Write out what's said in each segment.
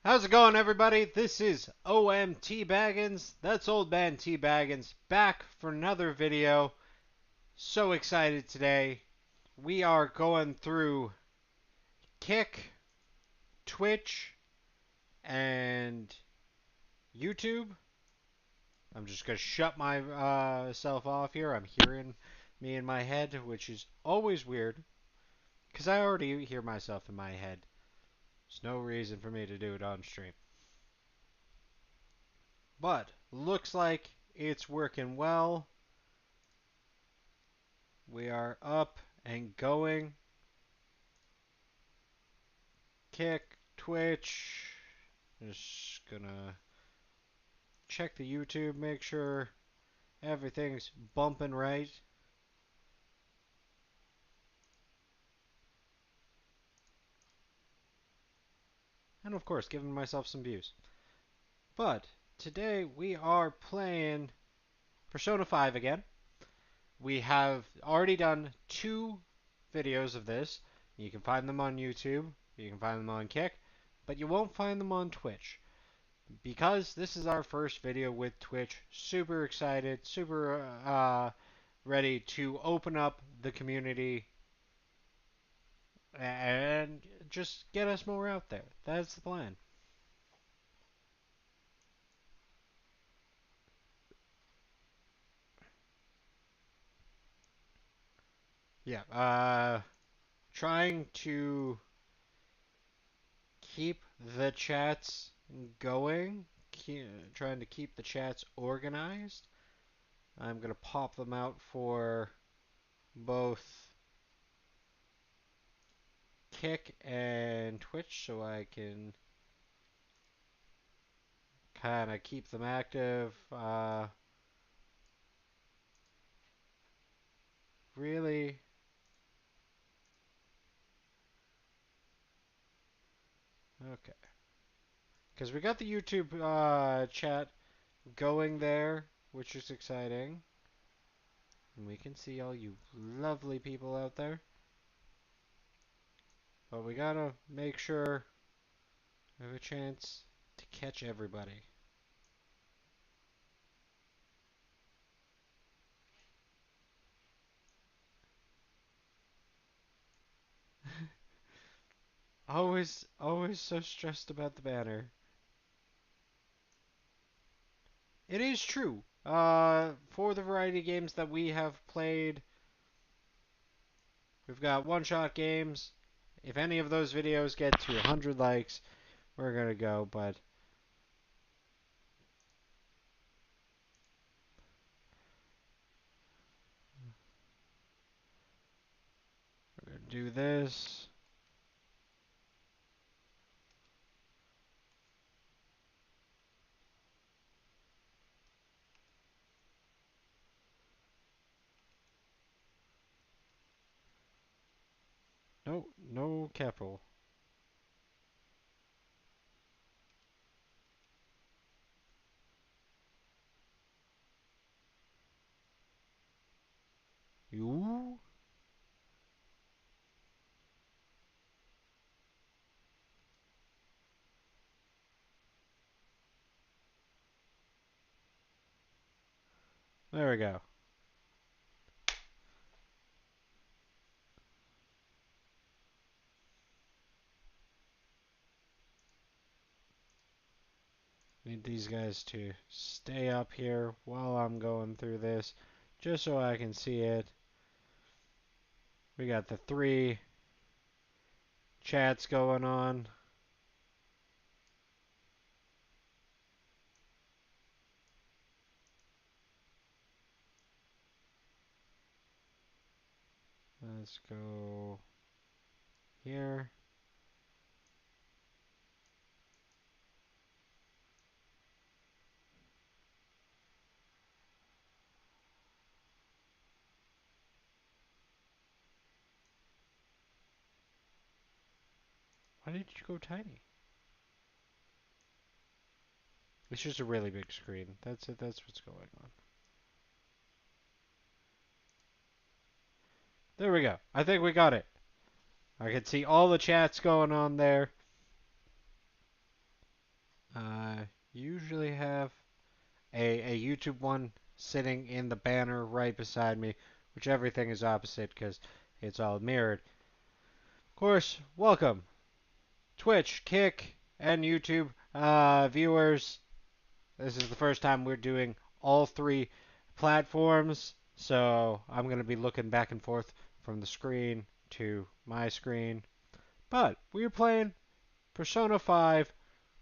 How's it going, everybody? This is OMTBaggens. That's Old Man T Baggins back for another video. So excited today. We are going through Kick, Twitch, and YouTube. I'm just gonna shut myself off here. I'm hearing me in my head, which is always weird because I already hear myself in my head. There's no reason for me to do it on stream. But looks like it's working well. We are up and going. Kick, Twitch. Just gonna check the YouTube, make sure everything's bumping right. And of course, giving myself some views. But today we are playing Persona 5 again. We have already done 2 videos of this. You can find them on YouTube, you can find them on Kick, but you won't find them on Twitch. Because this is our first video with Twitch, super excited, super ready to open up the community and just get us more out there. That's the plan. Yeah, trying to keep the chats going, trying to keep the chats organized. I'm going to pop them out for both Kick and Twitch so I can kind of keep them active. Really? Okay. Because we got the YouTube chat going there, which is exciting. And we can see all you lovely people out there. But we gotta make sure we have a chance to catch everybody. Always so stressed about the banner. It is true. For the variety of games that we have played, we've got one-shot games. If any of those videos get to 100 likes, we're gonna go, but we're gonna do this. No, no capital. You? There we go. Need these guys to stay up here while I'm going through this, just so I can see it. We got the 3 chats going on. Let's go here. Why did you go tiny? It's just a really big screen. That's it. That's what's going on. There we go. I think we got it. I can see all the chats going on there. Usually have a YouTube one sitting in the banner right beside me, which everything is opposite because it's all mirrored. Of course, welcome Twitch, Kick, and YouTube viewers. This is the first time we're doing all three platforms, so I'm going to be looking back and forth from the screen to my screen. But we're playing Persona 5.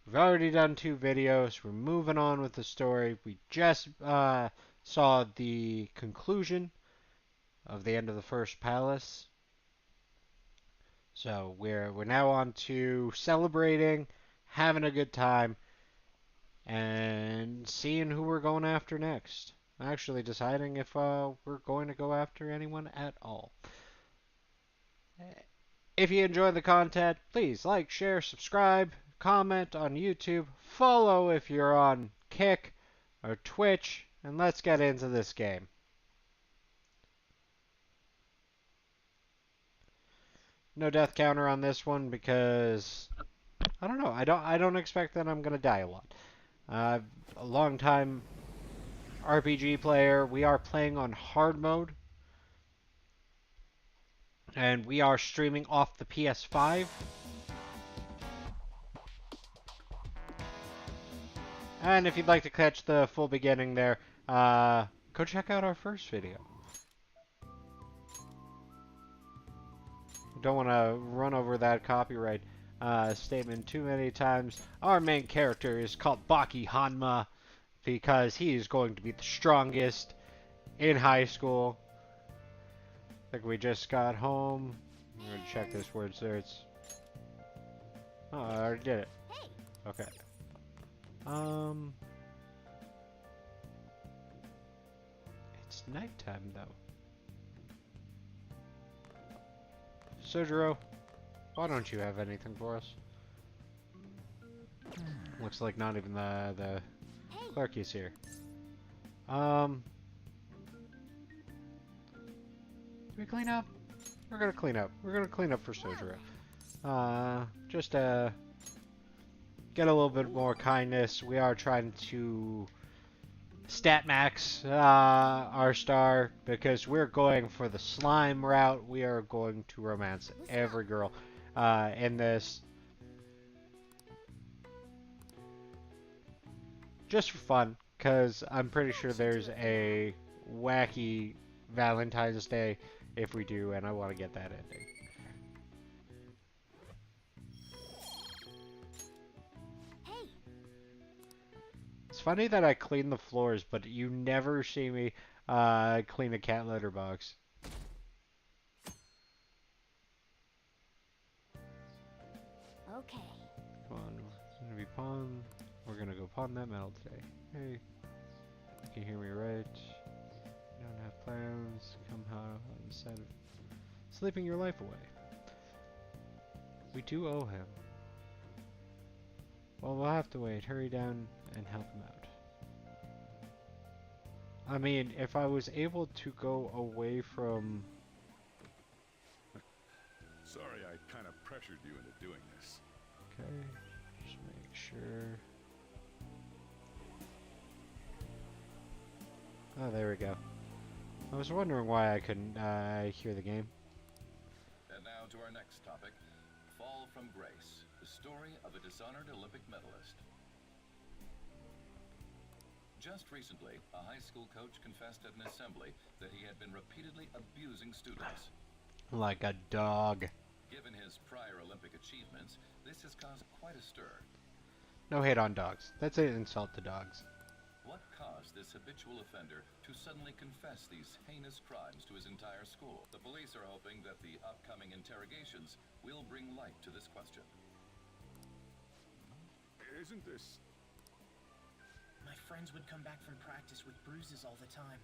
We've already done 2 videos. We're moving on with the story. We just saw the conclusion of the end of the first palace. So we're now on to celebrating, having a good time, and seeing who we're going after next. Actually deciding if we're going to go after anyone at all. If you enjoy the content, please like, share, subscribe, comment on YouTube, follow if you're on Kick or Twitch, and let's get into this game. No death counter on this one because I don't know. I don't expect that I'm gonna die a lot. A long time RPG player. We are playing on hard mode, and we are streaming off the PS5. And if you'd like to catch the full beginning there, go check out our first video. Don't want to run over that copyright statement too many times. Our main character is called Baki Hanma because he is going to be the strongest in high school. I think we just got home. I'm going to check this word search. Oh, I already did it. Okay. It's nighttime though. Sojiro, why don't you have anything for us? Looks like not even the clerk is here. Can we clean up? We're gonna clean up. We're gonna clean up for Sojiro. Just get a little bit more kindness. We are trying to stat max our star because we're going for the slime route. We are going to romance every girl in this. Just for fun, because I'm pretty sure there's a wacky Valentine's Day if we do, and I want to get that ending. It's funny that I clean the floors, but you never see me clean a cat litter box. Okay. Come on, we're gonna be pawn. We're gonna go pawn that metal today. Hey, you can hear me right. You don't have plans. Come out instead of sleeping your life away. We do owe him. Well, we'll have to wait. Hurry down and help him out. I mean, if I was able to go away from... Sorry, I kind of pressured you into doing this. Okay, just make sure. Oh, there we go. I was wondering why I couldn't hear the game. And now to our next topic, Fall from Grace, the story of a dishonored Olympic medalist. Just recently, a high school coach confessed at an assembly that he had been repeatedly abusing students. Like a dog. Given his prior Olympic achievements, this has caused quite a stir. No hate on dogs. That's an insult to dogs. What caused this habitual offender to suddenly confess these heinous crimes to his entire school? The police are hoping that the upcoming interrogations will bring light to this question. Isn't this... My friends would come back from practice with bruises all the time.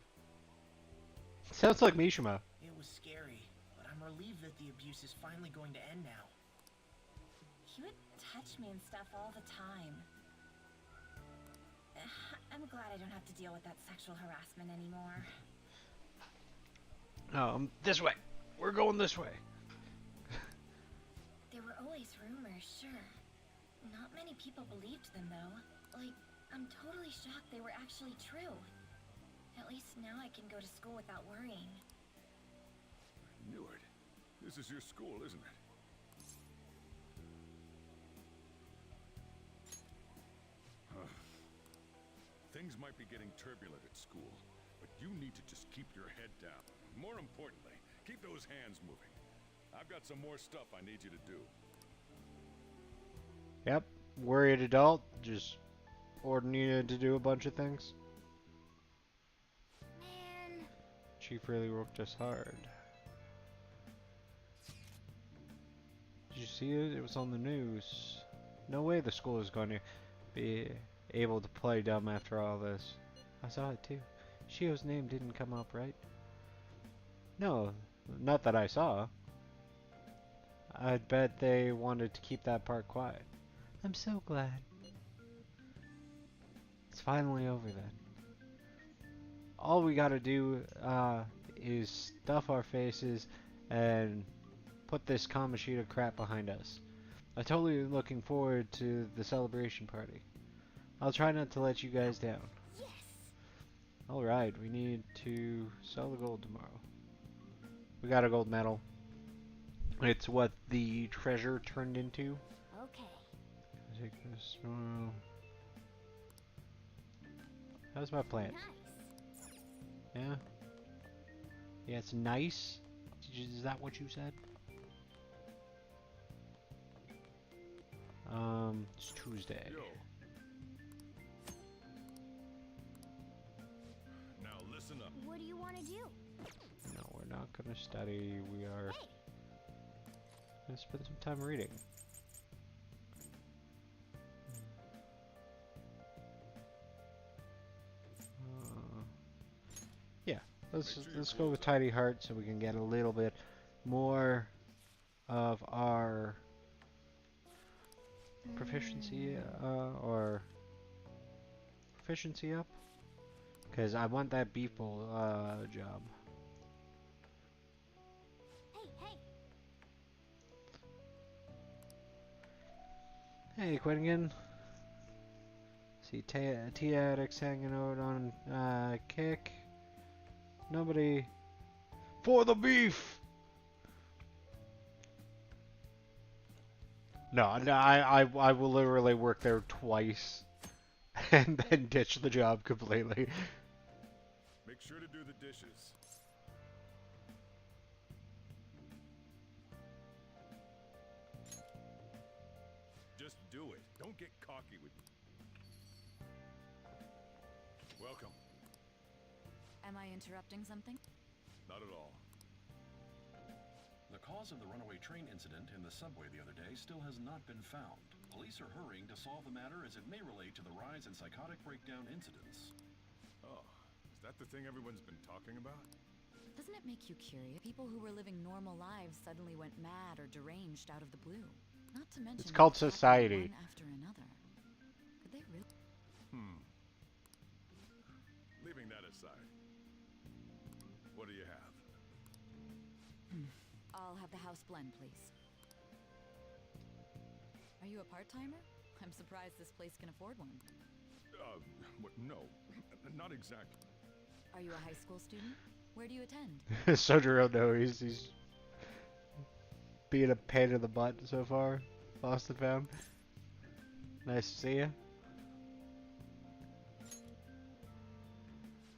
Sounds like Mishima. It was scary, but I'm relieved that the abuse is finally going to end now. He would touch me and stuff all the time. I'm glad I don't have to deal with that sexual harassment anymore. This way. We're going this way. There were always rumors, sure. Not many people believed them, though. Like, I'm totally shocked they were actually true. At least now I can go to school without worrying. I knew it. This is your school, isn't it? Things might be getting turbulent at school, but you need to just keep your head down. More importantly, keep those hands moving. I've got some more stuff I need you to do. Yep, worried adult, just ordering you to do a bunch of things. Man. Chief really worked us hard. Did you see it? It was on the news. No way the school is going to be able to play dumb after all this. I saw it too. Shio's name didn't come up, right? No, not that I saw. I'd bet they wanted to keep that part quiet. I'm so glad. It's finally over then. All we gotta do is stuff our faces and put this Kamoshida crap behind us. I'm totally looking forward to the celebration party. I'll try not to let you guys down. Yes. Alright, we need to sell the gold tomorrow. We got a gold medal. It's what the treasure turned into. Okay. Take this. How's my plant? Nice. Yeah? Yeah, it's nice? Is that what you said? It's Tuesday. Yo. Now listen up. What do you want to do? No, we're not gonna study. We are Hey. gonna spend some time reading. Yeah, let's go with Tidy Heart so we can get a little bit more of our proficiency or proficiency up, because I want that beef bowl job. Hey. Hey, Quentin. See, T-Addicts hanging out on kick. Nobody. For the beef! No, I will literally work there twice and then ditch the job completely. Make sure to do the dishes. Just do it. Don't get cocky with me. Welcome. Am I interrupting something? Not at all. The cause of the runaway train incident in the subway the other day still has not been found. Police are hurrying to solve the matter as it may relate to the rise in psychotic breakdown incidents. Oh, is that the thing everyone's been talking about? Doesn't it make you curious? People who were living normal lives suddenly went mad or deranged out of the blue. Not to mention It's called attacking society. one after another. Could they really? Leaving that aside. What do you have? I'll have the house blend, please. Are you a part-timer? I'm surprised this place can afford one. No, not exactly. Are you a high school student? Where do you attend? Sojiro, no, he's being a pain in the butt so far. Boston fam. Nice to see you.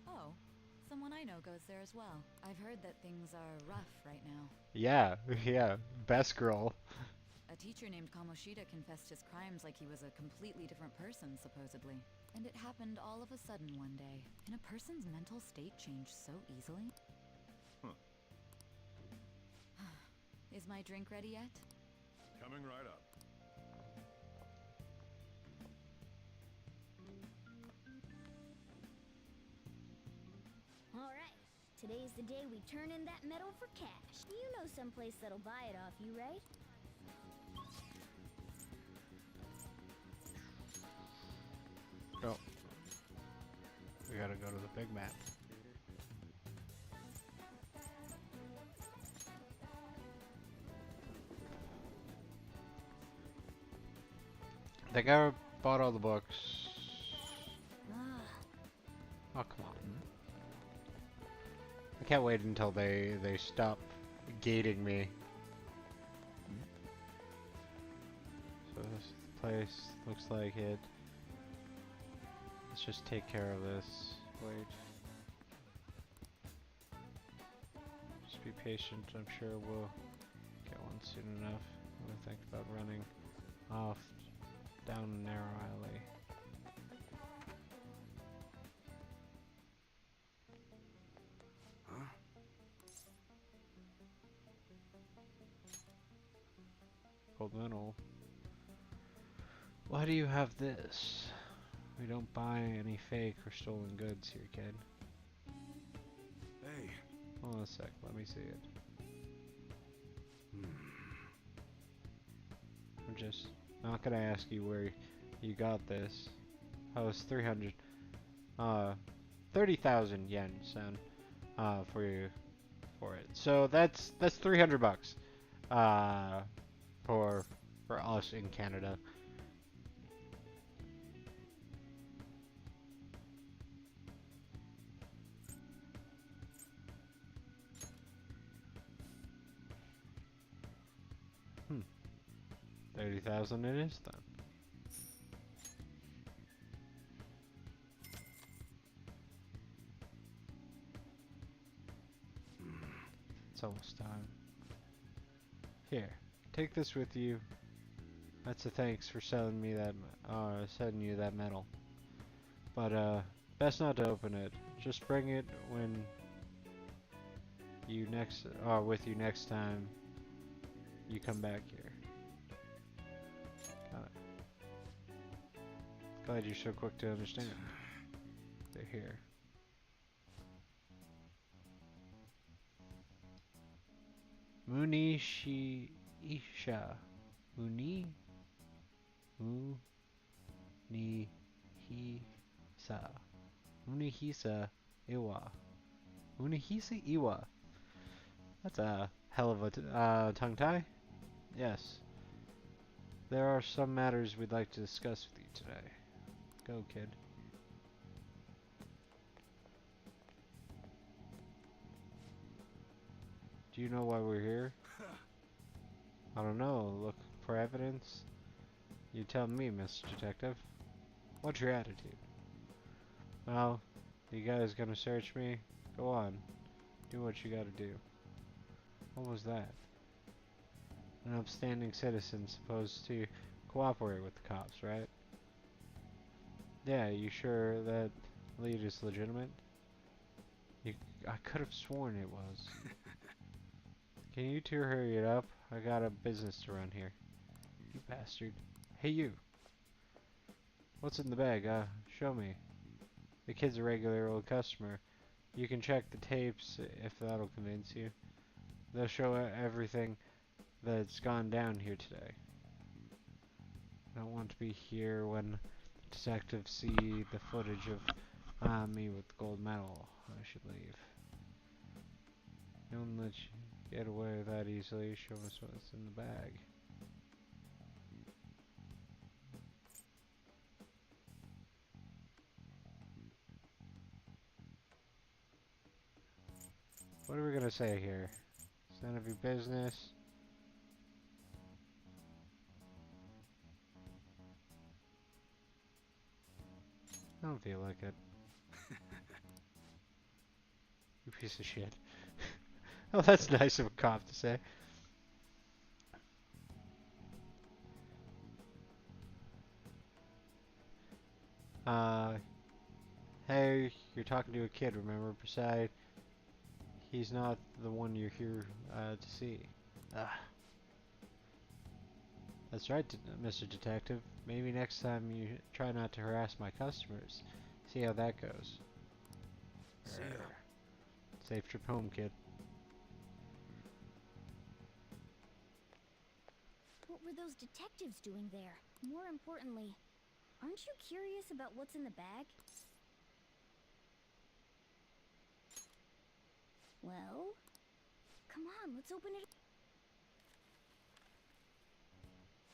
Oh, someone I know goes there as well. I've heard that things are rough right now. Yeah, yeah, best girl. A teacher named Kamoshida confessed his crimes like he was a completely different person, supposedly. And it happened all of a sudden one day. Can a person's mental state change so easily? Huh. Is my drink ready yet? Coming right up. Alright. Today's the day we turn in that medal for cash. You know someplace that'll buy it off you, right? Oh. We gotta go to the big map. think I bought all the books. Ah, Oh, come on. I can't wait until they stop gating me. So this place looks like it. Let's just take care of this. Wait. Just be patient. I'm sure we'll get one soon enough. I'm gonna think about running off down a narrow alley. Huh? Gold medal. Why do you have this? We don't buy any fake or stolen goods here, kid. Hey. Hold on a sec, let me see it. I'm just not gonna ask you where you got this. Oh, it's 300. 30,000 yen, son. For you, for it. So that's 300 bucks. For us in Canada. Hmm. 30,000 it is then. It's almost time. Here, take this with you. That's a thanks for selling me that, selling you that medal. But best not to open it. Just bring it when you next, with you next time you come back here. Got it. Glad you're so quick to understand. They're here. Munishi Isha. Munihisa. Munihisa Iwa. Munihisa Iwa. That's a hell of a tongue tie. Yes. There are some matters we'd like to discuss with you today. Go, kid. Do you know why we're here? I don't know. Look for evidence? You tell me, Mr. Detective. What's your attitude? Well, you guys gonna search me? Go on. Do what you gotta do. What was that? An upstanding citizen supposed to cooperate with the cops, right? Yeah, you sure that lead is legitimate? I could have sworn it was. Can you two hurry it up? I got a business to run here. You bastard. Hey you! What's in the bag? Show me. The kid's a regular old customer. You can check the tapes if that'll convince you. They'll show everything that's gone down here today. I don't want to be here when detectives see the footage of me with the gold medal. I should leave. No one let you get away that easily. Show us what's in the bag. What are we gonna say here? It's none of your business. I don't feel like it. You piece of shit. Oh, that's nice of a cop to say. Hey, you're talking to a kid, remember? Besides, he's not the one you're here to see. Ah. That's right, Mr. Detective. Maybe next time you try not to harass my customers. See how that goes. See ya. Safe trip home, kid. What were those detectives doing there? More importantly, aren't you curious about what's in the bag? Well, come on, let's open it.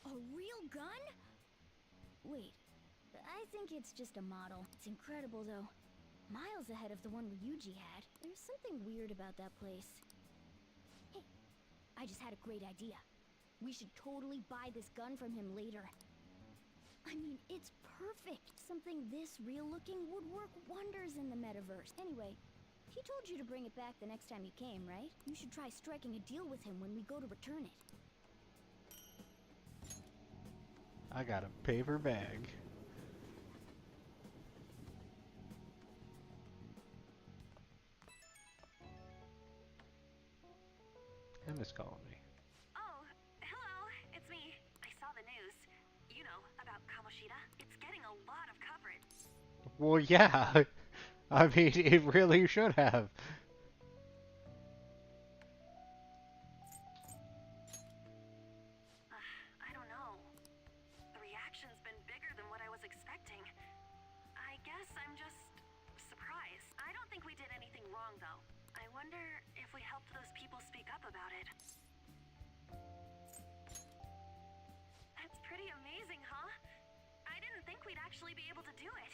A real gun? Wait, I think it's just a model. It's incredible though. Miles ahead of the one Ryuji had. There's something weird about that place. Hey, I just had a great idea. We should totally buy this gun from him later. I mean, it's perfect. Something this real looking would work wonders in the metaverse. Anyway, he told you to bring it back the next time you came, right? You should try striking a deal with him when we go to return it. I got a paper bag. Emma's calling me. Oh, hello, it's me. I saw the news. You know, about Kamoshida. It's getting a lot of coverage. Well, yeah. I mean, it really should have. I don't know. The reaction's been bigger than what I was expecting. I guess I'm just surprised. I don't think we did anything wrong, though. I wonder if we helped those people speak up about it. That's pretty amazing, huh? I didn't think we'd actually be able to do it.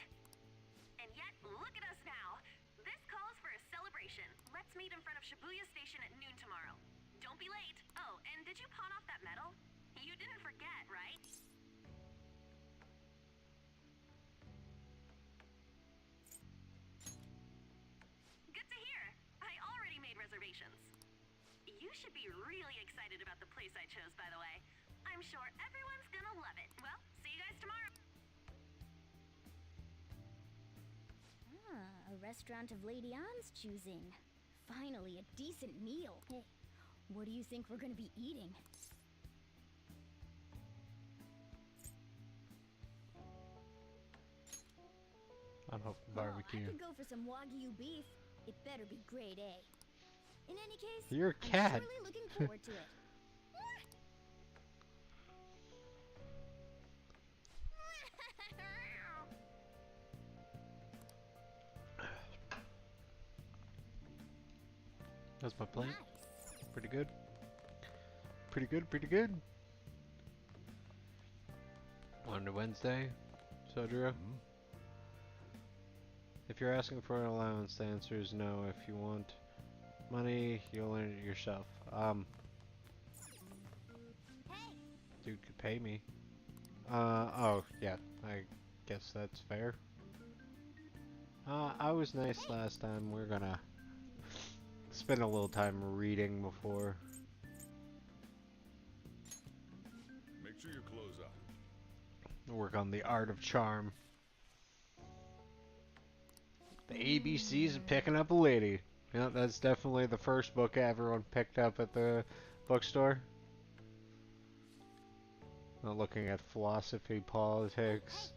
And yet, look at us now. This calls for a celebration. Let's meet in front of Shibuya Station at noon tomorrow. Don't be late. Oh, and did you pawn off that medal? You didn't forget, right? Good to hear. I already made reservations. You should be really excited about the place I chose, by the way. I'm sure everyone's gonna love it. Well, see you guys tomorrow. Ah, a restaurant of Lady Ann's choosing. Finally, a decent meal. Hey, what do you think we're gonna be eating? I hope Oh, I barbecue. could go for some Wagyu beef. It better be grade A. In any case, You're a I'm cat. surely looking forward to it. That's my plate. Nice. Pretty good. Pretty good, pretty good. On to Wednesday, Sojiro. If you're asking for an allowance, the answer is no. If you want money, you'll earn it yourself. Hey, Dude could pay me. Oh, yeah, I guess that's fair. I was nice last time. We're gonna spend a little time reading before. Make sure your clothes up. Work on the art of charm. The ABCs of picking up a lady. Yeah, that's definitely the first book everyone picked up at the bookstore. Not looking at philosophy, politics.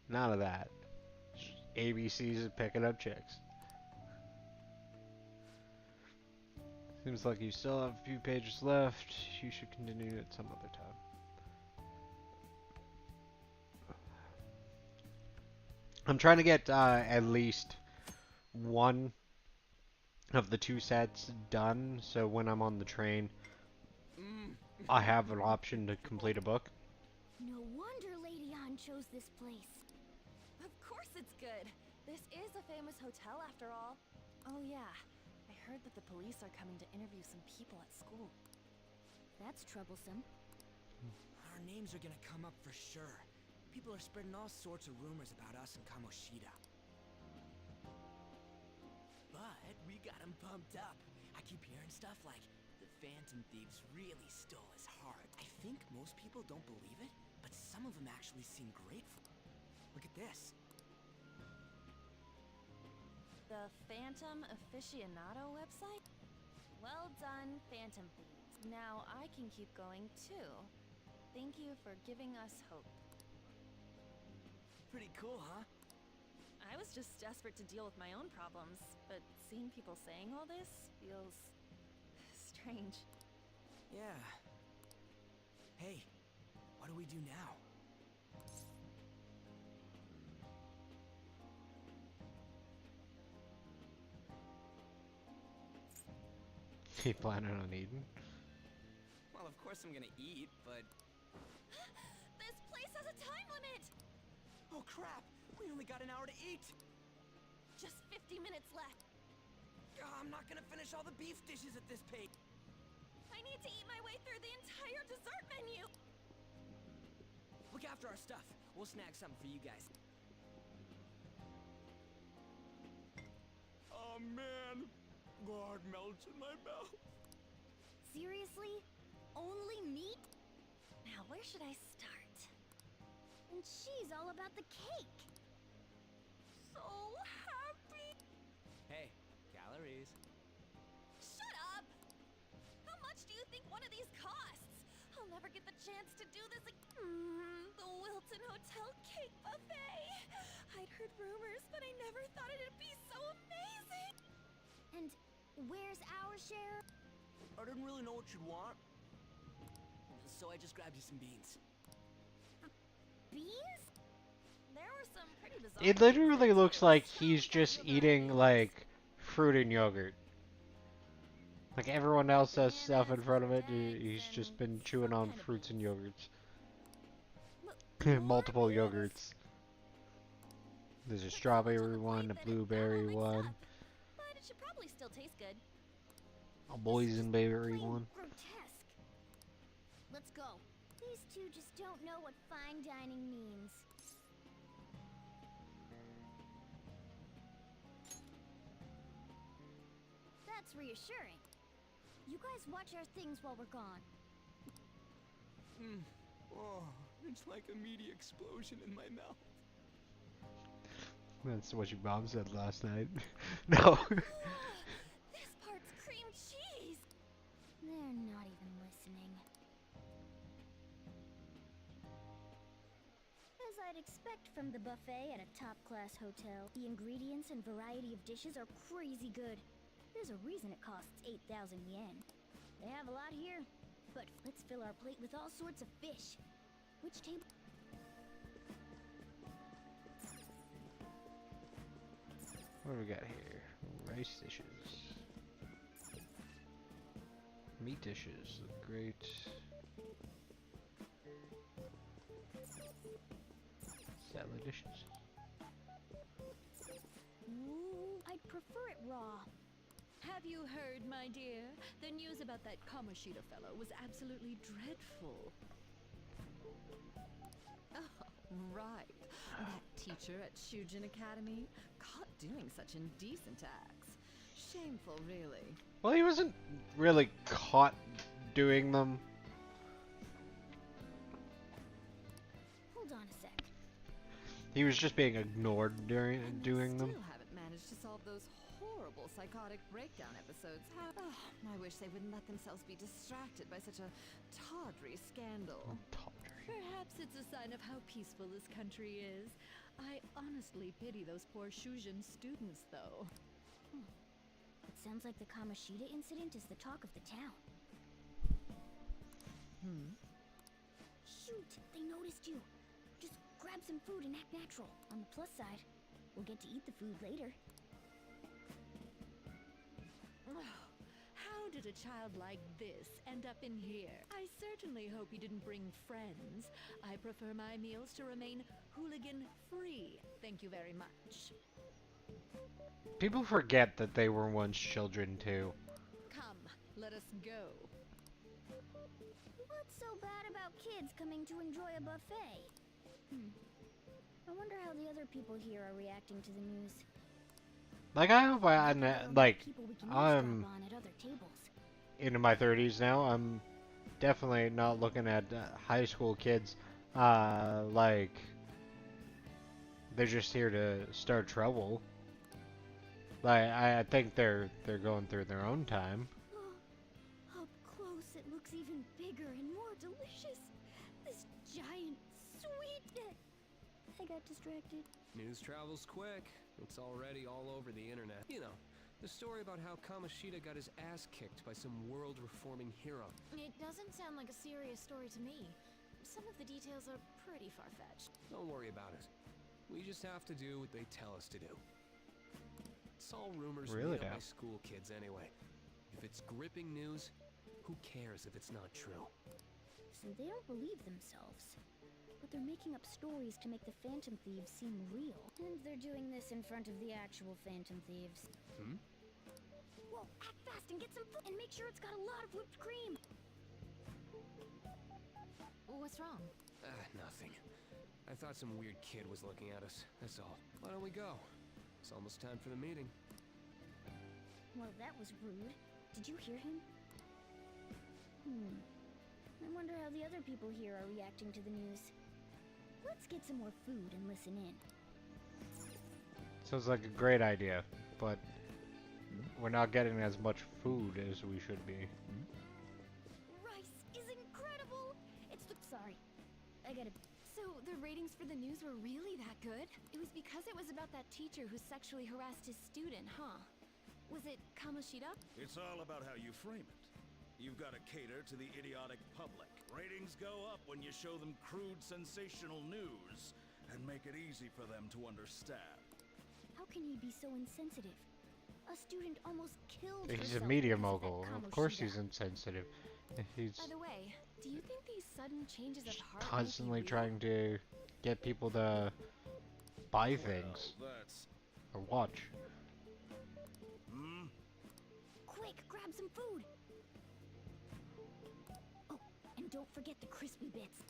None of that. ABCs of picking up chicks. Seems like you still have a few pages left. You should continue at some other time. I'm trying to get at least one of the two sets done, so when I'm on the train, I have an option to complete a book. no wonder Lady Ann chose this place. Of course it's good. This is a famous hotel after all. Oh yeah, I heard that the police are coming to interview some people at school. That's troublesome. Our names are gonna come up for sure. People are spreading all sorts of rumors about us and Kamoshida. But we got him pumped up. I keep hearing stuff like, the Phantom Thieves really stole his heart. I think most people don't believe it, but some of them actually seem grateful. Look at this. The Phantom Aficionado website? Well done, Phantom Thieves. Now I can keep going too. Thank you for giving us hope. Pretty cool, huh? I was just desperate to deal with my own problems, but seeing people saying all this feels strange. Yeah. Hey, what do we do now? You planning on eating? Well, of course I'm gonna eat, but... This place has a time limit! Oh crap! We only got an hour to eat! Just 50 minutes left. I'm not gonna finish all the beef dishes at this pace. I need to eat my way through the entire dessert menu. Look after our stuff. We'll snag something for you guys. Oh man, God melts in my mouth. Seriously? Only meat? Now, where should I start? And she's all about the cake. So happy. Hey, calories. Shut up! How much do you think one of these costs? I'll never get the chance to do this again. The Wilton Hotel Cake Buffet. I'd heard rumors, but I never thought it'd be so amazing. And where's our share? I didn't really know what you'd want, so I just grabbed you some beans. Beans? There were some pretty bizarre. It literally looks like he's just eating, like, fruit and yogurt. Like, everyone else has stuff in front of it, he's just been chewing on fruits and yogurts. Multiple yogurts. There's a strawberry one, a blueberry one, But it should probably still taste good. a boysenberry Plain one. grotesque. Let's go. These two just don't know what fine dining means. That's reassuring. You guys watch our things while we're gone. Oh, it's like a meaty explosion in my mouth. That's what your mom said last night. No. This part's cream cheese. They're not even listening. As I'd expect from the buffet at a top-class hotel, the ingredients and variety of dishes are crazy good. There's a reason it costs 8,000 yen. They have a lot here, but let's fill our plate with all sorts of fish. Which table? What do we got here? Rice dishes. Meat dishes. Great. Salad dishes. Ooh, I'd prefer it raw. Have you heard, my dear? The news about that Kamoshida fellow was absolutely dreadful. Oh, right. That teacher at Shujin Academy, caught doing such indecent acts. Shameful, really. Well, he wasn't really caught doing them. Hold on a sec. He was just being ignored during doing them. Still haven't managed to solve those horrible psychotic breakdown episodes. Oh, I wish they wouldn't let themselves be distracted by such a tawdry scandal. Perhaps it's a sign of how peaceful this country is. I honestly pity those poor Shujin students, though. It sounds like the Kamoshida incident is the talk of the town. Shoot, they noticed you. Just grab some food and act natural. On the plus side, we'll get to eat the food later. How did a child like this end up in here? I certainly hope he didn't bring friends. I prefer my meals to remain hooligan-free. Thank you very much. People forget that they were once children too. Come, let us go. What's so bad about kids coming to enjoy a buffet? I wonder how the other people here are reacting to the news. Like, I hope like, People we can I'm eavesdrop on at other tables. into my 30s now. I'm definitely not looking at high school kids like they're just here to start trouble. Like, I think they're going through their own time. Up close, it looks even bigger and more delicious. This giant sweet. I got distracted. News travels quick. It's already all over the internet. You know, the story about how Kamoshida got his ass kicked by some world-reforming hero. It doesn't sound like a serious story to me. Some of the details are pretty far-fetched. Don't worry about it. We just have to do what they tell us to do. It's all rumors Really made up now? by school kids anyway. If it's gripping news, who cares if it's not true? So they don't believe themselves. but they're making up stories to make the Phantom Thieves seem real. And they're doing this in front of the actual Phantom Thieves. Hmm? Whoa, act fast and get some food, and make sure it's got a lot of whipped cream. What's wrong? Nothing. I thought some weird kid was looking at us, that's all. Why don't we go? It's almost time for the meeting. Well, that was rude. Did you hear him? I wonder how the other people here are reacting to the news. Let's get some more food and listen in. Sounds like a great idea, but we're not getting as much food as we should be. Rice is incredible! Sorry. I gotta... So, the ratings for the news were really that good? It was because it was about that teacher who sexually harassed his student, huh? Was it Kamoshida? It's all about how you frame it. You've got to cater to the idiotic public. Ratings go up when you show them crude, sensational news and make it easy for them to understand. How can he be so insensitive? A student almost killed He's a herself media because of that mogul. Of course he's Kamoshida. insensitive. He's By the way, do you think these sudden changes of heart constantly make you trying to get people to buy things Well, that's... or watch. Quick, grab some food! Oh, and don't forget the crispy bits.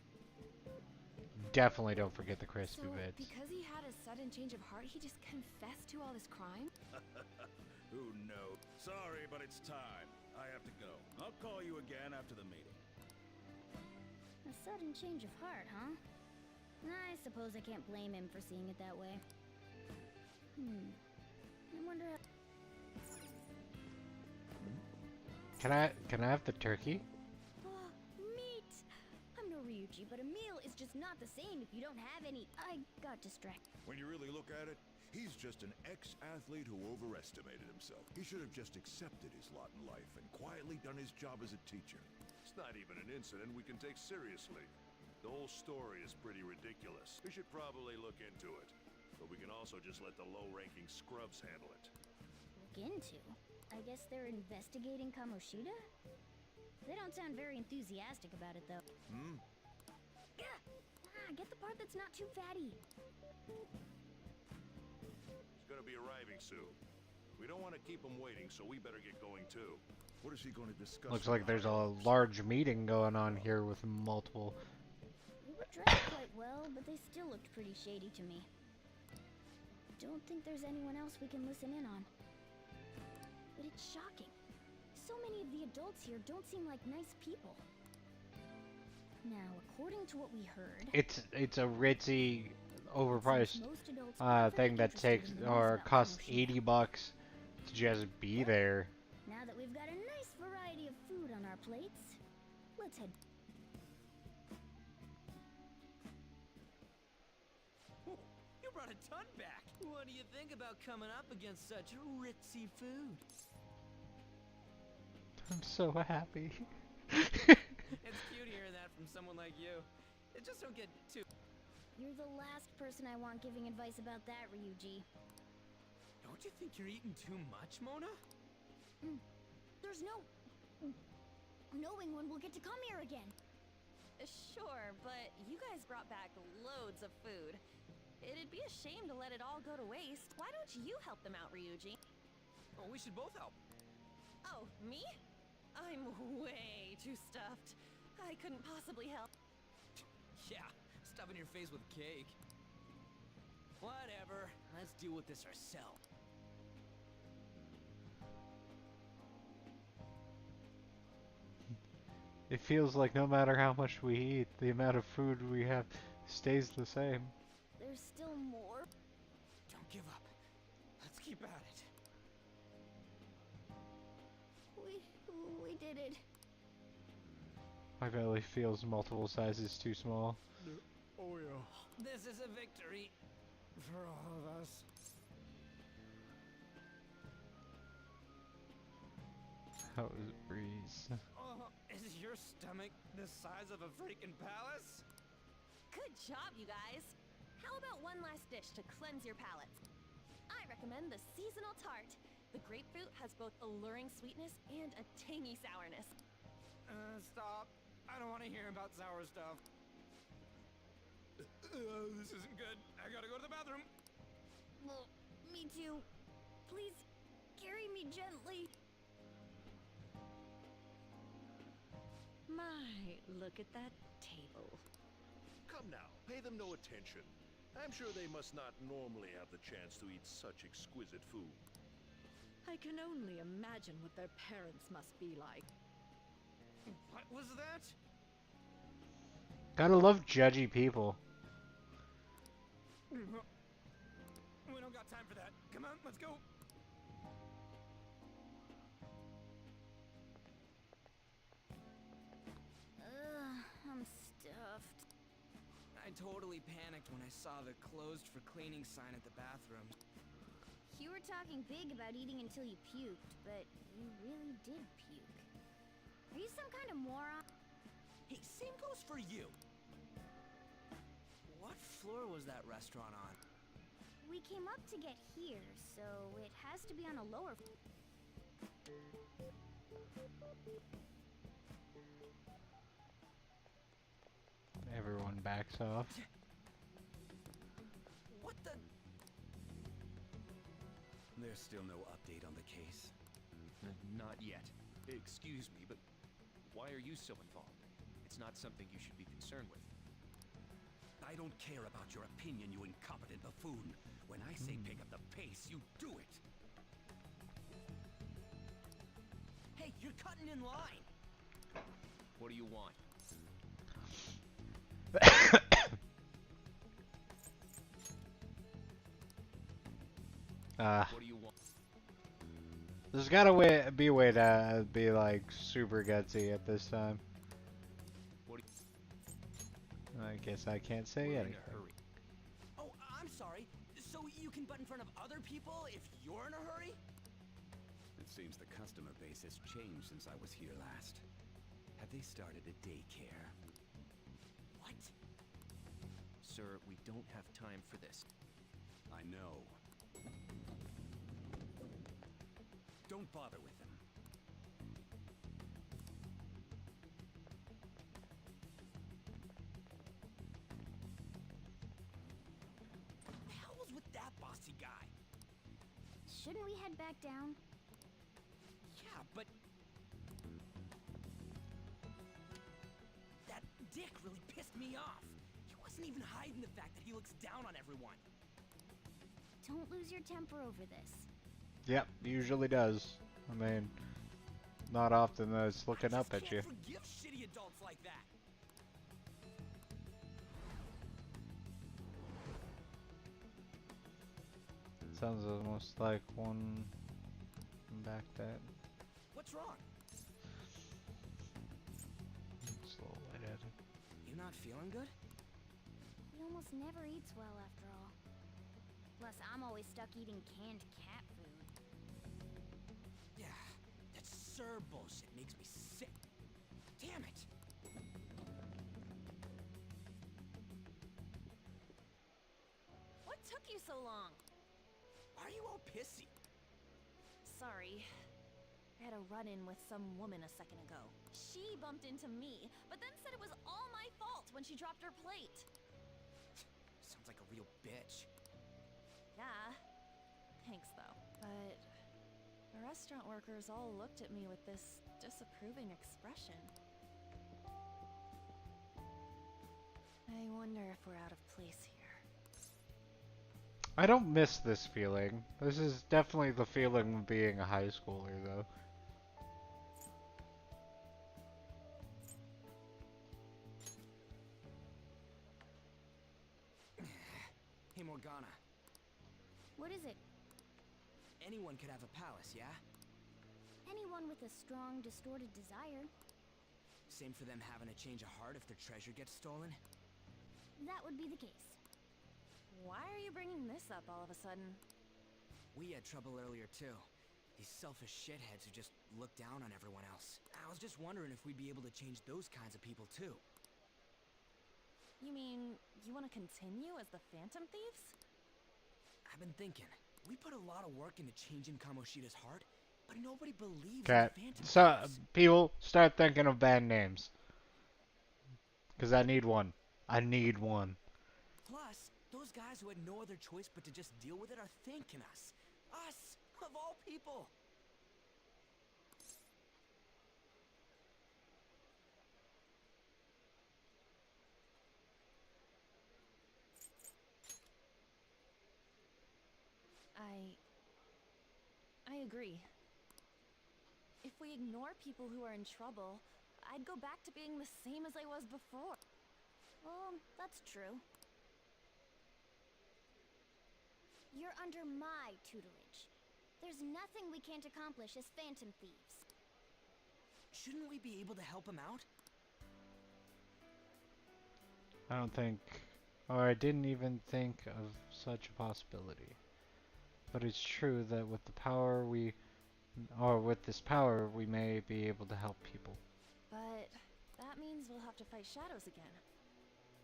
Definitely don't forget the crispy So, bits. because he had a sudden change of heart, he just confessed to all this crime? Who knows? Sorry, but it's time. I have to go. I'll call you again after the meeting. A sudden change of heart, huh? I suppose I can't blame him for seeing it that way. I wonder how... Can I have the turkey? Oh, meat! I'm no Ryuji, but a meal is just not the same if you don't have any. I got distracted. When you really look at it, he's just an ex-athlete who overestimated himself. He should have just accepted his lot in life and quietly done his job as a teacher. It's not even an incident we can take seriously. The whole story is pretty ridiculous. We should probably look into it. But we can also just let the low-ranking scrubs handle it. Look into? I guess they're investigating Kamoshida? They don't sound very enthusiastic about it, though. Get the part that's not too fatty. He's gonna be arriving soon. We don't want to keep him waiting, so we better get going too. What is he going to discuss? Looks with like there's the a higher-ups? large meeting going on here with multiple. They were dressed quite well, but they still looked pretty shady to me. Don't think there's anyone else we can listen in on. But it's shocking. So many of the adults here don't seem like nice people. Now, according to what we heard, It's a ritzy, overpriced most adults are very thing that interested takes in the news or about costs Kamoshida. $80 to just be there. Now that we've got a nice variety of food on our plates, let's head. You brought a ton back. What do you think about coming up against such ritzy food? I'm so happy. It's cute hearing that from someone like you. Just don't get too... You're the last person I want giving advice about that, Ryuji. Don't you think you're eating too much, Mona? There's no... knowing when we'll get to come here again. Sure, but you guys brought back loads of food. It'd be a shame to let it all go to waste. Why don't you help them out, Ryuji? Oh, we should both help. Oh, me? I'm way too stuffed. I couldn't possibly help. Yeah, stuffing your face with cake. Whatever, let's deal with this ourselves. It feels like no matter how much we eat, the amount of food we have stays the same. There's still more. Don't give up. Let's keep at it. We did it. My belly feels multiple sizes too small. Oh, yeah. This is a victory for all of us. How was it, Breeze? Oh, is your stomach the size of a freaking palace? Good job, you guys. How about one last dish to cleanse your palates? I recommend the seasonal tart. The grapefruit has both alluring sweetness and a tangy sourness. Stop. I don't want to hear about sour stuff. This isn't good. I gotta go to the bathroom. Well, me too. Please, carry me gently. My, look at that table. Come now, pay them no attention. I'm sure they must not normally have the chance to eat such exquisite food. I can only imagine what their parents must be like. What was that? Gotta love judgy people. We don't got time for that. Come on, let's go. I'm stuffed. I totally panicked when I saw the closed for cleaning sign at the bathroom. You were talking big about eating until you puked, but you really did puke. Are you some kind of moron? Hey, same goes for you. What floor was that restaurant on? We came up to get here, so it has to be on a lower. Everyone backs off. What the? There's still no update on the case. Not yet. Excuse me, but why are you so involved? It's not something you should be concerned with. I don't care about your opinion, you incompetent buffoon. When I say pick up the pace, you do it. Hey, you're cutting in line. What do you want? What do you want? There's gotta be a way to be like super gutsy at this time. What do I guess I can't say We're in anything. a hurry. Oh, I'm sorry. So you can butt in front of other people if you're in a hurry? It seems the customer base has changed since I was here last. Have they started a daycare? What? Sir, we don't have time for this. I know. Don't bother with them. The hell was with that bossy guy? Shouldn't we head back down? Yeah, but that dick really pissed me off. He wasn't even hiding the fact that he looks down on everyone. Don't lose your temper over this. Yep, usually does. I mean, not often that it's looking up at you. I can't forgive shitty adults like that. Sounds almost like one back that. What's wrong? It's a little lightheaded. You not feeling good? He almost never eats well after all. Plus, I'm always stuck eating canned cat food. Yeah, that Sir bullshit makes me sick. Damn it! What took you so long? Why are you all pissy? Sorry. I had a run-in with some woman a second ago. She bumped into me, but then said it was all my fault when she dropped her plate. Sounds like a real bitch. Yeah. Thanks, though. But the restaurant workers all looked at me with this disapproving expression. I wonder if we're out of place here. I don't miss this feeling. This is definitely the feeling of being a high schooler, though. Hey, Morgana. What is it? Anyone could have a palace, yeah? Anyone with a strong, distorted desire. Same for them having a change of heart if their treasure gets stolen? That would be the case. Why are you bringing this up all of a sudden? We had trouble earlier, too. These selfish shitheads who just look down on everyone else. I was just wondering if we'd be able to change those kinds of people, too. You mean, you want to continue as the Phantom Thieves? I've been thinking. We put a lot of work into changing Kamoshida's heart, but nobody believes in Okay, the Phantom so Thieves. people start thinking of band names. Cause I need one. I need one. Plus, those guys who had no other choice but to just deal with it are thanking us. Us, of all people. I agree. If we ignore people who are in trouble, I'd go back to being the same as I was before. Well, that's true. You're under my tutelage. There's nothing we can't accomplish as phantom thieves. Shouldn't we be able to help him out? I don't think, or I didn't even think of such a possibility. But it's true that with the power with this power, we may be able to help people. But that means we'll have to fight shadows again,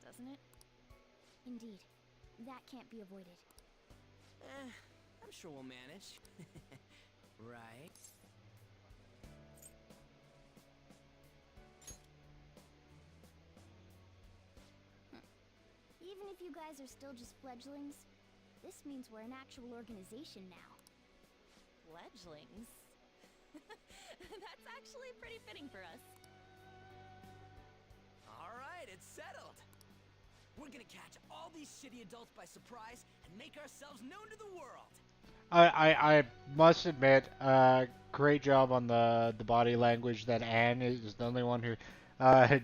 doesn't it? Indeed. That can't be avoided. I'm sure we'll manage. Right? Even if you guys are still just fledglings, this means we're an actual organization now. Fledglings? That's actually pretty fitting for us. Alright, it's settled. We're gonna catch all these shitty adults by surprise and make ourselves known to the world. I must admit, great job on the body language that Anne is the only one who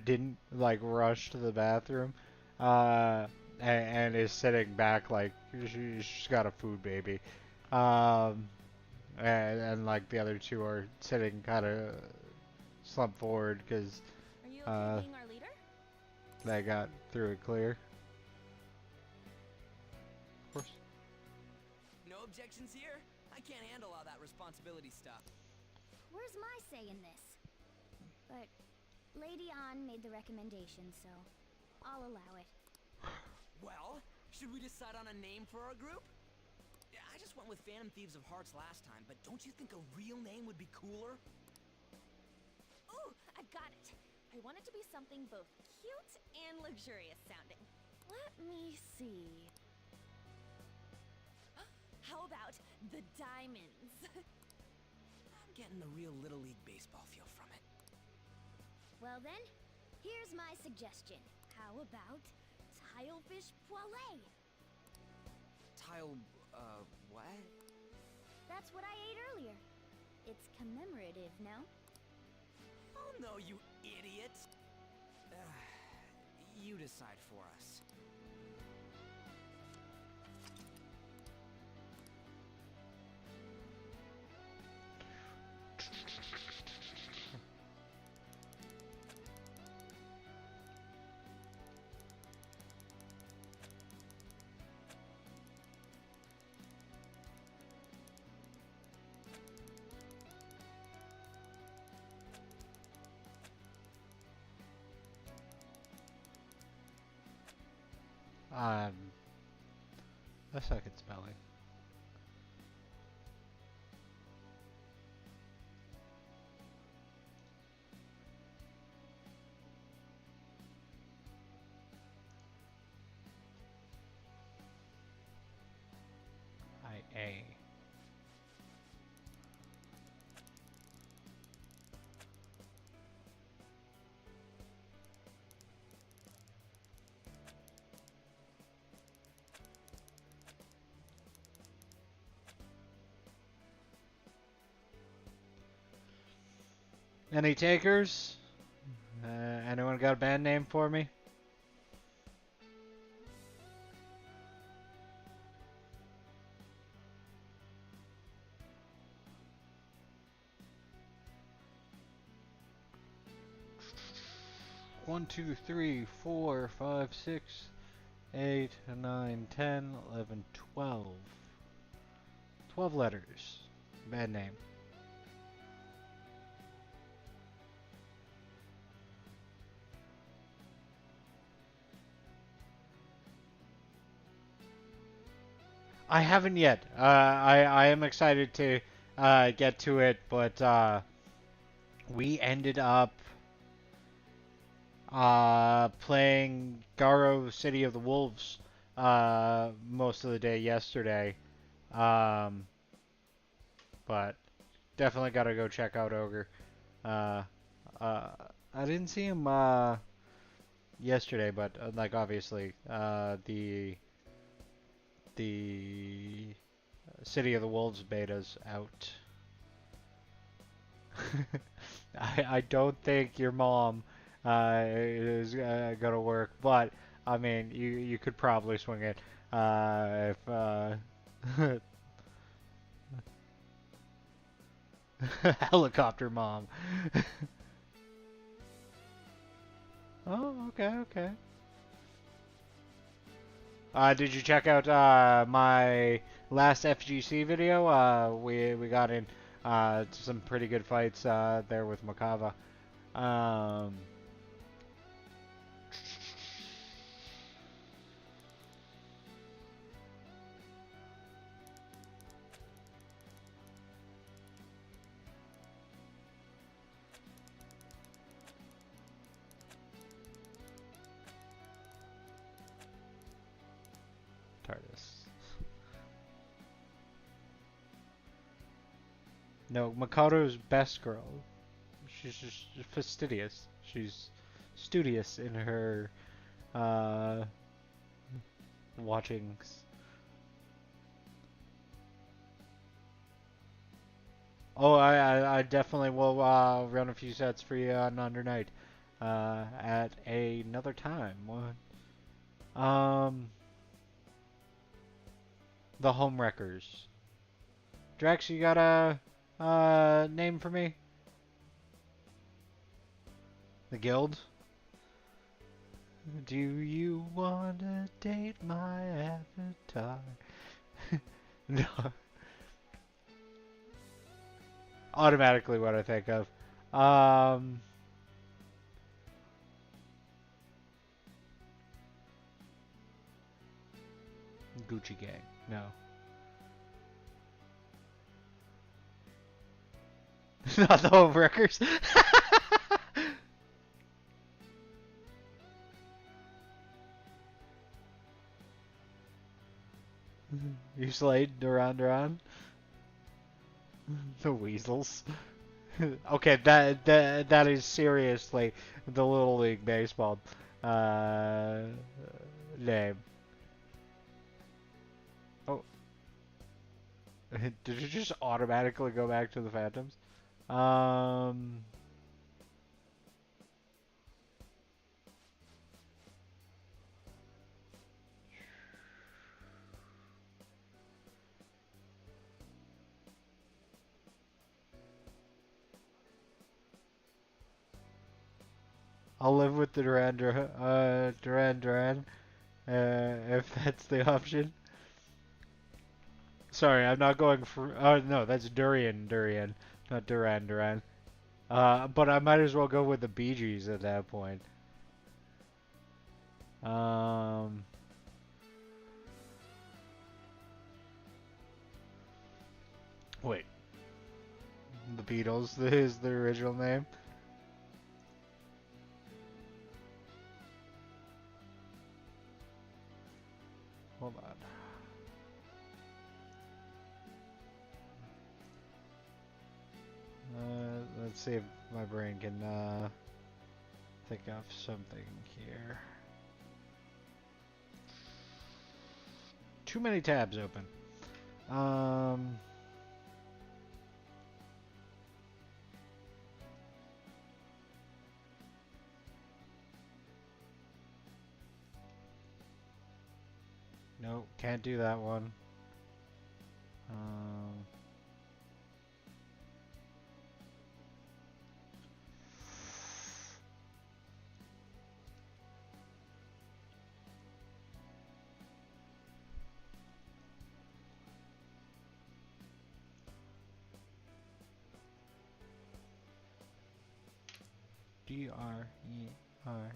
didn't like rush to the bathroom and is sitting back like she's got a food baby. And like the other two are sitting kind of slumped forward because Are you okay being our leader? they got through it clear. Of course. No objections here? I can't handle all that responsibility stuff. Where's my say in this? But Lady An made the recommendation, so I'll allow it. Well, should we decide on a name for our group? Yeah, I just went with Phantom Thieves of Hearts last time, but don't you think a real name would be cooler? Ooh, I've got it. I want it to be something both cute and luxurious sounding. Let me see. How about the Diamonds? I'm getting the real Little League Baseball feel from it. Well then, here's my suggestion. How about Tilefish Poêlée? What? That's what I ate earlier. It's commemorative, no? Oh no, you idiot! You decide for us. A second spelling. IA. Any takers? Anyone got a band name for me? One, 2, 3, 4, 5, 6, 8, 9, 10, 11, 12. 12 letters. Band name. I haven't yet. I am excited to get to it, but we ended up playing Garo City of the Wolves most of the day yesterday. Um, but definitely gotta go check out Ogre. Uh, I didn't see him yesterday, but like obviously the City of the Wolves beta's out. I don't think your mom is gonna work, but I mean you could probably swing it if helicopter mom. Oh, okay, okay. Did you check out my last FGC video? We got in some pretty good fights there with Makava. Um, TARDIS. No, Makoto's best girl. She's just fastidious. She's studious in her uh, watchings. Oh, I definitely will run a few sets for you on Under Night at another time. Um, the Homewreckers. Drax, you got a name for me? The Guild? Do you wanna date my avatar? No. Automatically what I think of. Gucci Gang. No. Not the Homewreckers. You slayed Duran Duran? The Weasels. Okay, that is seriously the Little League Baseball name. Oh. Did you just automatically go back to the Phantoms? I'll live with the Duran Duran, if that's the option. Sorry, I'm not going for. Oh no, that's Durian, not Duran Duran. But I might as well go with the Bee Gees at that point. Wait, the Beatles is the original name. Hold on. Let's see if my brain can think of something here. Too many tabs open. Nope, can't do that one. D-R-E-R.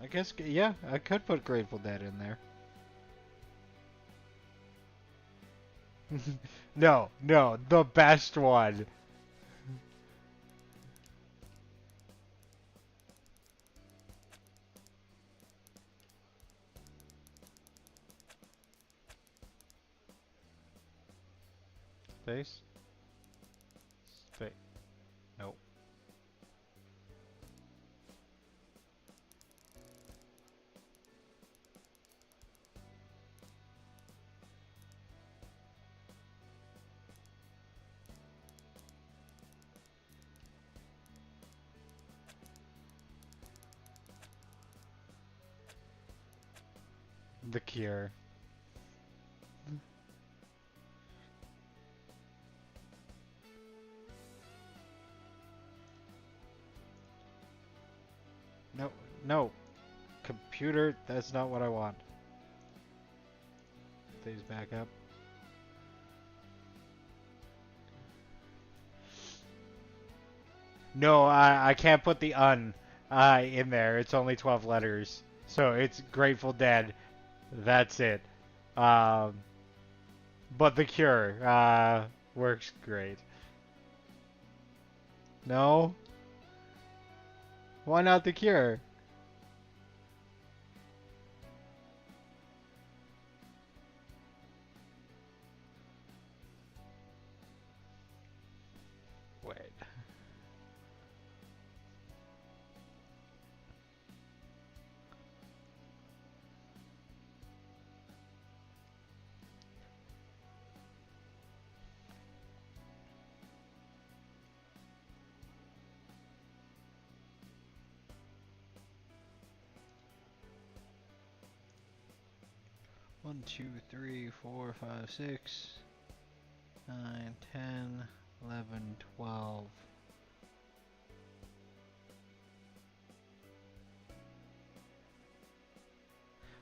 I guess, yeah, I could put Grateful Dead in there. No, no, the best one. Space? Space. Nope. The Cure. No, no. Computer, that's not what I want. These back up. No, I can't put the in there. It's only 12 letters. So it's Grateful Dead. That's it. Um, but The Cure works great. No? Why not The Cure? Wait. One, 2, 3, 4, 5, 6, 9, 10, 11, 12.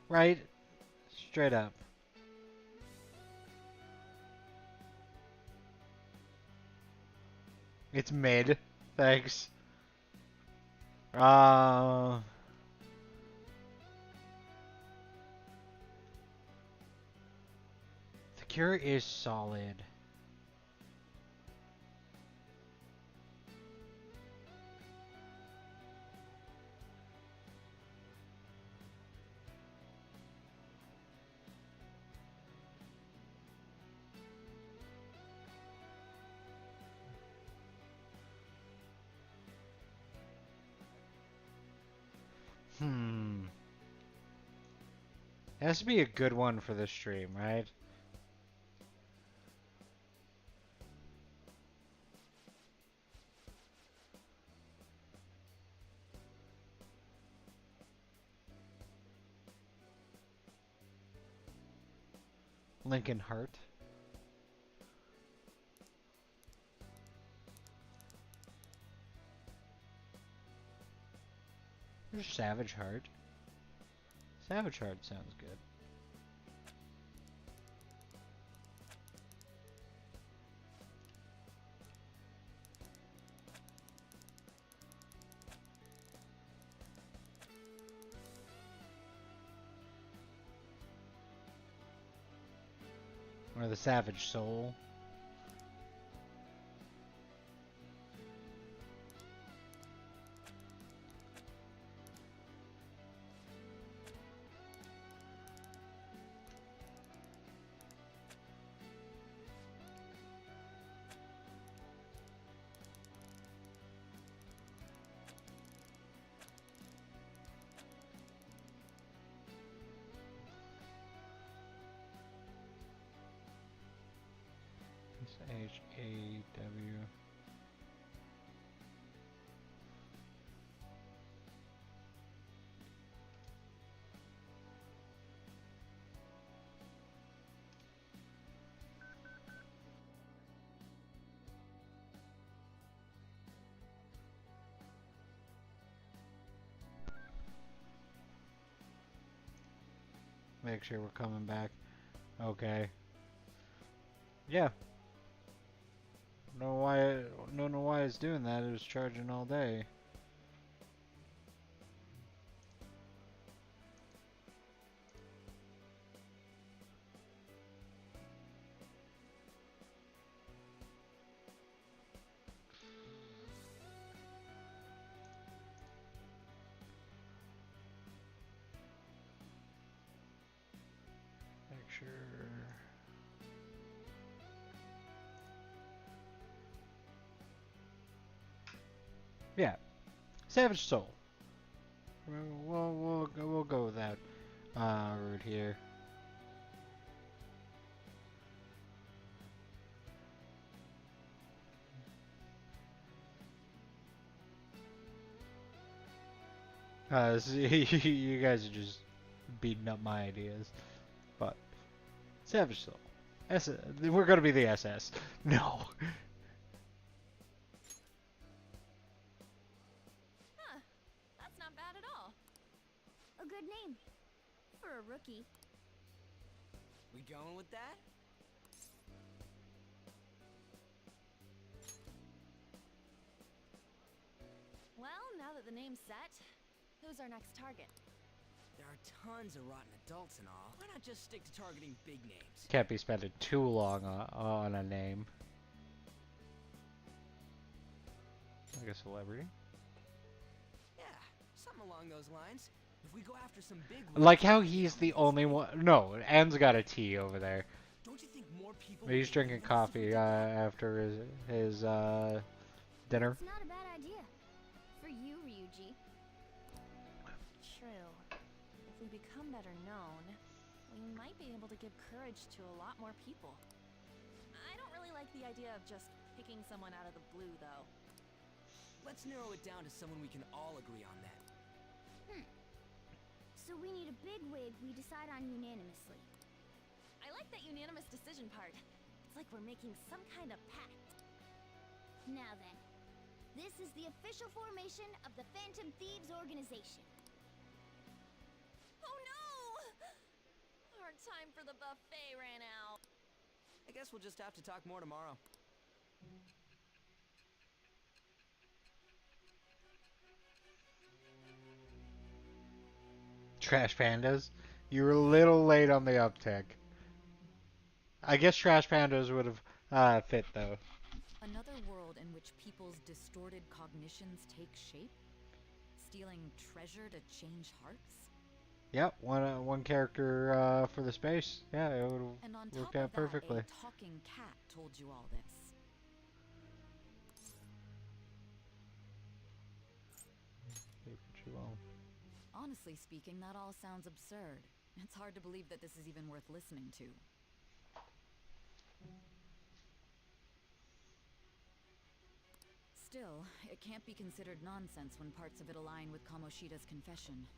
Right? Straight up. It's mid. Thanks. The Cure is solid. It has to be a good one for the stream, right? Lincoln Hart. There's Savage Heart. Savage Heart sounds good. Or the Savage Soul. H-A-W. Make sure we're coming back. Okay. Yeah. Don't know why it's doing that. It was charging all day. Yeah, Savage Soul. We'll go with that route here. You guys are just beating up my ideas, but Savage Soul. We're gonna be the SS. No. Huh. That's not bad at all. A good name. For a rookie. We going with that? Well, now that the name's set, who's our next target? There are tons of rotten adults and all. Why not just stick to targeting big names? Can't be spending too long on a name. Like a celebrity. Yeah, something along those lines. If we go after some big Like how he's the only one. No, Anne's got a tea over there. Don't you think more people He's drinking coffee after his dinner. It's not a bad idea. For you, Ryuji. True. If we become better known, we might be able to give courage to a lot more people. I don't really like the idea of just picking someone out of the blue, though. Let's narrow it down to someone we can all agree on then. So we need a big wig we decide on unanimously. I like that unanimous decision part. It's like we're making some kind of pact. Now then, this is the official formation of the Phantom Thieves organization. Oh no! Our time for the buffet ran out. I guess we'll just have to talk more tomorrow. Trash Pandas. You were a little late on the uptick. I guess Trash Pandas would have fit though. Another world in which people's distorted cognitions take shape? Stealing treasure to change hearts? Yep, one character for the space. Yeah, it would And on have top worked of out that, perfectly. a talking cat told you all this. Honestly speaking, that all sounds absurd. It's hard to believe that this is even worth listening to. Still, it can't be considered nonsense when parts of it align with Kamoshida's confession.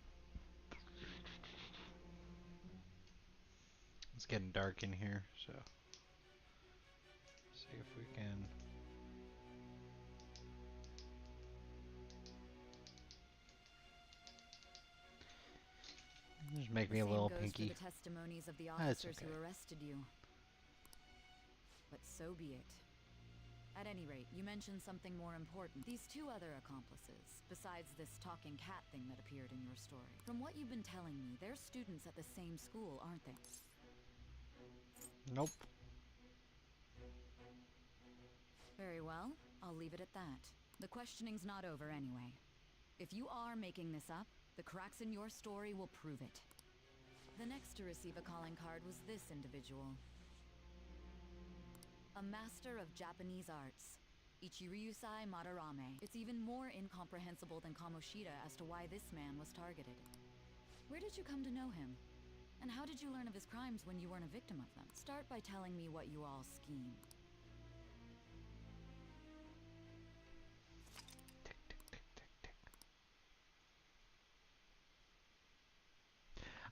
It's getting dark in here, so see if we can. Just make me a little pinky. For the testimonies of the That's officers okay. who arrested you. But so be it. At any rate, you mentioned something more important. These two other accomplices, besides this talking cat thing that appeared in your story. From what you've been telling me, they're students at the same school, aren't they? Nope. Very well, I'll leave it at that. The questioning's not over anyway. If you are making this up, the cracks in your story will prove it. The next to receive a calling card was this individual. A master of Japanese arts, Ichiryusai Madarame. It's even more incomprehensible than Kamoshida as to why this man was targeted. Where did you come to know him? And how did you learn of his crimes when you weren't a victim of them? Start by telling me what you all schemed.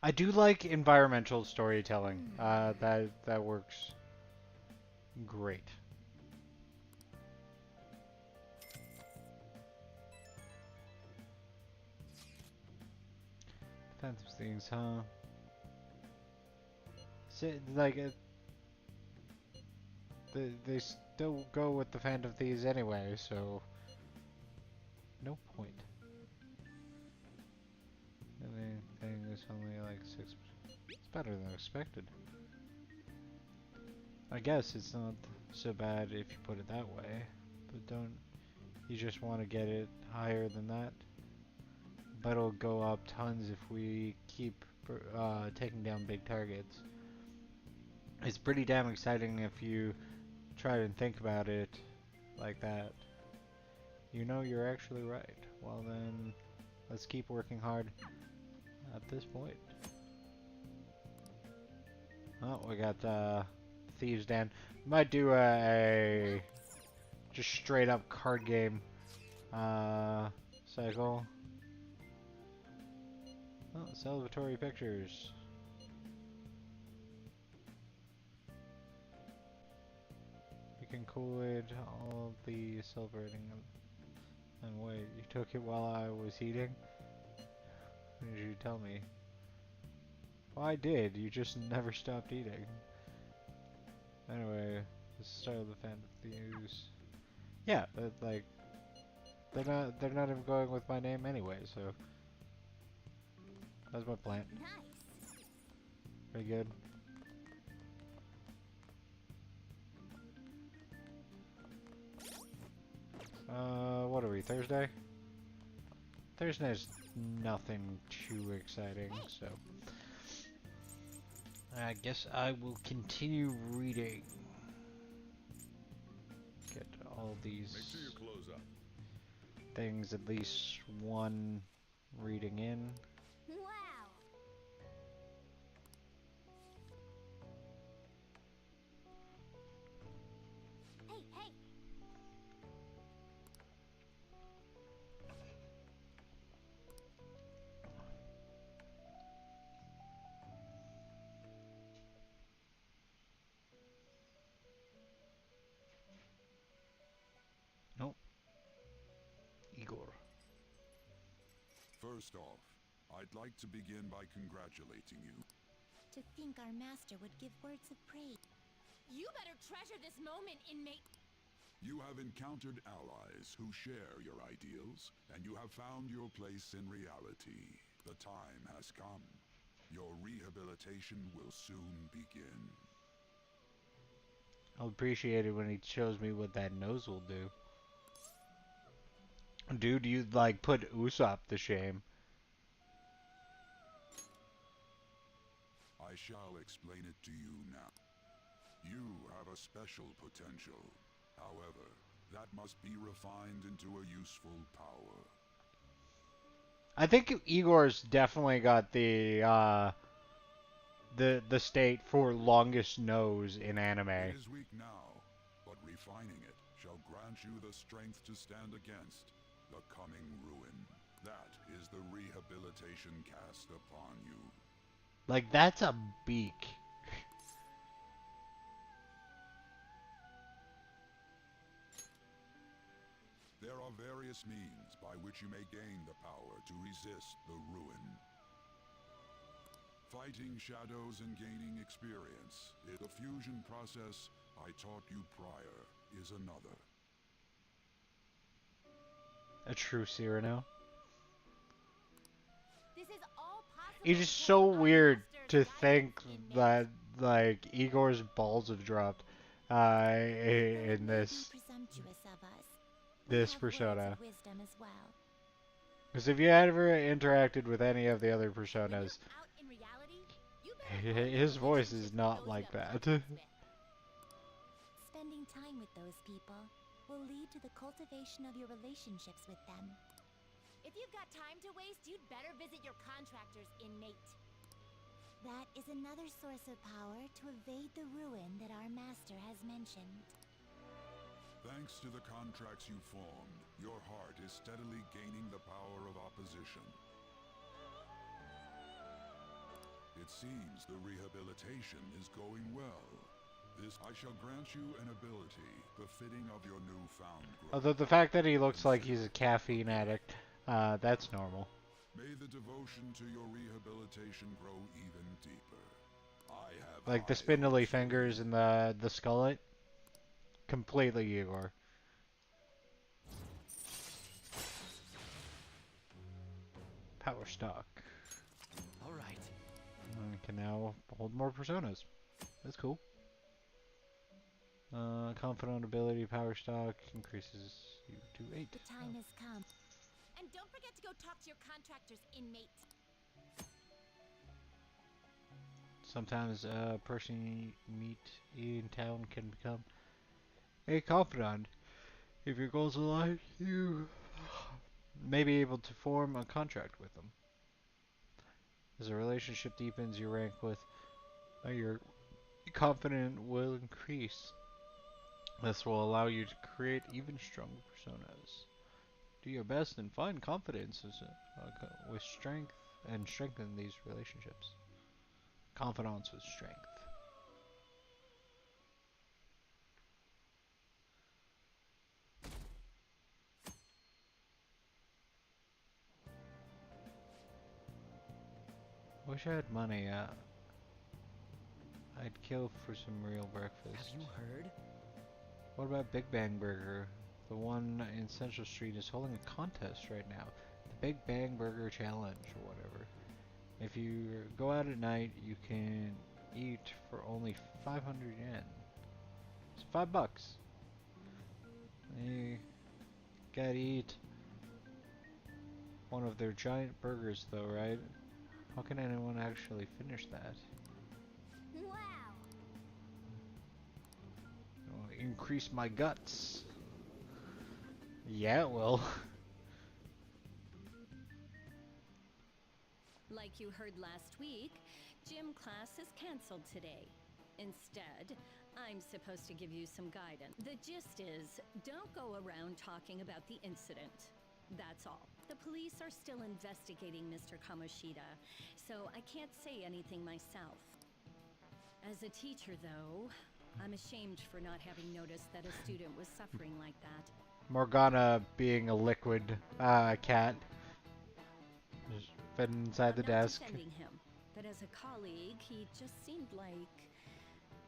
I do like environmental storytelling. That works great. Defensive things, huh? Like they still go with the Phantom Thieves anyway, so no point. Anything is only like 6%. It's better than expected. I guess it's not so bad if you put it that way, but don't you just want to get it higher than that? But it'll go up tons if we keep taking down big targets. It's pretty damn exciting if you try and think about it like that. You know you're actually right. Well then, let's keep working hard at this point. Oh, we got Thieves Den. Might do a just straight up card game cycle. Oh, celebratory pictures. You can Kool-Aid all the celebrating. And wait, you took it while I was eating? What did you tell me? Well, I did. You just never stopped eating. Anyway, this is the start of the fan news. Yeah, but like they're not even going with my name anyway, so that's my plan. Nice. Pretty good. What are we, Thursday? Thursday's nothing too exciting, so I guess I will continue reading. Get all these Make sure you close up. things, at least one reading in. Wow. Hey, hey. Nope. Igor. First off, I'd like to begin by congratulating you. To think our master would give words of praise. You better treasure this moment, inmate. You have encountered allies who share your ideals, and you have found your place in reality. The time has come. Your rehabilitation will soon begin. I'll appreciate it when he shows me what that nose will do. Dude, you'd like put Usopp to shame. I shall explain it to you now. You have a special potential. However, that must be refined into a useful power. I think Igor's definitely got the state for longest nose in anime. It is weak now, but refining it shall grant you the strength to stand against the coming ruin. That is the rehabilitation cast upon you. Like, that's a beak. There are various means by which you may gain the power to resist the ruin. Fighting shadows and gaining experience. The fusion process I taught you prior is another. A true Cyrano. This is all possible. It's just so weird to think that, like, Igor's balls have dropped in this persona. Because if you ever interacted with any of the other personas, his voice is not like that. Spending time with those people will lead to the cultivation of your relationships with them. If you've got time to waste, you'd better visit your contractors, inmate. That is another source of power to evade the ruin that our master has mentioned. Thanks to the contracts you formed, your heart is steadily gaining the power of opposition. It seems the rehabilitation is going well. This I shall grant you an ability befitting of your newfound growth. Although the fact that he looks like he's a caffeine addict, that's normal. May the devotion to your rehabilitation grow even deeper. I have Like the spindly fingers and the skullet. Completely Igor. Power stock. Alright. I can now hold more personas. That's cool. Confidant ability, power stock increases you to 8. The time has come. And don't forget to go talk to your contractors, inmate. Sometimes a person you meet in town can become a confidant. If your goals align, you may be able to form a contract with them. As the relationship deepens, your rank with your confidence will increase. This will allow you to create even stronger personas. Do your best and find confidence with strength and strengthen these relationships. Confidence with strength. Wish I had money. I'd kill for some real breakfast. Have you heard? What about Big Bang Burger? The one in Central Street is holding a contest right now. The Big Bang Burger Challenge or whatever. If you go out at night, you can eat for only 500 yen. It's $5. You gotta eat one of their giant burgers though, right? How can anyone actually finish that? Wow. It'll increase my guts. Yeah, it will. Like you heard last week, gym class is canceled today. Instead, I'm supposed to give you some guidance. The gist is, don't go around talking about the incident. That's all. The police are still investigating Mr. Kamoshida, so I can't say anything myself. As a teacher, though, I'm ashamed for not having noticed that a student was suffering like that. Morgana being a liquid cat. Just fed inside the desk. I'm not defending him, but as a colleague, he just seemed like,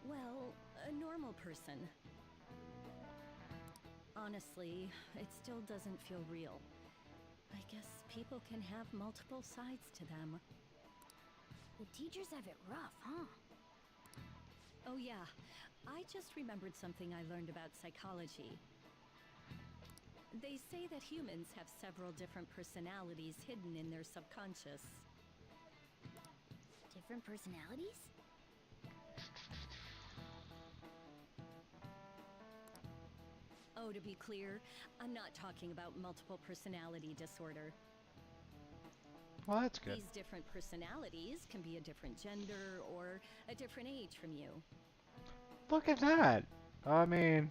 well, a normal person. Honestly, it still doesn't feel real. I guess people can have multiple sides to them. The teachers have it rough, huh? Oh yeah, I just remembered something I learned about psychology. They say that humans have several different personalities hidden in their subconscious. Different personalities? Oh, to be clear, I'm not talking about multiple personality disorder. Well, that's good. These different personalities can be a different gender or a different age from you. Look at that. I mean,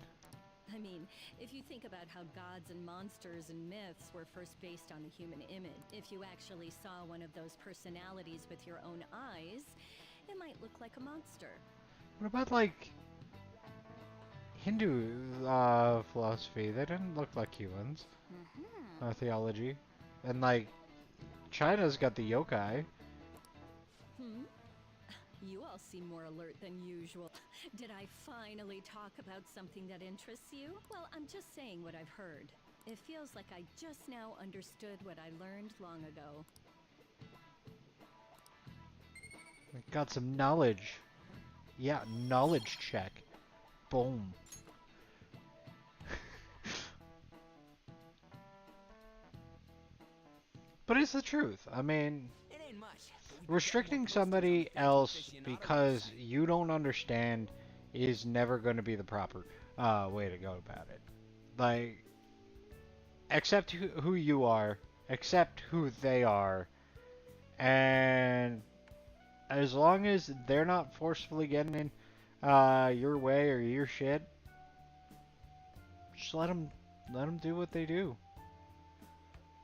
if you think about how gods and monsters and myths were first based on the human image, if you actually saw one of those personalities with your own eyes, it might look like a monster. what about like Hindu philosophy? They didn't look like humans. Theology. And like China's got the yokai. You all seem more alert than usual. Did I finally talk about something that interests you? Well, I'm just saying what I've heard. It feels like I just now understood what I learned long ago. Got some knowledge. Yeah, knowledge check. Boom. But it's the truth. I mean, It ain't much. restricting somebody else because you don't understand is never going to be the proper way to go about it. Like, accept who you are, accept who they are, and as long as they're not forcefully getting in your way or your shit, just let them do what they do.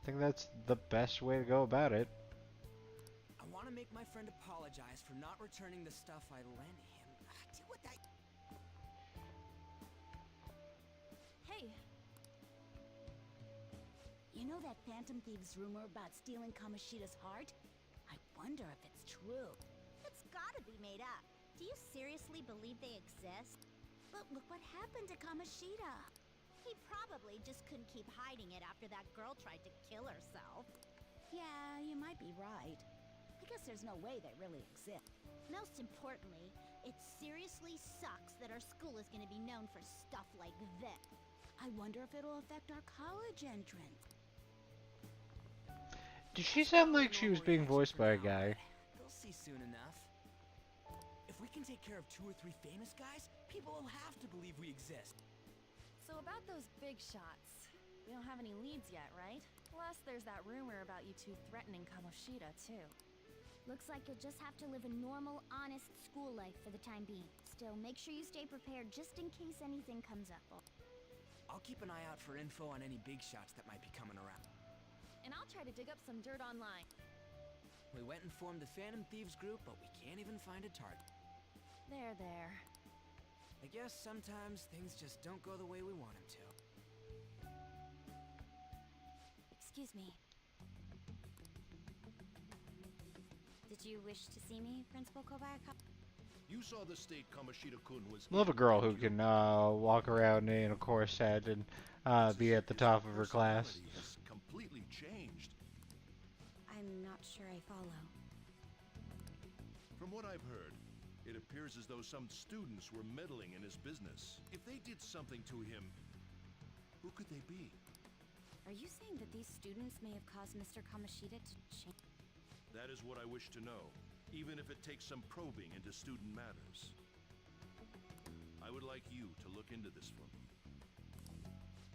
I think that's the best way to go about it. I want to make my friend apologize for not returning the stuff I lent him. Deal with that. Hey. You know that Phantom Thieves rumor about stealing Kamoshida's heart? I wonder if it's true. It's gotta be made up. Do you seriously believe they exist? But look what happened to Kamoshida. He probably just couldn't keep hiding it after that girl tried to kill herself. Yeah, you might be right. I guess there's no way they really exist. Most importantly, it seriously sucks that our school is gonna be known for stuff like this. I wonder if it'll affect our college entrance. Did she sound like she was being voiced by a guy? They'll see soon enough. If we can take care of 2 or 3 famous guys, people will have to believe we exist. So about those big shots. We don't have any leads yet, right? Plus, there's that rumor about you two threatening Kamoshida, too. Looks like you'll just have to live a normal, honest school life for the time being. Still, make sure you stay prepared just in case anything comes up. I'll keep an eye out for info on any big shots that might be coming around. And I'll try to dig up some dirt online. We went and formed the Phantom Thieves group, but we can't even find a target. There. I guess sometimes things just don't go the way we want them to. Excuse me. Did you wish to see me, Principal Kobayaka? You saw the state Kamoshida-kun was... Love a girl who can walk around in a corset and be at the top of her class. Has completely changed. I'm not sure I follow. From what I've heard, it appears as though some students were meddling in his business. If they did something to him, who could they be? Are you saying that these students may have caused Mr. Kamoshida to change? That is what I wish to know, even if it takes some probing into student matters. I would like you to look into this for me.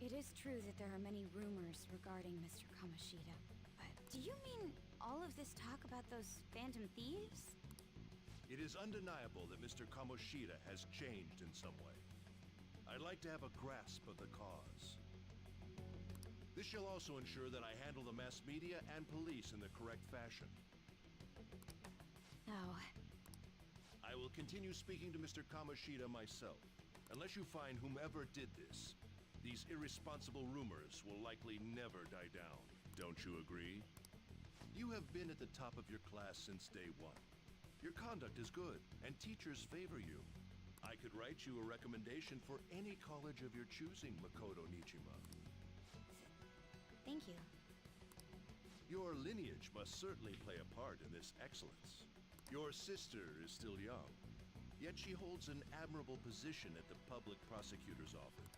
It is true that there are many rumors regarding Mr. Kamoshida, but do you mean all of this talk about those phantom thieves? It is undeniable that Mr. Kamoshida has changed in some way. I'd like to have a grasp of the cause. This shall also ensure that I handle the mass media and police in the correct fashion. Oh. I will continue speaking to Mr. Kamoshida myself. Unless you find whomever did this, these irresponsible rumors will likely never die down. Don't you agree? You have been at the top of your class since day one. Your conduct is good, and teachers favor you. I could write you a recommendation for any college of your choosing, Makoto Nijima. Thank you. Your lineage must certainly play a part in this excellence. Your sister is still young, yet she holds an admirable position at the public prosecutor's office.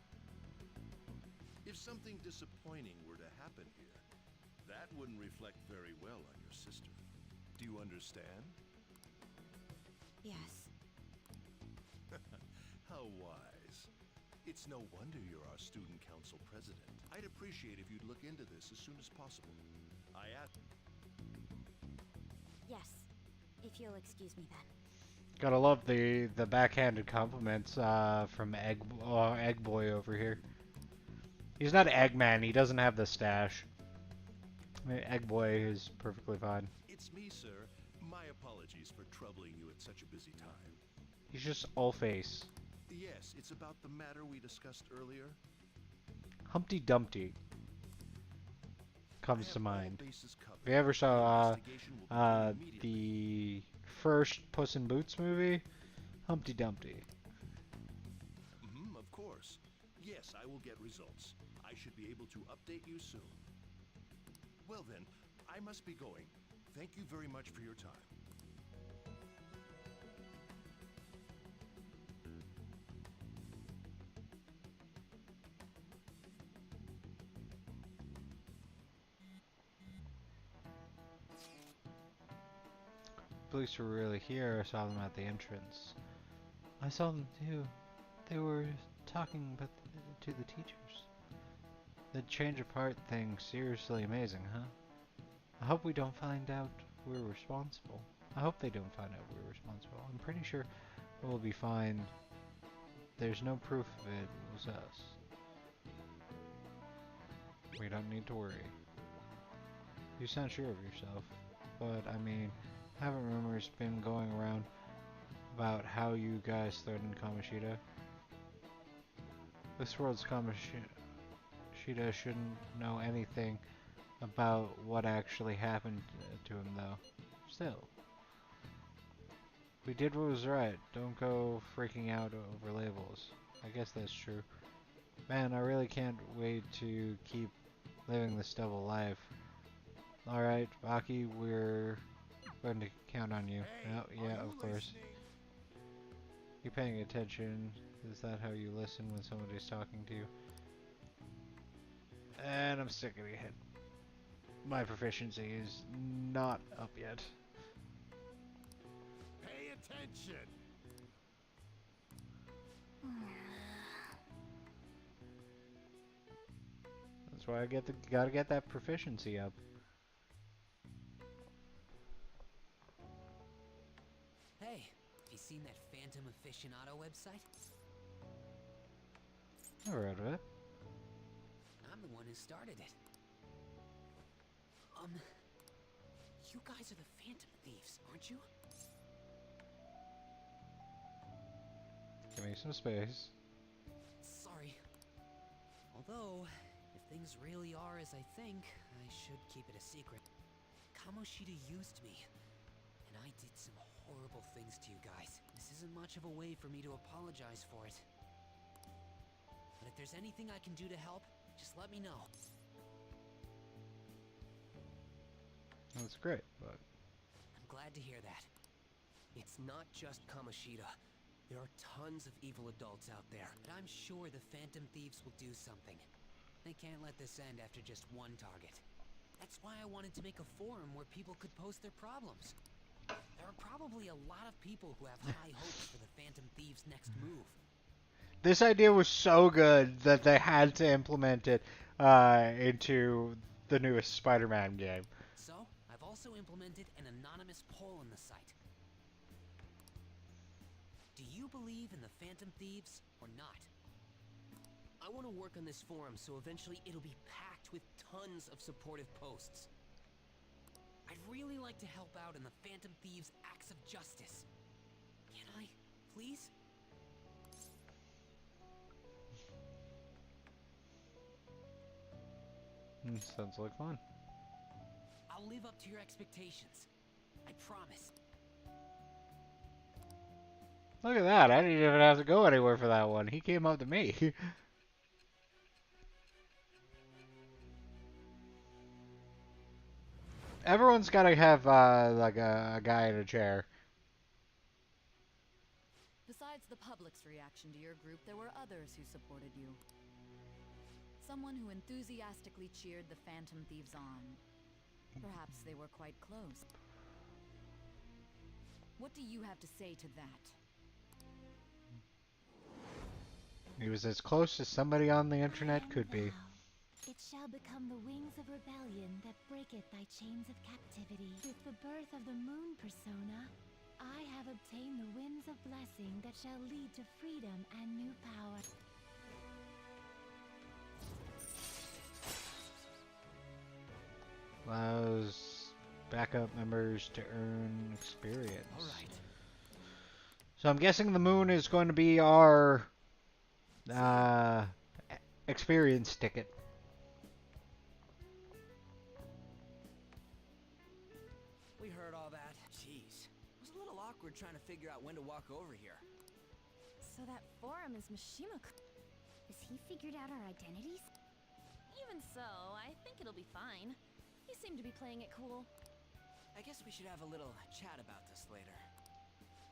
If something disappointing were to happen here, that wouldn't reflect very well on your sister. Do you understand? Yes. How wise. It's no wonder you're our student council president. I'd appreciate if you'd look into this as soon as possible. I ask. Yes. If you'll excuse me then. Gotta love the backhanded compliments from Egg Boy over here. He's not Eggman. He doesn't have the stash. I mean, Egg Boy is perfectly fine. It's me, sir. My apologies for troubling you at such a busy time. He's just all face. Yes, it's about the matter we discussed earlier. Humpty Dumpty comes to mind. If you ever saw the first Puss in Boots movie, Humpty Dumpty. Of course. Yes, I will get results. I should be able to update you soon. Well then, I must be going. Thank you very much for your time. Police were really here. I saw them at the entrance. I saw them too. They were talking about to the teachers. The change of heart thing, seriously amazing, huh? I hope we don't find out we're responsible. I hope they don't find out we're responsible. I'm pretty sure we'll be fine. There's no proof of it was us. We don't need to worry. You sound sure of yourself, but I mean, haven't rumors been going around about how you guys threatened Kamoshida? This world's Kamoshida shouldn't know anything about what actually happened to him, though. Still. We did what was right. Don't go freaking out over labels. I guess that's true. Man, I really can't wait to keep living this double life. Alright, Baki, we're going to count on you. Oh, yeah, of course. You paying attention? Is that how you listen when somebody's talking to you? And I'm sick of it. My proficiency is not up yet. Pay attention! That's why I gotta get that proficiency up. Hey, have you seen that Phantom Aficionado website? Never heard of it. I'm the one who started it. You guys are the Phantom Thieves, aren't you? Give me some space. Sorry. Although, if things really are as I think, I should keep it a secret. Kamoshida used me, and I did some horrible things to you guys. This isn't much of a way for me to apologize for it. But if there's anything I can do to help, just let me know. That's great, but I'm glad to hear that. It's not just Kamoshida. There are tons of evil adults out there, but I'm sure the Phantom Thieves will do something. They can't let this end after just one target. That's why I wanted to make a forum where people could post their problems. There are probably a lot of people who have high hopes for the Phantom Thieves' next move. this idea was so good that they had to implement it into the newest Spider-Man game. So, I've also implemented an anonymous poll on the site. Do you believe in the Phantom Thieves or not? I want to work on this forum so eventually it'll be packed with tons of supportive posts. I'd really like to help out in the Phantom Thieves' acts of justice. Can I, please? Sounds like fun. I'll live up to your expectations. I promise. Look at that. I didn't even have to go anywhere for that one. He came up to me. Everyone's got to have like a guy in a chair. Besides the public's reaction to your group, there were others who supported you. Someone who enthusiastically cheered the Phantom Thieves on. Perhaps they were quite close. What do you have to say to that? He was as close as somebody on the internet could be. It shall become the wings of rebellion that breaketh thy chains of captivity. With the birth of the moon persona, I have obtained the winds of blessing that shall lead to freedom and new power. Allows backup members to earn experience. Alright. So I'm guessing the moon is going to be our experience ticket. We heard all that. Jeez. It was a little awkward trying to figure out when to walk over here. So that forum is Mishima. Has he figured out our identities? Even so, I think it'll be fine. You seem to be playing it cool. I guess we should have a little chat about this later.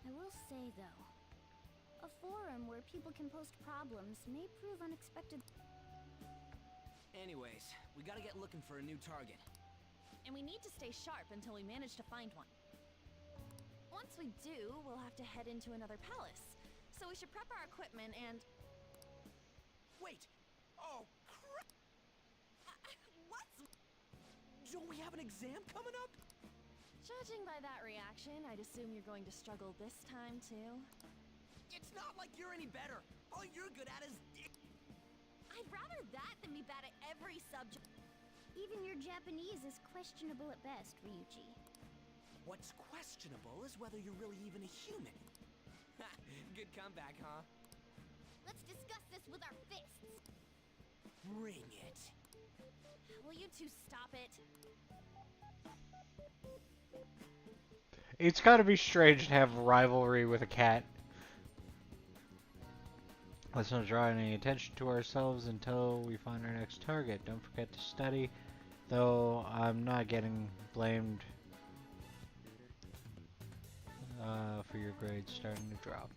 I will say, though, a forum where people can post problems may prove unexpected. Anyways, we gotta get looking for a new target. And we need to stay sharp until we manage to find one. Once we do, we'll have to head into another palace. So we should prep our equipment and... Wait! Oh, crap! What? Don't we have an exam coming up? Judging by that reaction, I'd assume you're going to struggle this time, too. It's not like you're any better. All you're good at is... I'd rather that than be bad at every subject. Even your Japanese is questionable at best, Ryuji. What's questionable is whether you're really even a human. Good comeback, huh? Let's discuss this with our fists. Bring it. Will you two stop it? It's got to be strange to have rivalry with a cat. Let's not draw any attention to ourselves until we find our next target. Don't forget to study, though I'm not getting blamed for your grades starting to drop.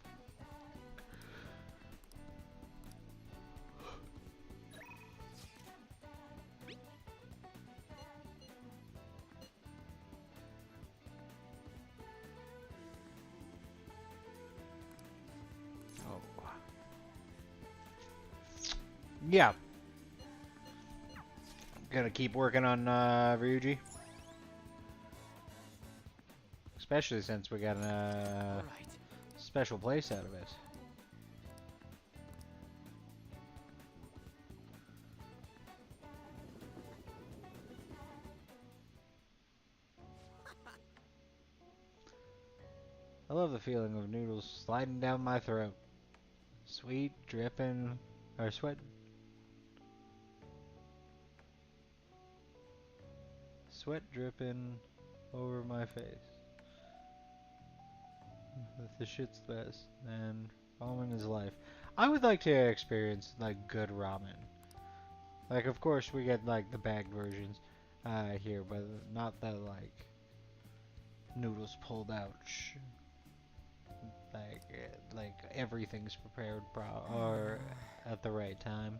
Yeah. Gonna keep working on Ryuji. Especially since we got a special place out of it. I love the feeling of noodles sliding down my throat. Sweet, dripping, or sweat. Sweat dripping over my face. The shit's the best, and ramen is life. I would like to experience like good ramen. Like, of course, we get like the bagged versions here, but not the like noodles pulled out. Like everything's prepared or at the right time.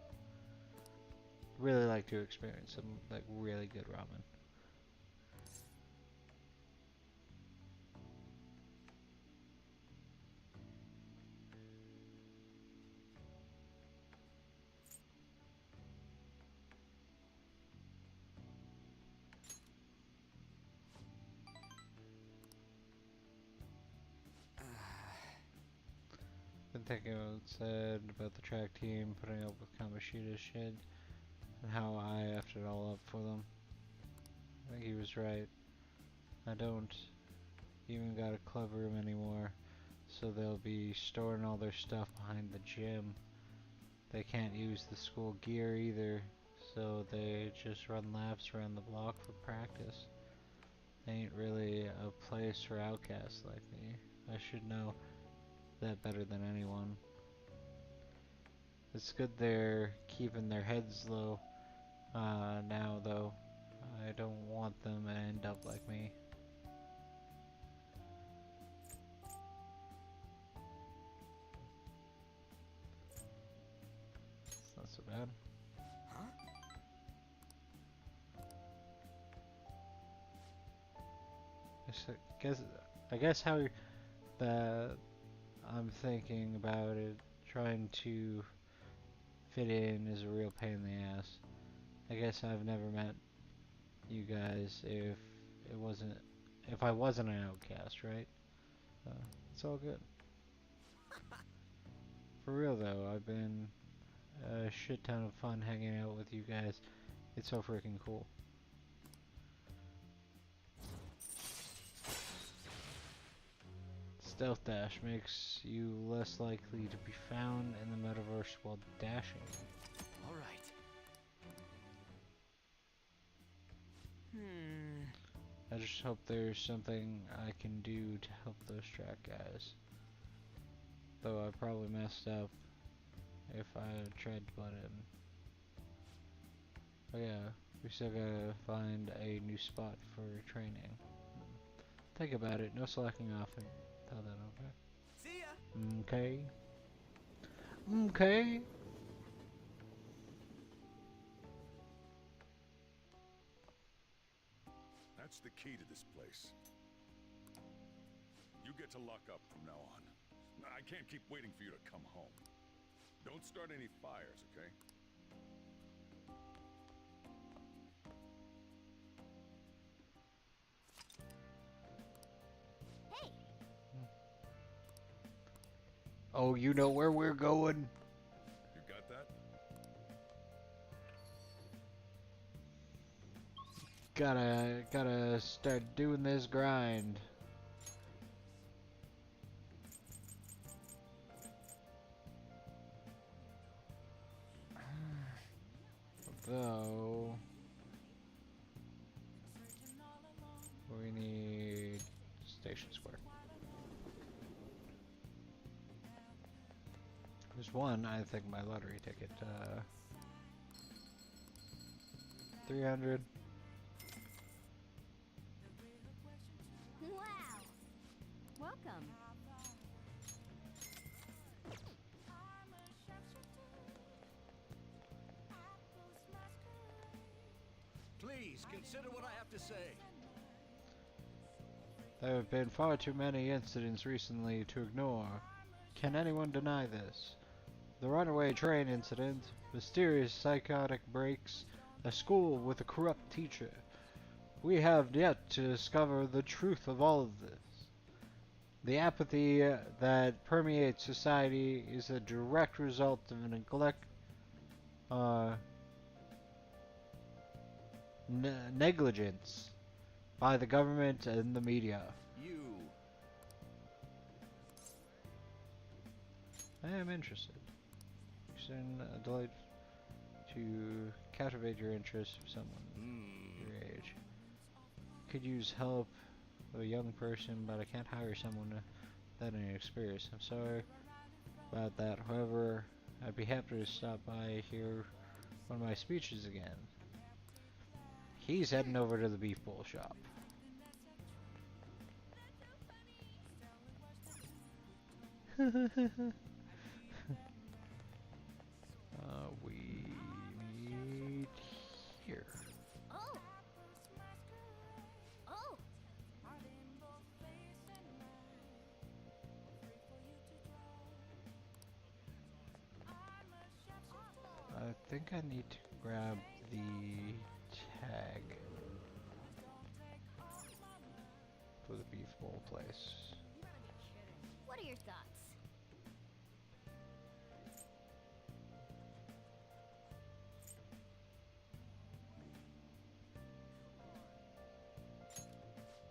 Really like to experience some like really good ramen. Been thinking what it said about the track team putting up with Kamoshida's shit and how I effed it all up for them. I think he was right. I don't even got a club room anymore, so they'll be storing all their stuff behind the gym. They can't use the school gear either, so they just run laps around the block for practice. Ain't really a place for outcasts like me. I should know that better than anyone. It's good they're keeping their heads low now, though. I don't want them to end up like me. It's not so bad. I guess how that I'm thinking about it, trying to fit in is a real pain in the ass. I guess I've never met you guys if I wasn't an outcast, right? It's all good. For real though, I've been a shit ton of fun hanging out with you guys. It's so freaking cool. Stealth dash makes you less likely to be found in the metaverse while dashing. Alright. I just hope there's something I can do to help those track guys. Though I probably messed up if I tried to butt in. But yeah, we still gotta find a new spot for training. Think about it, no slacking off and tell that okay. See ya. Okay. Okay. That's the key to this place. You get to lock up from now on. I can't keep waiting for you to come home. Don't start any fires, okay? Hey! Oh, you know where we're going? You got that? Gotta start doing this grind. Though we need Station Square. There's one, I think, my lottery ticket. 300. Wow. Welcome. Please consider what I have to say. There have been far too many incidents recently to ignore. Can anyone deny this? The runaway train incident, mysterious psychotic breaks A school with a corrupt teacher. We have yet to discover the truth of all of this. The apathy that permeates society is a direct result of neglect, negligence by the government and the media. I am interested. Soon a delight to captivate your interest of someone your age. Could use help of a young person, but I can't hire someone without any experience. I'm sorry about that. However, I'd be happy to stop by here one of my speeches again. He's heading over to the beef bowl shop. We meet here. Oh. Oh. I think I need to grab the tag for the beef bowl place. What are your thoughts?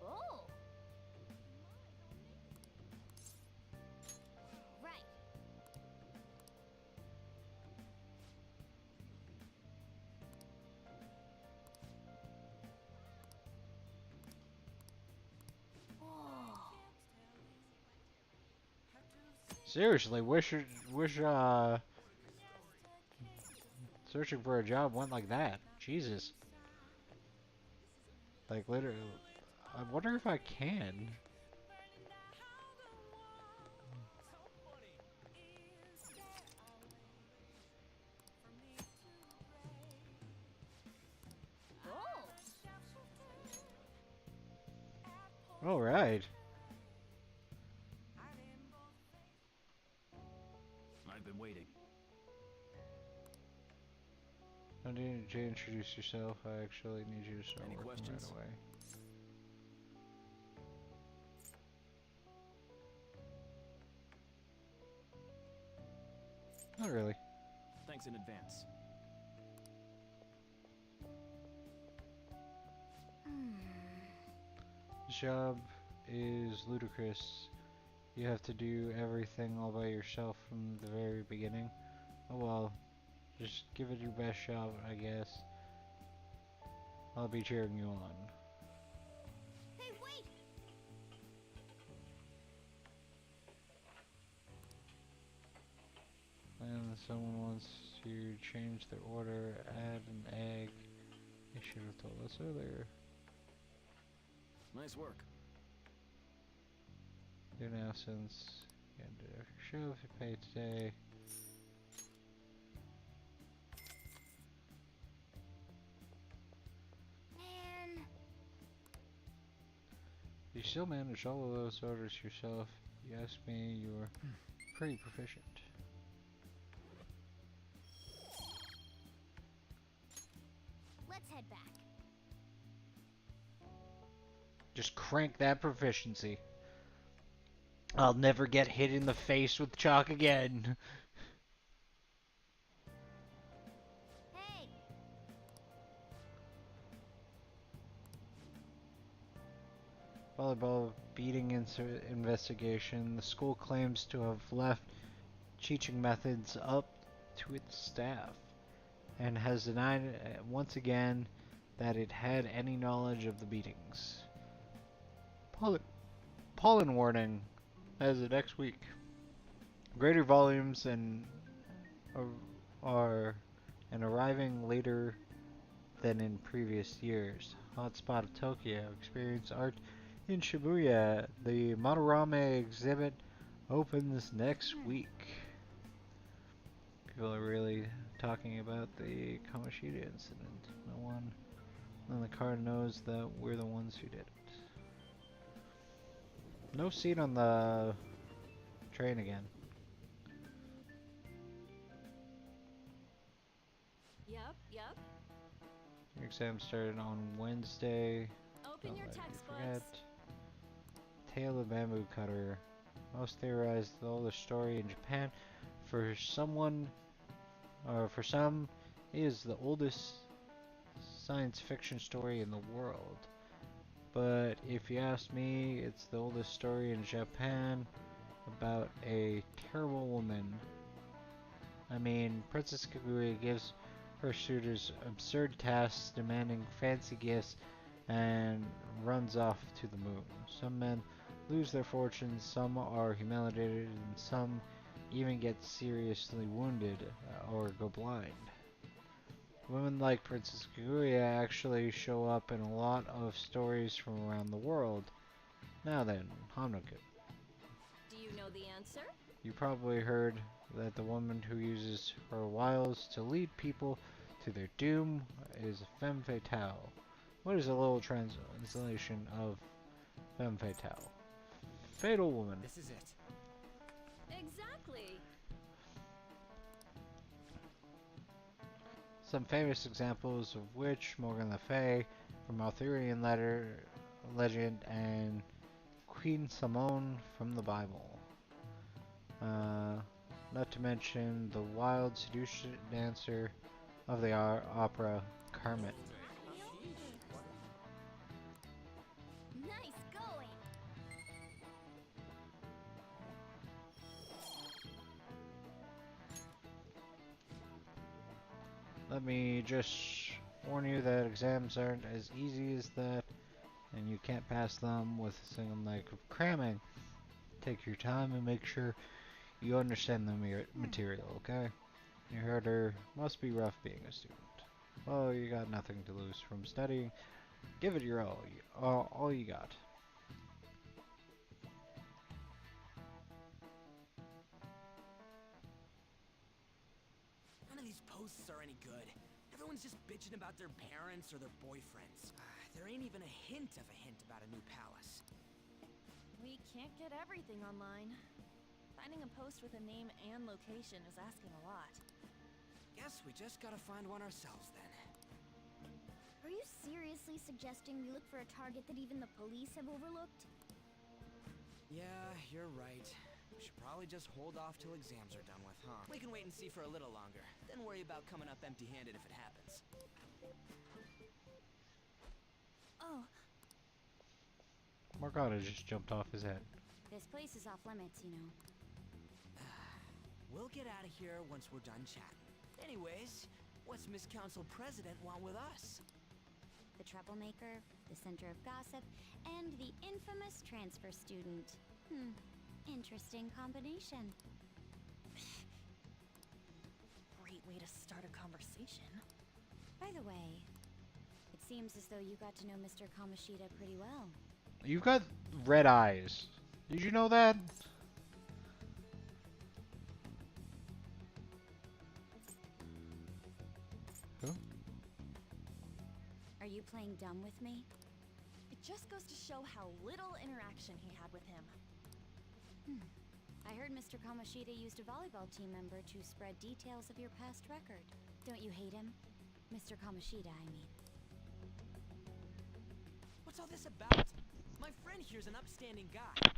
Oh. Right. Seriously, wish searching for a job went like that. Jesus. Like literally, I wonder if I can. All right. I've been waiting. I need to introduce yourself. I actually need you to start Any working questions? right away. Not really. Thanks in advance. This job is ludicrous. You have to do everything all by yourself from the very beginning. Oh well, just give it your best shot, I guess. I'll be cheering you on. Hey, wait! And someone wants to change their order, add an egg. They should have told us earlier. Nice work. Do now since you had to show if you pay today. Man. You still manage all of those orders yourself. You asked me, you were pretty proficient. Let's head back. Just crank that proficiency. I'll never get hit in the face with chalk again. Hey. Volleyball beating investigation. The school claims to have left teaching methods up to its staff and has denied once again that it had any knowledge of the beatings. Pollen warning as of next week. Greater volumes are arriving later than in previous years. Hotspot of Tokyo. Experience art in Shibuya. The Madarame exhibit opens next week. People are really talking about the Kamoshida incident. No one on the card knows that we're the ones who did it. No seat on the train again. Yep. Exam started on Wednesday. Open Don't your let you textbooks. forget. Tale of the Bamboo Cutter. Most theorized the oldest story in Japan. For someone, or for some, it is the oldest science fiction story in the world. But if you ask me, it's the oldest story in Japan about a terrible woman. I mean, Princess Kaguya gives her suitors absurd tasks demanding fancy gifts and runs off to the moon. Some men lose their fortunes, some are humiliated, and some even get seriously wounded or go blind. Women like Princess Kaguya actually show up in a lot of stories from around the world. Now then, Hanukkah. Do you know the answer? You probably heard that the woman who uses her wiles to lead people to their doom is a femme fatale. What is a little translation of femme fatale? Fatal woman. This is it. Exactly. Some famous examples of which Morgan Le Fay from Arthurian legend and Queen Simone from the Bible. Not to mention the wild seduction dancer of the opera Carmen. Nice going. Let me just warn you that exams aren't as easy as that, and you can't pass them with a single night of cramming. Take your time and make sure you understand the material, okay? Your harder must be rough being a student. Well, you got nothing to lose from studying. Give it your all you got. None of these posts are any good. Everyone's just bitching about their parents or their boyfriends. There ain't even a hint about a new palace. We can't get everything online. Finding a post with a name and location is asking a lot. Guess we just gotta find one ourselves then. Are you seriously suggesting we look for a target that even the police have overlooked? Yeah, you're right. We should probably just hold off till exams are done with, huh? We can wait and see for a little longer, then worry about coming up empty-handed if it happens. Oh. Morgana just jumped off his head. This place is off limits, you know. We'll get out of here once we're done chatting. Anyways, what's Miss Council President want with us? The troublemaker, the center of gossip, and the infamous transfer student. Interesting combination. Great way to start a conversation. By the way, it seems as though you got to know Mr. Kamoshida pretty well. You've got red eyes. Did you know that? Who? Are you playing dumb with me? It just goes to show how little interaction he had with him. I heard Mr. Kamoshida used a volleyball team member to spread details of your past record. Don't you hate him? Mr. Kamoshida, I mean. What's all this about? My friend here's an upstanding guy.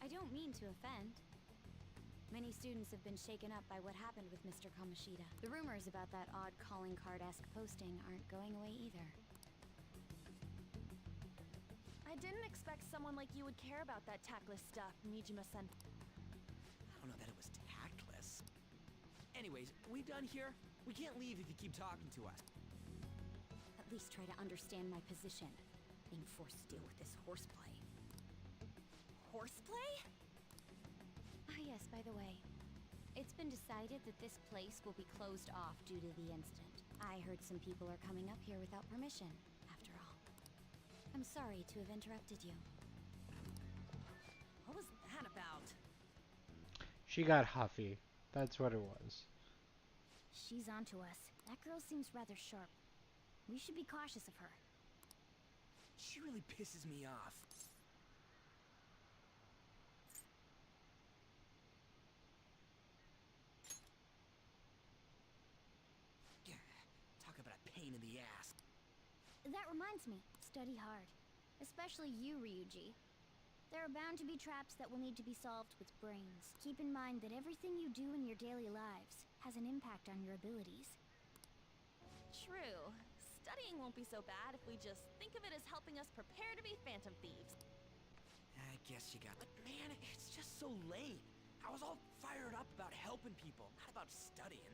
I don't mean to offend. Many students have been shaken up by what happened with Mr. Kamoshida. The rumors about that odd calling card-esque posting aren't going away either. I didn't expect someone like you would care about that tactless stuff, Nijima-sen. I don't know that it was tactless. Anyways, we done here? We can't leave if you keep talking to us. At least try to understand my position. Being forced to deal with this horseplay. Horseplay? Ah yes, by the way. It's been decided that this place will be closed off due to the incident. I heard some people are coming up here without permission, after all. I'm sorry to have interrupted you. What was that about? She got huffy. That's what it was. She's onto us. That girl seems rather sharp. We should be cautious of her. She really pisses me off. pain in the ass. That reminds me, study hard. Especially you, Ryuji. There are bound to be traps that will need to be solved with brains. Keep in mind that everything you do in your daily lives has an impact on your abilities. True. Studying won't be so bad if we just think of it as helping us prepare to be phantom thieves. I guess you got... But man, it's just so late. I was all fired up about helping people, not about studying.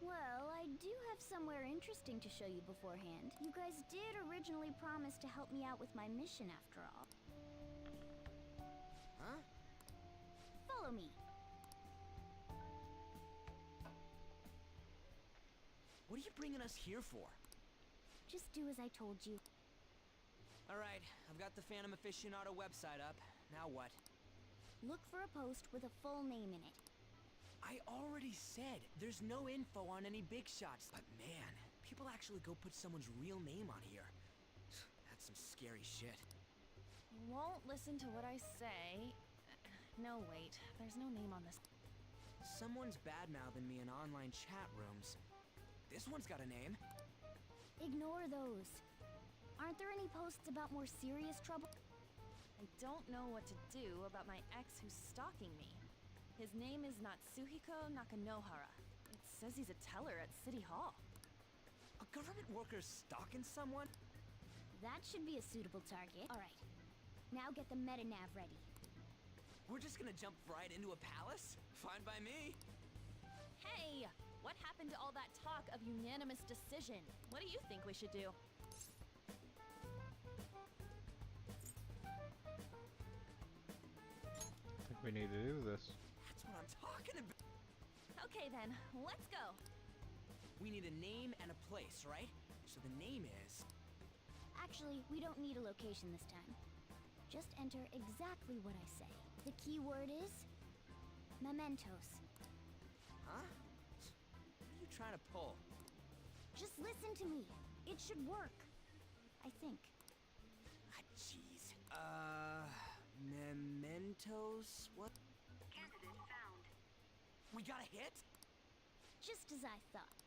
Well, I do have somewhere interesting to show you beforehand. You guys did originally promise to help me out with my mission after all. Huh? Follow me. What are you bringing us here for? Just do as I told you. Alright, I've got the Phantom Aficionado website up. Now what? Look for a post with a full name in it. I already said there's no info on any big shots. But man, people actually go put someone's real name on here. That's some scary shit. You won't listen to what I say. No, wait. There's no name on this. Someone's bad-mouthing me in online chat rooms. This one's got a name. Ignore those. Aren't there any posts about more serious trouble? I don't know what to do about my ex who's stalking me. His name is Natsuhiko Nakanohara. It says he's a teller at City Hall. A government worker stalking someone? That should be a suitable target. Alright, now get the meta-nav ready. We're just gonna jump right into a palace? Fine by me. Hey! What happened to all that talk of unanimous decision? What do you think we should do? I think we need to do this. That's what I'm talking about. Okay then, let's go. We need a name and a place, right? So the name is... Actually, we don't need a location this time. Just enter exactly what I say. The key word is... mementos. Huh? What are you trying to pull? Just listen to me. It should work. I think. Ah, jeez. Mementos? What? Candidate found. We got a hit? Just as I thought.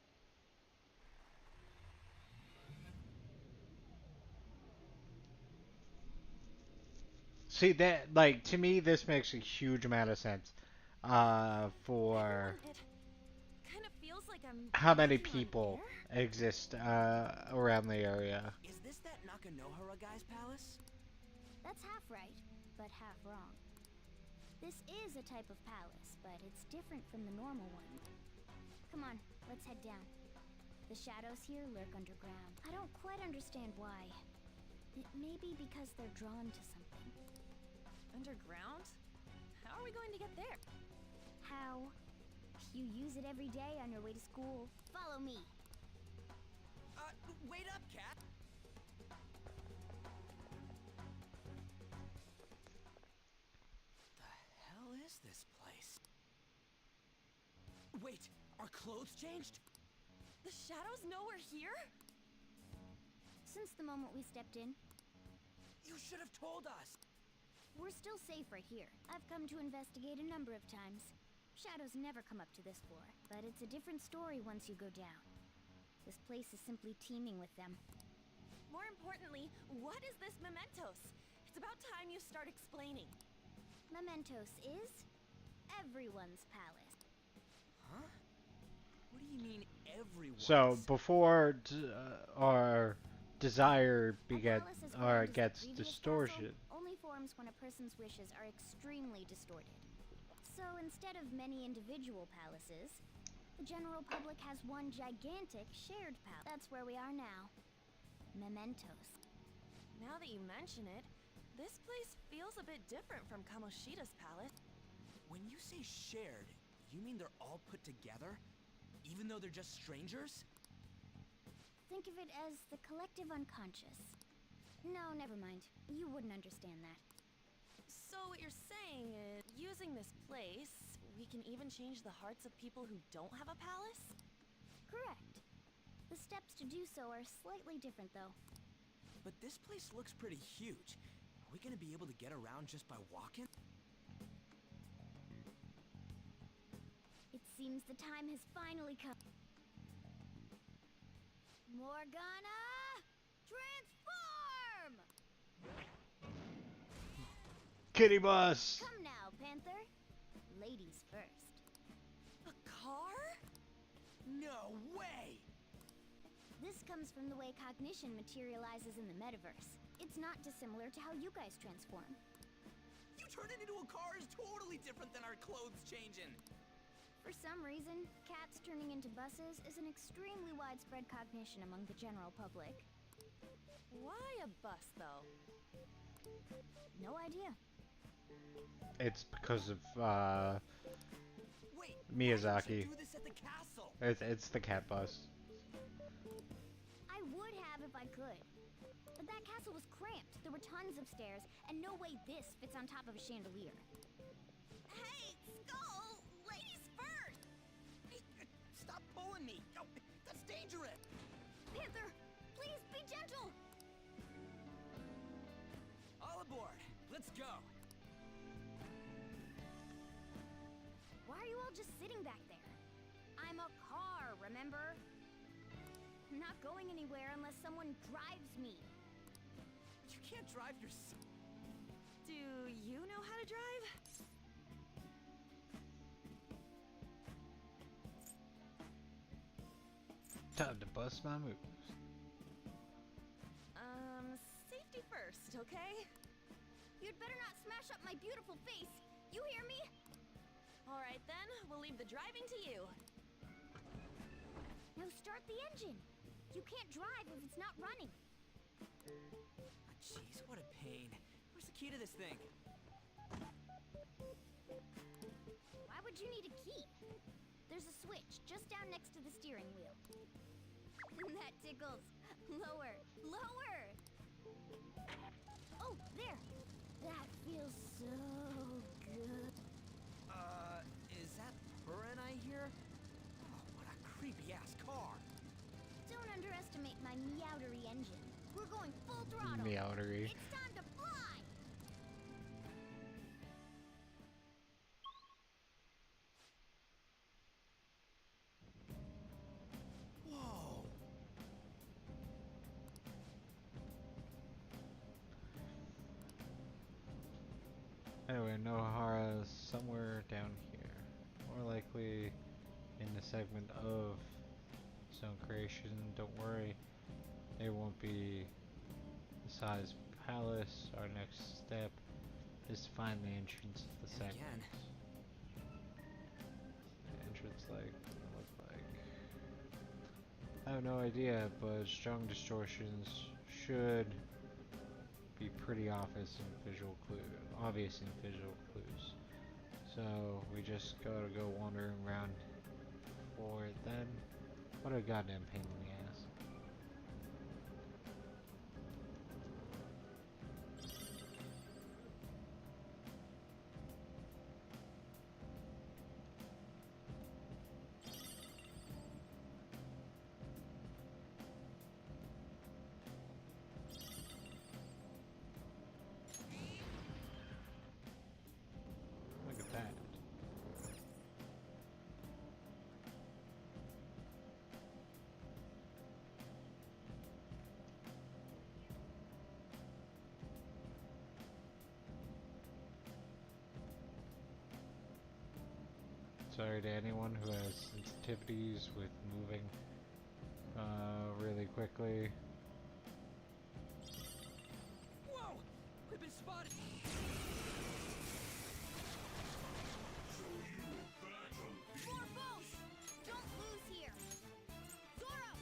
See that, like, to me, this makes a huge amount of sense. For It kind of feels like I'm how many walking on people air. exist around the area. Is this that Nakanohara guy's palace? That's half right, but half wrong. This is a type of palace, but it's different from the normal one. Come on, let's head down. The shadows here lurk underground. I don't quite understand why. It may be because they're drawn to something. Underground? How are we going to get there? How? You use it every day on your way to school. Follow me. Wait up, Cat! The hell is this place? Wait, our clothes changed? The shadows know we're here? Since the moment we stepped in, You should have told us! we're still safe right here. I've come to investigate a number of times. Shadows never come up to this floor, but it's a different story once you go down. This place is simply teeming with them. More importantly, what is this mementos? It's about time you start explaining. Mementos is everyone's palace. Huh? What do you mean, everyone? So before our desire Palace as grand as the gets previous distortion. castle only forms when a person's wishes are extremely distorted. So instead of many individual palaces, the general public has one gigantic shared palace. That's where we are now. Mementos. Now that you mention it, this place feels a bit different from Kamoshida's palace. When you say shared, you mean they're all put together? Even though they're just strangers? Think of it as the collective unconscious. No, never mind. You wouldn't understand that. So what you're saying is, using this place, we can even change the hearts of people who don't have a palace? Correct. The steps to do so are slightly different, though. But this place looks pretty huge. Are we gonna be able to get around just by walking? It seems the time has finally come. Morgana, transform! Kitty bus! Come now, Panther. Ladies first. A car? No way! This comes from the way cognition materializes in the metaverse. It's not dissimilar to how you guys transform. You turned it into a car is totally different than our clothes changing. For some reason, cats turning into buses is an extremely widespread cognition among the general public. Why a bus, though? No idea. It's because of Wait, Miyazaki. do this at the castle. It's the cat bus. I would have if I could. But that castle was cramped. There were tons of stairs, and no way this fits on top of a chandelier. Hey, Skull! Ladies first! Hey, stop pulling me! Oh, that's dangerous! Panther, please be gentle! All aboard! Let's go! Why are you all just sitting back there? I'm a car, remember? I'm not going anywhere unless someone drives me. You can't drive yourself. Do you know how to drive? Time to bust my moves. Safety first, okay? You'd better not smash up my beautiful face. You hear me? All right then, we'll leave the driving to you. Now start the engine. You can't drive if it's not running. Jeez, what a pain. Where's the key to this thing? Why would you need a key? There's a switch just down next to the steering wheel. That tickles. Lower, lower! Oh, there! That feels so good. Is that purring I hear? Oh, what a creepy-ass car. Don't underestimate my meowdery engine. We're going full throttle. Meowdery. It's time to fly! Whoa! Anyway, Nohara's somewhere down here. More likely in the segment of zone creation. Don't worry, it won't be the size palace. Our next step is to find the entrance of the segment. The entrance like look like. I have no idea, but strong distortions should be pretty obvious in visual clues. So we just gotta go wandering around for it then. What a goddamn pain in the ass. Look at that. Sorry to anyone who has sensitivities with moving really quickly. Whoa! We've been spotted! More boats! Don't lose here! Zoro!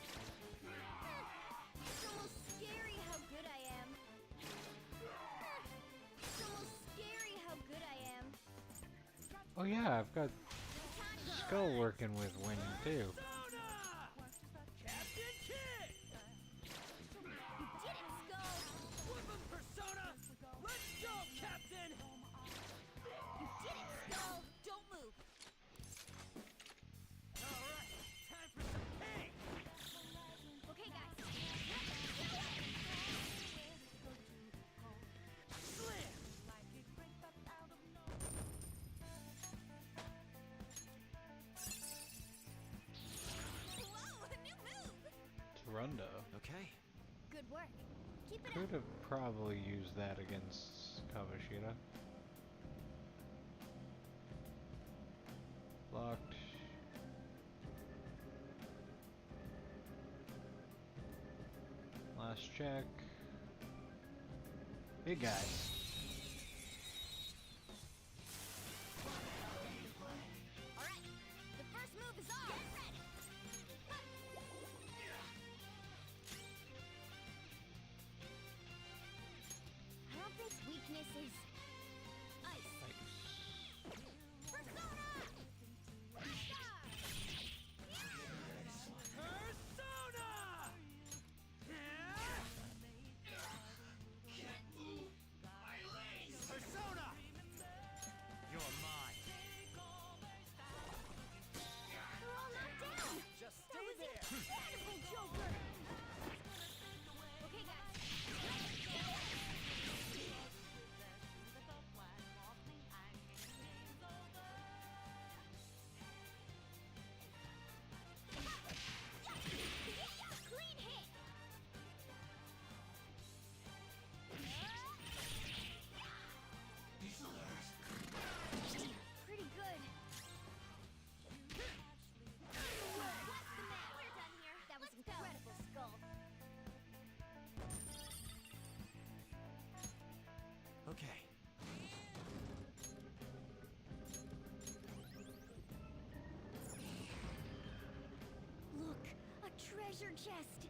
It's almost scary how good I am. It's almost scary how good I am. Oh yeah, I've got Skull working with Winnie too. Captain Kidd! You did it, Skull! Woodman Persona! Let's go, Captain! You did it, Skull! Don't move! Alright, time for some pain! Okay, guys. Slam! Rondo. Okay. Good work. Keep it Could up. have probably used that against Kamoshida. Locked. Last check. Big guys. Alright, the first move is on. Get ready. I don't think weakness is ice. Persona! Persona! You're mine. They're all knocked down. Just That stay was there. incredible, Joker. Okay, guys. Clean hit. Pretty good. What's the matter? We're done here. That was incredible, Skull. Okay. Look, a treasure chest.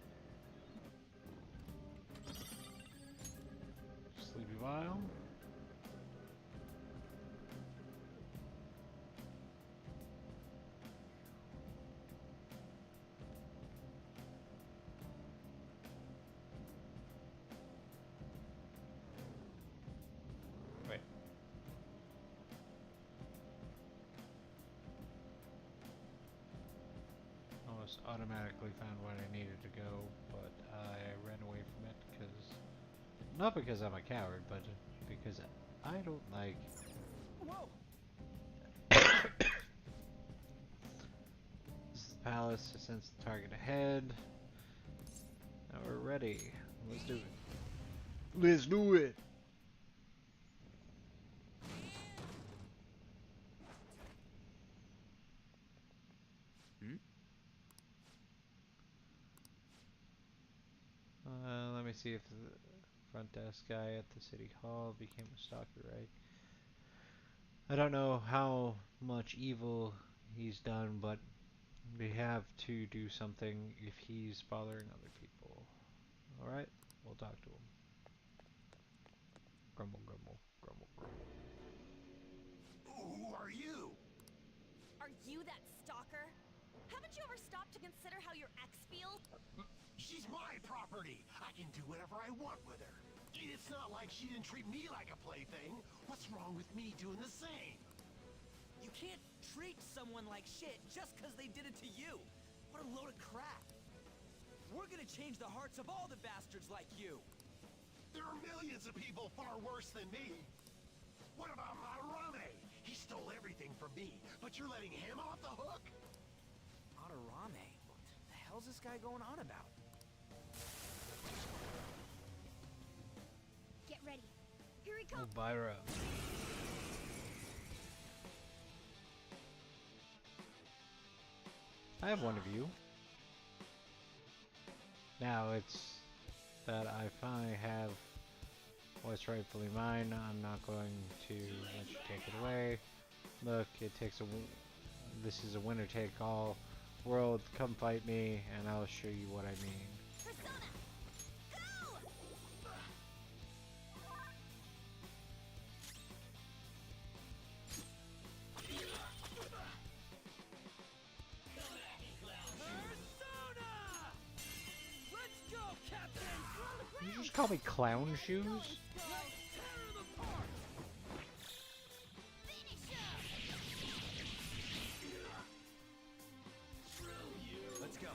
Sleepy Vial. Wait. Almost automatically found what I needed to go, but I ran away from it because... Not because I'm a coward, but because I don't like... Whoa! This is the palace, I sense the target ahead. Now we're ready. Let's do it. Let's do it! Let me see if the front desk guy at the city hall became a stalker, right? I don't know how much evil he's done, but we have to do something if he's bothering other people. Alright, we'll talk to him. Grumble, grumble, grumble, grumble. Who are you? Are you that stalker? Haven't you ever stopped to consider how your ex feels? She's my property. I can do whatever I want with her. It's not like she didn't treat me like a plaything. What's wrong with me doing the same? You can't treat someone like shit just because they did it to you. What a load of crap. We're gonna change the hearts of all the bastards like you. There are millions of people far worse than me. What about Madarame? He stole everything from me, but you're letting him off the hook? Madarame? What the hell's this guy going on about? Get ready. Here he comes. Elvira. I have one of you. Now it's that I finally have what's rightfully mine. I'm not going to let you take it away. Look, it takes a... This is a winner-take-all world. Come fight me, and I'll show you what I mean. Persona! Go! Persona! Let's go, Captain! You just call me clown shoes? Let's go.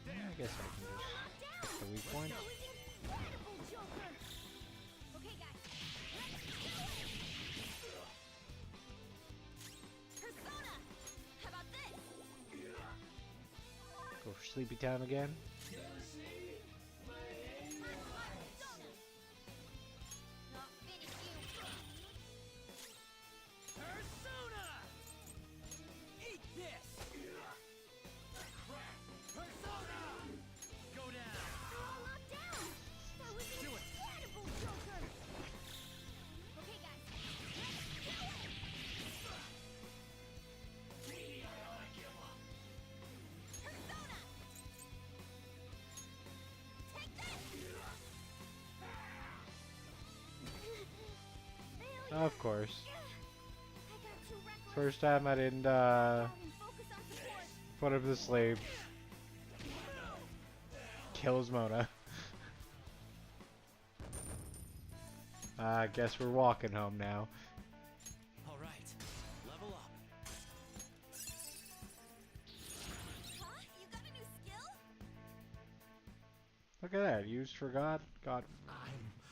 Yeah, I guess I can just pick the weak point. Incredible, Joker! Okay, guys. Persona! How about this? Sleepy Town again? Of course. First time I didn't put him to sleep. Kills Mona. I guess we're walking home now. All right, level up. Huh? You got a new skill? Look at that. Used for God. God.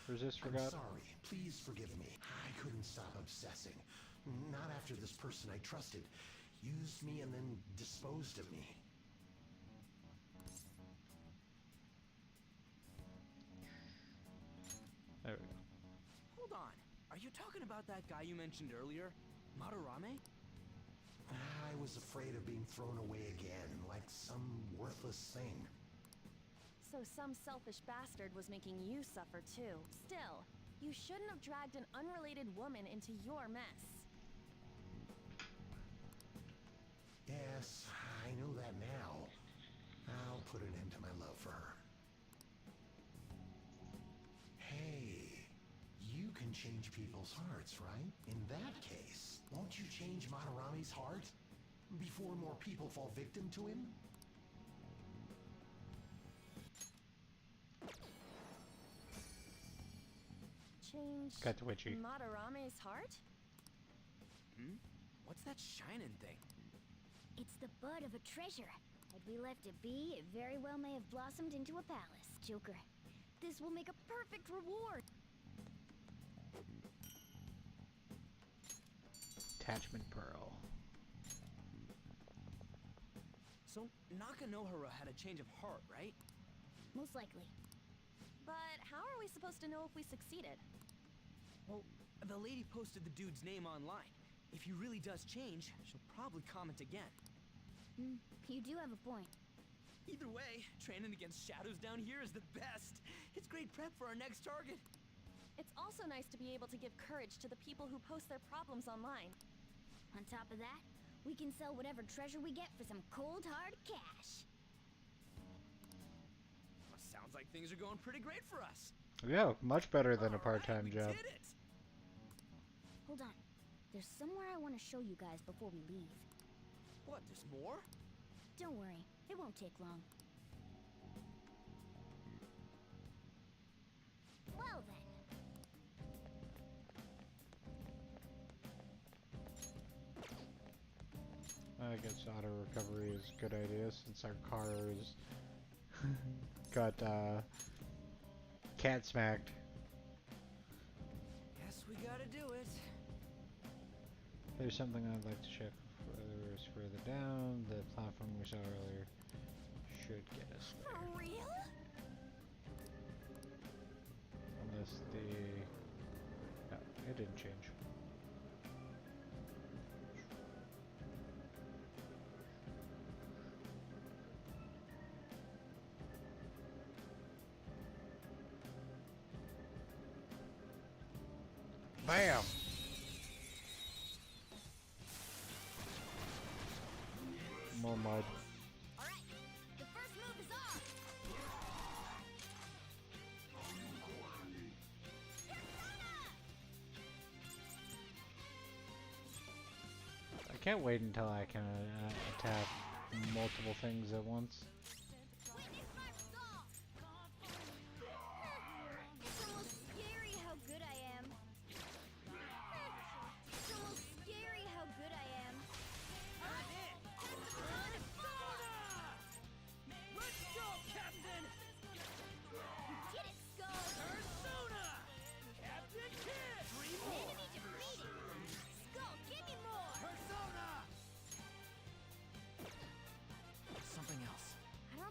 Resist for I'm God. sorry. Please forgive me. I couldn't stop obsessing. Not after this person I trusted used me and then disposed of me. There we go. Hold on. Are you talking about that guy you mentioned earlier? Madarame? I was afraid of being thrown away again, like some worthless thing. So some selfish bastard was making you suffer too. Still, you shouldn't have dragged an unrelated woman into your mess. Yes, I know that now. I'll put an end to my love for her. Hey, you can change people's hearts, right? In that case, won't you change Madarame's heart? Before more people fall victim to him? Change Got the witchy. Madarame's heart? Hmm? What's that shining thing? It's the bud of a treasure. Had we left it be, it very well may have blossomed into a palace, Joker. This will make a perfect reward. Attachment pearl. So, Nakanohara had a change of heart, right? Most likely. But how are we supposed to know if we succeeded? Well, the lady posted the dude's name online. If he really does change, she'll probably comment again. You do have a point. Either way, training against shadows down here is the best. It's great prep for our next target. It's also nice to be able to give courage to the people who post their problems online. On top of that, we can sell whatever treasure we get for some cold hard cash. Well, sounds like things are going pretty great for us. Yeah, much better than a part-time job. Did it! Hold on. There's somewhere I want to show you guys before we leave. What, there's more? Don't worry, it won't take long. Well then. I guess auto recovery is a good idea since our car is got cat smacked. Guess we gotta do it. There's something I'd like to check further down. The platform we saw earlier should get us there. For real? Unless no, it didn't change. Bam! More mud. Alright, the first move is off! I can't wait until I can attack multiple things at once. Witness my resolve! It's almost scary how good I am. It's almost scary how good I am. Let's go, Captain! You did it, Skull! Persona! Captain Kid! Enemy defeated! Skull, give me more! Persona! Something else. I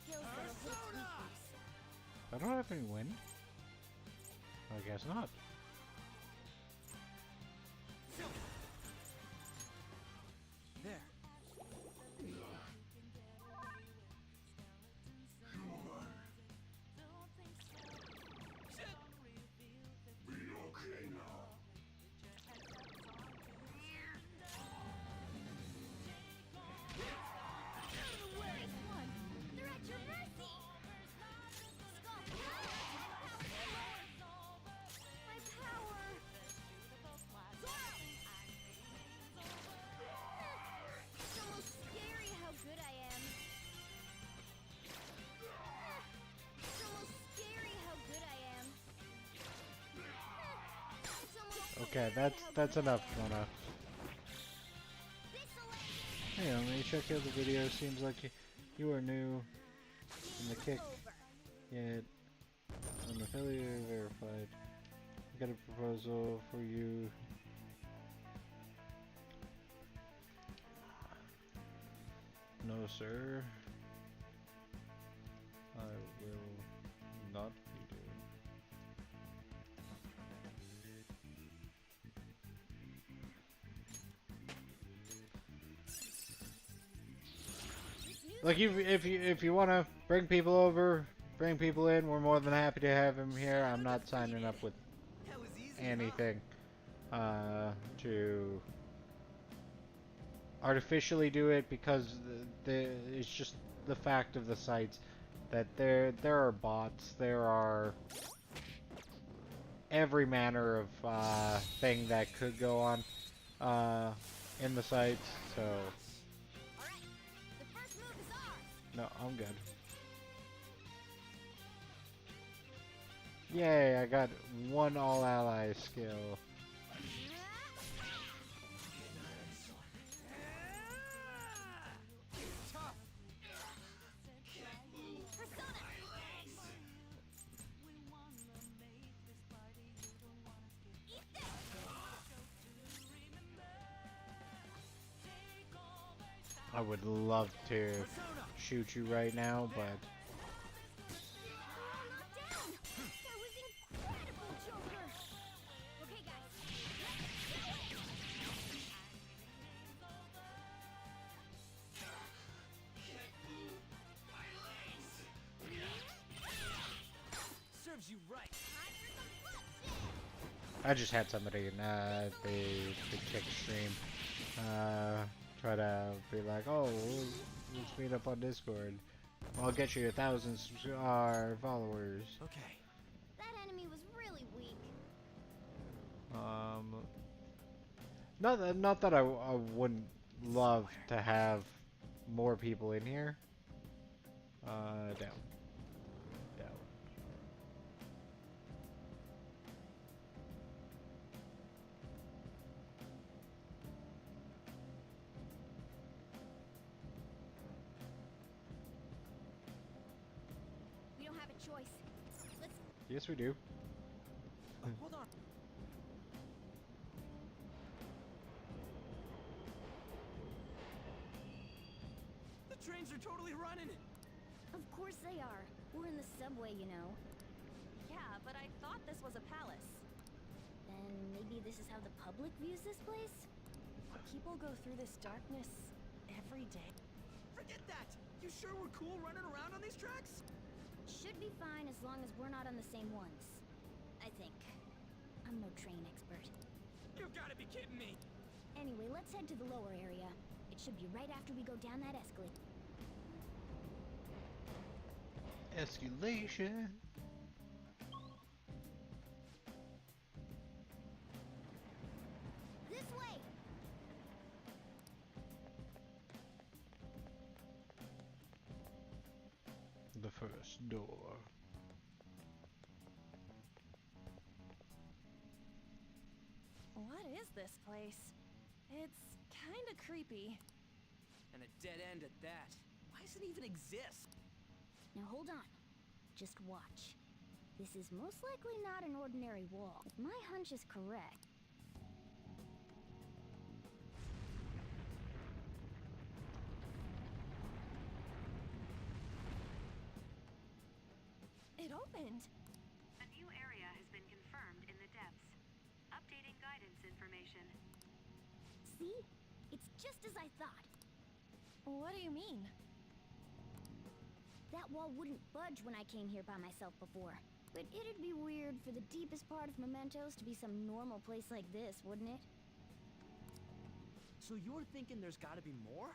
skills that'll hit its weakness. I don't have any wind. I guess not. There. Be okay now. They're at your mercy! Skull, my power! It's almost scary how good I am. It's almost scary how good I am. It's almost Okay, that's enough, Mona. Hey, let me check out the video. Seems like you are new in the kick. Yet, I'm affiliate verified. I got a proposal for you. No, sir. I will not be doing. Like if you want to bring people over, bring people in, we're more than happy to have him here. I'm not signing up with anything to artificially do it because it's just the fact of the sites that there are bots, there are every manner of thing that could go on in the sites, so. No, I'm good. Yay, I got one all ally skill. I would love to shoot you right now, but Serves you right. I just had somebody in the kick stream try to be like, oh, let's meet up on Discord. I'll get you 1,000 followers. Okay. That enemy was really weak. Not that I wouldn't love to have more people in here. Down. We don't have a choice. Let's. Yes, we do. Hold on. The trains are totally running. Of course they are. We're in the subway, you know. Yeah, but I thought this was a palace. Then maybe this is how the public views this place? People go through this darkness every day. Forget that! You sure we're cool running around on these tracks? Should be fine as long as we're not on the same ones. I think. I'm no train expert. You've gotta be kidding me! Anyway, let's head to the lower area. It should be right after we go down that escalator. Escalation. This way! The first door. What is this place? It's kinda creepy. And a dead end at that. Why does it even exist? Now hold on. Just watch. This is most likely not an ordinary wall. If my hunch is correct. happened? A new area has been confirmed in the depths. Updating guidance information. See? It's just as I thought. What do you mean? That wall wouldn't budge when I came here by myself before. But it'd be weird for the deepest part of Mementos to be some normal place like this, wouldn't it? So you're thinking there's gotta be more?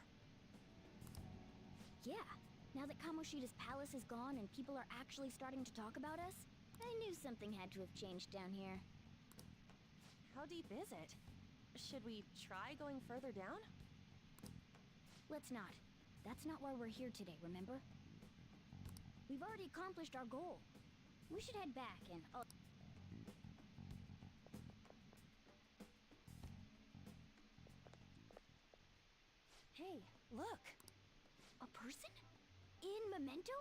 Yeah. Now that Kamoshida's palace is gone and people are actually starting to talk about us, I knew something had to have changed down here. How deep is it? Should we try going further down? Let's not. That's not why we're here today, remember? We've already accomplished our goal. We should head back and... Hey, look! A person? In Memento?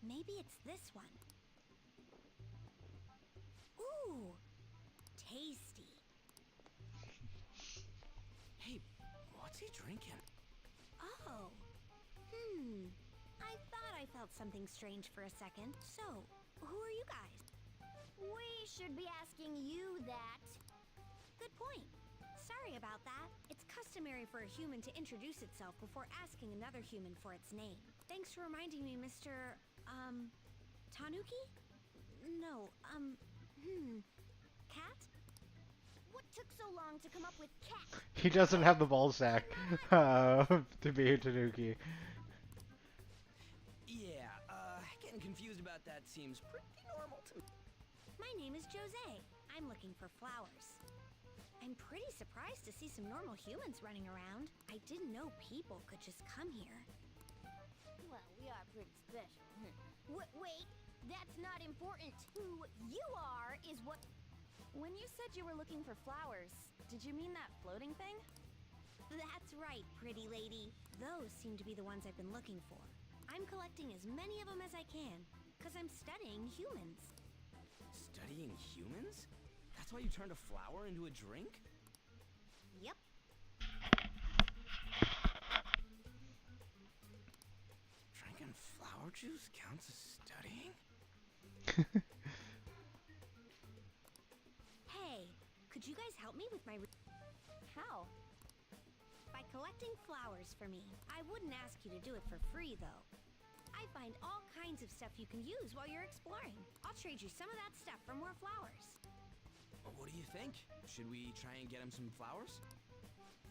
Maybe it's this one. Ooh, tasty. Hey, what's he drinking? Oh. I thought I felt something strange for a second. So, who are you guys? We should be asking you that. Good point. Sorry about that. It's customary for a human to introduce itself before asking another human for its name. Thanks for reminding me, Mr. Tanuki? No, Cat? What took so long to come up with cat? He doesn't have the ball sack to be a Tanuki. Yeah, getting confused about that seems pretty normal too. My name is Jose. I'm looking for flowers. I'm pretty surprised to see some normal humans running around. I didn't know people could just come here. Well, we are pretty special. Wait, that's not important. Who you are is what... When you said you were looking for flowers, did you mean that floating thing? That's right, pretty lady. Those seem to be the ones I've been looking for. I'm collecting as many of them as I can, because I'm studying humans. Studying humans? That's why you turned a flower into a drink? Yep. Drinking flower juice counts as studying? Hey, could you guys help me with my... How? By collecting flowers for me. I wouldn't ask you to do it for free, though. I find all kinds of stuff you can use while you're exploring. I'll trade you some of that stuff for more flowers. What do you think? Should we try and get him some flowers?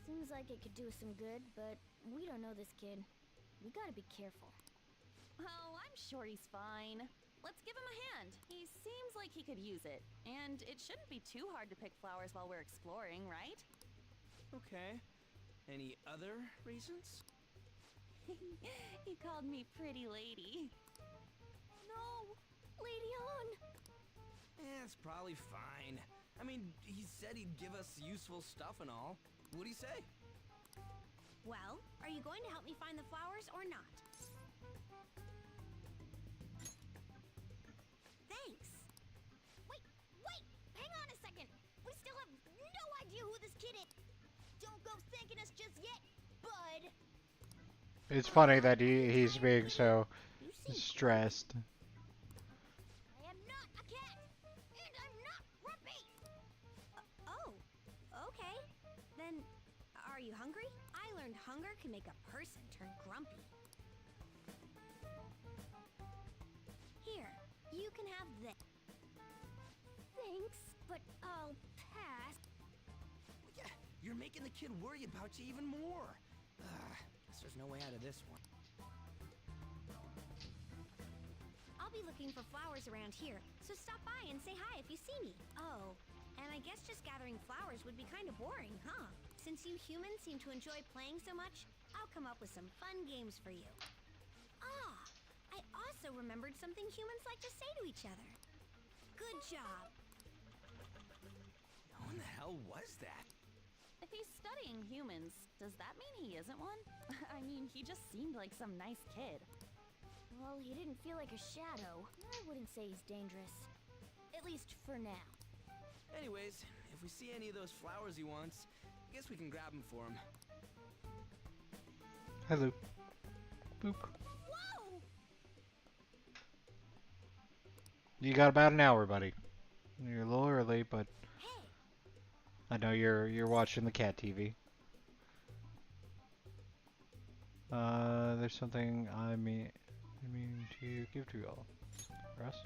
Seems like it could do us some good, but we don't know this kid. We gotta be careful. Oh, I'm sure he's fine. Let's give him a hand. He seems like he could use it. And it shouldn't be too hard to pick flowers while we're exploring, right? Okay. Any other reasons? He called me pretty lady. No! Lady on! It's probably fine. I mean, he said he'd give us useful stuff and all. What'd he say? Well, are you going to help me find the flowers or not? Thanks. Wait! Hang on a second! We still have no idea who this kid is! Don't go thanking us just yet, bud! It's funny that he's being so stressed. I am not a cat! And I'm not grumpy! Oh, okay. Then, are you hungry? I learned hunger can make a person turn grumpy. Here, you can have this. Thanks, but I'll pass. Yeah, you're making the kid worry about you even more. Guess there's no way out of this one. I'll be looking for flowers around here, so stop by and say hi if you see me. Oh, and I guess just gathering flowers would be kind of boring, huh? Since you humans seem to enjoy playing so much, I'll come up with some fun games for you. Ah, I also remembered something humans like to say to each other. Good job. Who in the hell was that? If he's studying humans, does that mean he isn't one? I mean, he just seemed like some nice kid. Well, he didn't feel like a shadow. I wouldn't say he's dangerous. At least for now. Anyways, if we see any of those flowers he wants, I guess we can grab them for him. Hello. Boop. Whoa! You got about an hour, buddy. You're a little early, but I know you're watching the cat TV. There's something I mean to give to y'all. Russ?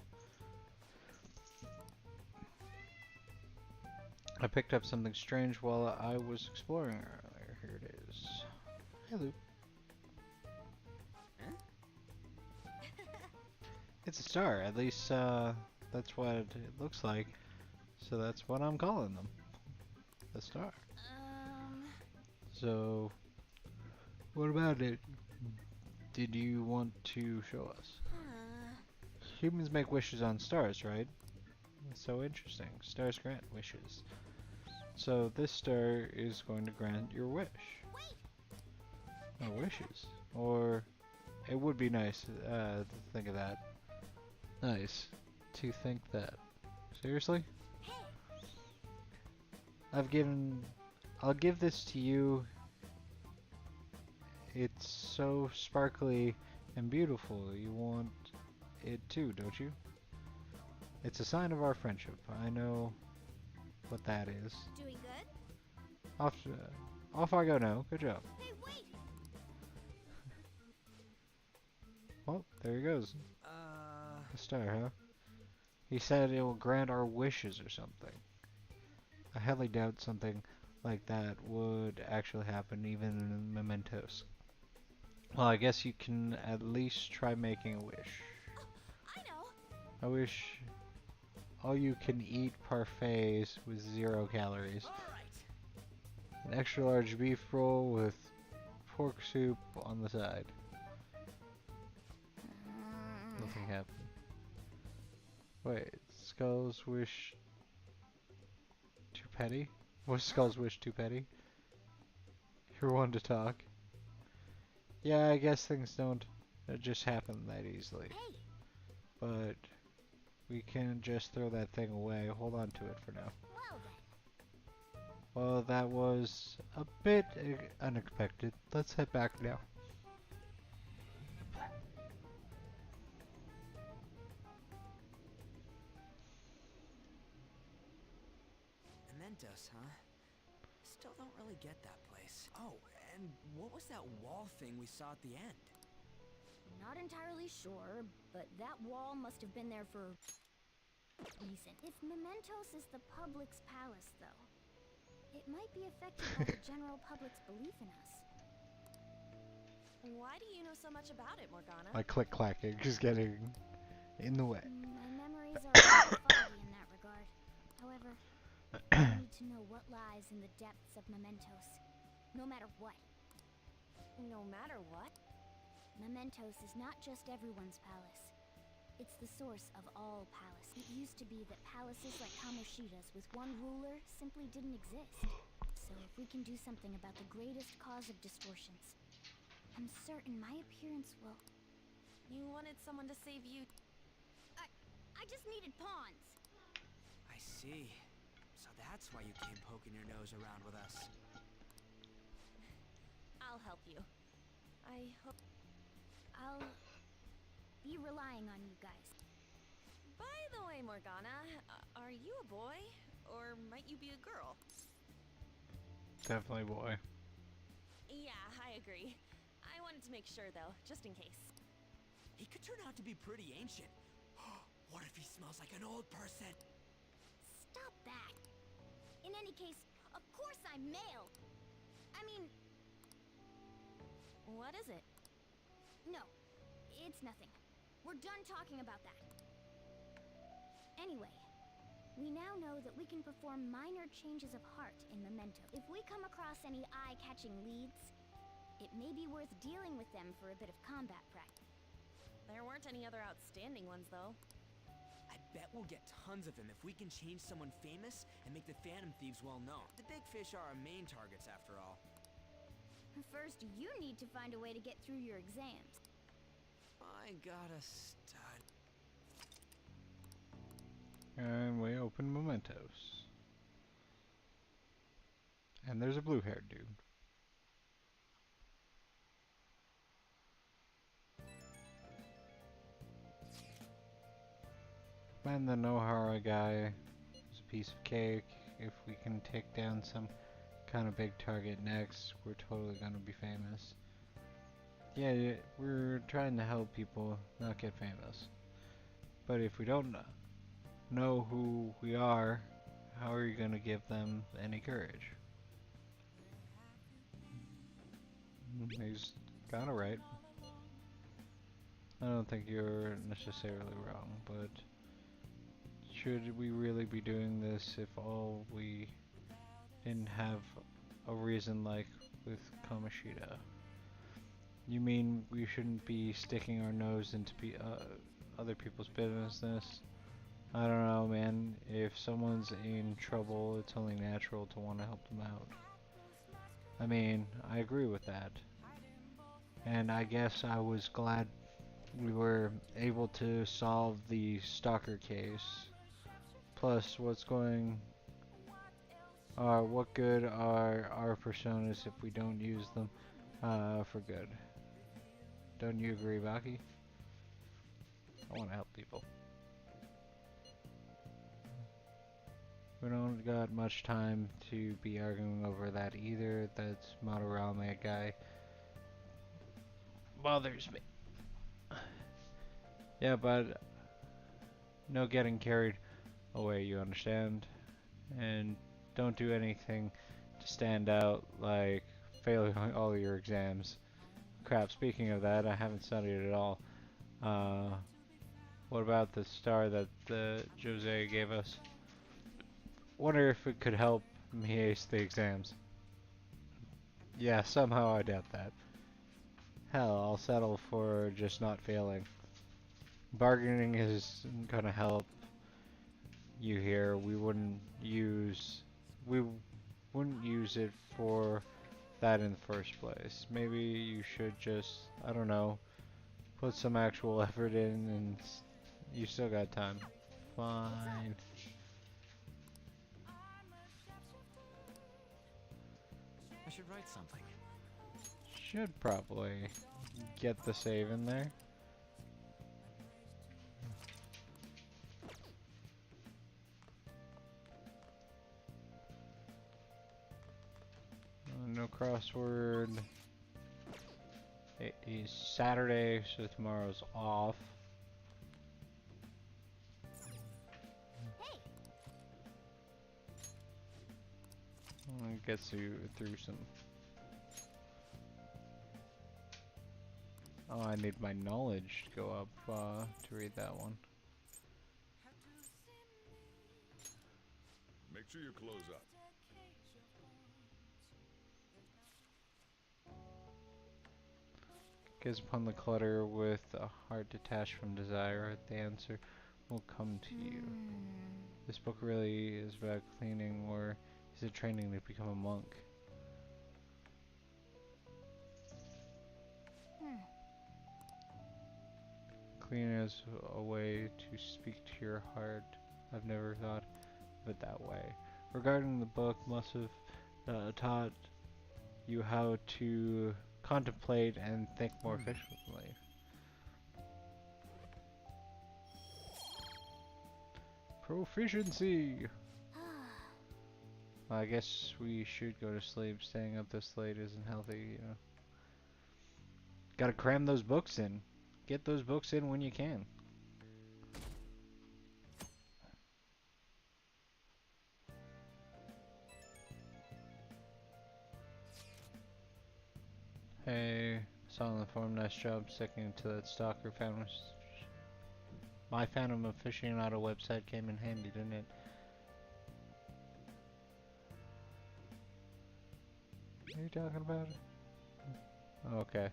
I picked up something strange while I was exploring earlier. Here it is. Hey, Luke. It's a star. At least, that's what it looks like. So that's what I'm calling them. The star. So, what about it? Did you want to show us? Humans make wishes on stars, right? That's so interesting. Stars grant wishes. So this star is going to grant your wish. No wishes. Or it would be nice to think of that. Nice to think that. Seriously? I'll give this to you. It's so sparkly and beautiful. You want it too, don't you? It's a sign of our friendship. I know what that is. Doing good? Off I go now. Good job. Hey, wait! Well, there he goes. The star, huh? He said it will grant our wishes or something. I highly doubt something like that would actually happen even in mementos. Well, I guess you can at least try making a wish. I know. I wish all you can eat parfaits with 0 calories. An extra large beef roll with pork soup on the side. Nothing happened. Wait, Skull's wish too petty? Was Skull's wish too petty? You're one to talk. Yeah, I guess things don't just happen that easily. But we can just throw that thing away. Hold on to it for now. Well, that was a bit unexpected. Let's head back now. Mementos, huh? Still don't really get that place. Oh, and what was that wall thing we saw at the end? Not entirely sure, but that wall must have been there for reason. If Mementos is the public's palace, though, it might be affected by the general public's belief in us. Why do you know so much about it, Morgana? My click-clacking is getting in the way. My memories are a little foggy in that regard. However, I need to know what lies in the depths of Mementos. No matter what. No matter what? Mementos is not just everyone's palace. It's the source of all palace. It used to be that palaces like Kamoshida's with one ruler simply didn't exist. So if we can do something about the greatest cause of distortions, I'm certain my appearance will... You wanted someone to save you? I just needed pawns. I see. So that's why you came poking your nose around with us. I'll help you. I hope... I'll be relying on you guys. By the way, Morgana, are you a boy? Or might you be a girl? Definitely boy. Yeah, I agree. I wanted to make sure, though, just in case. He could turn out to be pretty ancient. What if he smells like an old person? Stop that. In any case, of course I'm male. I mean... What is it? No, it's nothing. We're done talking about that. Anyway, we now know that we can perform minor changes of heart in Memento. If we come across any eye-catching leads, it may be worth dealing with them for a bit of combat practice. There weren't any other outstanding ones, though. I bet we'll get tons of them if we can change someone famous and make the Phantom Thieves well known. The big fish are our main targets, after all. First, you need to find a way to get through your exams. I got a stud. And we open Mementos. And there's a blue-haired dude. find the Nohara guy, it's a piece of cake. If we can take down some kind of big target next, we're totally gonna be famous. Yeah, we're trying to help people not get famous. But if we don't know who we are, how are you gonna give them any courage? He's kinda right. I don't think you're necessarily wrong, but should we really be doing this if all we didn't have a reason like with Kamoshida? You mean we shouldn't be sticking our nose into other people's business? I don't know, man. If someone's in trouble, it's only natural to want to help them out. I mean, I agree with that. And I guess I was glad we were able to solve the stalker case. Plus, what good are our personas if we don't use them for good? Don't you agree, Baki? I want to help people. We don't got much time to be arguing over that either. That Madarame guy bothers me. Yeah, but no getting carried away, you understand? And don't do anything to stand out, like failing all your exams. Crap, speaking of that, I haven't studied at all. What about the star that Jose gave us? Wonder if it could help me ace the exams. Yeah, somehow I doubt that. Hell, I'll settle for just not failing. Bargaining isn't gonna help you here. We wouldn't use it for that in the first place. Maybe you should just, I don't know, put some actual effort in, and you still got time. Fine. I should write something. Should probably get the save in there. No crossword. It is Saturday, so tomorrow's off. It gets you through some. Oh, I need my knowledge to go up to read that one. Make sure you close up. Gaze upon the clutter with a heart detached from desire. The answer will come to you. This book really is about cleaning, or is it training to become a monk? Cleaning is a way to speak to your heart. I've never thought of it that way. Regarding the book, must have taught you how to contemplate and think more efficiently. Proficiency! Well, I guess we should go to sleep. Staying up this late isn't healthy, you know. Gotta cram those books in. Get those books in when you can. Hey, saw on the forum, nice job sticking to that stalker. My Phantom Aficionado website came in handy, didn't it? What are you talking about? Okay.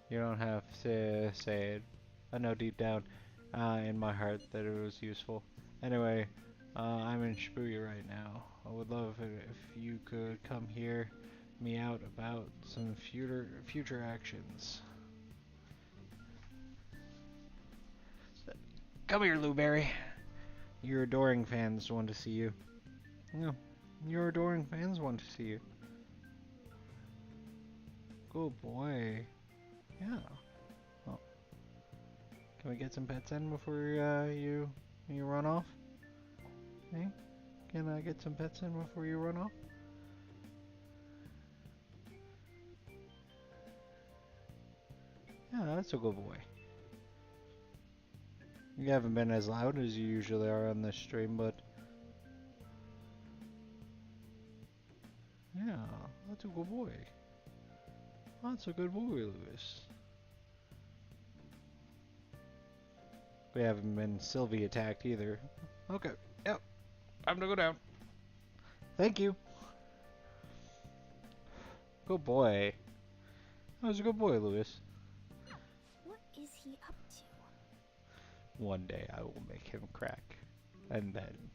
You don't have to say it. I know deep down in my heart that it was useful. Anyway, I'm in Shibuya right now. I would love it if you could come hear me out about some future actions. Come here, Louberry. Your adoring fans want to see you. No, your adoring fans want to see you. Good boy. Yeah. Well, can we get some pets in before you Can you run off? Hey, can I get some pets in before you run off? Yeah, that's a good boy. You haven't been as loud as you usually are on this stream, but yeah, that's a good boy. That's a good boy, Lewis. We haven't been Sylvie attacked either. Okay, yep, time to go down. Thank you. Good boy. That was a good boy, Lewis. What is he up to? One day I will make him crack, and then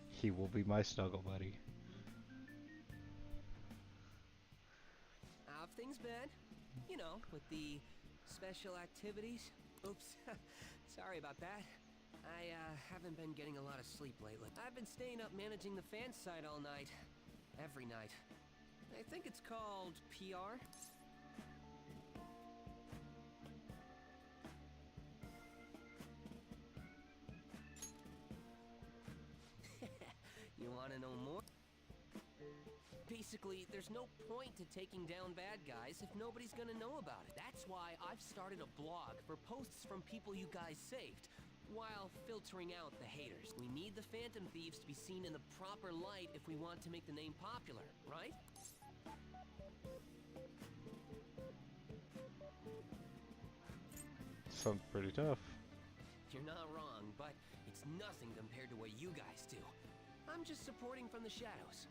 he will be my snuggle buddy. How have things been? You know, with the special activities. Oops, sorry about that. I haven't been getting a lot of sleep lately. I've been staying up managing the fan site all night. Every night. I think it's called PR. You want to know more? Basically, there's no point to taking down bad guys if nobody's gonna know about it. That's why I've started a blog for posts from people you guys saved, while filtering out the haters. We need the Phantom Thieves to be seen in the proper light if we want to make the name popular, right? Sounds pretty tough. You're not wrong, but it's nothing compared to what you guys do. I'm just supporting from the shadows.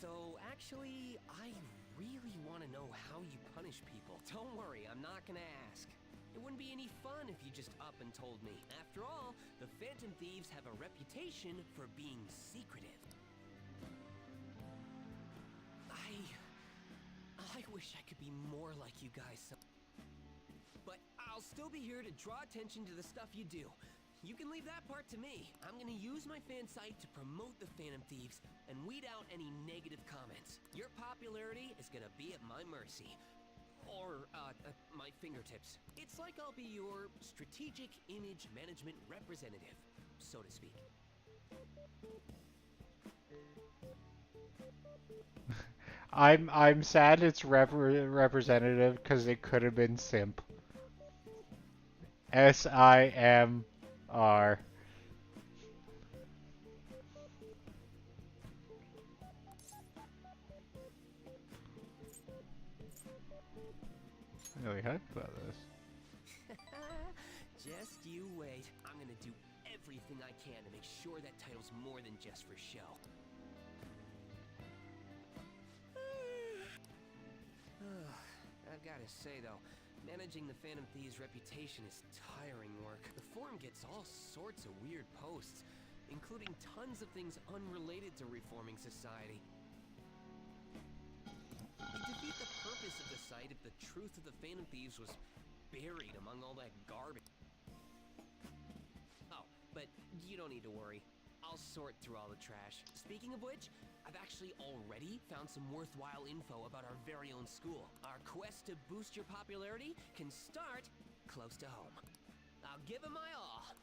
So, actually, I really want to know how you punish people. Don't worry, I'm not gonna ask. It wouldn't be any fun if you just up and told me. After all, the Phantom Thieves have a reputation for being secretive. I wish I could be more like you guys. But I'll still be here to draw attention to the stuff you do. You can leave that part to me. I'm gonna use my fan site to promote the Phantom Thieves and weed out any negative comments. Your popularity is gonna be at my mercy. Or, my fingertips. It's like I'll be your strategic image management representative, so to speak. I'm sad it's representative because it could have been simp. SIMR. Really hyped about this. Just you wait. I'm gonna do everything I can to make sure that title's more than just for show. I've gotta say though, managing the Phantom Thieves' reputation is tiring work. The forum gets all sorts of weird posts, including tons of things unrelated to reforming society. It'd defeat the purpose of the site if the truth of the Phantom Thieves was buried among all that garbage. Oh, but you don't need to worry. I'll sort through all the trash. Speaking of which, I've actually already found some worthwhile info about our very own school. Our quest to boost your popularity can start close to home. I'll give it my all.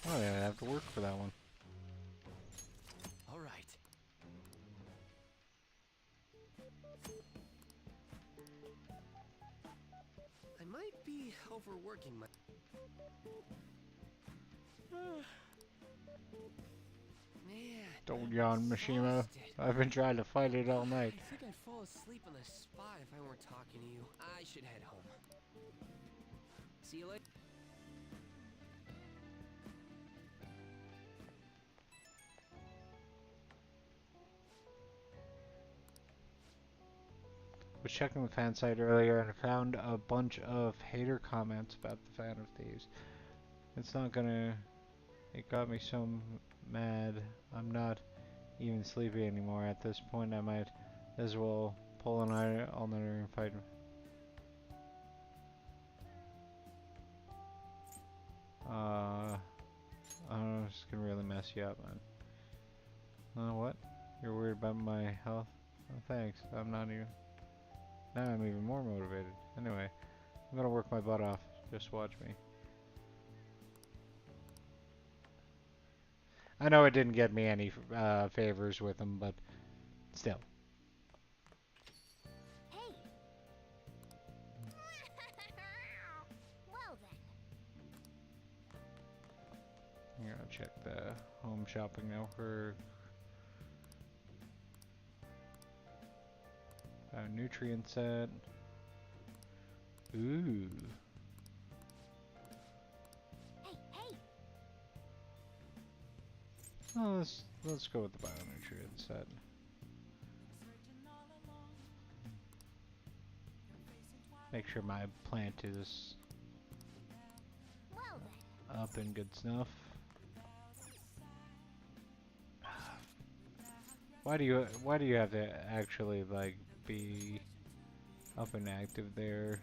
Oh yeah, I have to work for that one. All right. I might be overworking my... Man, Don't yawn, Mishima. I've been trying to fight it all night. I think I'd fall asleep on the spot if I weren't talking to you. I should head home. See you later. Was checking the fan site earlier and found a bunch of hater comments about the Phantom Thieves. It's not gonna... It got me so mad. I'm not even sleepy anymore. At this point, I might as well pull an all-nighter and fight him. I don't know, it's gonna really mess you up, man. What? You're worried about my health? Oh, thanks. I'm not even... Now I'm even more motivated. Anyway, I'm gonna work my butt off. Just watch me. I know it didn't get me any favors with him, but still. Hey. Well then. I'm gonna check the home shopping network. Nutrient set. Ooh. Hey, hey. Oh, let's go with the bionutrient set. Make sure my plant is Well then. up and good snuff. Why do you have to actually like be up and active there?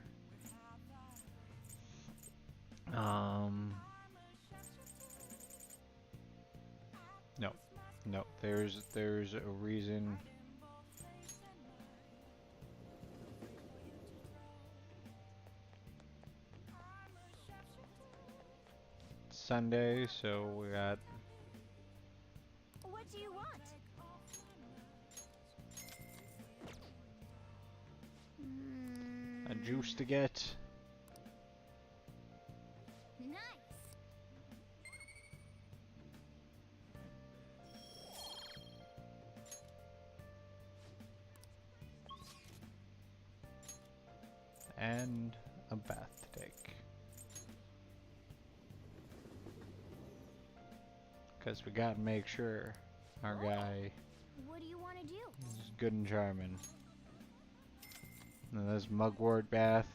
No, there's a reason. Sunday, so we got. What do you want? A juice to get. Nice. And a bath to take. Because we gotta make sure our guy What do you want to do? is good and charming. Now this mugwort bath,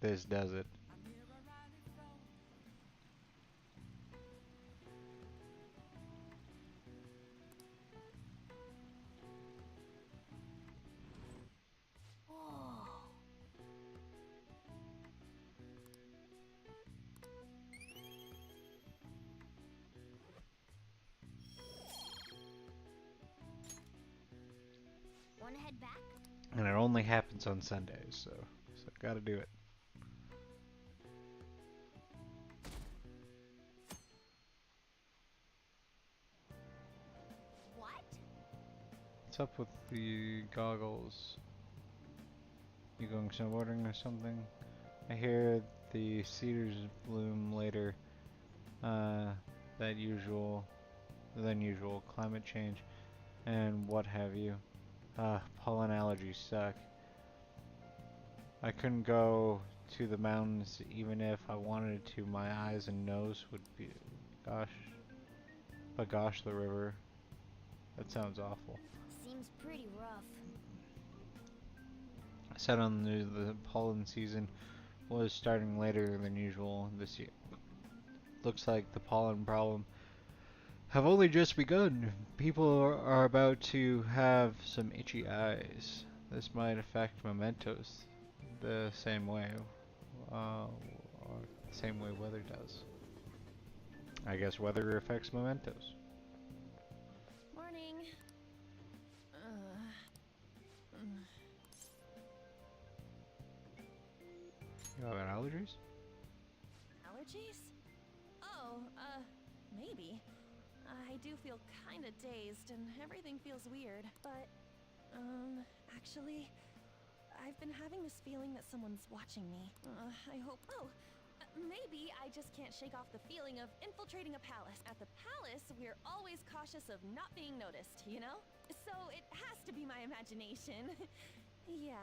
this does it. Want to head back? And it only happens on Sundays, so gotta do it. What? What's up with the goggles? You going snowboarding or something? I hear the cedars bloom later than usual climate change and what have you. Pollen allergies suck. I couldn't go to the mountains even if I wanted to. My eyes and nose would be gosh, the river. That sounds awful. Seems pretty rough. I said on the news the pollen season was starting later than usual this year. Looks like the pollen problem have only just begun. People are about to have some itchy eyes. This might affect mementos the same way, or the same way weather does. I guess weather affects mementos. Morning. You have allergies? Allergies? Oh, maybe. I do feel kinda dazed and everything feels weird, but, actually, I've been having this feeling that someone's watching me. I hope. Maybe I just can't shake off the feeling of infiltrating a palace. At the palace, we're always cautious of not being noticed, you know? So it has to be my imagination. Yeah.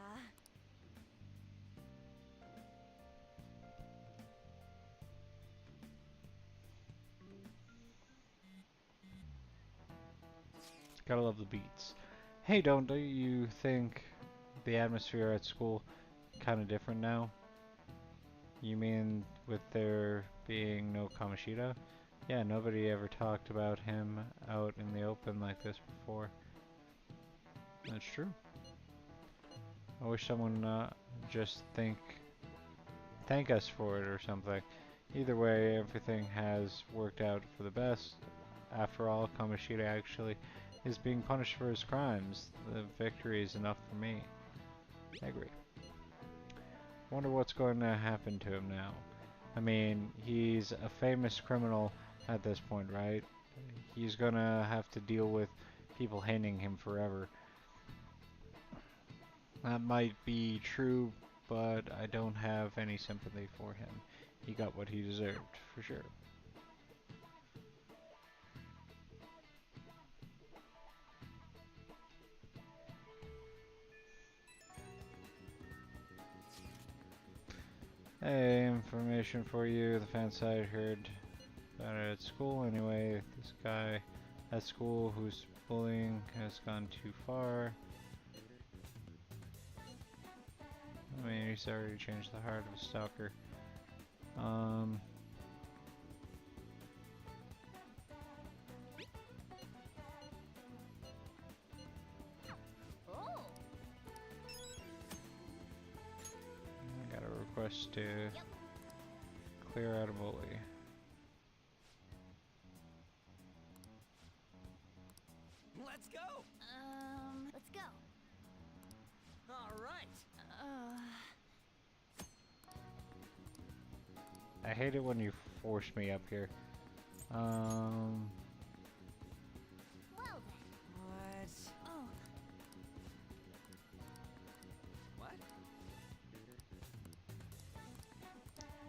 Gotta love the beats. Hey, don't you think the atmosphere at school kind of different now? You mean with there being no Kamoshida? Yeah, nobody ever talked about him out in the open like this before. That's true. I wish someone just thank us for it or something. Either way, everything has worked out for the best. After all, Kamoshida actually is being punished for his crimes. The victory is enough for me. I agree. Wonder what's going to happen to him now. I mean, he's a famous criminal at this point, right? He's gonna have to deal with people hating him forever. That might be true, but I don't have any sympathy for him. He got what he deserved, for sure. Hey, information for you. The fan site heard about it at school. Anyway, this guy at school who's bullying has gone too far. I mean, he's already changed the heart of a stalker. I got a request to clear out a bully. Let's go! Let's go. Alright! I hate it when you force me up here. Well then. What? Oh. What?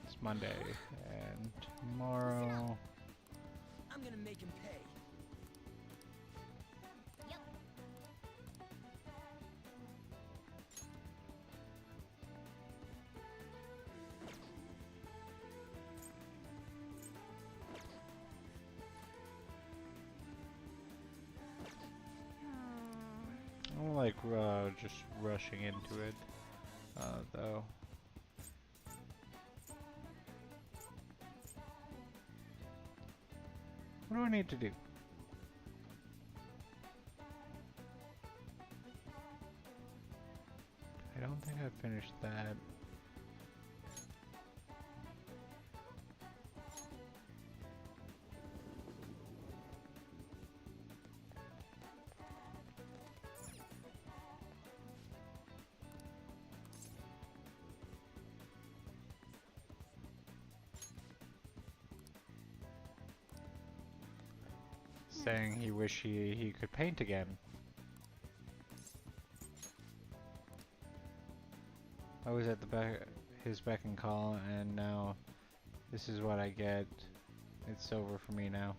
It's Monday, and tomorrow... I'm gonna make him pay. Yep. I don't like just rushing into it, though. What do I need to do? I don't think I finished that. Saying he wish he could paint again. I was at the back, his beck and call, and now this is what I get. It's over for me now.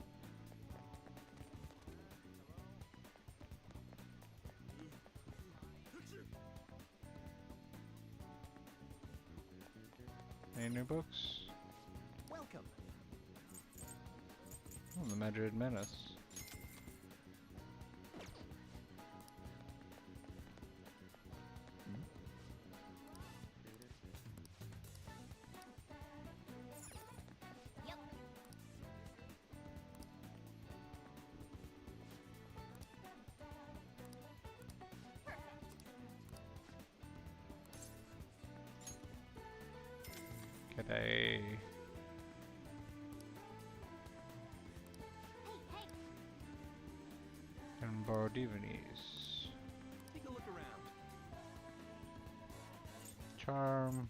Any new books? Welcome. Oh, the Madrid Menace. Yep. Get a... Hey, hey. and borrow Divinese. Take a look around. Charm.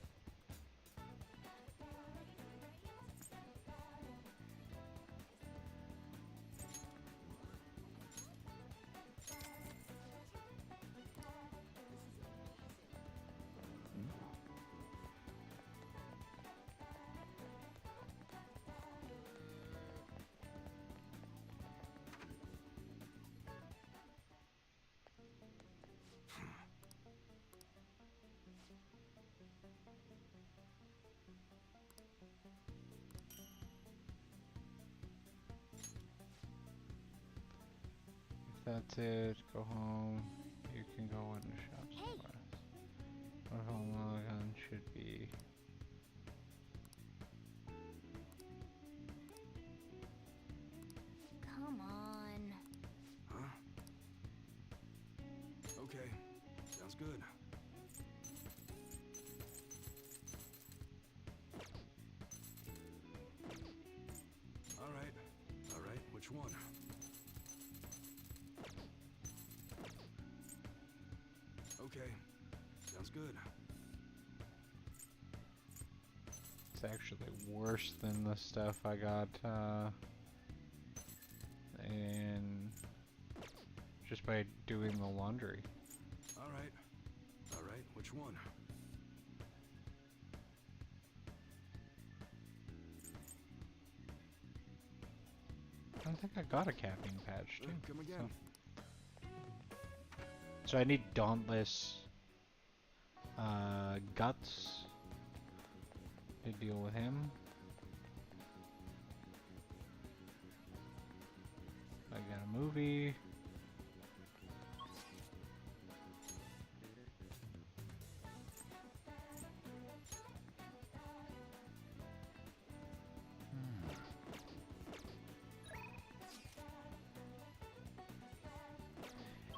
That's it. Go home. You can go in the shop somewhere. What home logon should be? Come on. Huh? Okay, sounds good. All right, which one? Okay, sounds good. It's actually worse than the stuff I got and just by doing the laundry. Alright, which one? I think I got a caffeine patch too. Come again. So I need Dauntless Guts to deal with him. I got a movie.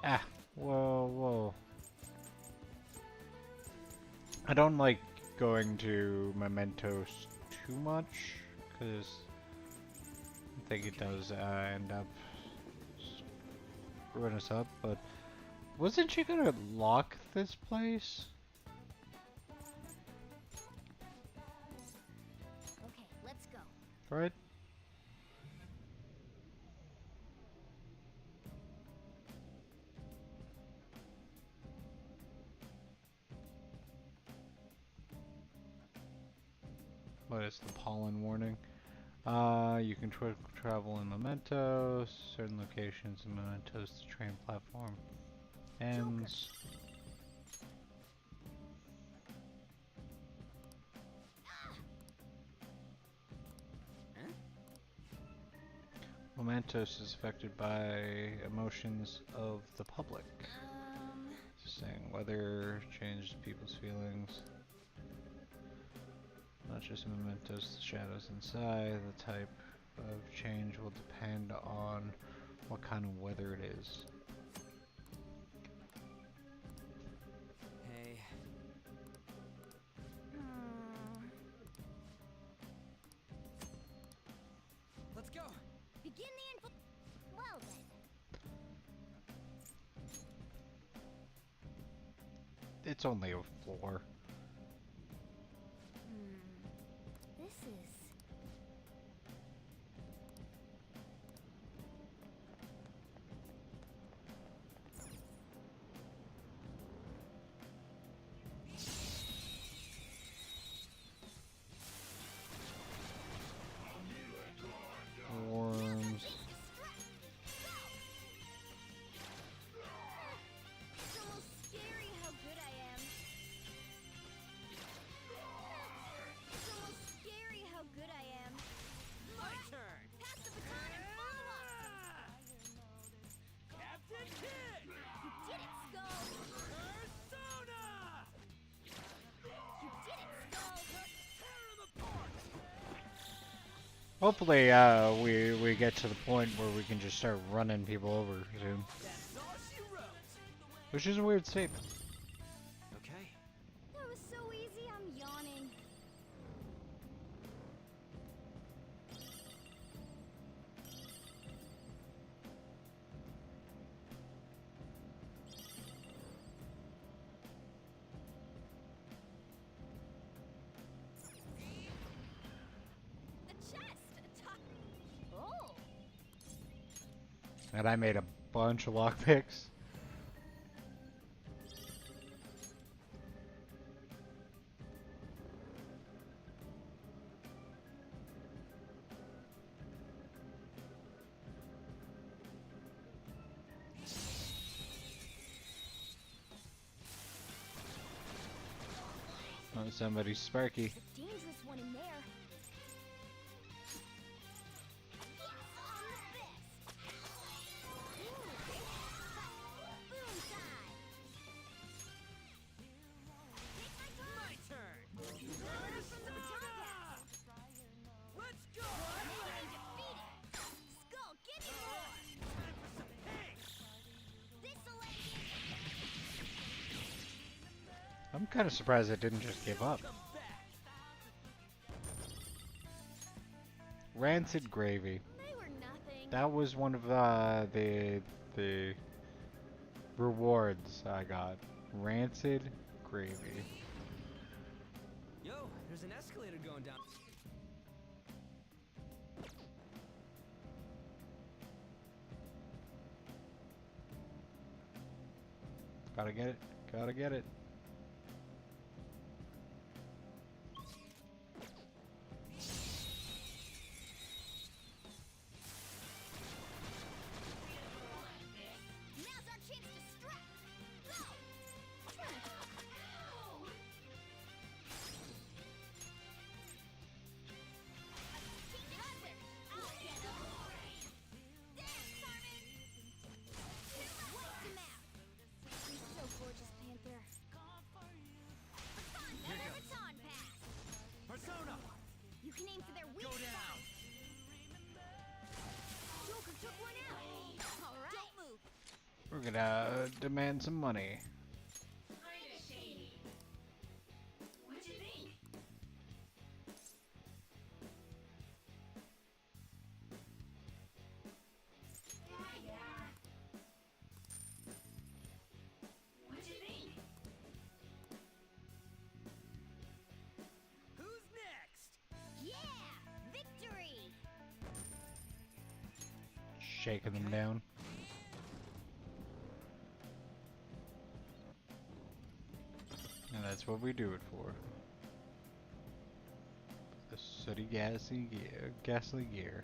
Ah, whoa. I don't like going to Mementos too much, because I think it does end up screwing us up, but wasn't she gonna lock this place? Okay, let's go. Right? What is the pollen warning? You can travel in Mementos, certain locations in Mementos, the train platform ends. Mementos is affected by emotions of the public. Saying weather changes people's feelings. Not just Mementos, the shadows inside. The type of change will depend on what kind of weather it is. Hey. Let's go. Begin the info. Well then. It's only a floor. This is... Worms. It's almost scary how good I am. It's almost scary how good I am. My turn. Pass the baton and follow up. Captain Kidd! You did it, Skull. Persona! You did it, Skull. Tear him apart! Hopefully, we get to the point where we can just start running people over soon. That's all she wrote. Which is a weird statement. Okay. That was so easy, I'm yawning. A chest! Oh! And I made a bunch of lockpicks. Oh, somebody's sparky. The dangerous one in there. My turn. Persona! Let's go. Skull, give me more! Time for some pink. This'll let I'm kind of surprised I didn't just give up. Come back. Rancid gravy. They were nothing. That was one of the rewards I got. Rancid gravy. Yo, there's an escalator going down. Gotta get it. Gotta get it. Now's our chance to strike. Go! So gorgeous, Panther. Baton pass. Persona! You can aim for their weak Go down. spots. Joker took one out. All right. Don't move. We're gonna demand some money. Kinda shady. What you think? What you think? Who's next? Yeah! Victory! Shaking them down. And that's what we do it for. The sooty ghastly gear.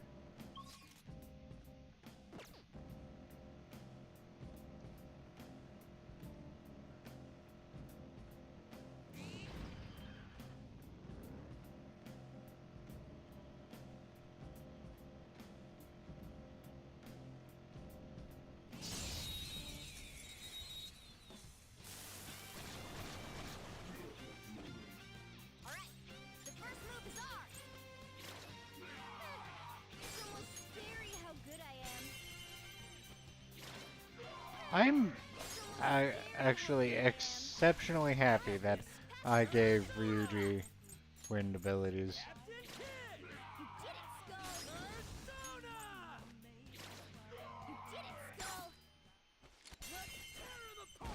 All right, the first move is ours. It's almost scary how good I am. I'm actually exceptionally happy that I gave Ryuji wind abilities.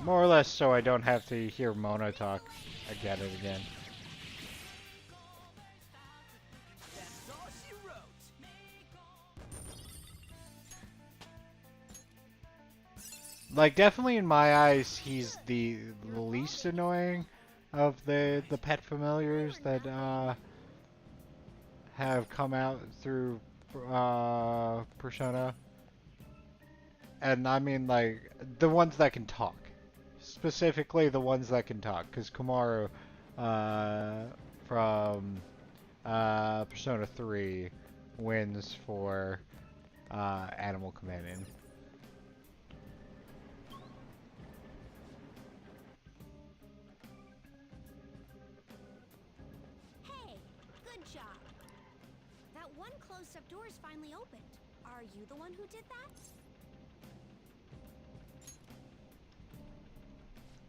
More or less so I don't have to hear Mona talk again and again. That's all she wrote. Like, definitely in my eyes, he's the least annoying of the pet familiars that have come out through Persona. And I mean, like, the ones that can talk. Specifically the ones that can talk, because Komaru from Persona 3 wins for Animal Companion. Hey, good job. That one closed-up door is finally opened. Are you the one who did that?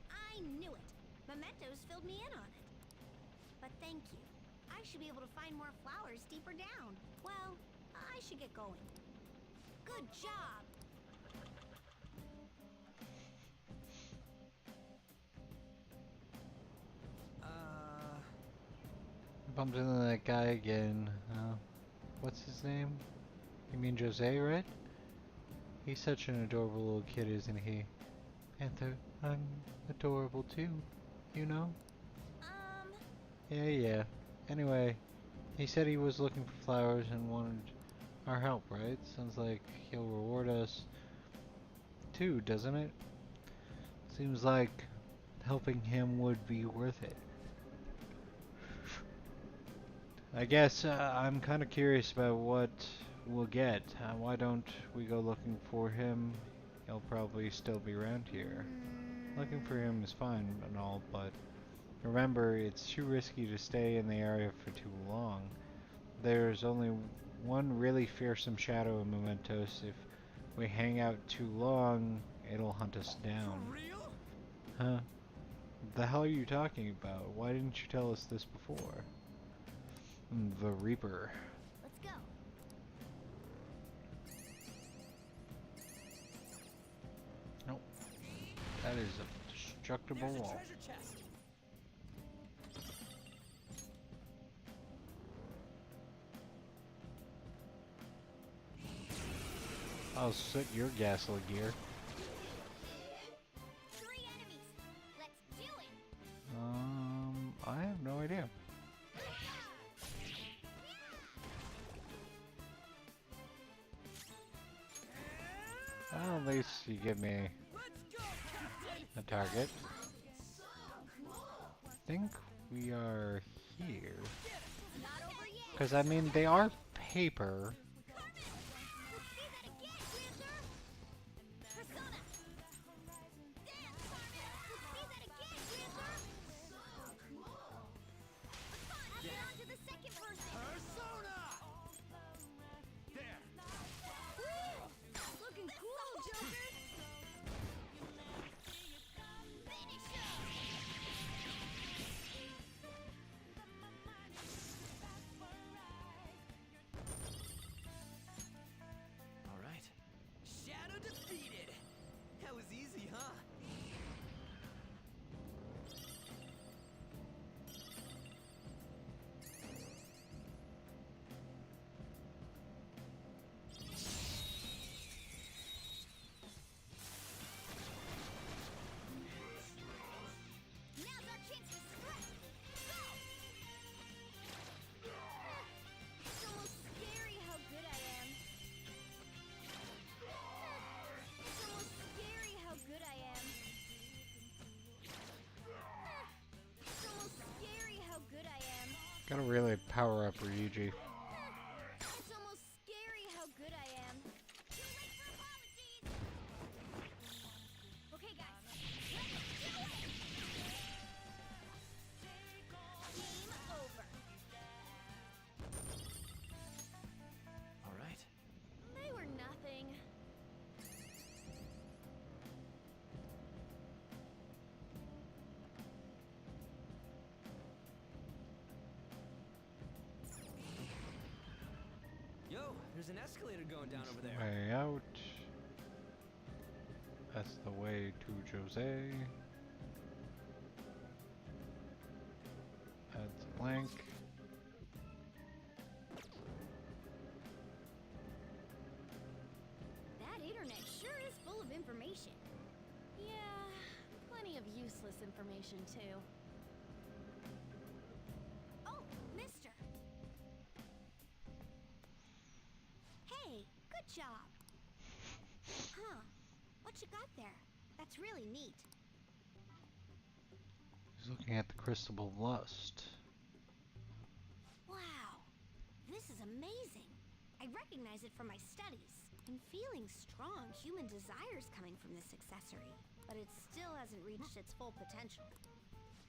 I knew it. Mementos filled me in on it. But thank you. I should be able to find more flowers deeper down. Well, I should get going. Good job. Bumped into that guy again. What's his name? You mean Jose, right? He's such an adorable little kid, isn't he? Panther, I'm adorable too, you know? Yeah. Anyway, he said he was looking for flowers and wanted our help, right? Sounds like he'll reward us too, doesn't it? Seems like helping him would be worth it. I guess I'm kind of curious about what we'll get. Why don't we go looking for him? He'll probably still be around here. Looking for him is fine and all, but remember, it's too risky to stay in the area for too long. There's only one really fearsome shadow in Mementos. If we hang out too long, it'll hunt us down. For real? Huh? The hell are you talking about? Why didn't you tell us this before? The Reaper. Let's go. Nope. That is a destructible There's a wall. treasure chest. I'll soot your ghastly gear. 3 enemies. Well, at least you give me a target. I think we are here. Because, I mean, they are paper. Alright. Shadow defeated! That was easy, huh? Now's our chance to strike! Go! It's almost scary how good I am. It's almost scary how good I am. It's almost scary how good I am. Gotta really power up Ryuji. It's almost scary how good I am. Too late for apologies! Okay, guys, let's do it! Game over. Alright. They were nothing. Yo, there's an escalator going down over there. Way out. That's the way to Jose. That's blank. That internet sure is full of information. Yeah, plenty of useless information too. Oh, mister. Hey, good job. Huh. What you got there? That's really neat. He's looking at the crystal of lust. Wow. This is amazing. I recognize it from my studies. I'm feeling strong human desires coming from this accessory, but it still hasn't reached its full potential.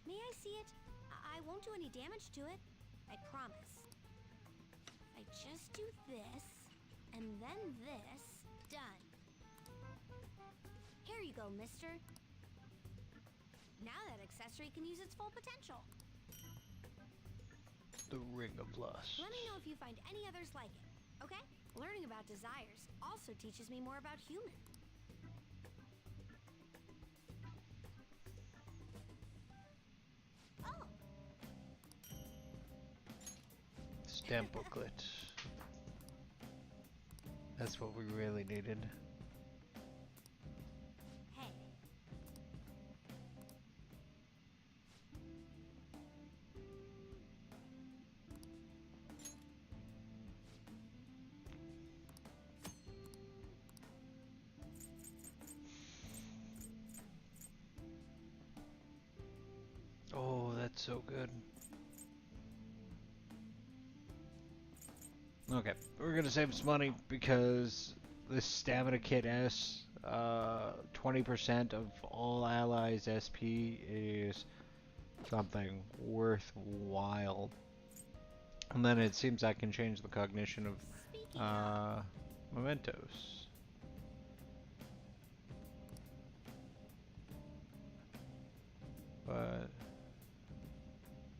May I see it? I won't do any damage to it. I promise. If I just do this, and then this, done. Here you go, mister. Now that accessory can use its full potential. The ring of lust. Let me know if you find any others like it, okay? Learning about desires also teaches me more about human. Oh. Stamp booklet. That's what we really needed. Hey. Oh, that's so good. Okay, we're gonna save some money because this stamina kit S, 20% of all allies SP is something worthwhile. And then it seems I can change the cognition of mementos. But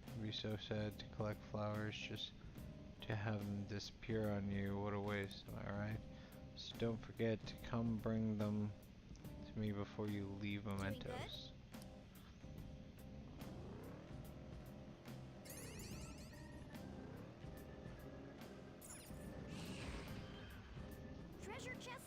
it'd be so sad to collect flowers just to have them disappear on you. What a waste, am I right? So don't forget to come bring them to me before you leave mementos. Treasure chest.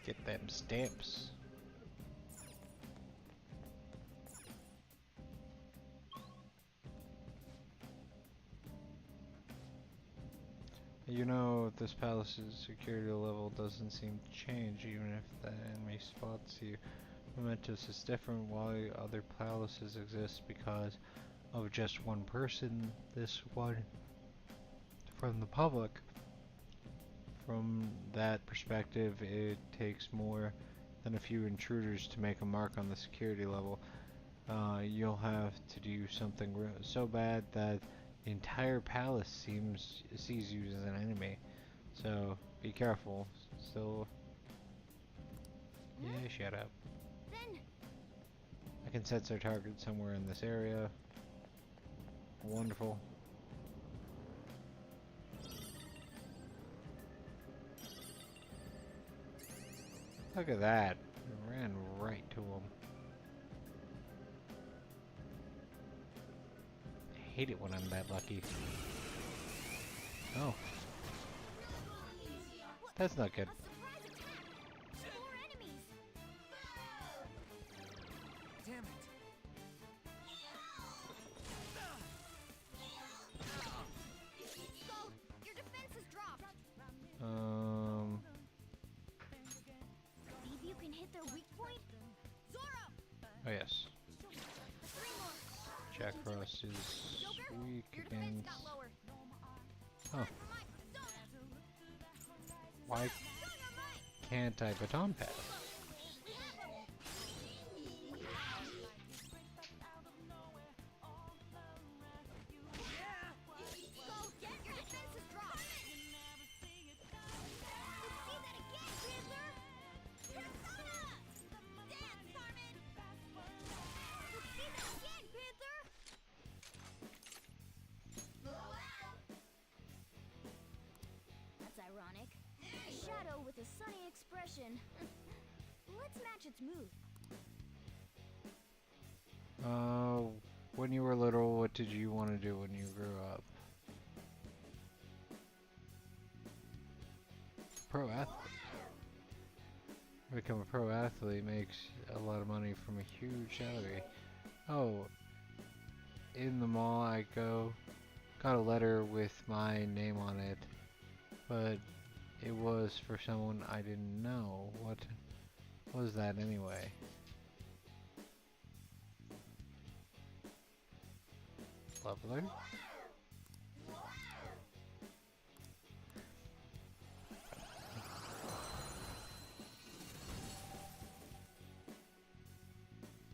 Get them stamps. You know, this palace's security level doesn't seem to change even if the enemy spots you. Mementos is different. Why other palaces exist because of just one person, this one from the public. From that perspective, it takes more than a few intruders to make a mark on the security level. You'll have to do something so bad that the entire palace sees you as an enemy. So be careful. Still, yeah, shut up. Then I can sense our target somewhere in this area. Wonderful. Look at that. Ran right to him. I hate it when I'm that lucky. Oh. That's not good. Damn it. Go! Your defense has dropped. See if you can hit their weak point. Zoro! Oh yes. Jack Frost is weak against... Oh. Why can't I baton pass? That's ironic. A shadow with a sunny expression. Let's match its move. When you were little, what did you want to do when you grew up? Pro athlete. Become a pro athlete makes a lot of money from a huge salary. Oh, in the mall I got a letter with my name on it, but it was for someone I didn't know. What was that anyway? Lovely.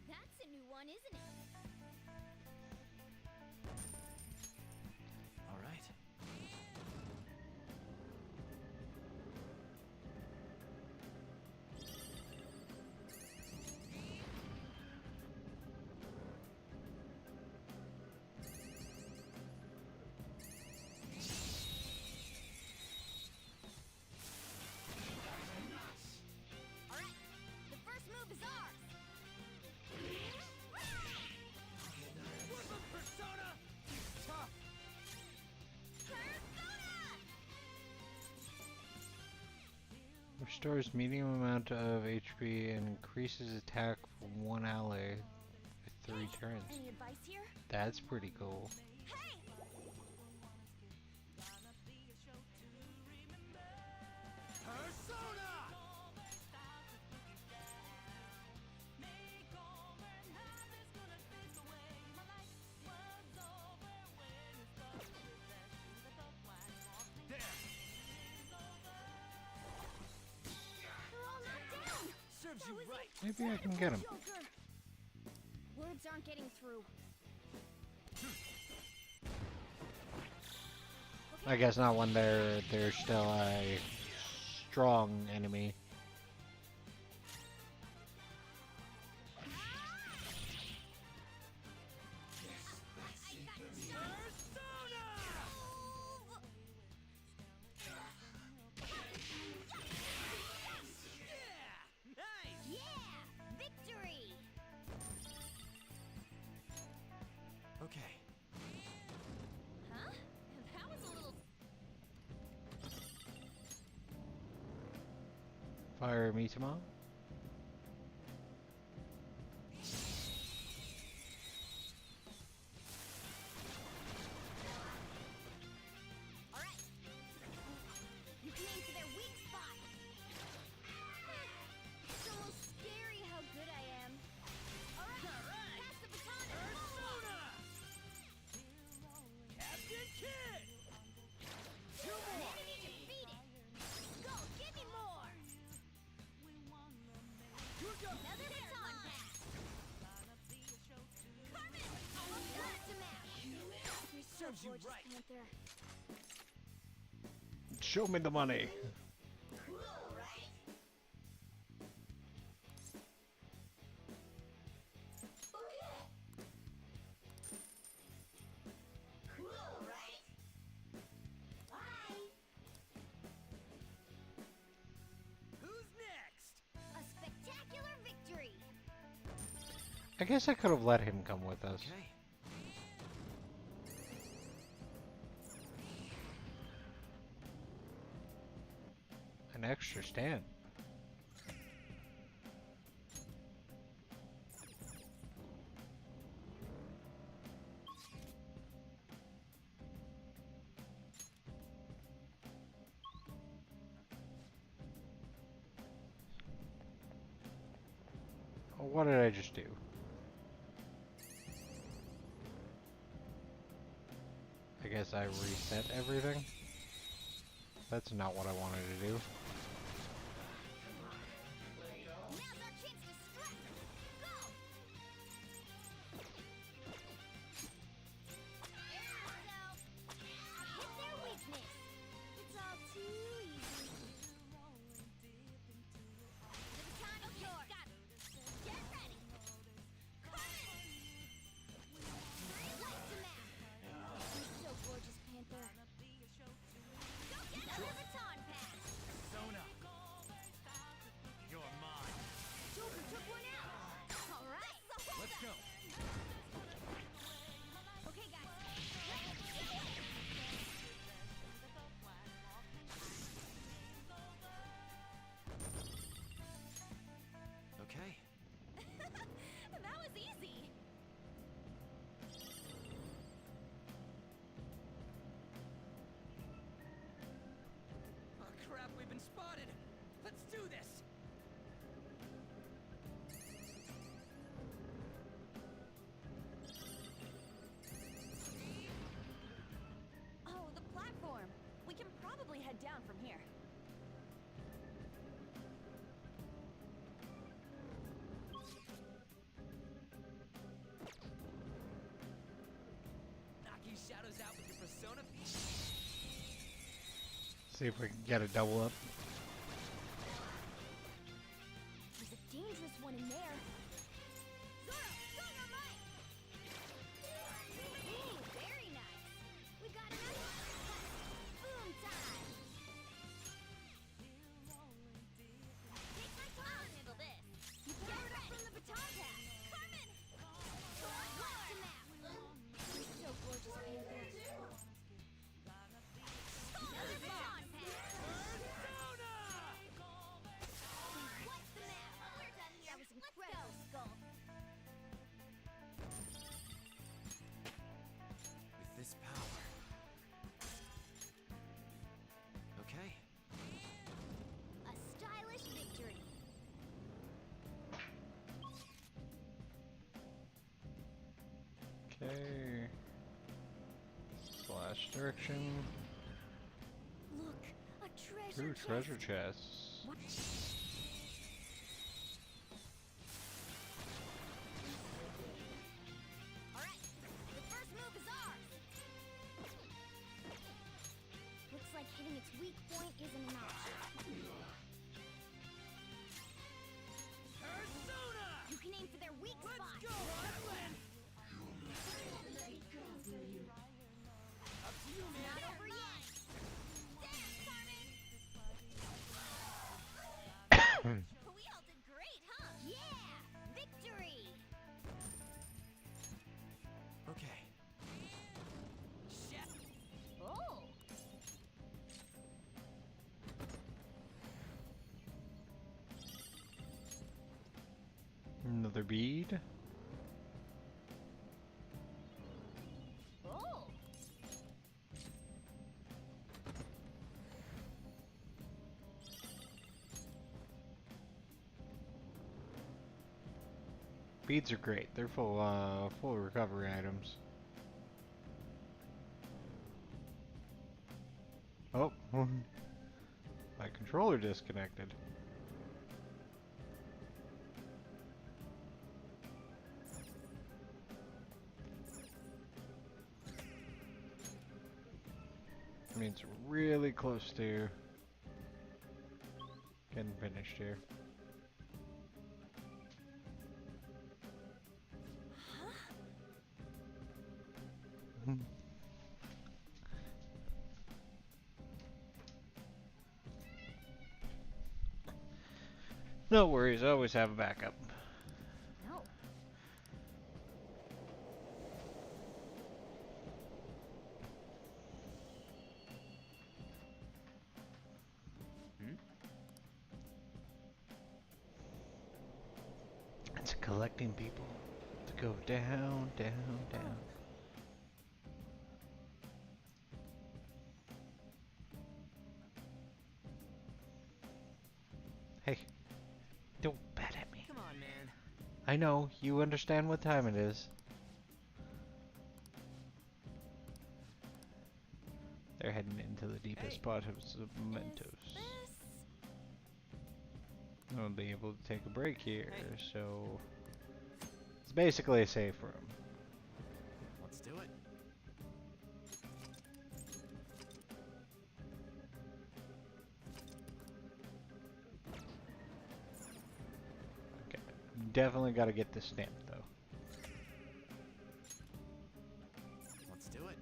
That's a new one, isn't it? All right. Alright, the first move is ours! Persona! Tough! Restores medium amount of HP and increases attack for one ally with 3 turns. Any advice here? That's pretty cool. Serves you right. Maybe I can get him. Words aren't getting through. I guess not when they're still a strong enemy. Okay. Huh? That was a little... Fire me tomorrow. Serves you right. Show me the money. Who's next? A spectacular victory. I guess I could have let him come with us. Okay. An extra stand. Oh, what did I just do? I guess I reset everything? That's not what I wanted to do. Okay. That was easy. Oh crap, we've been spotted. Let's do this. Oh, the platform. We can probably head down from here. Knocking shadows out with your persona. See if we can get a double up. There's a dangerous one in there. Ooh, very nice. We got another one. Boom time. Take my time. I'll handle this. You powered up from the baton pass. Coming. Watch him out. You're so gorgeous, Panther. Another baton pass. What's the map? We're done here. That was incredible, Skull. With this power. Okay. A stylish victory. Okay. Slash direction. Look, a treasure True chest. treasure chests. What? Alright, the first move is ours. Looks like hitting its weak point isn't an option. Persona! You can aim for their weak spot. Let's go, Evelyn! Up to you, man. Not over yet. There, Carmen. Another bead. Oh. Beads are great. They're full of recovery items. Oh, my controller disconnected. I mean, it's really close to getting finished here. No worries, I always have a backup. No. It's collecting people to go down, down, down. Hey, don't bat at me. Come on, man. I know, you understand what time it is. They're heading into the deepest spot of mementos. I'll be able to take a break here, so it's basically a safe room. Let's do it. Okay, definitely got to get this stamp though. Let's do it.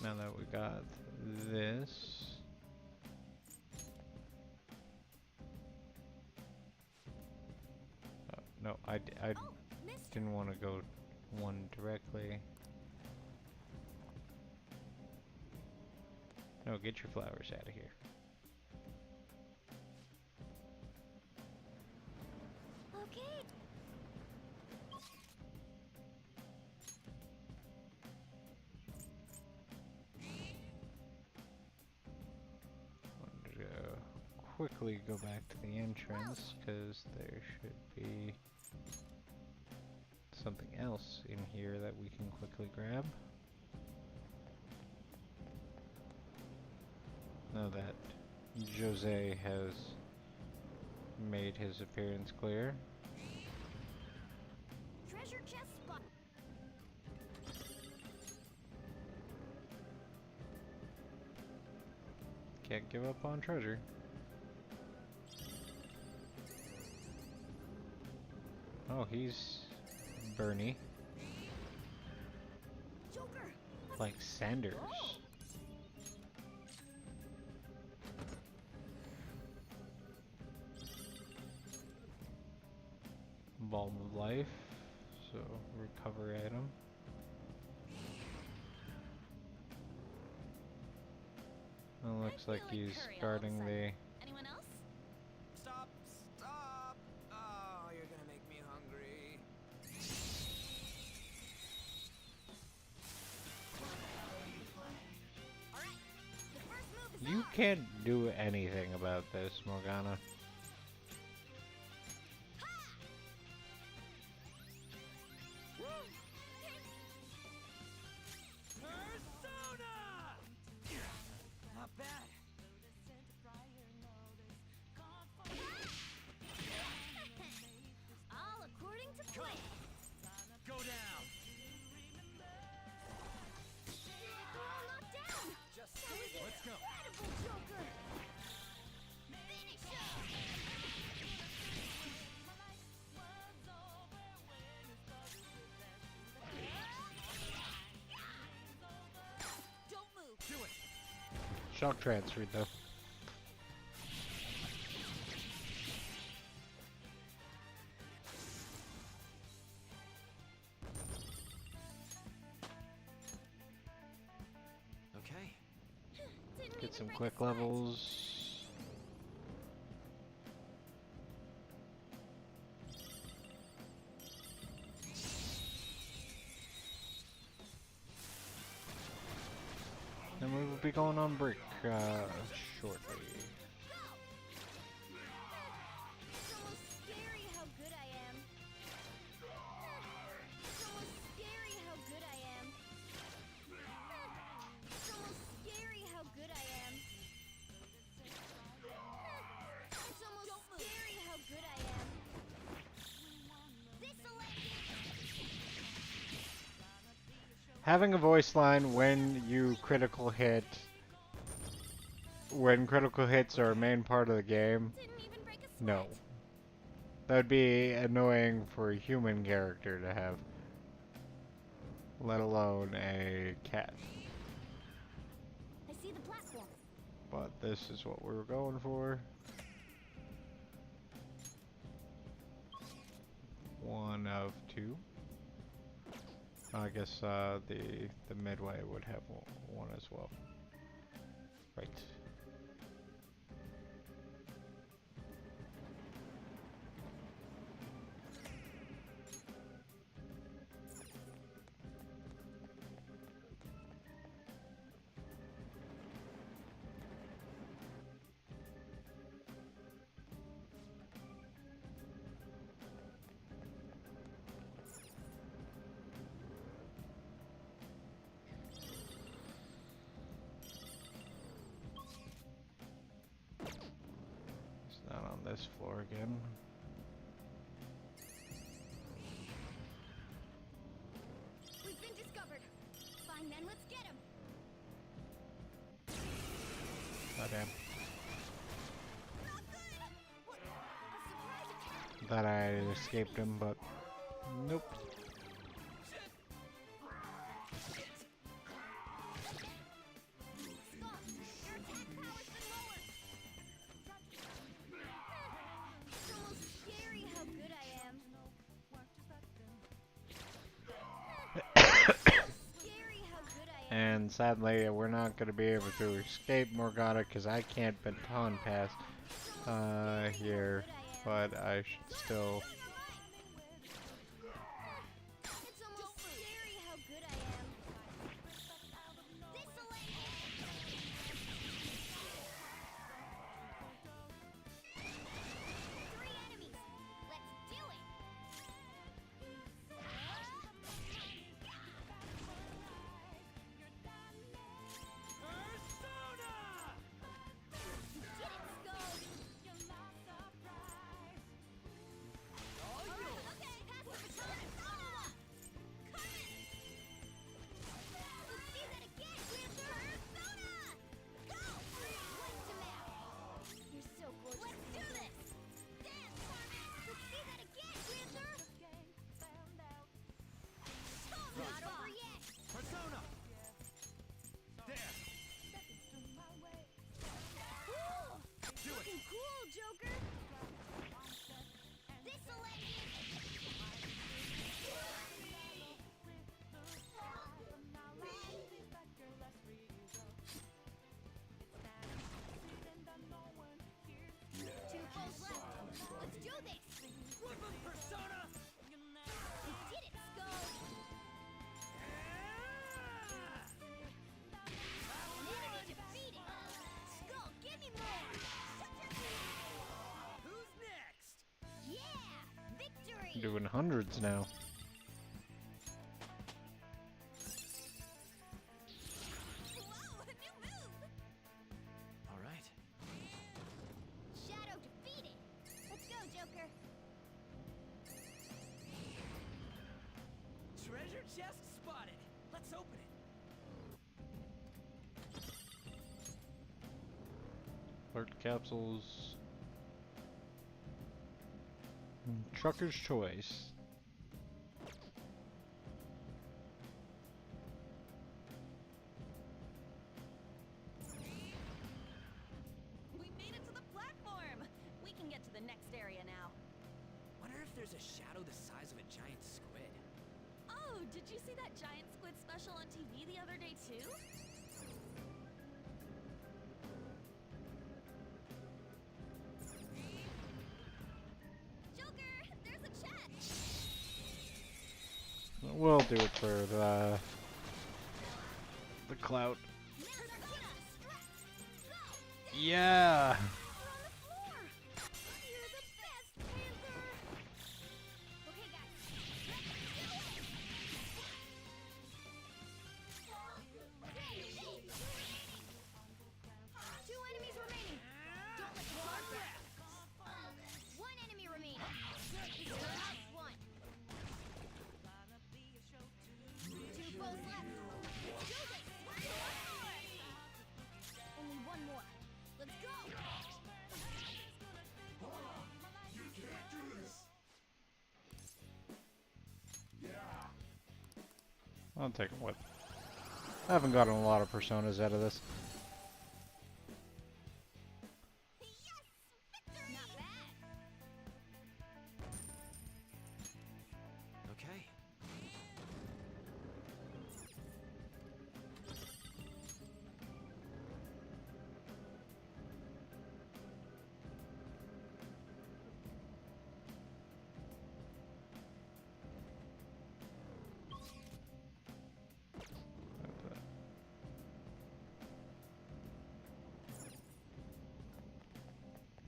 Now that we got this. No, I didn't want to go one directly. No, get your flowers out of here. Okay. Wanted to quickly go back to the entrance because there should be something else in here that we can quickly grab. Now that Jose has made his appearance clear. Treasure chest spot. Can't give up on treasure. Oh, he's Bernie. Joker. Like Sanders. Balm of life, so recover item. It looks like he's guarding the. Anyone else? Stop! Stop! Oh, you're gonna make me hungry. Alright. The first move is You can't do anything about this, Morgana. Not bad. All according to plan. Go down. They're all knocked down. That was Let's go. incredible, Joker. Finish him. don't move. Do it. Shock transferred though. Okay. Get some quick levels. going on break shortly. It's almost scary how good I am. It's almost scary how good I am. It's almost scary how good I am. It's almost scary how good I am. This'll end it. Having a voice line when you critical hit, when critical hits are a main part of the game, no. That would be annoying for a human character to have, let alone a cat. I see the platform. But this is what we were going for. One of two. I guess the midway would have one as well. Right. Not on this floor again. We've been discovered. Fine then, let's get him. Oh damn. Not good. What? A surprise attack. Thought I escaped him, but nope. And sadly, we're not going to be able to escape Morgana because I can't baton pass here, but I should still. Doing hundreds now. All right. Shadow defeated. Let's go, Joker. Treasure chest spotted. Let's open it. Alert capsules. Trucker's choice. We made it to the platform. We can get to the next area now. Wonder if there's a shadow the size of a giant squid. Oh, did you see that giant squid special on TV the other day too? We'll do it for the clout. Yeah. Two enemies remaining. Don't let the guard down. One enemy remaining. Last one. Two foes left. Let's do this. Only one more. Let's go. You can't do this. Yeah. I'll take what. I haven't gotten a lot of personas out of this. Okay.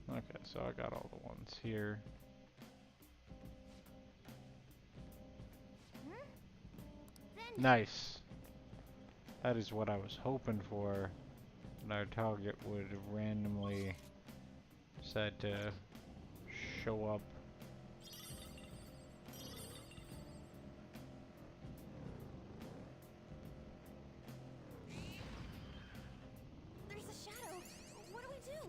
Okay, so I got all the ones here. Nice. That is what I was hoping for. And our target would randomly decide to show up. There's a shadow. What do we do?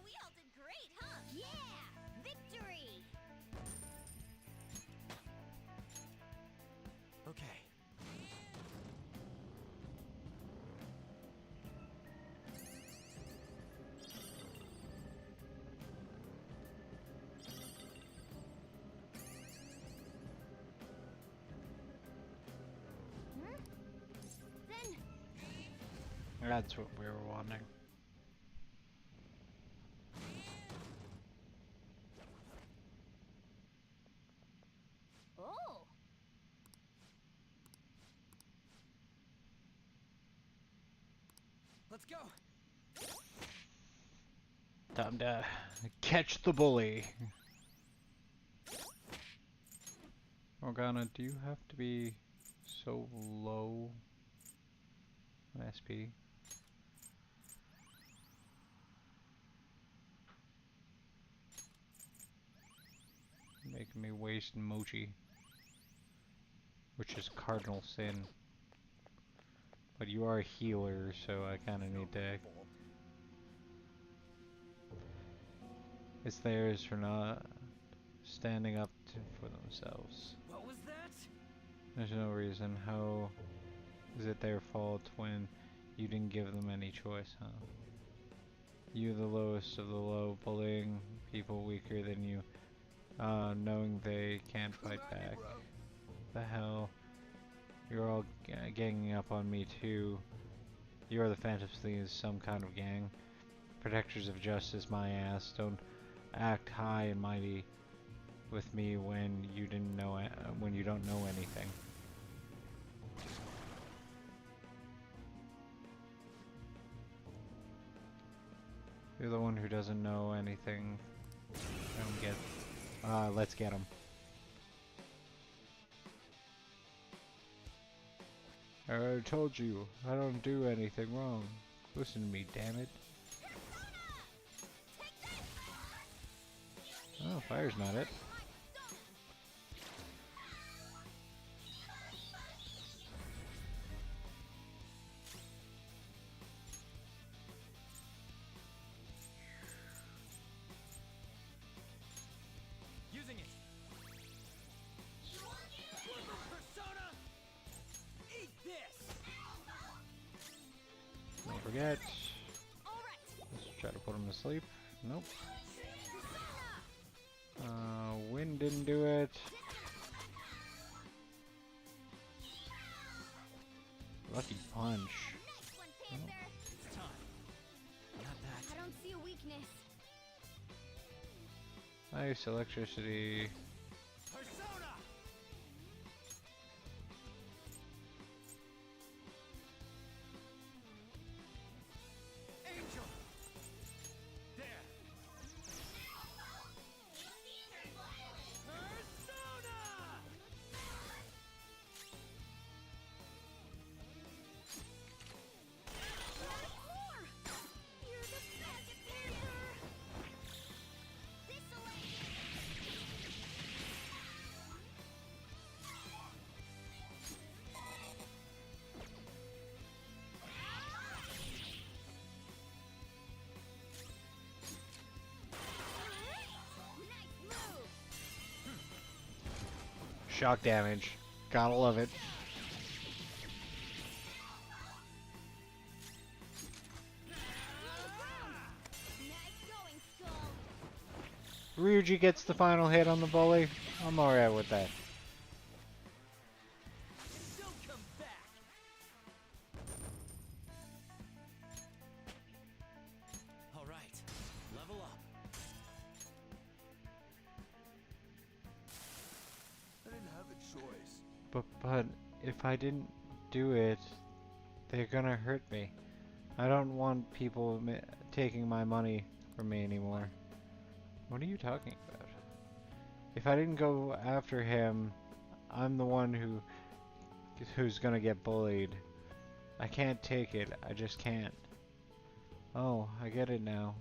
We all did great, huh? Yeah! Victory! Okay. Then... That's what we were wanting. Oh! Let's go. Time to catch the bully. Morgana, do you have to be so low on SP? Making me waste mochi, which is cardinal sin. But you are a healer, so I kind of need to. It's theirs for not standing up for themselves. What was that? There's no reason. How is it their fault when you didn't give them any choice, huh? You the lowest of the low, bullying people weaker than you, knowing they can't fight back. The hell? You're all ganging up on me too. You're the Phantom Thieves, some kind of gang. Protectors of justice, my ass. Don't act high and mighty with me when you didn't know when you don't know anything. You're the one who doesn't know anything. I don't get. Let's get him. I told you, I don't do anything wrong. Listen to me, damn it. Oh, fire's not it. Using it. Persona! Eat this! Don't forget. Let's try to put him to sleep. Nope. Wind didn't do it. Lucky punch. Oh. It's time. Not that. I don't see a weakness. Nice electricity. Persona! Angel! There! Persona! You're the best, Panther! This'll Shock damage. Gotta love it. Ryuji gets the final hit on the bully. I'm alright with that. Don't come back! Alright, level up. I didn't have a choice. But if I didn't do it, they're gonna hurt me. I don't want people taking my money from me anymore. What are you talking about? If I didn't go after him, I'm the one who's gonna get bullied. I can't take it. I just can't. Oh, I get it now.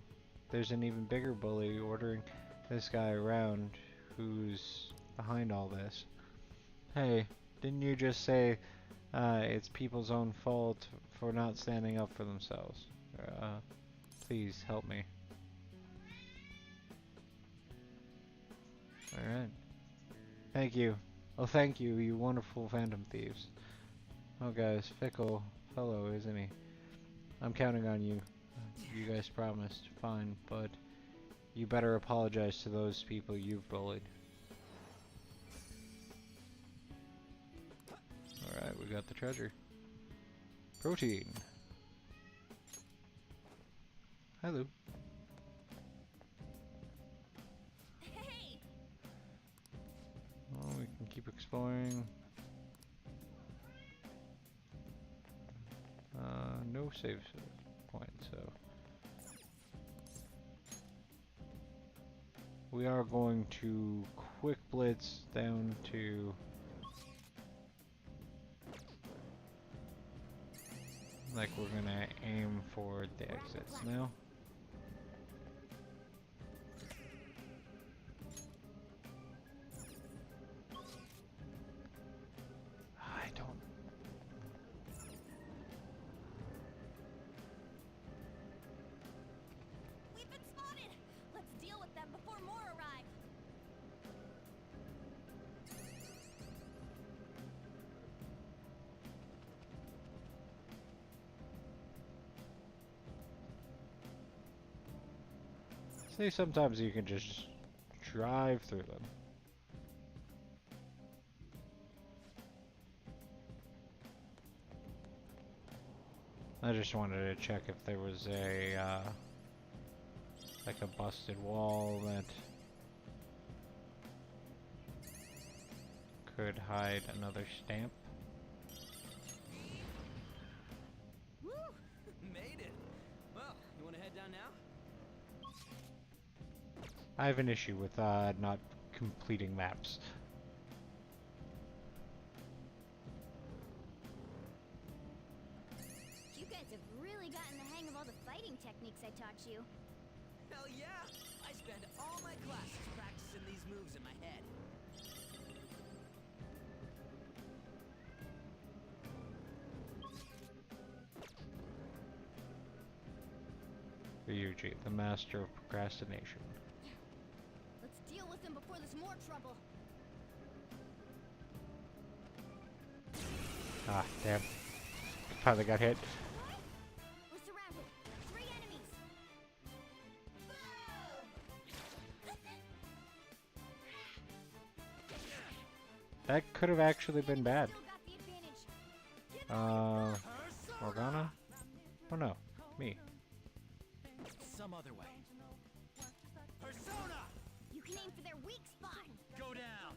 There's an even bigger bully ordering this guy around who's behind all this. Hey, didn't you just say it's people's own fault for not standing up for themselves? Please help me. Alright. Thank you. Oh, thank you, you wonderful phantom thieves. Oh, guys, fickle fellow, isn't he? I'm counting on you. You guys promised. Fine, but you better apologize to those people you've bullied. Alright, we got the treasure. Protein. Hello. Well, we can keep exploring. No save point, so we are going to quick blitz down to like we're gonna aim for the exits now. I don't. We've been spotted! Let's deal with them before more arrive. See, sometimes you can just drive through them. I just wanted to check if there was a, like a busted wall that could hide another stamp. Woo! Made it! Well, you wanna head down now? I have an issue with not completing maps. You guys have really gotten the hang of techniques I taught you. Hell yeah! I spend all my classes practicing these moves in my head. Ryuji, the master of procrastination. Let's deal with him before there's more trouble. Ah, damn. Finally got hit. We're surrounded. 3 enemies. That could have actually been bad. Still got the advantage. Morgana? Oh no, me. Some other way. Persona! You can aim for their weak spot. Go down!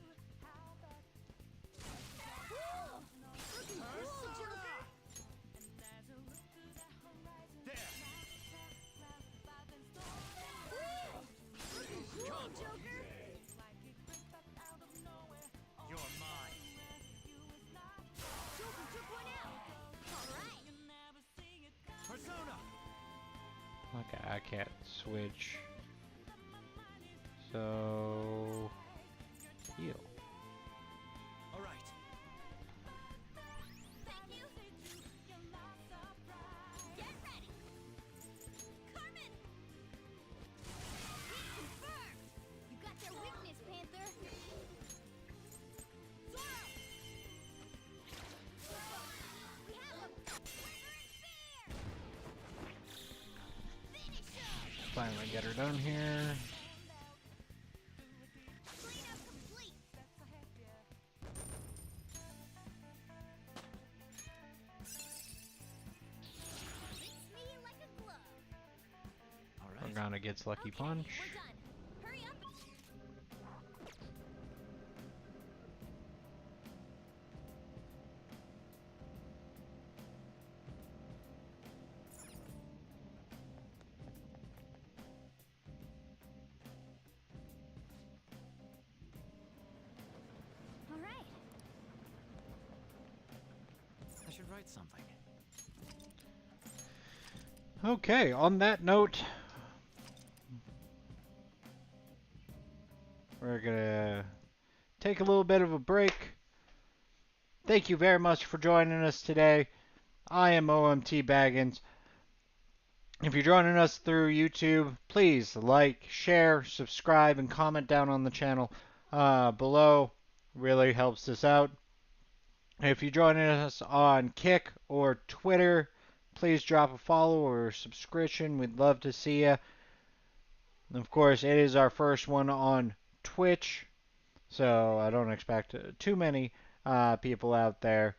Looking cool, Joker. There! Looking cool, Joker. You're mine! Joker took one out. All right. Persona! Okay, I can't switch. So... heal. Alright. Thank you. Get ready. Carmen! Hit confirmed. You got their weakness, Panther. Zoro. We have him. Finish him. Finally get her done here. Cleanup complete. Fits me like a glove. Alright. Morgana gets Lucky Punch. We're done. Hurry up. All right. I should write something. Okay, on that note, we're gonna take a little bit of a break. Thank you very much for joining us today. I am OMTBaggens. If you're joining us through YouTube, please like, share, subscribe, and comment down on the channel below. Really helps us out. If you're joining us on Kick or Twitter, please drop a follow or a subscription. We'd love to see you. Of course, it is our first one on Twitch, so I don't expect too many people out there.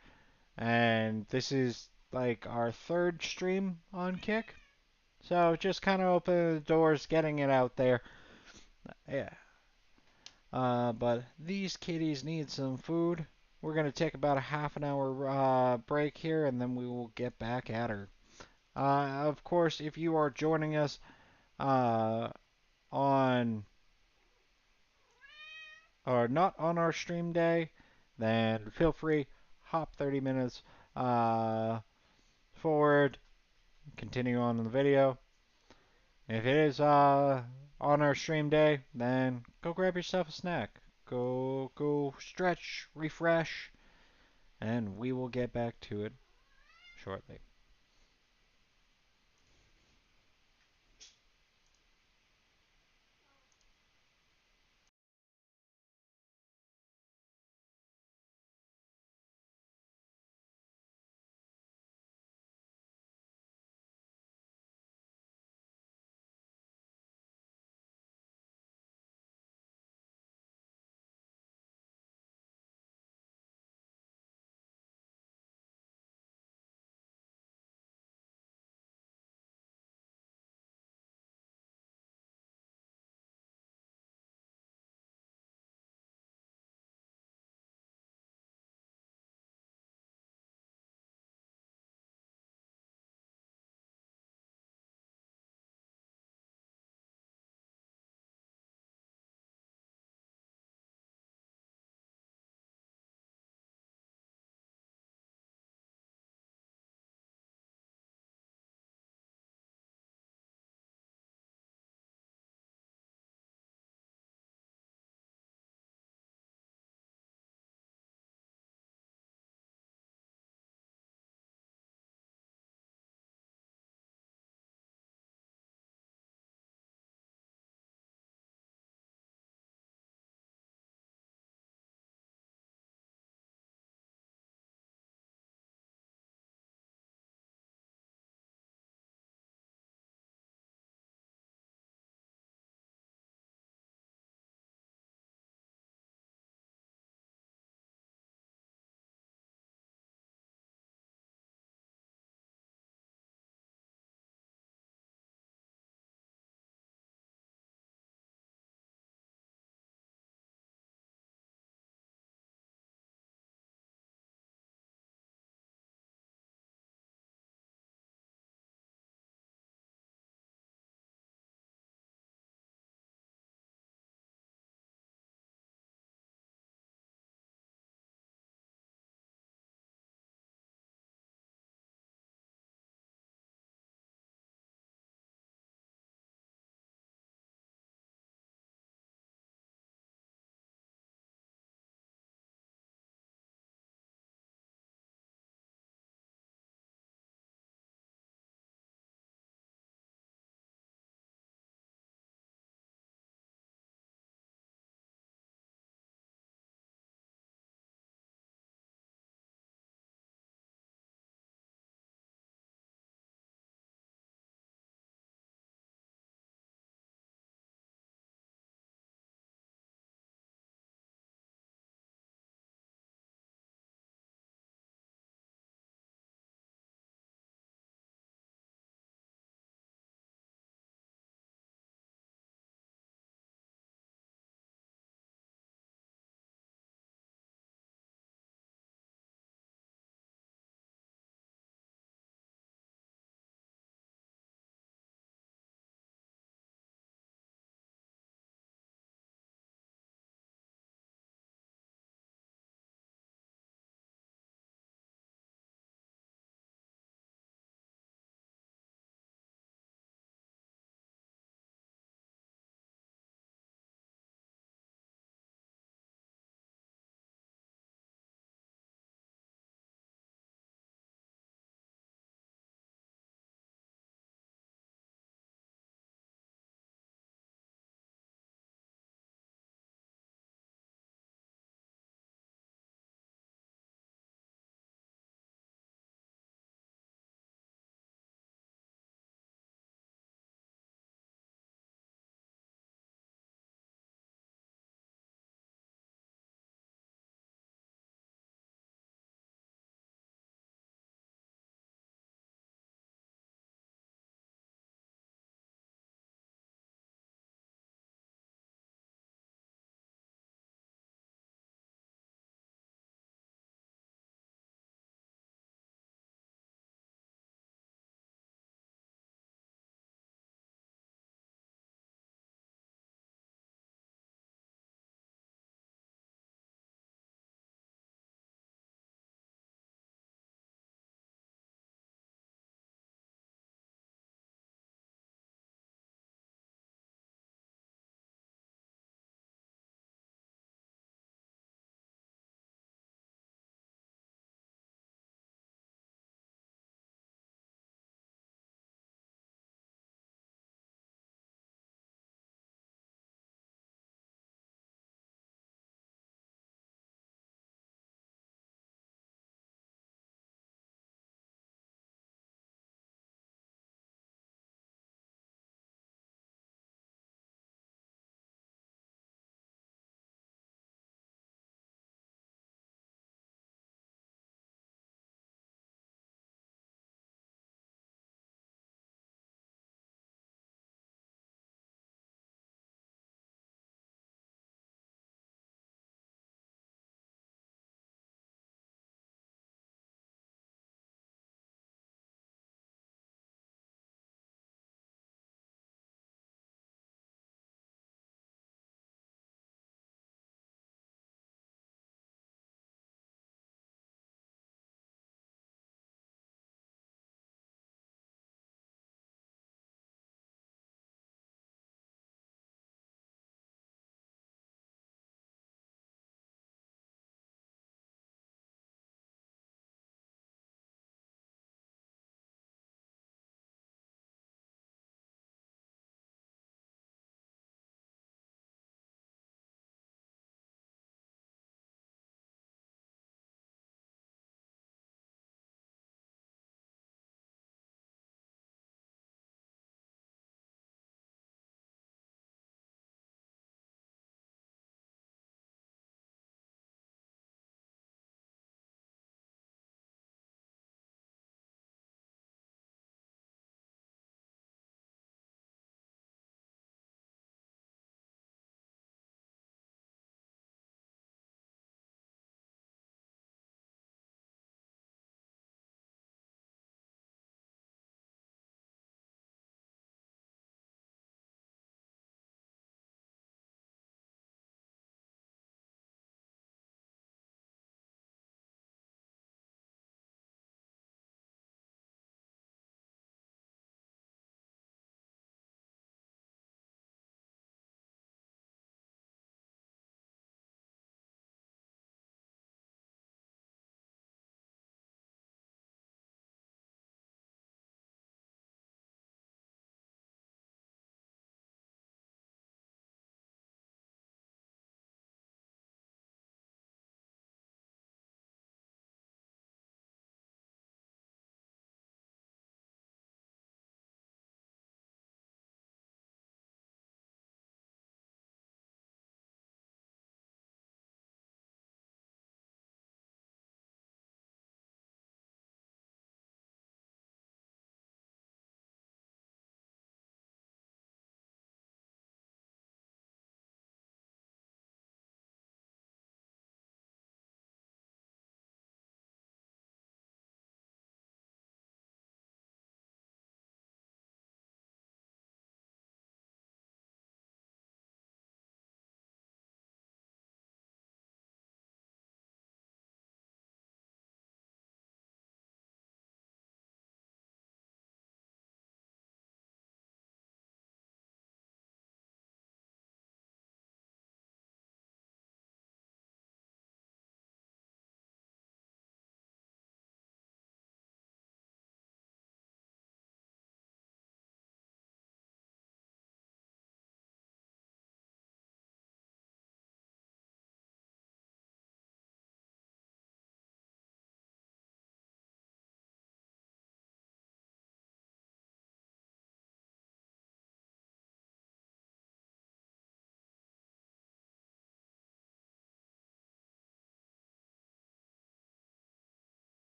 And this is like our 3rd stream on Kick. So just kind of opening the doors, getting it out there. Yeah. But these kitties need some food. We're going to take about a half an hour break here, and then we will get back at her. Of course, if you are joining us on or not on our stream day, then feel free, hop 30 minutes forward, continue on in the video. If it is on our stream day, then go grab yourself a snack. Go stretch, refresh, and we will get back to it shortly.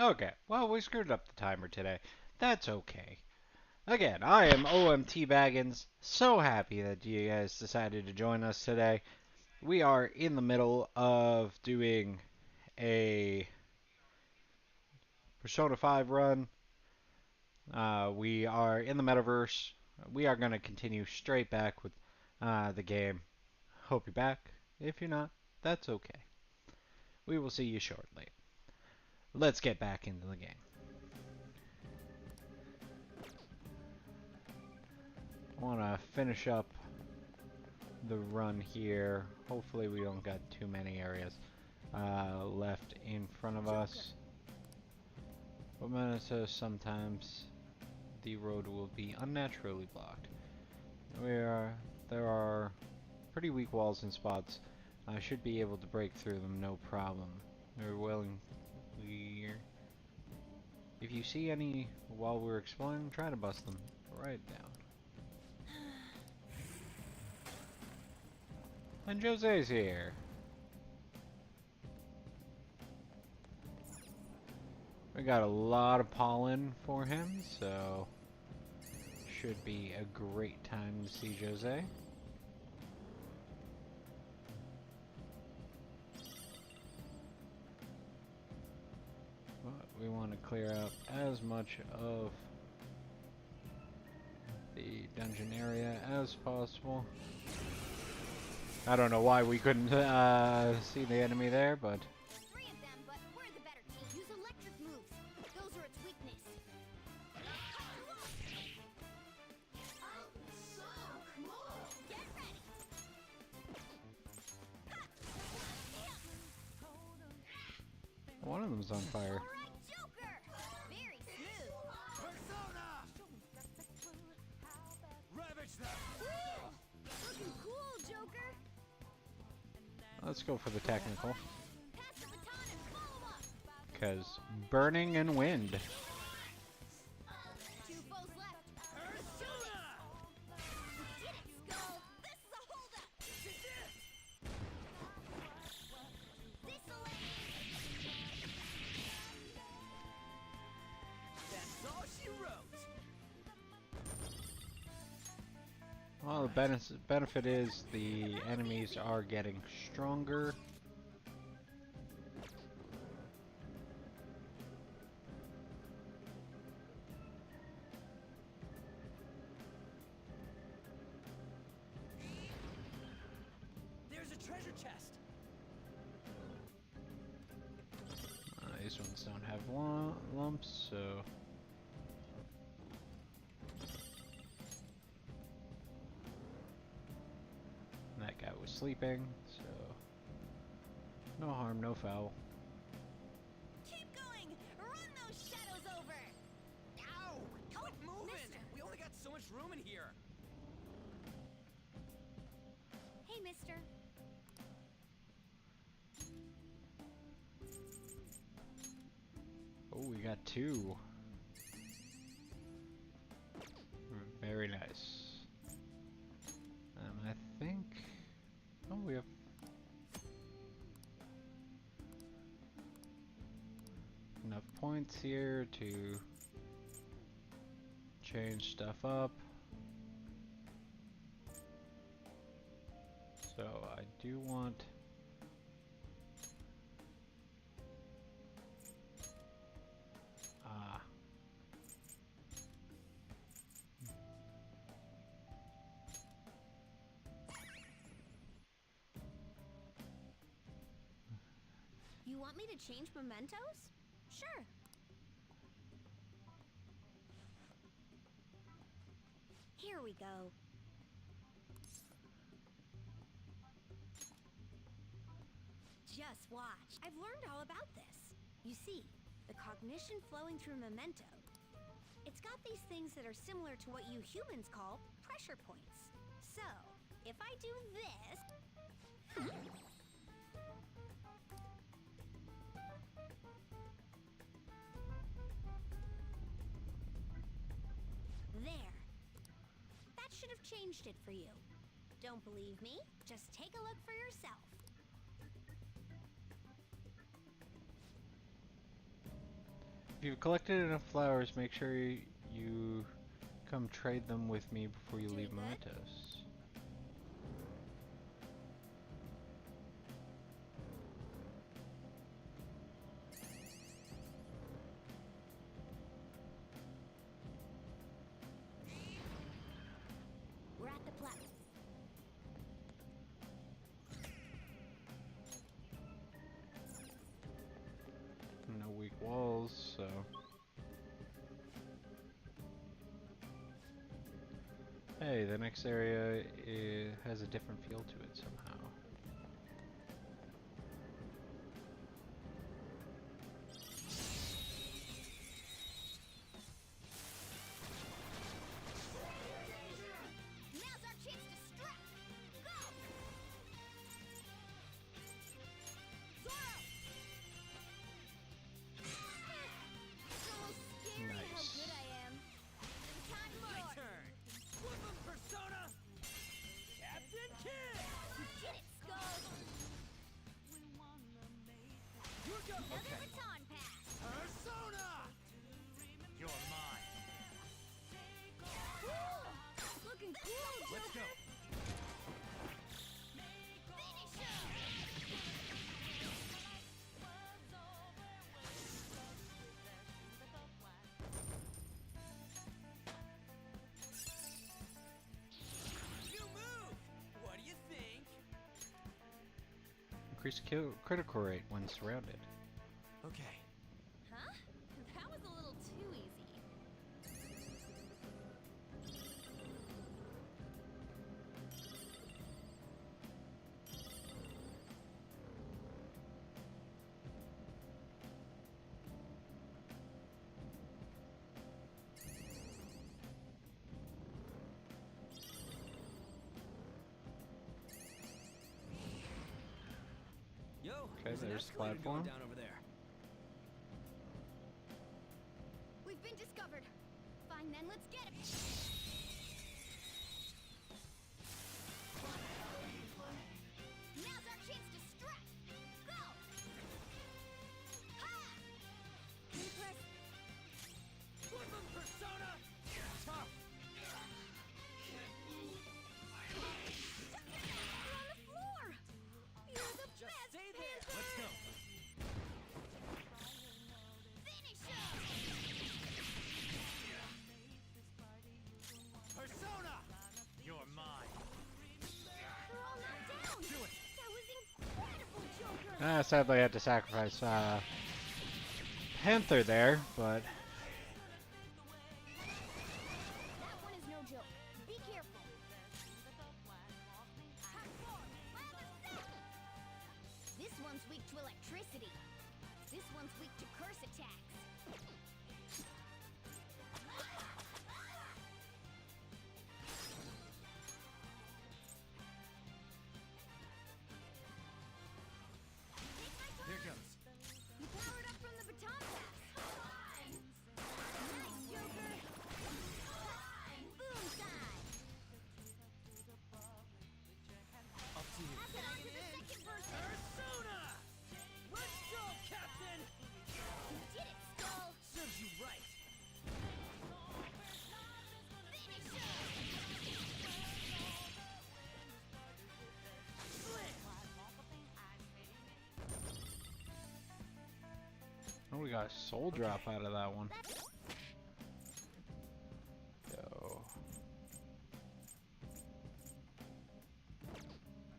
Okay, well, we screwed up the timer today. That's okay. Again, I am OMTBaggens. So happy that you guys decided to join us today. We are in the middle of doing a Persona 5 run. We are in the metaverse. We are going to continue straight back with the game. Hope you're back. If you're not, that's okay. We will see you shortly. Let's get back into the game. I want to finish up the run here. Hopefully we don't got too many areas left in front of us. But sometimes the road will be unnaturally blocked. There are pretty weak walls and spots. I should be able to break through them no problem. We're willing. If you see any while we're exploring, try to bust them right down. And Jose's here. We got a lot of pollen for him, so should be a great time to see Jose. But we want to clear out as much of the dungeon area as possible. I don't know why we couldn't see the enemy there, but Three of them, but we're the better team. Use electric moves. Those are its weakness. Get ready. one of them's on fire. All right, Joker. Very smooth. Persona! Ravage them! Looking cool, Joker. Let's go for the technical. Pass the baton and follow up. Because burning and wind. Two foes left. Persona! You did it, Skull. This is a holdup. This'll That's all she wrote. Well, the benefit is the enemies are getting stronger. There's a treasure chest. These ones don't have lumps, so... That guy was sleeping, so... No harm, no foul. Keep going! Run those shadows over! Ow! Quit moving! We only got so much room in here. Hey, mister. Oh, we got two. Very nice. I think... Oh, we have... enough points here to change stuff up. So I do want... You want me to change mementos? Sure. Here we go. Just watch. I've learned all about this. You see, the cognition flowing through memento. It's got these things that are similar to what you humans call pressure points. So, if I do this... There. That should have changed it for you. Don't believe me? Just take a look for yourself. If you've collected enough flowers, make sure you come trade them with me before you leave Mementos. We're at the platform. No weak walls, so... Hey, the next area has a different feel to it somehow. Now's our chance to strike. Go! Zoro! So scary how Nice. good I am. Time My for turn. Flip 'em, Persona. Captain Kid. Get it, Skull! You're go. Another baton pass. Persona. You're mine. Cool! Looking cool, Joker! Let's go. Finish him! New move. What do you think? Increase critical rate when surrounded. Okay. Huh? That was a little too easy. Yo. Okay, an there's escalator platform. going down over there. We've been discovered. Fine then, let's get him! Now's our chance to strike! Go! Ha! Impress! Flip 'em, Persona. Tough. You're on the floor! You're the Just best! stay there. Panther! Let's go. Finish him! Persona. You're mine. They're all knocked down! Do it. That was incredible, Joker! Sadly I had to sacrifice Panther there, but... That one is no joke. Be careful. This one's weak to electricity. This one's weak to curse attacks. Here goes. You powered up from the baton pass. Nice, Joker. Boom time. Up to you. Pass it on to the second person. Persona. Let's go, Captain. You did it, Skull. Serves you right. Finish him. Slam. Oh, we got a soul drop out of that one. Yo.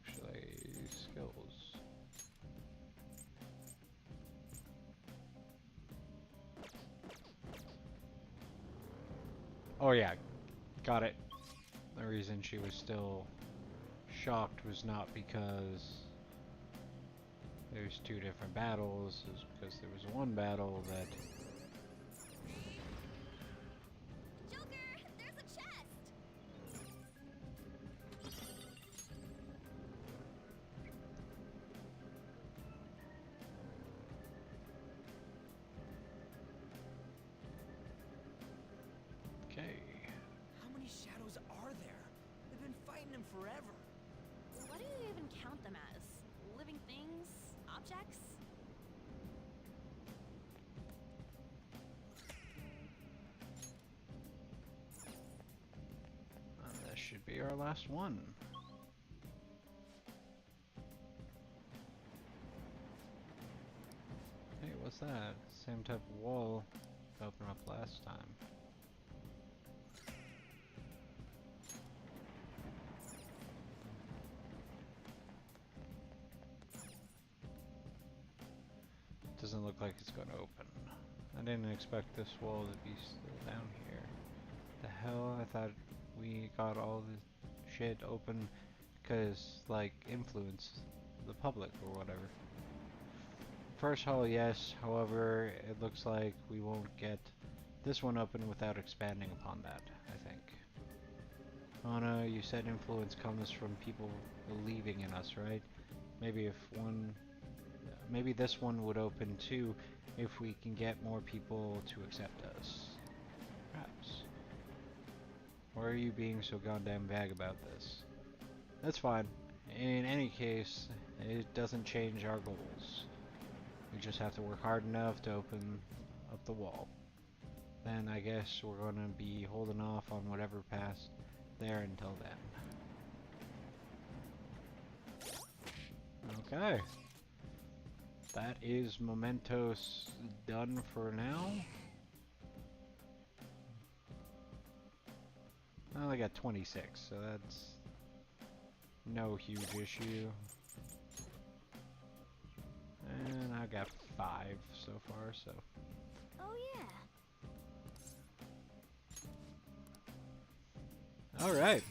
Actually, skills. Oh yeah, got it. The reason she was still shocked was not because there's two different battles, is because there was one battle that... Joker, there's a chest. Okay. How many shadows are there? They've been fighting him forever. What do you even count them as? Living things? Objects? our last one. Hey, what's that? Same type of wall that opened up last time. Doesn't look like it's going to open. I didn't expect this wall to be still down here. The hell? I thought we got all the shit open because, like, influence the public or whatever. First hall, yes. However, it looks like we won't get this one open without expanding upon that, I think. Anna, you said influence comes from people believing in us, right? Maybe maybe this one would open too if we can get more people to accept us. Perhaps. Why are you being so goddamn vague about this? That's fine. In any case, it doesn't change our goals. We just have to work hard enough to open up the wall. Then I guess we're gonna be holding off on whatever passed there until then. Okay. That is Mementos done for now. I only got 26, so that's no huge issue. And I got 5 so far, so. Oh yeah. Alright.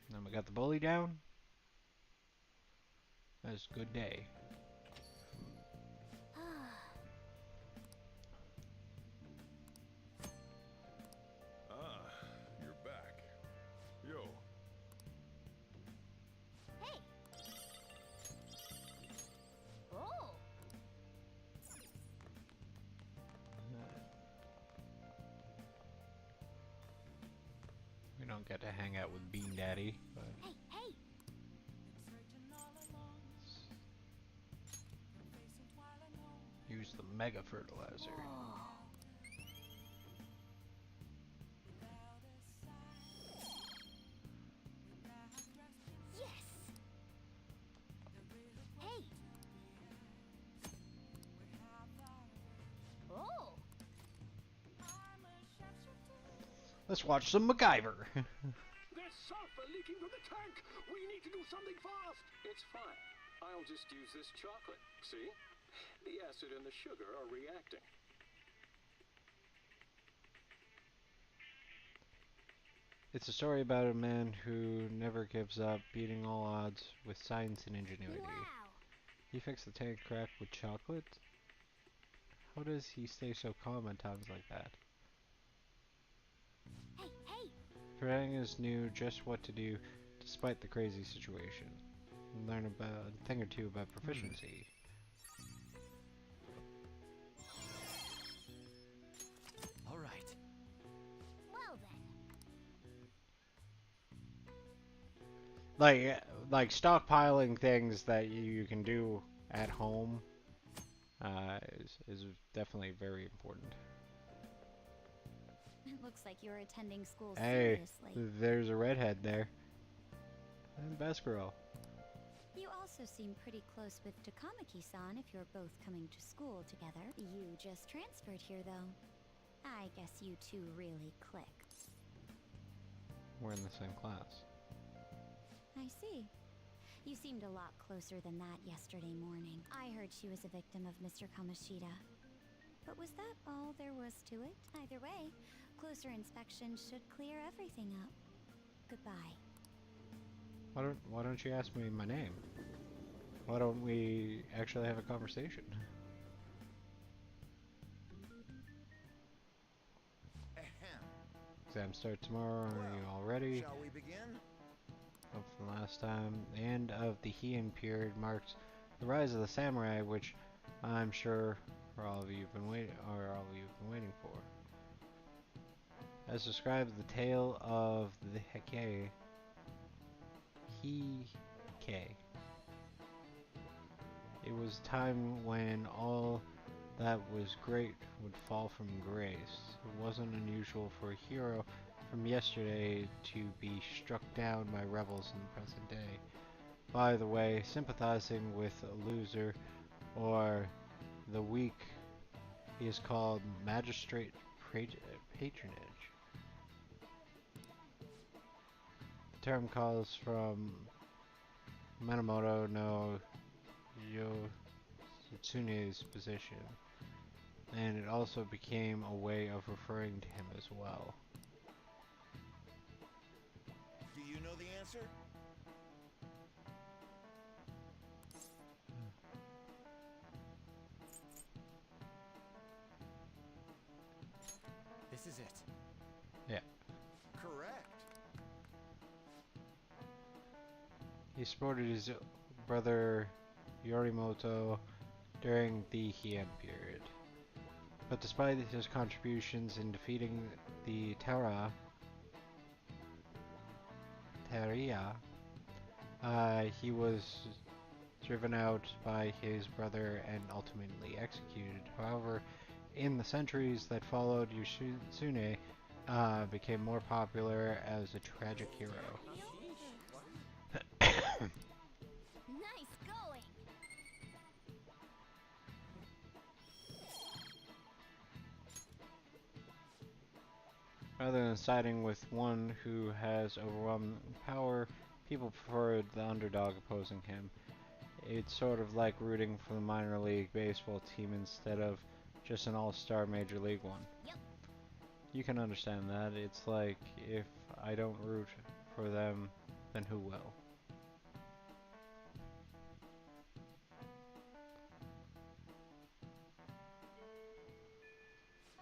Then we got the bully down. That's a good day. You're back. Yo. Hey. Oh. We don't get to hang out with Bean Daddy, but Hey, hey. use the mega fertilizer. Yes. Hey. Oh. Let's watch some MacGyver. There's sulfur leaking from the tank. We need to do something fast. It's fine. I'll just use this chocolate. See? The acid and the sugar are reacting. It's a story about a man who never gives up, beating all odds with science and ingenuity. Wow. He fixed the tank crack with chocolate? How does he stay so calm at times like that? Hey, hey. Protagonist knew just what to do despite the crazy situation. Learn about a thing or two about proficiency. All right. Well then. Like stockpiling things that you can do at home is definitely very important. It looks like you're attending school Hey, seriously. there's a redhead there. And best girl. You also seem pretty close with Takamaki-san if you're both coming to school together. You just transferred here, though. I guess you two really click. We're in the same class. I see. You seemed a lot closer than that yesterday morning. I heard she was a victim of Mr. Kamoshida. But was that all there was to it? Either way, closer inspection should clear everything up. Goodbye. Why don't you ask me my name? Why don't we actually have a conversation? Exams start tomorrow. Are you all ready? Shall we begin? Up from last time, the end of the Heian period marks the rise of the samurai, which I'm sure all of you've been waiting for. As described, the tale of the Heike. It was a time when all that was great would fall from grace. It wasn't unusual for a hero from yesterday to be struck down by rebels in the present day. By the way, sympathizing with a loser or the weak is called magistrate patronage. The term comes from Minamoto no Yosutsune's position, and it also became a way of referring to him as well. Do you know the answer? This is it. Yeah. Correct. He supported his brother Yorimoto during the Heian period. But despite his contributions in defeating the Teria, he was driven out by his brother and ultimately executed. However, in the centuries that followed, Yoshitsune became more popular as a tragic hero. Nice going! Rather than siding with one who has overwhelming power, people preferred the underdog opposing him. It's sort of like rooting for the minor league baseball team instead of just an all-star major league one. Yep. You can understand that. It's like, if I don't root for them, then who will?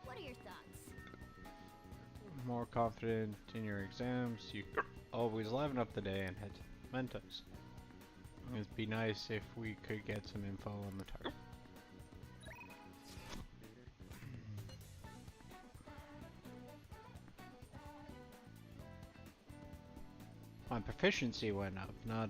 What are your thoughts? More confident in your exams, you always liven up the day and head to Mentos. It'd be nice if we could get some info on the target. My proficiency went up, not...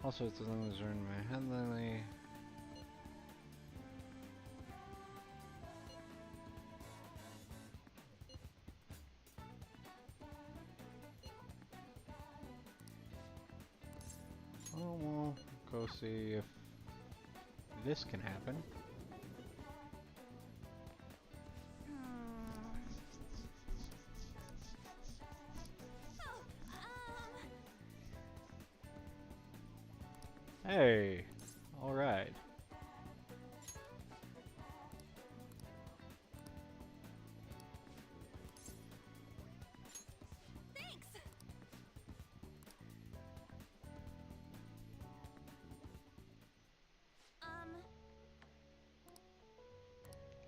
Also, it's as long as earn my handling. Oh, well, go see if this can happen. Hey, all right. Thanks.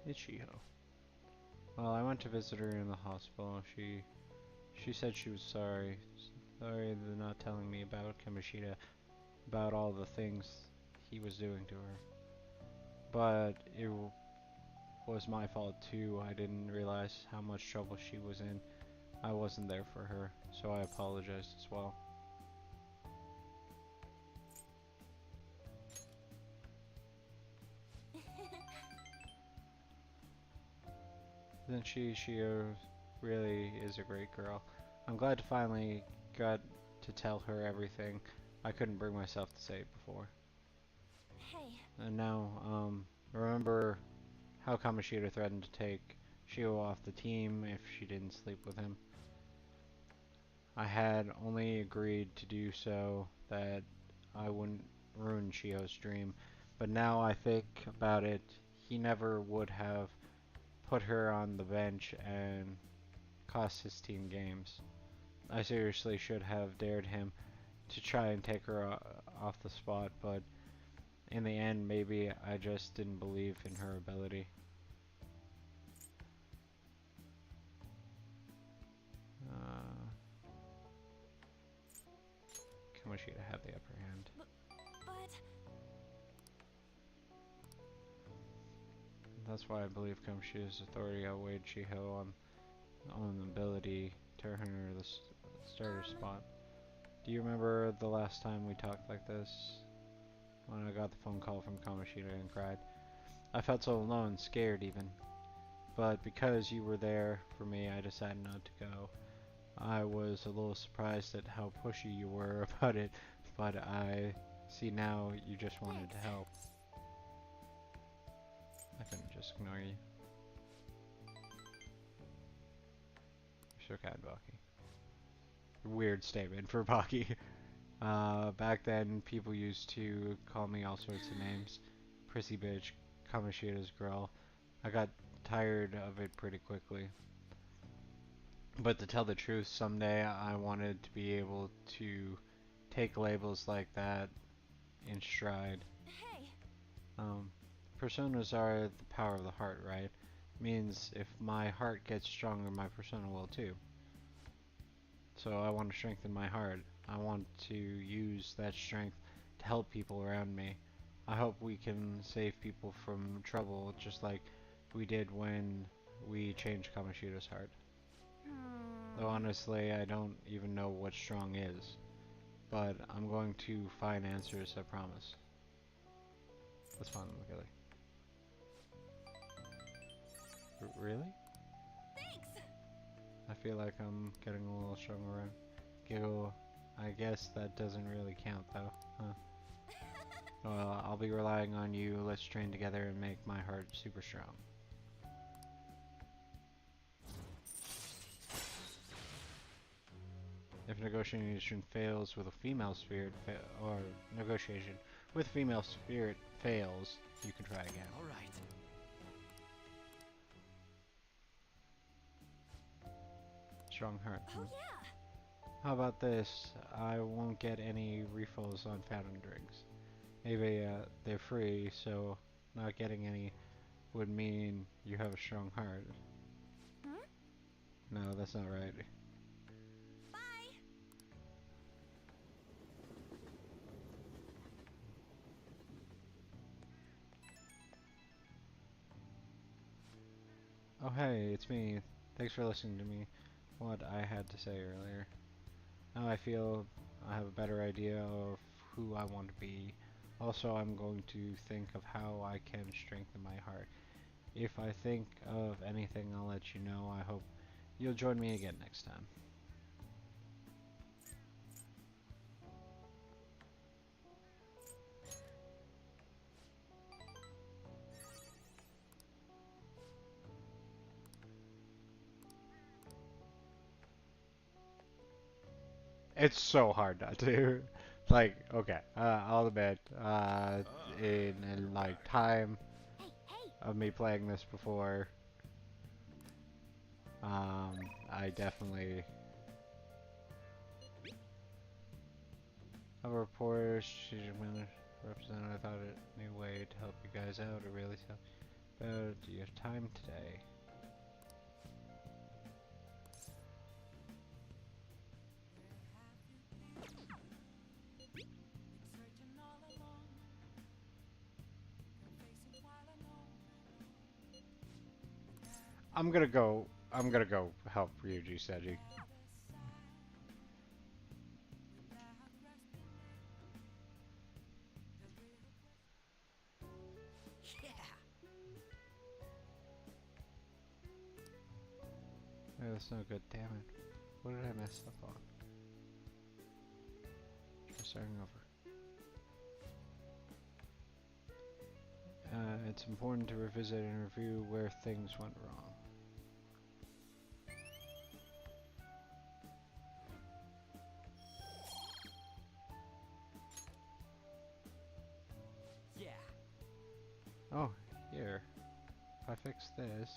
Ichiho. Well, I went to visit her in the hospital. She said she was sorry. Sorry for not telling me about Kamoshida, about all the things he was doing to her. But it was my fault too. I didn't realize how much trouble she was in. I wasn't there for her, so I apologized as well. Then she really is a great girl. I'm glad to finally got to tell her everything. I couldn't bring myself to say it before. Hey. And now, remember how Kamoshida threatened to take Shio off the team if she didn't sleep with him? I had only agreed to do so that I wouldn't ruin Shio's dream, but now I think about it, he never would have put her on the bench and cost his team games. I seriously should have dared him to try and take her off the spot, but in the end, maybe I just didn't believe in her ability. Kamoshida had the upper hand. But... That's why I believe Kamoshida's authority outweighed Chiho on the ability to earn her the starter spot. Do you remember the last time we talked like this? When I got the phone call from Kamoshida and cried. I felt so alone, scared even. But because you were there for me, I decided not to go. I was a little surprised at how pushy you were about it, but I see now you just wanted to help. I couldn't just ignore you. You're so kind, Baki. Weird statement for Baki. Back then, people used to call me all sorts of names. Prissy bitch, Kamoshida's girl. I got tired of it pretty quickly. But to tell the truth, someday I wanted to be able to take labels like that in stride. Hey. Personas are the power of the heart, right? Means if my heart gets stronger, my persona will too. So I want to strengthen my heart. I want to use that strength to help people around me. I hope we can save people from trouble just like we did when we changed Kamoshida's heart. Though honestly, I don't even know what strong is. But I'm going to find answers, I promise. Let's find them together. Really? Thanks. I feel like I'm getting a little stronger around. Giggle. I guess that doesn't really count though, huh? Well, I'll be relying on you. Let's train together and make my heart super strong. If negotiation fails with a female spirit, or negotiation with female spirit fails, you can try again. All right. Strong heart. Oh yeah. How about this? I won't get any refills on fountain drinks. Maybe they're free, so not getting any would mean you have a strong heart. Huh? No, that's not right. Bye. Oh hey, it's me. Thanks for listening to me. What I had to say earlier. Now I feel I have a better idea of who I want to be. Also, I'm going to think of how I can strengthen my heart. If I think of anything, I'll let you know. I hope you'll join me again next time. It's so hard not to. Like, okay, I'll admit, in like time of me playing this before, I definitely have a reporter. She's been represented. I thought it a new way to help you guys out. It really help. But do you have time today? I'm gonna go help Ryuji Seiji. Yeah. Oh, that's no good, damn it. What did I mess up on? Try starting over. It's important to revisit and review where things went wrong. Yeah. Oh, here. If I fix this...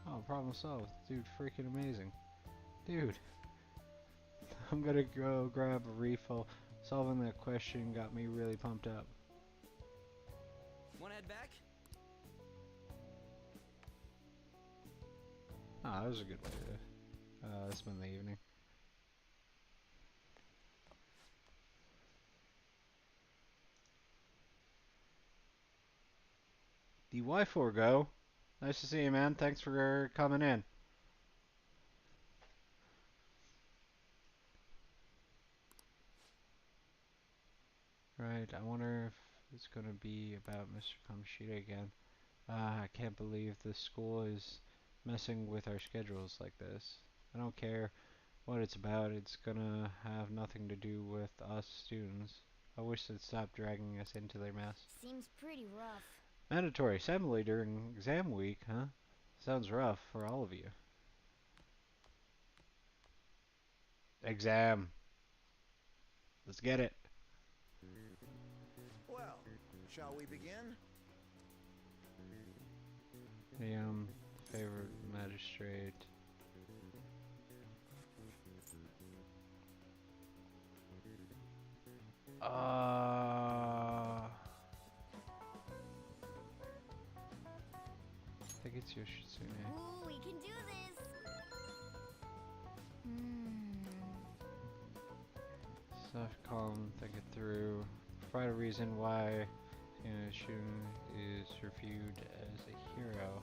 Oh, problem solved. Dude, freaking amazing. Dude. I'm gonna go grab a refill. Solving that question got me really pumped up. Wanna head back? Ah, that was a good way to spend the evening. The Y4 go. Nice to see you, man. Thanks for coming in. Right, I wonder if it's gonna be about Mr. Kamoshida again. I can't believe this school is messing with our schedules like this. I don't care what it's about, it's gonna have nothing to do with us students. I wish they'd stop dragging us into their mess. Seems pretty rough. Mandatory assembly during exam week, huh? Sounds rough for all of you. Exam. Let's get it. Well, shall we begin? The favorite magistrate. I think it's Yoshitsune. Ooh, we can do this. Soft calm, think it through. Provide a reason why Shun is reviewed as a hero.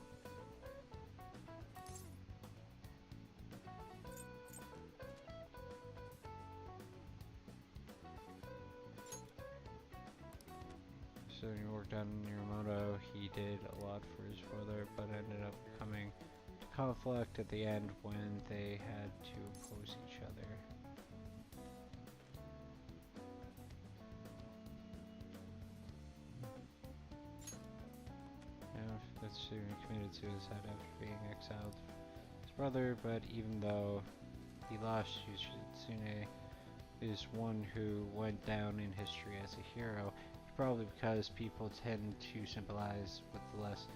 So when he worked on Yamamoto, he did a lot for his brother, but ended up coming to conflict at the end when they had to oppose each other. Natsune committed suicide after being exiled from his brother, but even though he lost, Yoshitsune is one who went down in history as a hero, probably because people tend to symbolize with the less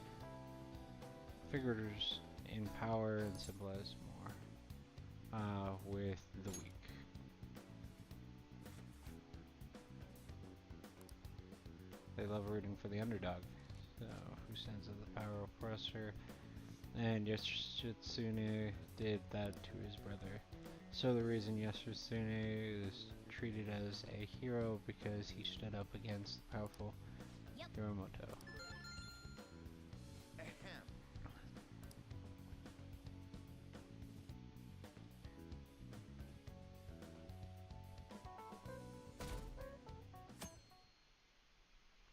figures in power and symbolize more with the weak. They love rooting for the underdog, so who stands as the power oppressor, and Yoshitsune did that to his brother. So the reason Yoshitsune is treated as a hero because he stood up against the powerful Yamamoto.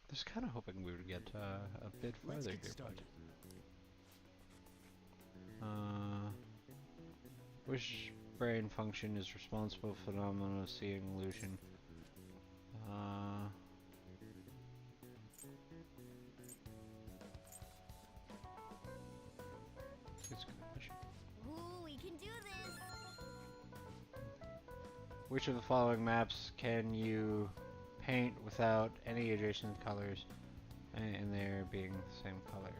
I was kind of hoping we would get a bit further here, but which brain function is responsible for the phenomenon of seeing illusion? Ooh, we can do this. Which of the following maps can you paint without any adjacent colors and there being the same color?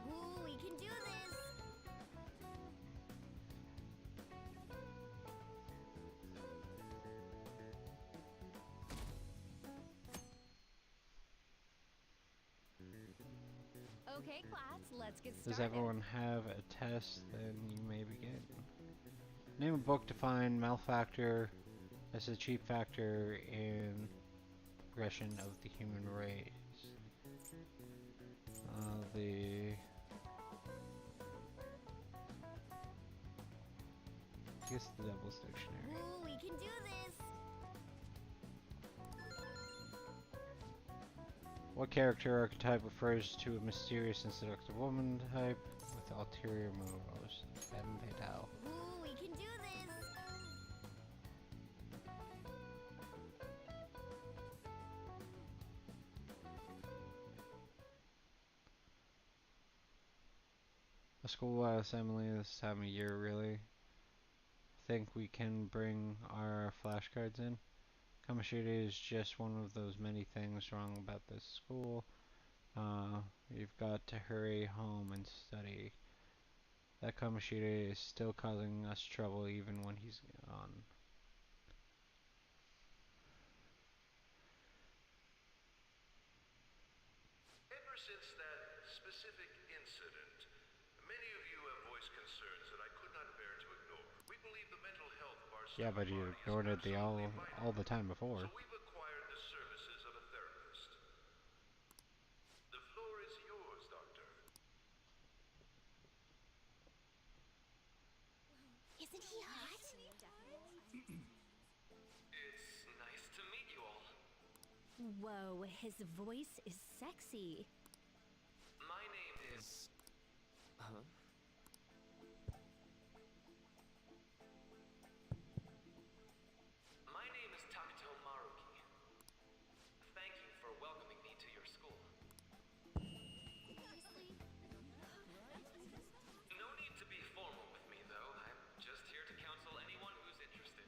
Ooh, we can do this. Okay, class, let's get started. Does everyone have a test? Then you may begin. Name a book to find malfactor as a chief factor in progression of the human race. I guess the Devil's Dictionary. Ooh, we can do this. What character archetype refers to a mysterious and seductive woman type with ulterior motives? Femme fatale. Ooh, we can do this. A school-wide assembly this time of year, really? Think we can bring our flashcards in? Kamoshida is just one of those many things wrong about this school. You've got to hurry home and study. That Kamoshida is still causing us trouble even when he's gone. Ever since that specific incident, many of you have voiced concerns that I could not bear to ignore. We the mental health of our Yeah, but student you body is ignored it absolutely vital. all the time before. So we've acquired the services of a therapist. The floor is yours, Doctor. Isn't he hot? It's nice to meet you all. Whoa, his voice is sexy. My name is... Huh? My name is Takuto Maruki. Thank you for welcoming me to your school. No need to be formal with me, though. I'm just here to counsel anyone who's interested.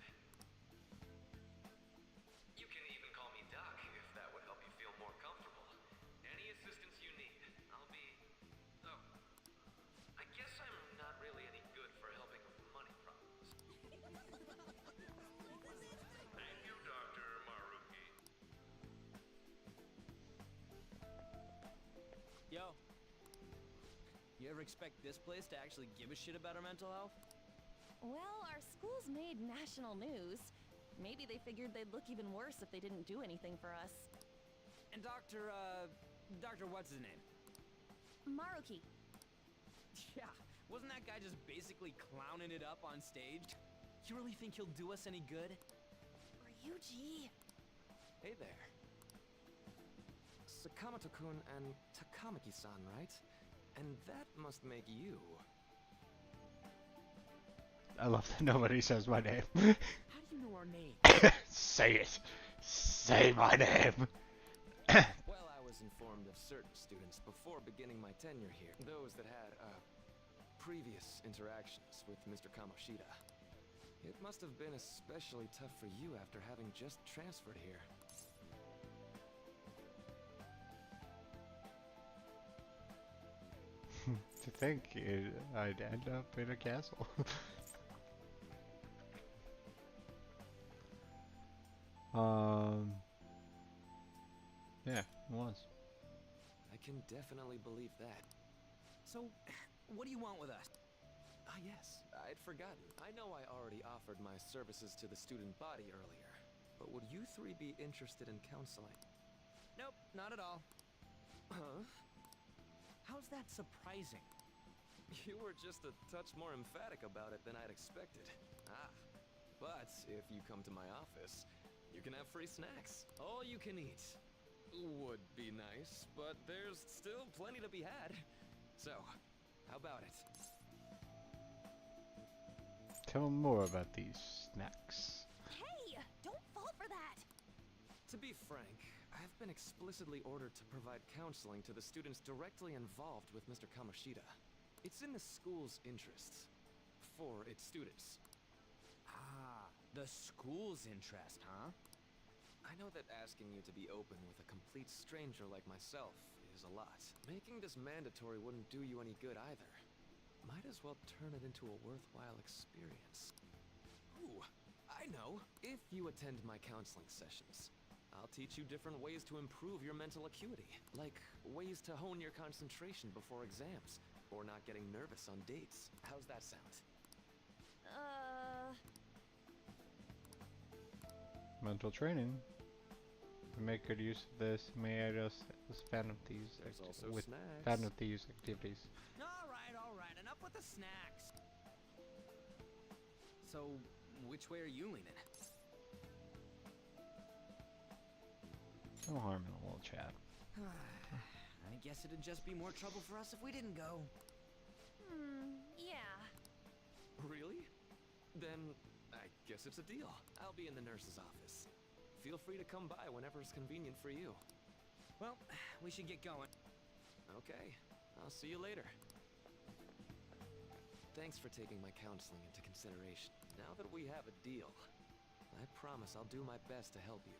You can even call me Doc, if that would help you feel more comfortable. Any assistance you need, I'll be... Oh, I guess I'm not really any good for helping with money problems. Thank you, Dr. Maruki. Yo. You ever expect this place to actually give a shit about our mental health? Well, our school's made national news. Maybe they figured they'd look even worse if they didn't do anything for us. And Dr. what's his name? Maruki. Yeah, wasn't that guy just basically clowning it up on stage? You really think he'll do us any good? Ryuji. Hey there. Sakamoto-kun and Takamaki-san, right? And that must make you. I love that nobody says my name. How do you know our name? Say it. Say my name. Well, I was informed of certain students before beginning my tenure here. Those that had, previous interactions with Mr. Kamoshida. It must have been especially tough for you after having just transferred here. To think I'd end up in a castle. Yeah, it was. I can definitely believe that. So, what do you want with us? Ah, yes, I'd forgotten. I know I already offered my services to the student body earlier, but would you three be interested in counseling? Nope, not at all. Huh? How's that surprising? You were just a touch more emphatic about it than I'd expected. Ah, but if you come to my office, you can have free snacks. All you can eat. Would be nice, but there's still plenty to be had. So, how about it? Tell me more about these snacks. Hey, don't fall for that. To be frank, I've been explicitly ordered to provide counseling to the students directly involved with Mr. Kamoshida. It's in the school's interests. For its students. Ah, the school's interest, huh? I know that asking you to be open with a complete stranger like myself is a lot. Making this mandatory wouldn't do you any good either. Might as well turn it into a worthwhile experience. Ooh, I know. If you attend my counseling sessions, I'll teach you different ways to improve your mental acuity. Like ways to hone your concentration before exams, or not getting nervous on dates. How's that sound? Mental training. To make good use of this, may I just fan of these fan of these activities. All right, enough with the snacks. So, which way are you leaning? No harm in a little chat. I guess it'd just be more trouble for us if we didn't go. Yeah. Really? Then, I guess it's a deal. I'll be in the nurse's office. Feel free to come by whenever it's convenient for you. Well, we should get going. Okay, I'll see you later. Thanks for taking my counseling into consideration. Now that we have a deal, I promise I'll do my best to help you.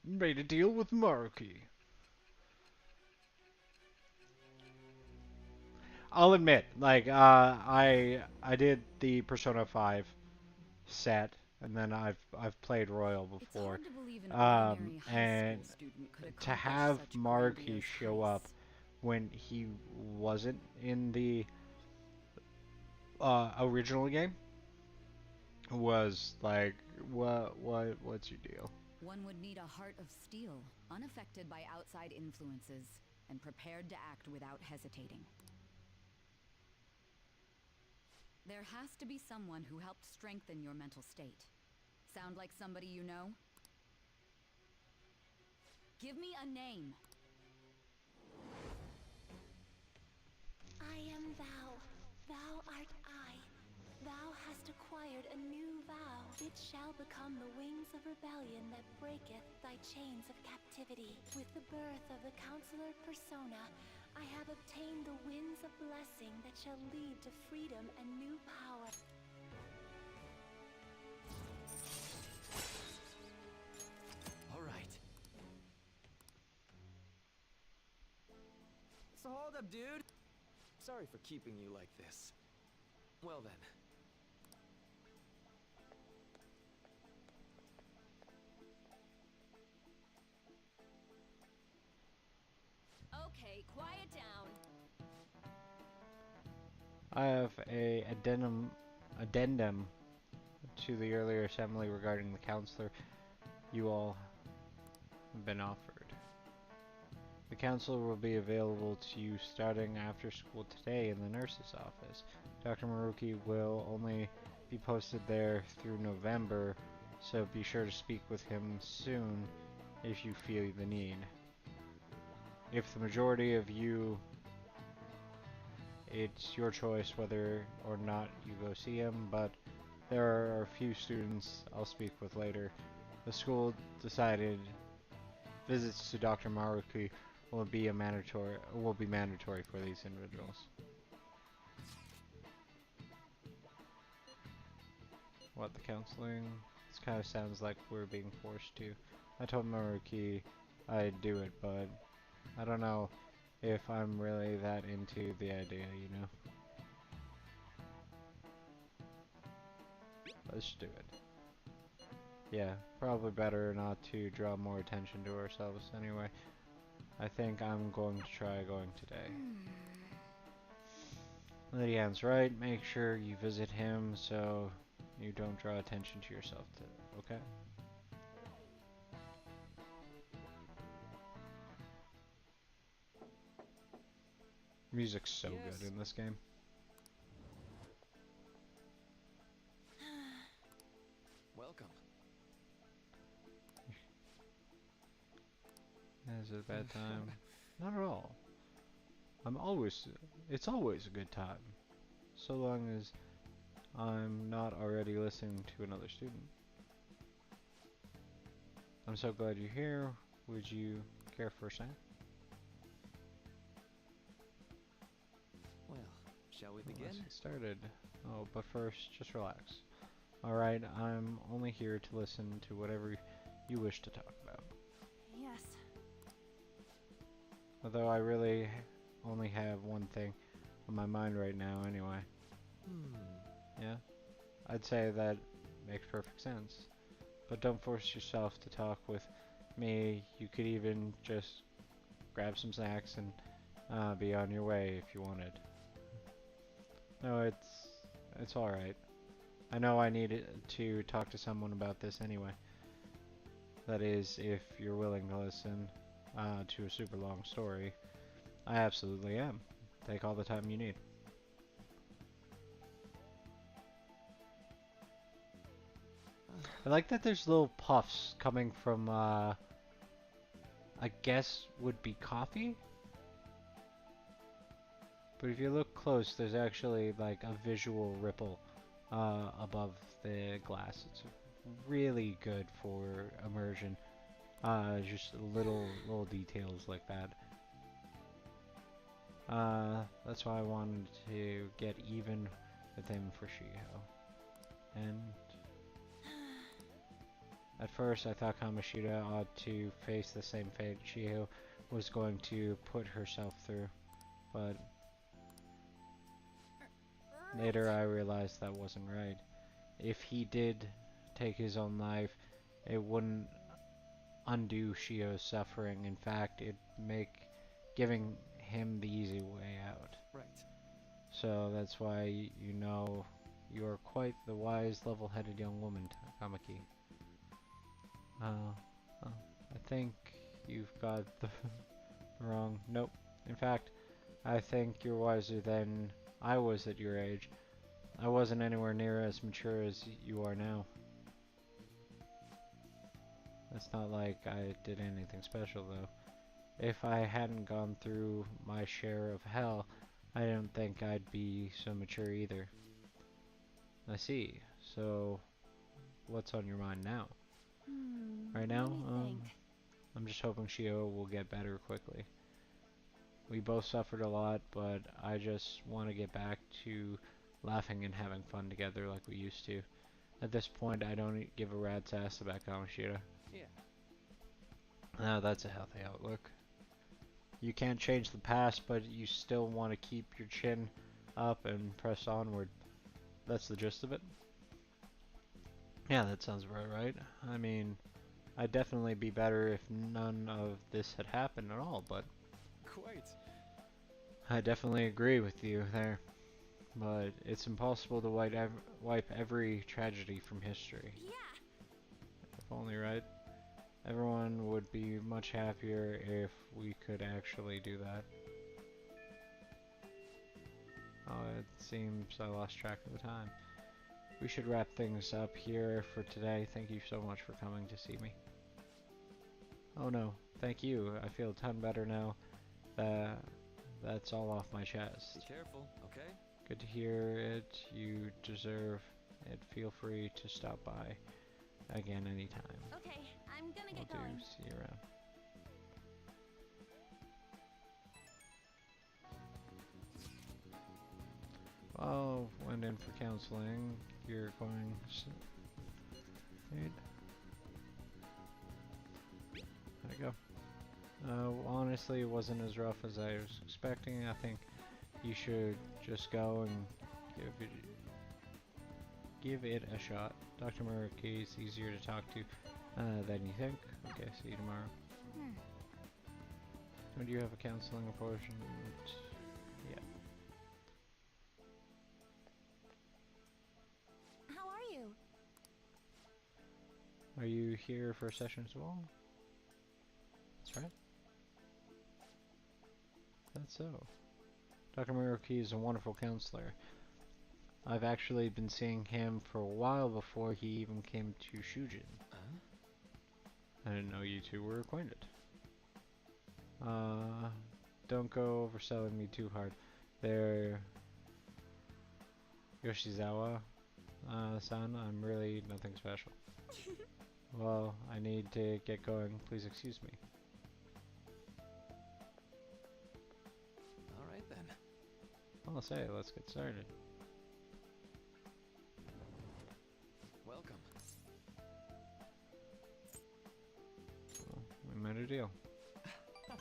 Made a deal with Maruki. I'll admit, like, I did the Persona 5 set, and then I've played Royal before, and to have Maruki show up when he wasn't in the original game was like, what's your deal? One would need a heart of steel, unaffected by outside influences, and prepared to act without hesitating. There has to be someone who helped strengthen your mental state. Sound like somebody you know? Give me a name. I am thou. Thou art I. Thou hast acquired a new vow. It shall become the wings of rebellion that breaketh thy chains of captivity. With the birth of the Counselor Persona, I have obtained the winds of blessing that shall lead to freedom and new power. All right. So hold up, dude. Sorry for keeping you like this. Well then. Okay, quiet down. I have a addendum to the earlier assembly regarding the counselor you all have been offered. The counselor will be available to you starting after school today in the nurse's office. Dr. Maruki will only be posted there through November, so be sure to speak with him soon if you feel the need. If the majority of you, it's your choice whether or not you go see him, but there are a few students I'll speak with later. The school decided visits to Dr. Maruki will be mandatory for these individuals. What, the counseling? This kind of sounds like we're being forced to. I told Maruki I'd do it, but I don't know if I'm really that into the idea, you know? Let's do it. Yeah, probably better not to draw more attention to ourselves anyway. I think I'm going to try going today. Lady Anne's right. Make sure you visit him so you don't draw attention to yourself, okay? Music's so good in this game. Welcome. Is it a bad time? Not at all. It's always a good time. So long as I'm not already listening to another student. I'm so glad you're here. Would you care for a snack? Well, shall we begin? Let's get started. Oh, but first, just relax. Alright, I'm only here to listen to whatever you wish to talk about. Yes. Although I really only have one thing on my mind right now anyway. Yeah? I'd say that makes perfect sense. But don't force yourself to talk with me. You could even just grab some snacks and be on your way if you wanted. No, it's alright. I know I need to talk to someone about this anyway. That is, if you're willing to listen to a super long story. I absolutely am. Take all the time you need. I like that there's little puffs coming from, I guess would be coffee? But if you look close, there's actually like a visual ripple above the glass. It's really good for immersion. Just little details like that. That's why I wanted to get even with him for Shiho. And at first I thought Kamoshida ought to face the same fate Shiho was going to put herself through, but later I realized that wasn't right. If he did take his own life, it wouldn't undo Shiho's suffering. In fact, it'd make giving him the easy way out. Right. So that's why you know you are quite the wise, level-headed young woman, Kamaki. I think you've got the wrong. Nope. In fact, I think you're wiser than I was at your age. I wasn't anywhere near as mature as you are now. It's not like I did anything special, though. If I hadn't gone through my share of hell, I don't think I'd be so mature either. I see. So, what's on your mind now? Right now, I'm just hoping Shio will get better quickly. We both suffered a lot, but I just want to get back to laughing and having fun together like we used to. At this point, I don't give a rat's ass about Kamoshida. Yeah. Now that's a healthy outlook. You can't change the past, but you still want to keep your chin up and press onward. That's the gist of it. Yeah, that sounds about right. I mean, I'd definitely be better if none of this had happened at all, but... Quite. I definitely agree with you there. But it's impossible to wipe every tragedy from history. Yeah. If only, right? Everyone would be much happier if we could actually do that. Oh, it seems I lost track of the time. We should wrap things up here for today. Thank you so much for coming to see me. Oh no, thank you. I feel a ton better now. That's all off my chest. Be careful, okay? Good to hear it. You deserve it. Feel free to stop by again anytime. Okay, I'm gonna Will get going. do. See you around. Well, went in for counseling. You're going. Wait. There you go. Honestly, it wasn't as rough as I was expecting. I think you should just go and give it a shot. Dr. Muraki is easier to talk to than you think. Okay, see you tomorrow. When do you have a counseling appointment? Yeah. How are you? Are you here for a session as well? That's right. That's so. Dr. Muraki is a wonderful counselor. I've actually been seeing him for a while before he even came to Shujin. I didn't know you two were acquainted. Don't go overselling me too hard. They're Yoshizawa-san, I'm really nothing special. Well, I need to get going. Please excuse me. Alright then. I'll say, let's get started. Welcome. Well, we made a deal. I'll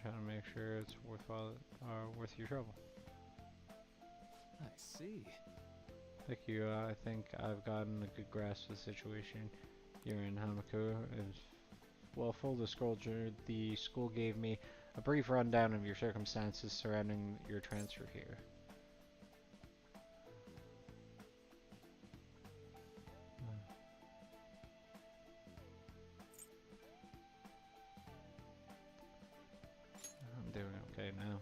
try to make sure it's worth your trouble. I see. Thank you. I think I've gotten a good grasp of the situation you're in, Hamaku. Well, full disclosure, the school gave me a brief rundown of your circumstances surrounding your transfer here. I'm doing okay now.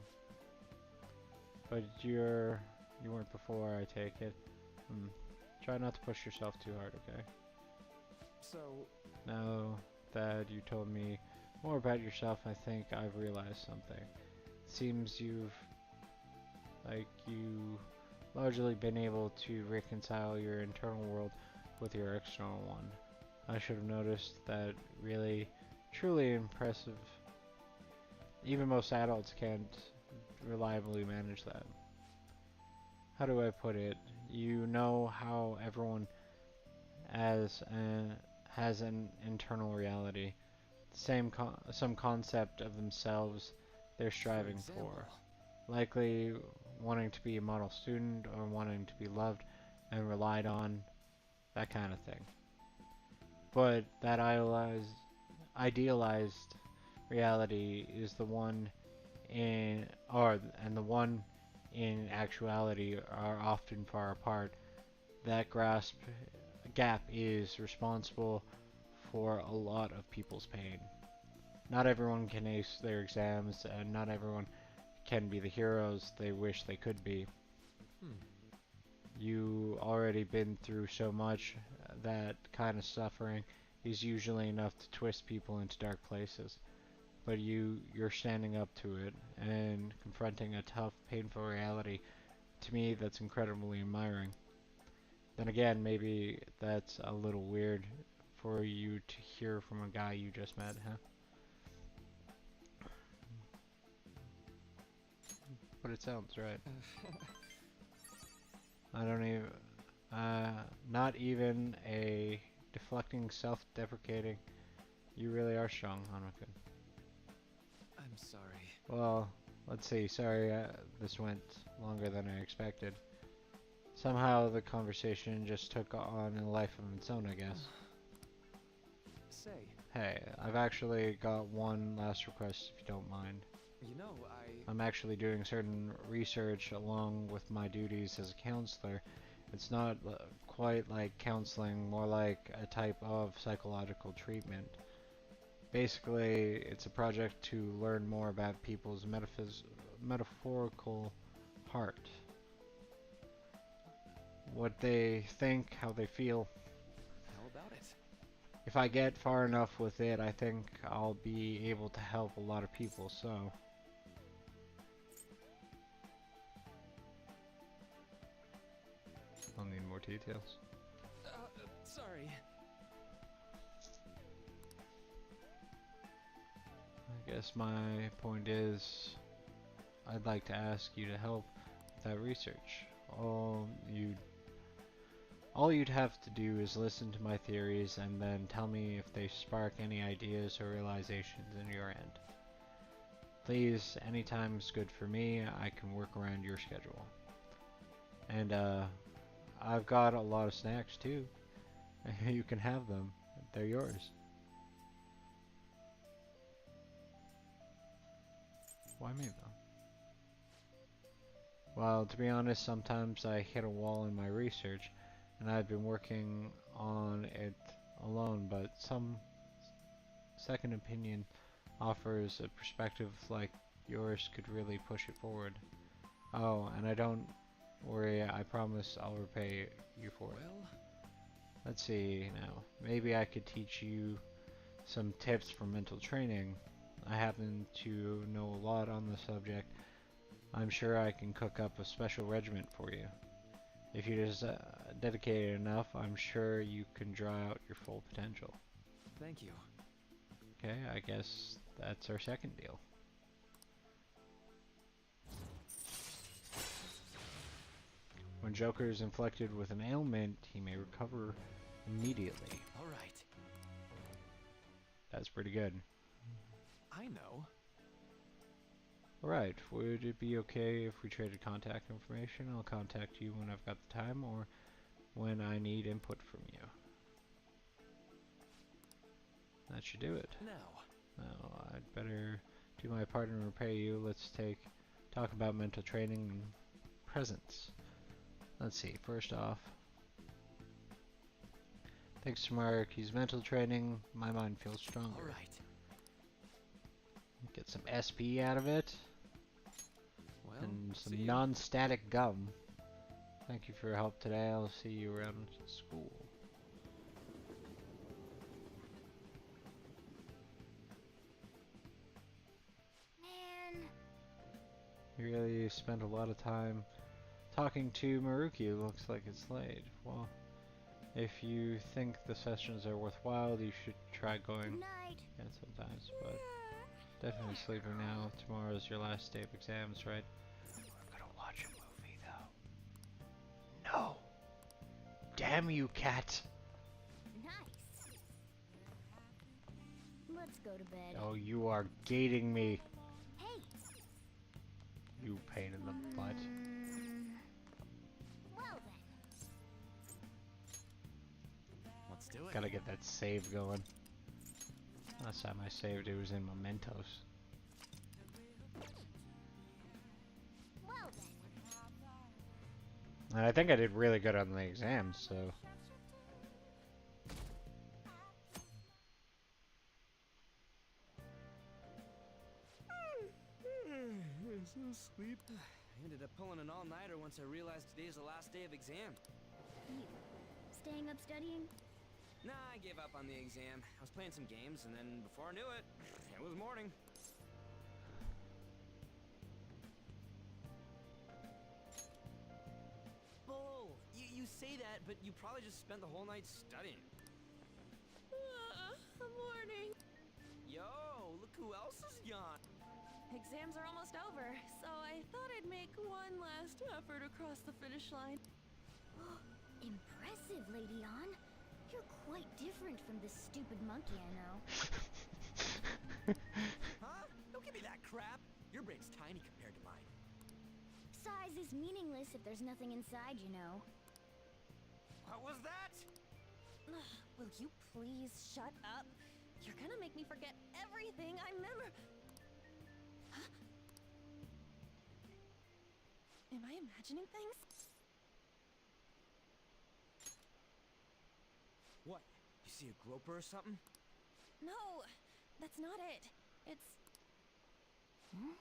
But you weren't before, I take it. Try not to push yourself too hard, okay? So... Now that you told me more about yourself, I think I've realized something. It seems you largely been able to reconcile your internal world with your external one. I should have noticed that. Really, truly impressive. Even most adults can't reliably manage that. How do I put it? You know how everyone has an internal reality, some concept of themselves they're striving for. Likely wanting to be a model student or wanting to be loved and relied on, that kind of thing. But that idealized reality is the one the one in actuality are often far apart. That gap is responsible for a lot of people's pain. Not everyone can ace their exams, and not everyone can be the heroes they wish they could be. You already been through so much. That kind of suffering is usually enough to twist people into dark places. But you're standing up to it and confronting a tough, painful reality. To me, that's incredibly admiring. Then again, maybe that's a little weird for you to hear from a guy you just met, huh? But it sounds right. I don't even, not even a deflecting, self-deprecating. You really are strong, Hanukkah. I'm sorry. Well, let's see. Sorry, this went longer than I expected. Somehow the conversation just took on a life of its own, I guess. Say. Hey, I've actually got one last request, if you don't mind. You know, I'm actually doing certain research along with my duties as a counselor. It's not quite like counseling, more like a type of psychological treatment. Basically, it's a project to learn more about people's metaphorical heart. What they think, how they feel. How about it? If I get far enough with it, I think I'll be able to help a lot of people, so... I'll need more details. Sorry. I guess my point is, I'd like to ask you to help with that research. All you'd have to do is listen to my theories and then tell me if they spark any ideas or realizations in your end. Please, any time's good for me. I can work around your schedule. And I've got a lot of snacks too. You can have them. They're yours. Why me though? Well, to be honest, sometimes I hit a wall in my research, and I've been working on it alone, but some second opinion offers a perspective like yours could really push it forward. Oh, and I don't worry, I promise I'll repay you for it. Well, let's see now. Maybe I could teach you some tips for mental training. I happen to know a lot on the subject. I'm sure I can cook up a special regiment for you. If you're just dedicated enough, I'm sure you can draw out your full potential. Thank you. Okay, I guess that's our second deal. When Joker is inflicted with an ailment, he may recover immediately. All right. That's pretty good. I know. Alright, would it be okay if we traded contact information? I'll contact you when I've got the time or when I need input from you. That should do it. Now, I'd better do my part and repay you. Let's talk about mental training and presence. Let's see, first off, thanks to Marky's mental training, my mind feels stronger. All right. Get some SP out of it. Well, and some non-static gum. Thank you for your help today. I'll see you around school. Man. You really spent a lot of time talking to Maruki. Looks like it's late. Well, if you think the sessions are worthwhile, you should try going again sometimes, but definitely sleeping now. Tomorrow's your last day of exams, right? We're gonna watch a movie, though. No! Damn you, cat! Nice. Let's go to bed. Oh, you are gating me. Hey! You pain in the butt. Well then. Let's do it. Gotta get that save going. Last time I saved it was in Mementos. Well then. And I think I did really good on the exams, so. I'm so sleepy. I ended up pulling an all-nighter once I realized today's the last day of exam. You staying up studying? Nah, I gave up on the exam. I was playing some games, and then before I knew it, it was morning. Bull! You say that, but you probably just spent the whole night studying. Morning. Yo, look who else is yawning. Exams are almost over, so I thought I'd make one last effort across the finish line. Impressive, Lady On. You're quite different from this stupid monkey I know. Huh? Don't give me that crap. Your brain's tiny compared to mine. Size is meaningless if there's nothing inside, you know. What was that? Will you please shut up? You're gonna make me forget everything I remember. Huh? Am I imagining things? What? You see a groper or something? No, that's not it. It's... Hmm?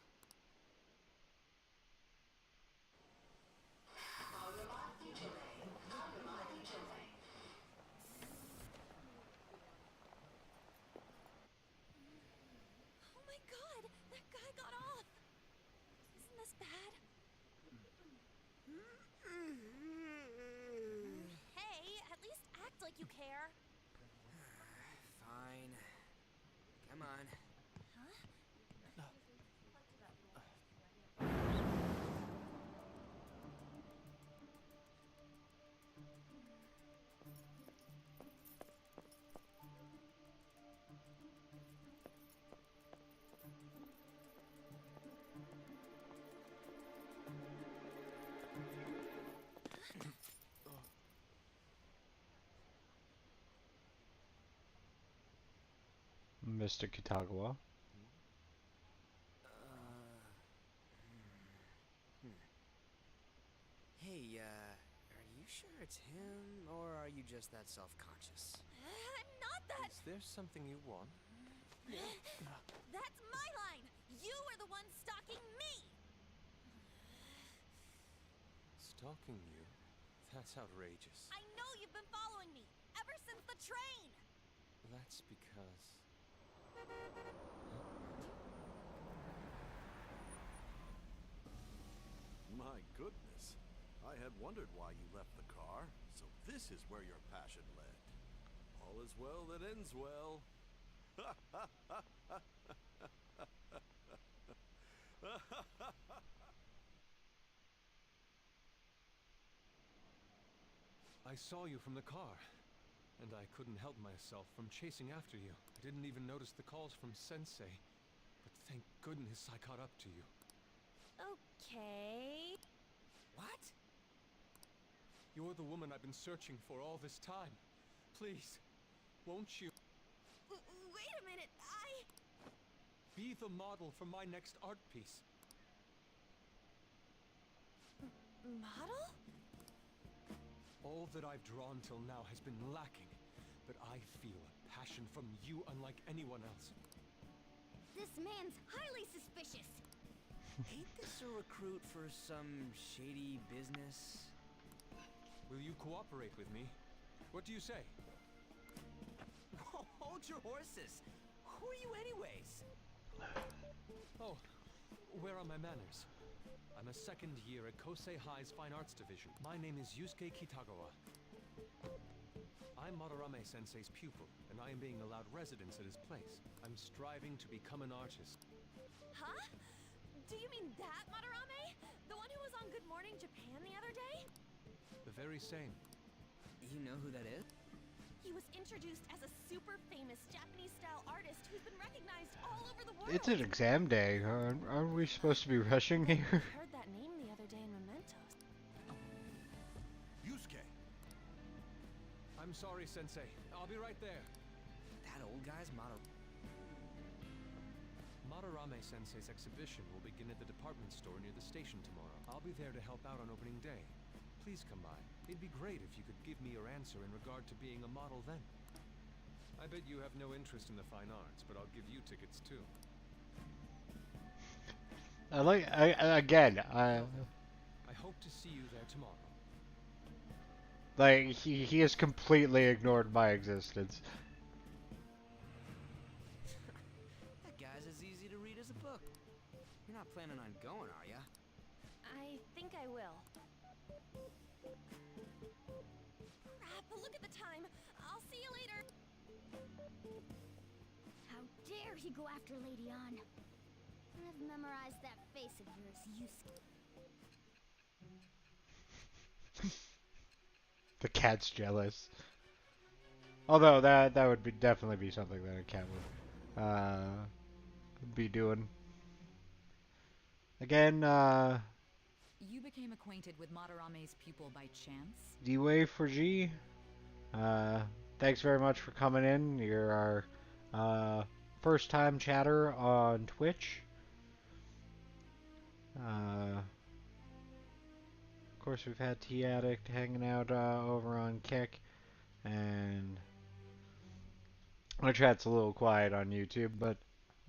Oh my god, that guy got off. Isn't this bad? Hey, at least act like you care. Fine. Come on. Huh? Mr. Kitagawa. Hey, are you sure it's him, or are you just that self-conscious? I'm not that... Is there something you want? That's my line! You are the one stalking me! Stalking you? That's outrageous. I know you've been following me, ever since the train! That's because... My goodness. I had wondered why you left the car, so this is where your passion led. All is well that ends well. I saw you from the car, and I couldn't help myself from chasing after you. I didn't even notice the calls from Sensei, but thank goodness I caught up to you. Okay... What? You're the woman I've been searching for all this time. Please, won't you Wait a minute, be the model for my next art piece? Model? All that I've drawn till now has been lacking, but I feel a passion from you unlike anyone else. This man's highly suspicious. Ain't this a recruit for some shady business? Will you cooperate with me? What do you say? Hold your horses! Who are you anyways? Oh, where are my manners? I'm a second year at Kosei High's Fine Arts Division. My name is Yusuke Kitagawa. I'm Madarame Sensei's pupil, and I am being allowed residence at his place. I'm striving to become an artist. Huh? Do you mean that Madarame? The one who was on Good Morning Japan the other day? The very same. You know who that is? He was introduced as a super famous Japanese-style artist who's been recognized all over the world. It's an exam day. Aren't we supposed to be rushing here? I heard that name the other day in Mementos. Yusuke! I'm sorry, Sensei. I'll be right there. That old guy's Madarame Sensei's exhibition will begin at the department store near the station tomorrow. I'll be there to help out on opening day. Please come by. It'd be great if you could give me your answer in regard to being a model then. I bet you have no interest in the fine arts, but I'll give you tickets too. I hope to see you there tomorrow. Like, he has completely ignored my existence. That guy's as easy to read as a book. You're not planning on going, are ya? I think I will. Crap, look at the time. I'll see you later. How dare he go after Lady Ann? I've memorized that face of yours, Yusuke. The cat's jealous. Although that would be definitely be something that a cat would be doing. Again, You became acquainted with Madarame's pupil by chance? D-Way for G. Thanks very much for coming in. You're our first time chatter on Twitch. Of course, we've had T-Addict hanging out over on Kick, and our chat's a little quiet on YouTube, but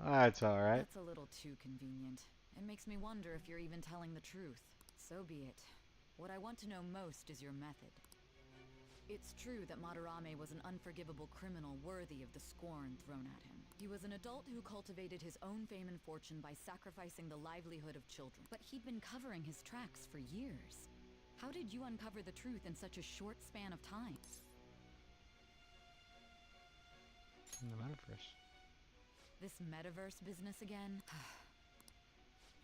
it's alright. That's a little too convenient. It makes me wonder if you're even telling the truth. So be it. What I want to know most is your method. It's true that Madarame was an unforgivable criminal worthy of the scorn thrown at him. He was an adult who cultivated his own fame and fortune by sacrificing the livelihood of children. But he'd been covering his tracks for years. How did you uncover the truth in such a short span of time? In the metaverse. This metaverse business again?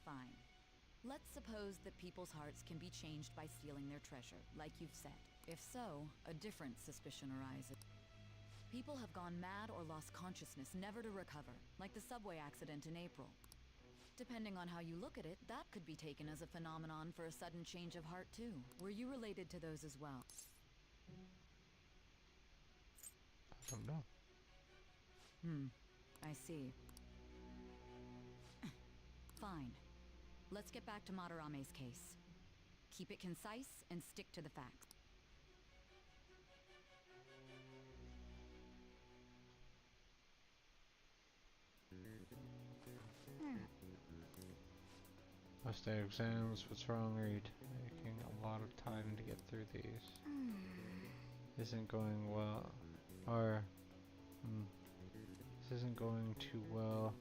Fine. Let's suppose that people's hearts can be changed by stealing their treasure, like you've said. If so, a different suspicion arises. People have gone mad or lost consciousness, never to recover, like the subway accident in April. Depending on how you look at it, that could be taken as a phenomenon for a sudden change of heart too. Were you related to those as well? I don't know. I see. Fine. Let's get back to Madarame's case. Keep it concise and stick to the facts. Last day exams, what's wrong? Are you taking a lot of time to get through these? Isn't going well. Or, this isn't going too well.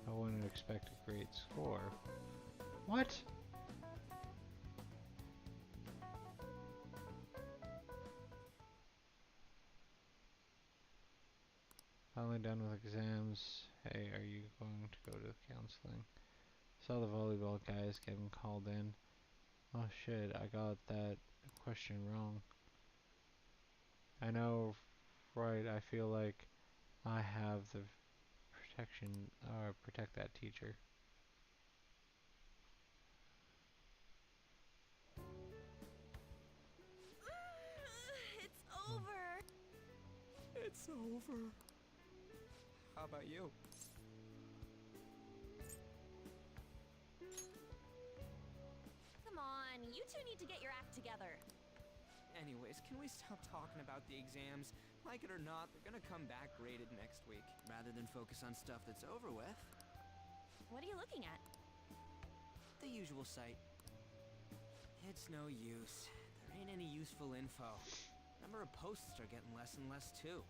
I wouldn't expect a great score. What? Finally done with exams. Hey, are you going to go to counseling? Saw the volleyball guys getting called in. Oh shit, I got that question wrong. I know, right, I feel like I have the protection, or protect that teacher. It's over. It's over. How about you? Come on, you two need to get your act together. Anyways, can we stop talking about the exams? Like it or not, they're gonna come back graded next week. Rather than focus on stuff that's over with. What are you looking at? The usual site. It's no use. There ain't any useful info. Number of posts are getting less and less too.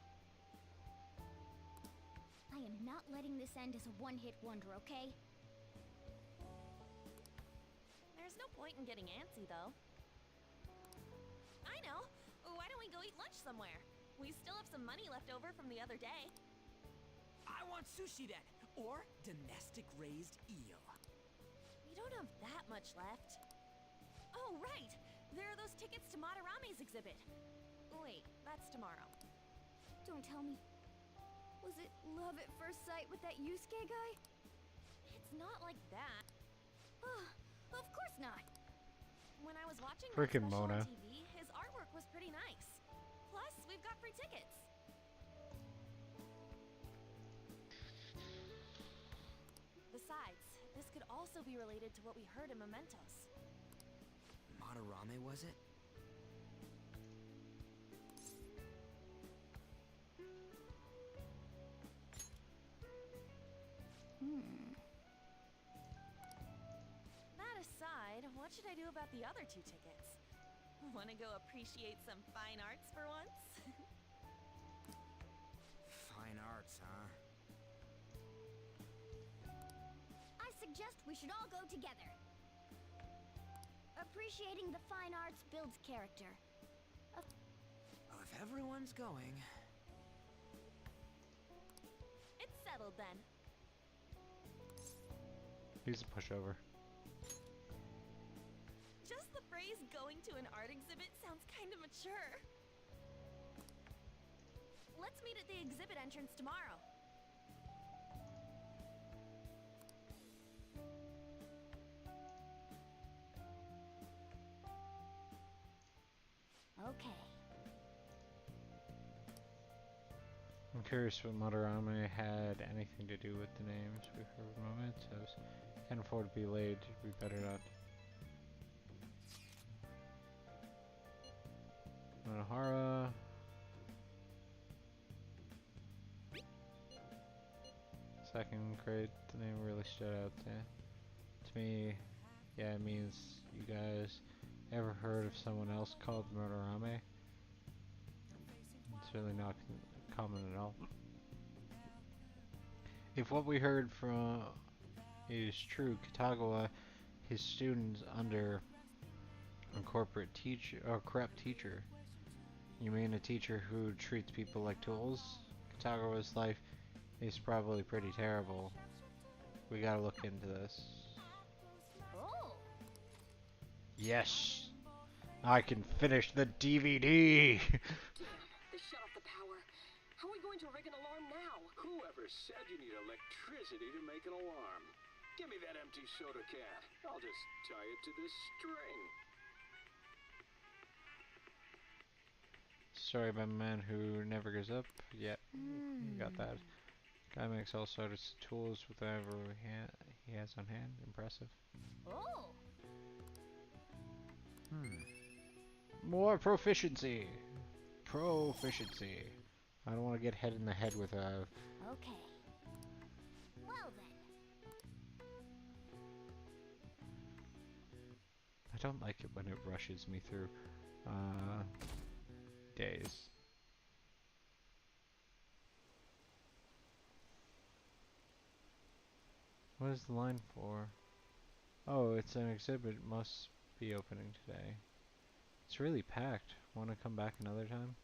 I am not letting this end as a one-hit wonder, okay? There's no point in getting antsy, though. I know! Why don't we go eat lunch somewhere? We still have some money left over from the other day. I want sushi then! Or domestic raised eel. We don't have that much left. Oh, right! There are those tickets to Madarame's exhibit. Wait, that's tomorrow. Don't tell me. Was it love at first sight with that Yusuke guy? It's not like that. Of course not. When I was watching that Frickin' special Mona. on TV, his artwork was pretty nice. Plus, we've got free tickets. Besides, this could also be related to what we heard in Mementos. Madarame, was it? should I do about the other 2 tickets? Wanna go appreciate some fine arts for once? Fine arts, huh? I suggest we should all go together. Appreciating the fine arts builds character. Well, if everyone's going... It's settled then. He's a pushover. Just the phrase going to an art exhibit sounds kind of mature. Let's meet at the exhibit entrance tomorrow. Okay. I'm curious what Madarame had anything to do with the names before a moment. Says, can't afford to be late. We better not. Manohara. Second grade, the name really stood out to me. Yeah, it means you guys ever heard of someone else called Madarame? It's really not common at all. If what we heard from is true, Katagawa, his students under a corporate teacher or corrupt teacher. You mean a teacher who treats people like tools? Katagawa's life is probably pretty terrible. We gotta look into this. Oh. Yes! I can finish the DVD! They shut off the power. How are we going to rig an alarm now? Whoever said you need electricity to make an alarm? Give me that empty soda can. I'll just tie it to this string. Story about a man who never gives up. Yep, you got that. Guy makes all sorts of tools with whatever he has on hand. Impressive. Oh. More proficiency. Proficiency. I don't want to get hit in the head with a... Okay. Well then. I don't like it when it rushes me through days. What is the line for? Oh, it's an exhibit. Must be opening today. It's really packed. Want to come back another time?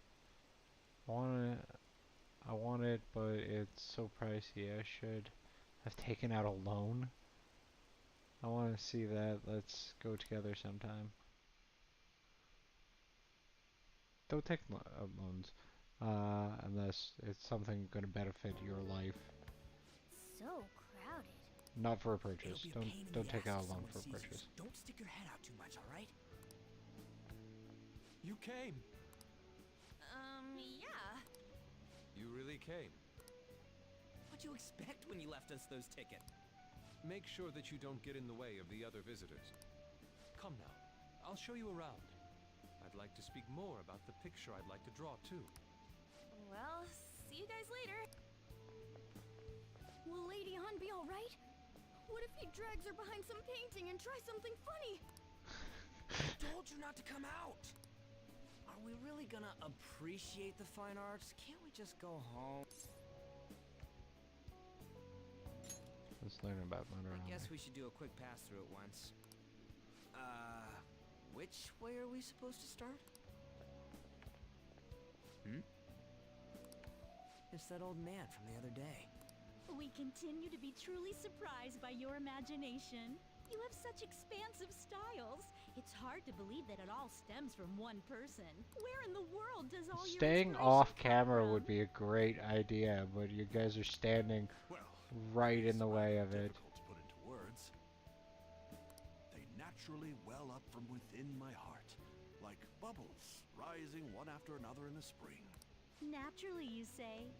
I want it, but it's so pricey. I should have taken out a loan. I want to see that. Let's go together sometime. Don't take loans unless it's something going to benefit your life. So crowded. Not for a purchase. Don't take out a loan for a purchase. Don't stick your head out too much, all right? You came. Yeah. You really came. What'd you expect when you left us those tickets? Make sure that you don't get in the way of the other visitors. Come now. I'll show you around. I'd like to speak more about the picture I'd like to draw, too. Well, see you guys later. Will Lady Han be alright? What if he drags her behind some painting and tries something funny? I told you not to come out! Are we really gonna appreciate the fine arts? Can't we just go home? Let's learn about Madarame. I guess we should do a quick pass-through at once. Which way are we supposed to start? It's that old man from the other day. We continue to be truly surprised by your imagination. You have such expansive styles. It's hard to believe that it all stems from one person. Where in the world does all your Staying off camera would be a great idea, but you guys are standing right in the way of it. Difficult to put into words. They naturally well up from within my heart, like bubbles rising one after another in the spring. Naturally, you say?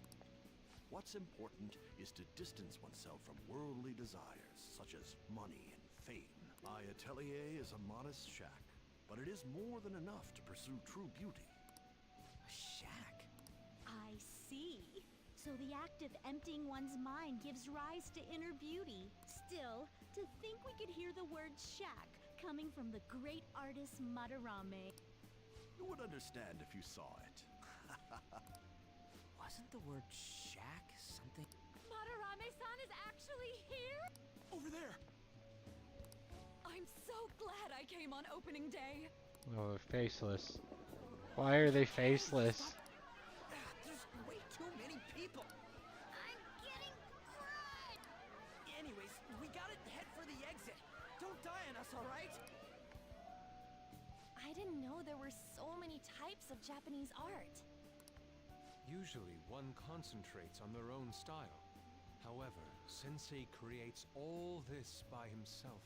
What's important is to distance oneself from worldly desires, such as money and fame. My atelier is a modest shack, but it is more than enough to pursue true beauty. A shack? I see. So the act of emptying one's mind gives rise to inner beauty. Still, to think we could hear the word shack coming from the great artist Madarame. You would understand if you saw it. Wasn't the word shack something? Madarame-san is actually here? Over there! I'm so glad I came on opening day. Oh, they're faceless. Why are they faceless? There's way too many people. I'm getting fried! Anyways, we gotta head for the exit. Don't die on us, alright? I didn't know there were so many types of Japanese art. Usually, one concentrates on their own style. However, Sensei creates all this by himself.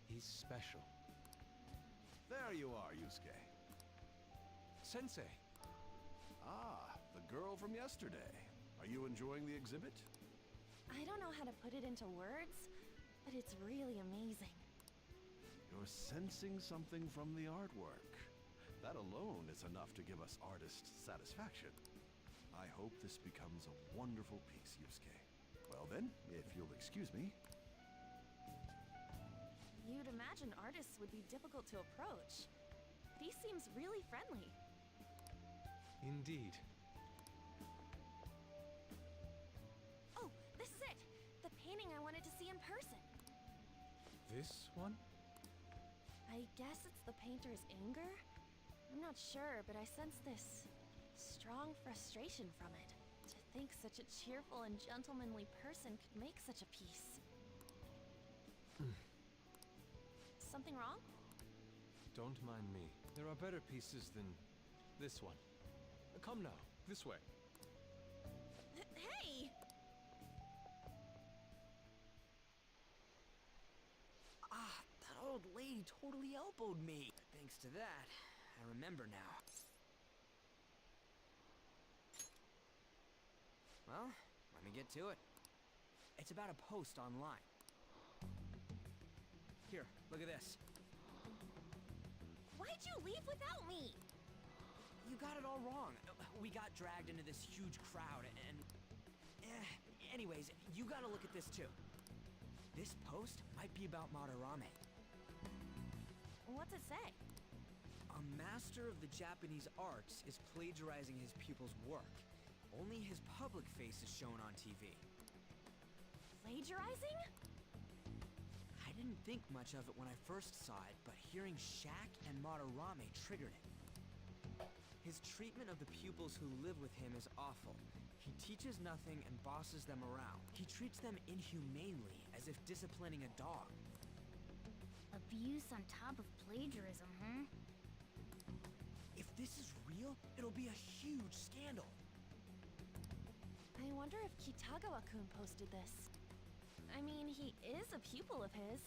He's special. There you are, Yusuke. Sensei! Ah, the girl from yesterday. Are you enjoying the exhibit? I don't know how to put it into words, but it's really amazing. You're sensing something from the artwork. That alone is enough to give us artist satisfaction. I hope this becomes a wonderful piece, Yusuke. Well then, if you'll excuse me. You'd imagine artists would be difficult to approach, but he seems really friendly. Indeed. Oh, this is it! The painting I wanted to see in person. This one? I guess it's the painter's anger? I'm not sure, but I sense this strong frustration from it. To think such a cheerful and gentlemanly person could make such a piece. Something wrong? Don't mind me. There are better pieces than this one. Come now, this way. Hey! Ah, that old lady totally elbowed me. Thanks to that, I remember now. Well, let me get to it. It's about a post online. Here, look at this. Why'd you leave without me? You got it all wrong. We got dragged into this huge crowd and... anyways, you gotta look at this too. This post might be about Madarame. What's it say? A master of the Japanese arts is plagiarizing his pupil's work. Only his public face is shown on TV. Plagiarizing? I didn't think much of it when I first saw it, but hearing Shack and Madarame triggered it. His treatment of the pupils who live with him is awful. He teaches nothing and bosses them around. He treats them inhumanely, as if disciplining a dog. Abuse on top of plagiarism, huh? If this is real, it'll be a huge scandal. I wonder if Kitagawa-kun posted this. I mean, he is a pupil of his.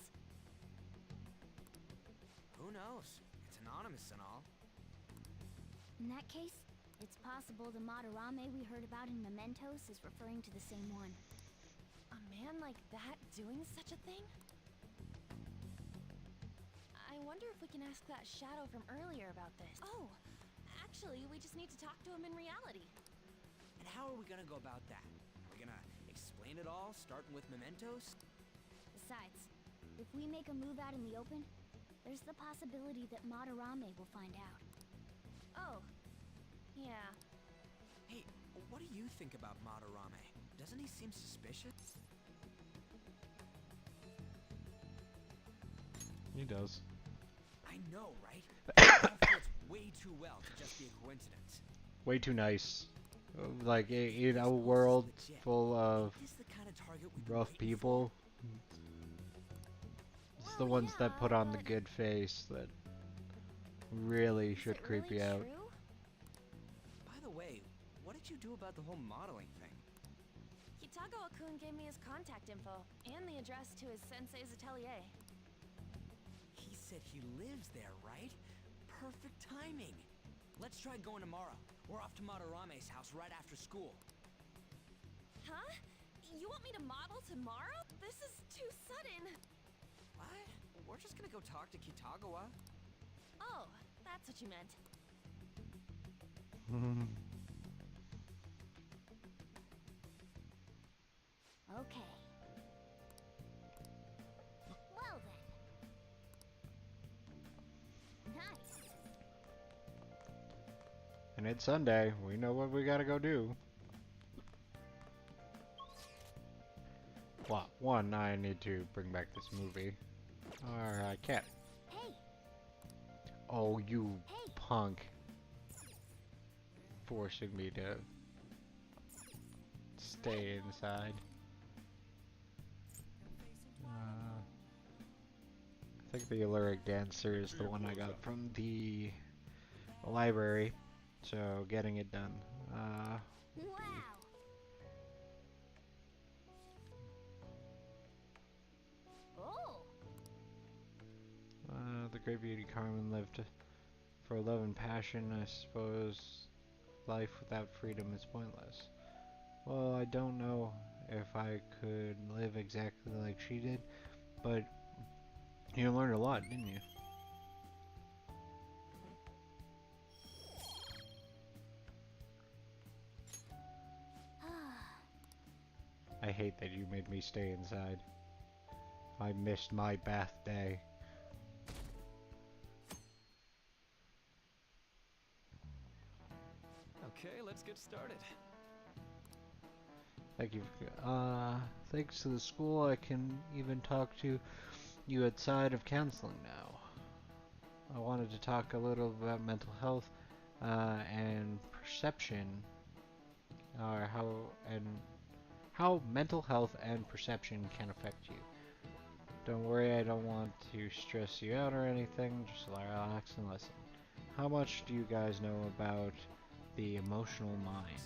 Who knows? It's anonymous and all. In that case, it's possible the Madarame we heard about in Mementos is referring to the same one. A man like that doing such a thing? I wonder if we can ask that shadow from earlier about this. Oh, actually, we just need to talk to him in reality. And how are we gonna go about that? Are we gonna explain it all, starting with Mementos? Besides, if we make a move out in the open, there's the possibility that Madarame will find out. Oh, yeah. Hey, what do you think about Madarame? Doesn't he seem suspicious? He does. I know, right? It fits way too well to just be a coincidence. Way too nice. Like, in a world full of rough people, it's the ones that put on the good face that really should creep you out. By the way, what did you do about the whole modeling thing? Kitagawa-kun gave me his contact info and the address to his sensei's atelier. He said he lives there, right? Perfect timing. Let's try going tomorrow. We're off to Madarame's house right after school. Huh? You want me to model tomorrow? This is too sudden. What? We're just gonna go talk to Kitagawa. Oh, that's what you meant. Okay. Well then. it's Sunday. We know what we gotta go do. Plot 1, I need to bring back this movie. Or I can't. Hey. Oh, you punk. Forcing me to stay inside. I think the lyric dancer is the one I got from the library, so getting it done. Wow. Oh. The great beauty Carmen lived for love and passion. I suppose life without freedom is pointless. Well, I don't know if I could live exactly like she did, but you learned a lot, didn't you? I hate that you made me stay inside. I missed my bath day. Okay, let's get started. Thank you. Thanks to the school, I can even talk to you outside of counseling now. I wanted to talk a little about mental health and perception, or how mental health and perception can affect you. Don't worry, I don't want to stress you out or anything. Just relax and listen. How much do you guys know about the emotional mind?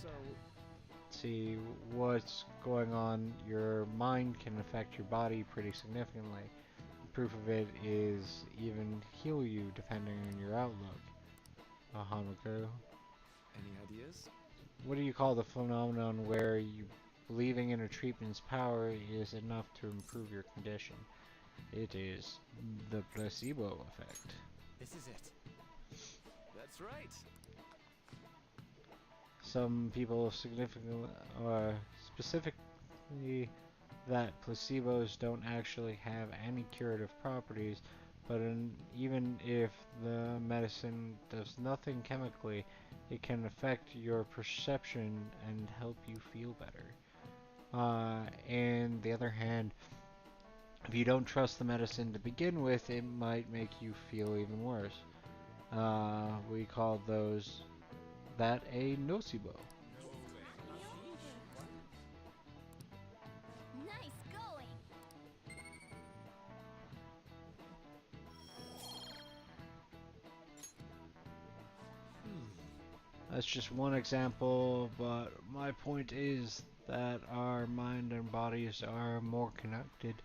See what's going on. Your mind can affect your body pretty significantly. Proof of it is even heal you depending on your outlook. Hamako. Any ideas? What do you call the phenomenon where you believing in a treatment's power is enough to improve your condition? It is the placebo effect. This is it. That's right. Some people specifically that placebos don't actually have any curative properties, but even if the medicine does nothing chemically, it can affect your perception and help you feel better. And the other hand, if you don't trust the medicine to begin with, it might make you feel even worse. We call that a nocebo. Nice going. That's just one example, but my point is that our mind and bodies are more connected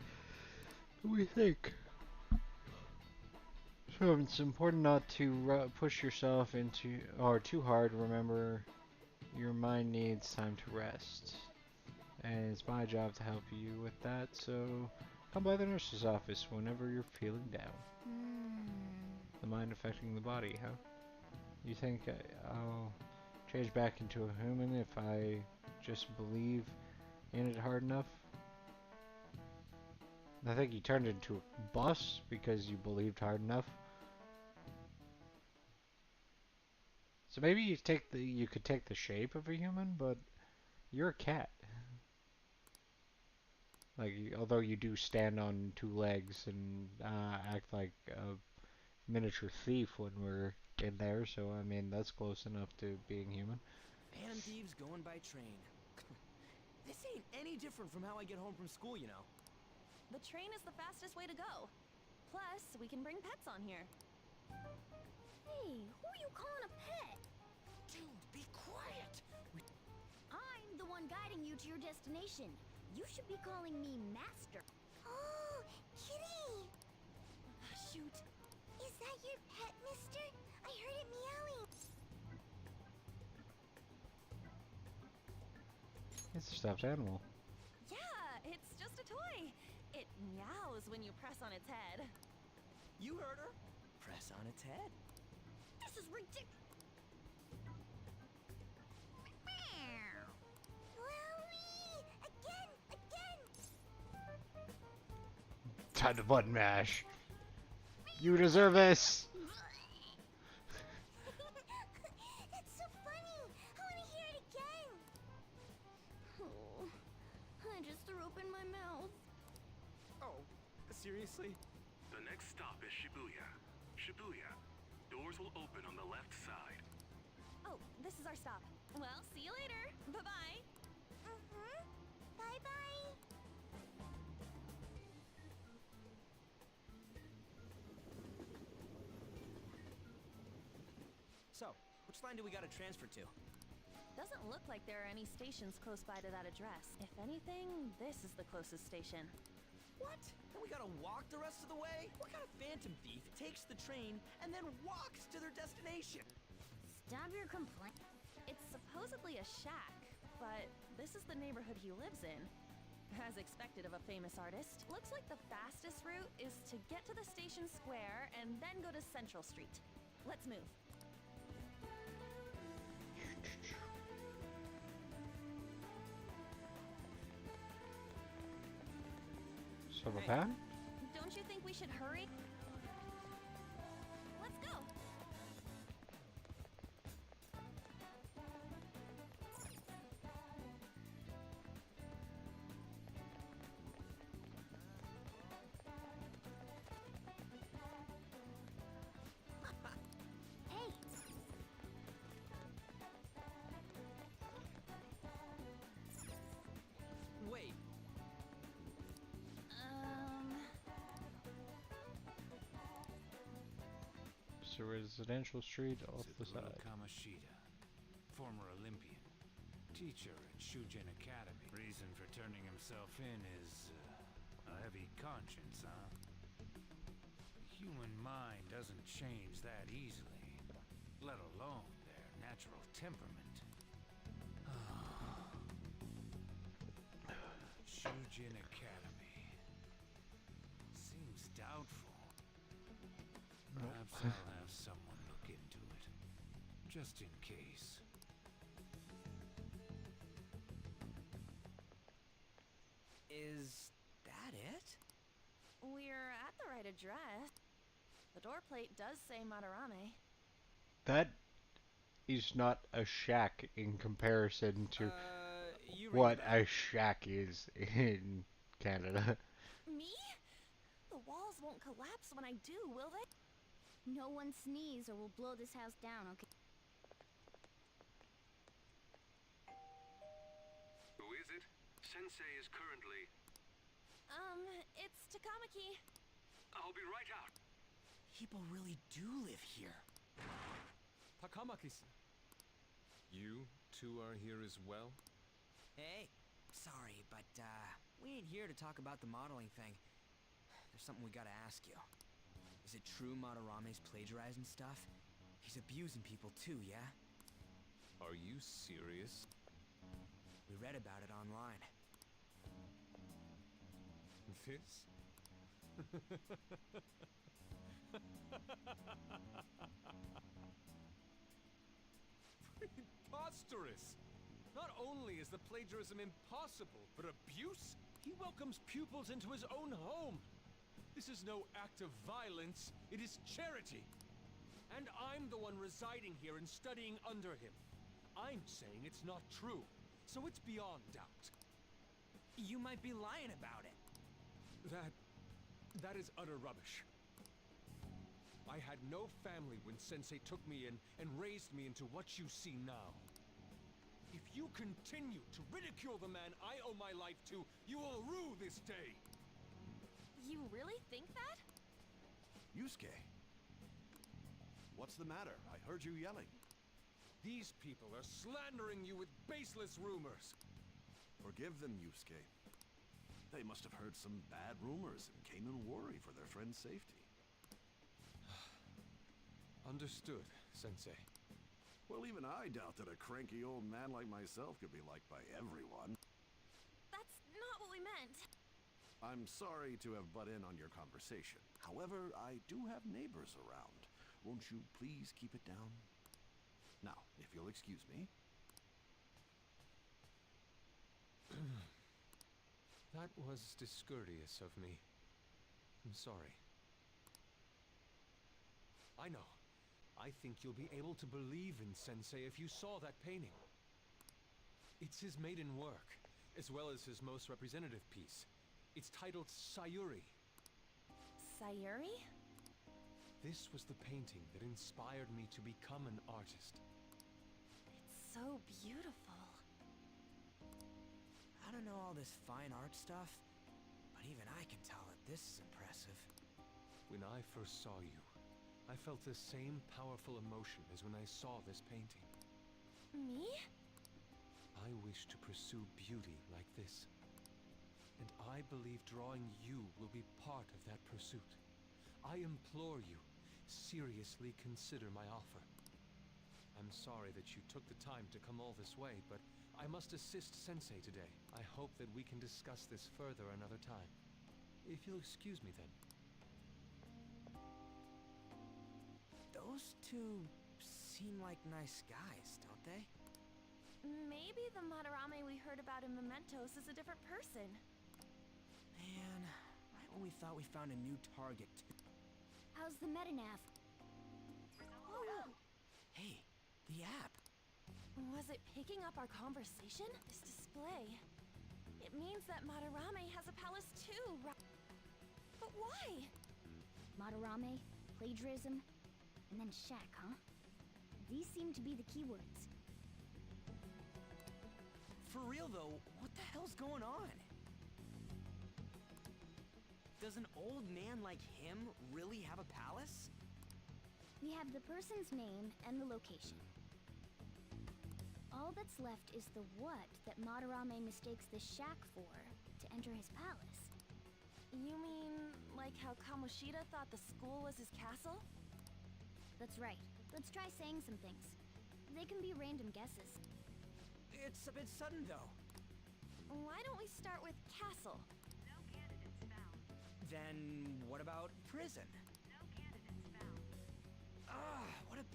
than we think. So it's important not to push yourself into, or too hard. Remember, your mind needs time to rest. And it's my job to help you with that, so come by the nurse's office whenever you're feeling down. The mind affecting the body, huh? You think I'll change back into a human if I just believe in it hard enough? I think you turned into a bus because you believed hard enough. So maybe you could take the shape of a human, but you're a cat. Like, although you do stand on two legs and act like a miniature thief when we're in there, so I mean that's close enough to being human. Phantom thieves going by train. This ain't any different from how I get home from school, you know. The train is the fastest way to go. Plus, we can bring pets on here. Hey, who are you calling a pet? Dude, be quiet. I'm the one guiding you to your destination. You should be calling me Master. Oh, kitty! Shoot. Is that your pet, mister? I heard it meowing. It's a stuffed animal. Yeah, it's just a toy. It meows when you press on its head. You heard her. Press on its head. This is ridiculous. Time to button mash. You deserve this. It's so funny. just threw up in my mouth. Oh, seriously? The next stop is Shibuya. Shibuya. Doors will open on the left side. Oh, this is our stop. Well, see you later. Bye-bye. Bye-bye. So, which line do we gotta transfer to? Doesn't look like there are any stations close by to that address. If anything, this is the closest station. What? And we gotta walk the rest of the way? What kind of phantom thief takes the train and then walks to their destination? Stop your complaint. It's supposedly a shack, but this is the neighborhood he lives in. As expected of a famous artist, looks like the fastest route is to get to the station square and then go to Central Street. Let's move. So the van? Don't you think we should hurry? Let's go. Hey. Wait. So residential street off the side. Kamoshida, former Olympian, teacher at Shujin Academy. Reason for turning himself in is a heavy conscience, huh? The human mind doesn't change that easily, let alone their natural temperament. Shujin Academy. Seems doubtful. Perhaps I'll have someone look into it, just in case. Is that it? We're at the right address. The door plate does say Madarame. That is not a shack in comparison to you what a shack is in Canada. Me? The walls won't collapse when I do, will they? No one sneeze or we'll blow this house down, okay? Who is it? Sensei is currently... It's Takamaki. I'll be right out. People really do live here. Takamaki-san. You two are here as well? Hey, sorry, but we ain't here to talk about the modeling thing. There's something we gotta ask you. Is it true Madarame's plagiarizing stuff? He's abusing people too, yeah? Are you serious? We read about it online. This? Preposterous! Not only is the plagiarism impossible, but abuse? He welcomes pupils into his own home! This is no act of violence, it is charity! And I'm the one residing here and studying under him. I'm saying it's not true, so it's beyond doubt. You might be lying about it. That is utter rubbish. I had no family when Sensei took me in and raised me into what you see now. If you continue to ridicule the man I owe my life to, you will rue this day! You really think that? Yusuke, what's the matter? I heard you yelling. These people are slandering you with baseless rumors. Forgive them, Yusuke. They must have heard some bad rumors and came in worry for their friend's safety. Understood, Sensei. Well, even I doubt that a cranky old man like myself could be liked by everyone. That's not what we meant. I'm sorry to have butt in on your conversation. However, I do have neighbors around. Won't you please keep it down? Now, if you'll excuse me. That was discourteous of me. I'm sorry. I know. I think you'll be able to believe in Sensei if you saw that painting. It's his maiden work, as well as his most representative piece. It's titled Sayuri. Sayuri? This was the painting that inspired me to become an artist. It's so beautiful. I don't know all this fine art stuff, but even I can tell that this is impressive. When I first saw you, I felt the same powerful emotion as when I saw this painting. Me? I wish to pursue beauty like this. And I believe drawing you will be part of that pursuit. I implore you, seriously consider my offer. I'm sorry that you took the time to come all this way, but I must assist Sensei today. I hope that we can discuss this further another time. If you'll excuse me then. Those two seem like nice guys, don't they? Maybe the Madarame we heard about in Mementos is a different person. Man, right when we thought we found a new target. How's the metanav? Oh, Hey, the app. was it picking up our conversation? This display. It means that Madarame has a palace too, right? But why? Madarame, plagiarism, and then shack, huh? These seem to be the keywords. For real though, what the hell's going on? Does an old man like him really have a palace? We have the person's name and the location. All that's left is the what that Madarame mistakes the shack for to enter his palace. You mean like how Kamoshida thought the school was his castle? That's right. Let's try saying some things. They can be random guesses. It's a bit sudden though. Why don't we start with castle? No candidates found. Then what about prison? No candidates found. What a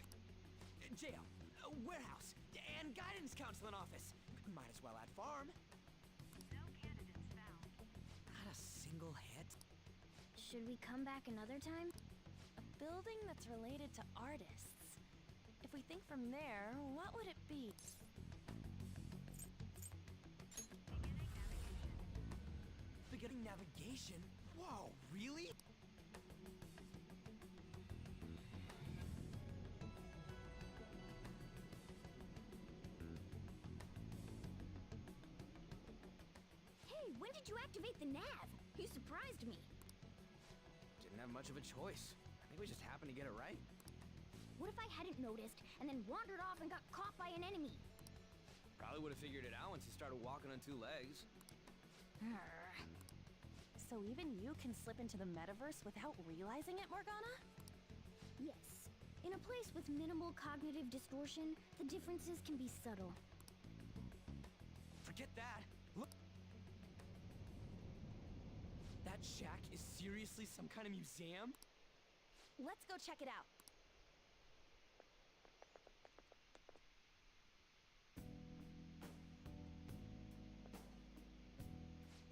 jail, warehouse, and guidance counseling office. Might as well add farm. No candidates found. Not a single hit. Should we come back another time? A building that's related to artists. If we think from there, what would it be? Beginning navigation? Whoa, really? Hey, when did you activate the nav? You surprised me. Didn't have much of a choice. I think we just happened to get it right. What if I hadn't noticed and then wandered off and got caught by an enemy? Probably would have figured it out once you started walking on two legs. So even you can slip into the metaverse without realizing it, Morgana? Yes. In a place with minimal cognitive distortion, the differences can be subtle. Forget that. Look. That shack is seriously some kind of museum? Let's go check it out.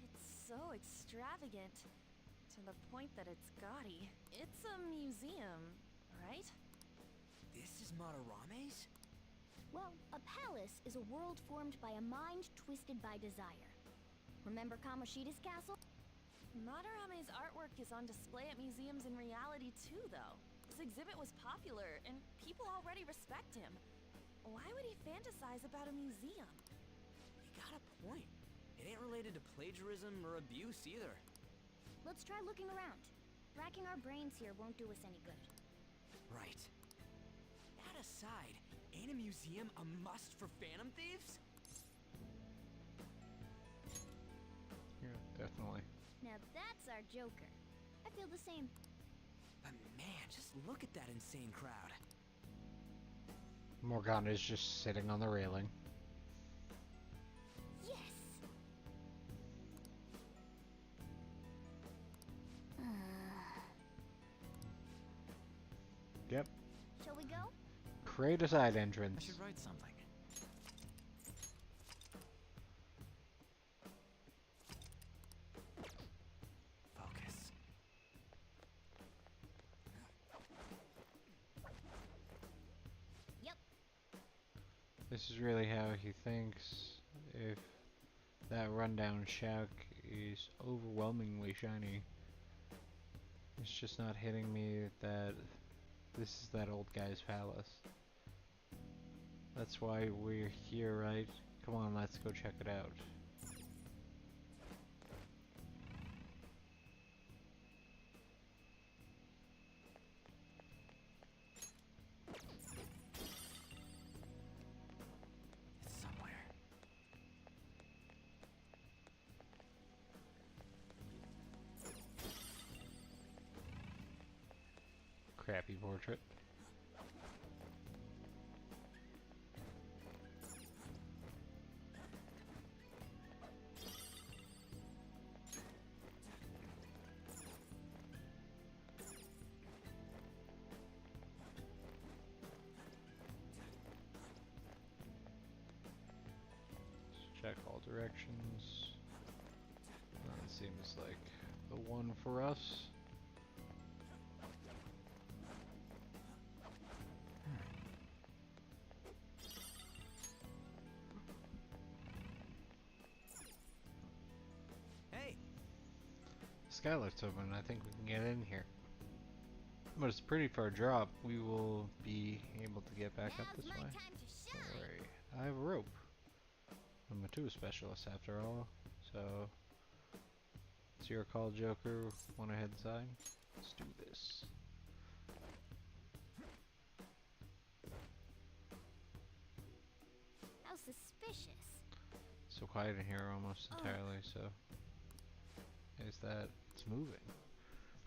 It's so extravagant, to the point that it's gaudy. It's a museum, right? This is Madarame's? Well, a palace is a world formed by a mind twisted by desire. Remember Kamoshida's castle? Madarame's artwork is on display at museums in reality too, though. This exhibit was popular, and people already respect him. Why would he fantasize about a museum? You got a point. It ain't related to plagiarism or abuse either. Let's try looking around. Racking our brains here won't do us any good. Right. That aside, ain't a museum a must for Phantom Thieves? Yeah, definitely. Now that's our Joker. I feel the same. But man, just look at that insane crowd. Morgana is just sitting on the railing. Yes! Yep. Shall we go? Create a side I entrance. should write something. Focus. Yep. This is really how he thinks. If that rundown shack is overwhelmingly shiny. It's just not hitting me that this is that old guy's palace. That's why we're here, right? Come on, let's go check it out. Crappy portrait. Check all directions. That seems like the one for us. Hey! Skylight's open. I think we can get in here. But it's a pretty far drop. We will be able to get back up this way. Don't worry. I have a rope. I'm a tool specialist after all. So, it's your call, Joker. Wanna head inside? Let's do this. How suspicious. So quiet in here almost entirely, so... Is that... It's moving.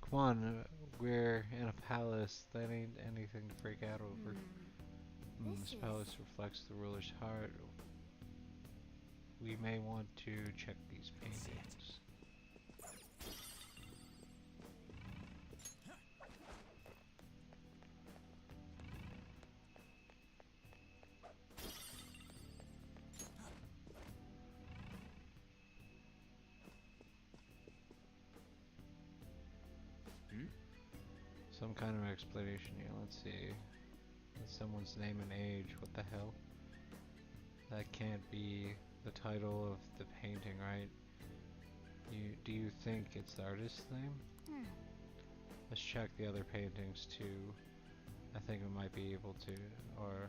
Come on, we're in a palace. That ain't anything to freak out over. This palace reflects the ruler's heart. We may want to check these paintings. Some kind of explanation here. Let's see. Someone's name and age. What the hell? That can't be the title of the painting, right? Do you think it's the artist's name? Let's check the other paintings too. I think we might be able to, or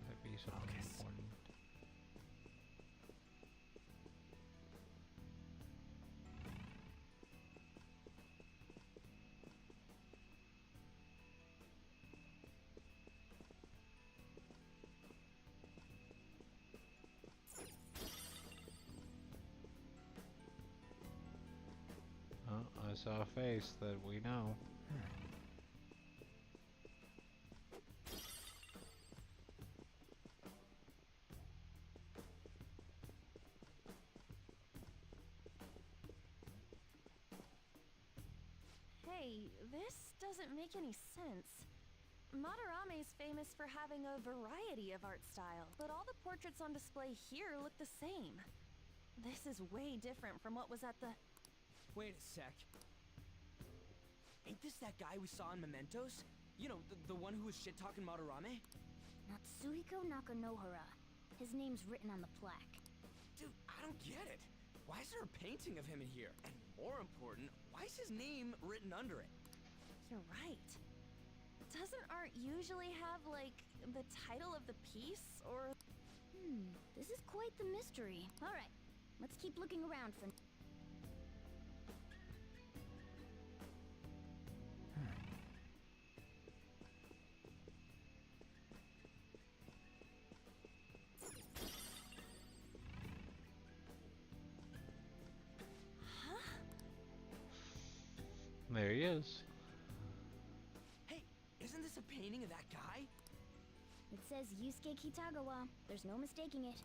might be something important. I saw a face that we know. Hey, this doesn't make any sense. Matarame's famous for having a variety of art style, but all the portraits on display here look the same. This is way different from what was at the... Wait a sec. Ain't this that guy we saw in Mementos? You know, the one who was shit-talking Madarame? Natsuhiko Nakanohara. His name's written on the plaque. Dude, I don't get it. Why is there a painting of him in here? And more important, why is his name written under it? You're right. Doesn't art usually have, like, the title of the piece, or... This is quite the mystery. Alright, let's keep looking around for... There he is. Hey, isn't this a painting of that guy? It says Yusuke Kitagawa. There's no mistaking it.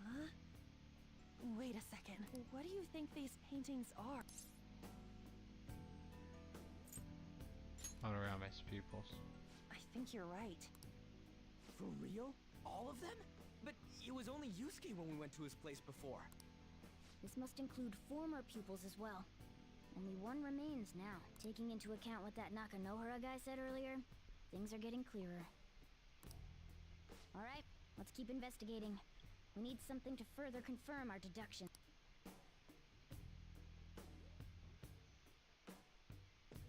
Huh? Wait a second. What do you think these paintings are? Matarame's pupils. I think you're right. For real? All of them? But it was only Yusuke when we went to his place before. This must include former pupils as well. Only one remains now. Taking into account what that Nakanohara guy said earlier, things are getting clearer. Alright, let's keep investigating. We need something to further confirm our deduction.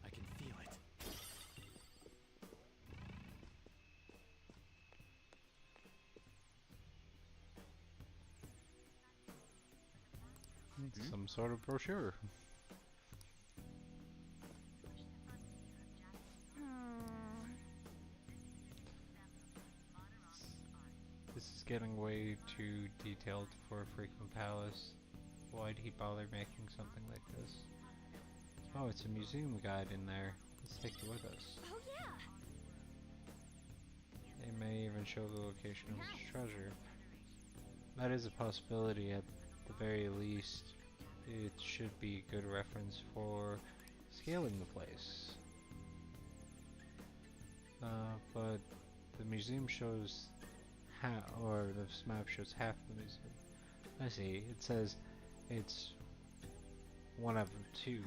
I can feel it. Some sort of brochure. This is getting way too detailed for a frequent palace. Why'd he bother making something like this? Oh, it's a museum guide in there. Let's take it with us. Oh yeah! They may even show the location of his treasure. That is a possibility. At the very least, it should be a good reference for scaling the place. But the museum shows half, or this map shows half the museum. I see. It says it's one of two.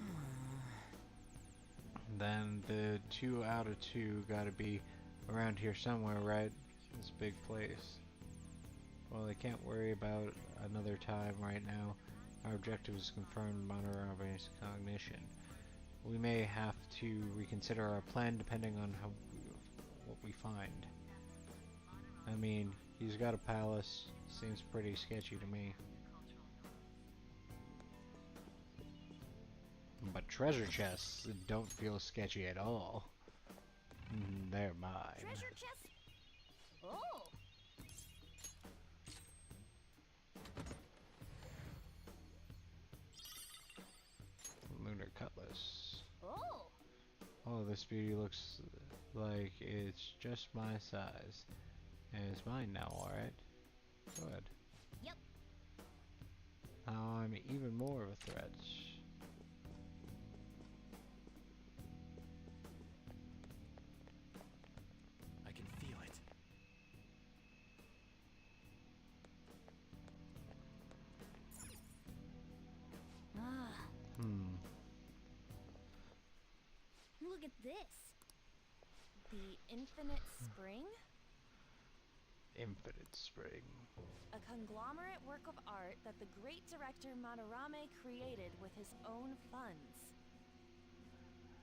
Then the 2 out of 2 gotta be around here somewhere, right? This big place. Well, I can't worry about another time right now. Our objective is confirmed Monterove's cognition. We may have to reconsider our plan depending on what we find. I mean, he's got a palace. Seems pretty sketchy to me. But treasure chests don't feel sketchy at all. They're mine. Treasure chest? Oh! Lunar cutlass. Oh! Oh, this beauty looks like it's just my size. And it's mine now, alright? Good. Yep. Now I'm even more of a threat. I can feel it. Ah. Look at this. The Infinite Spring? Infinite Spring. A conglomerate work of art that the great director Madarame created with his own funds.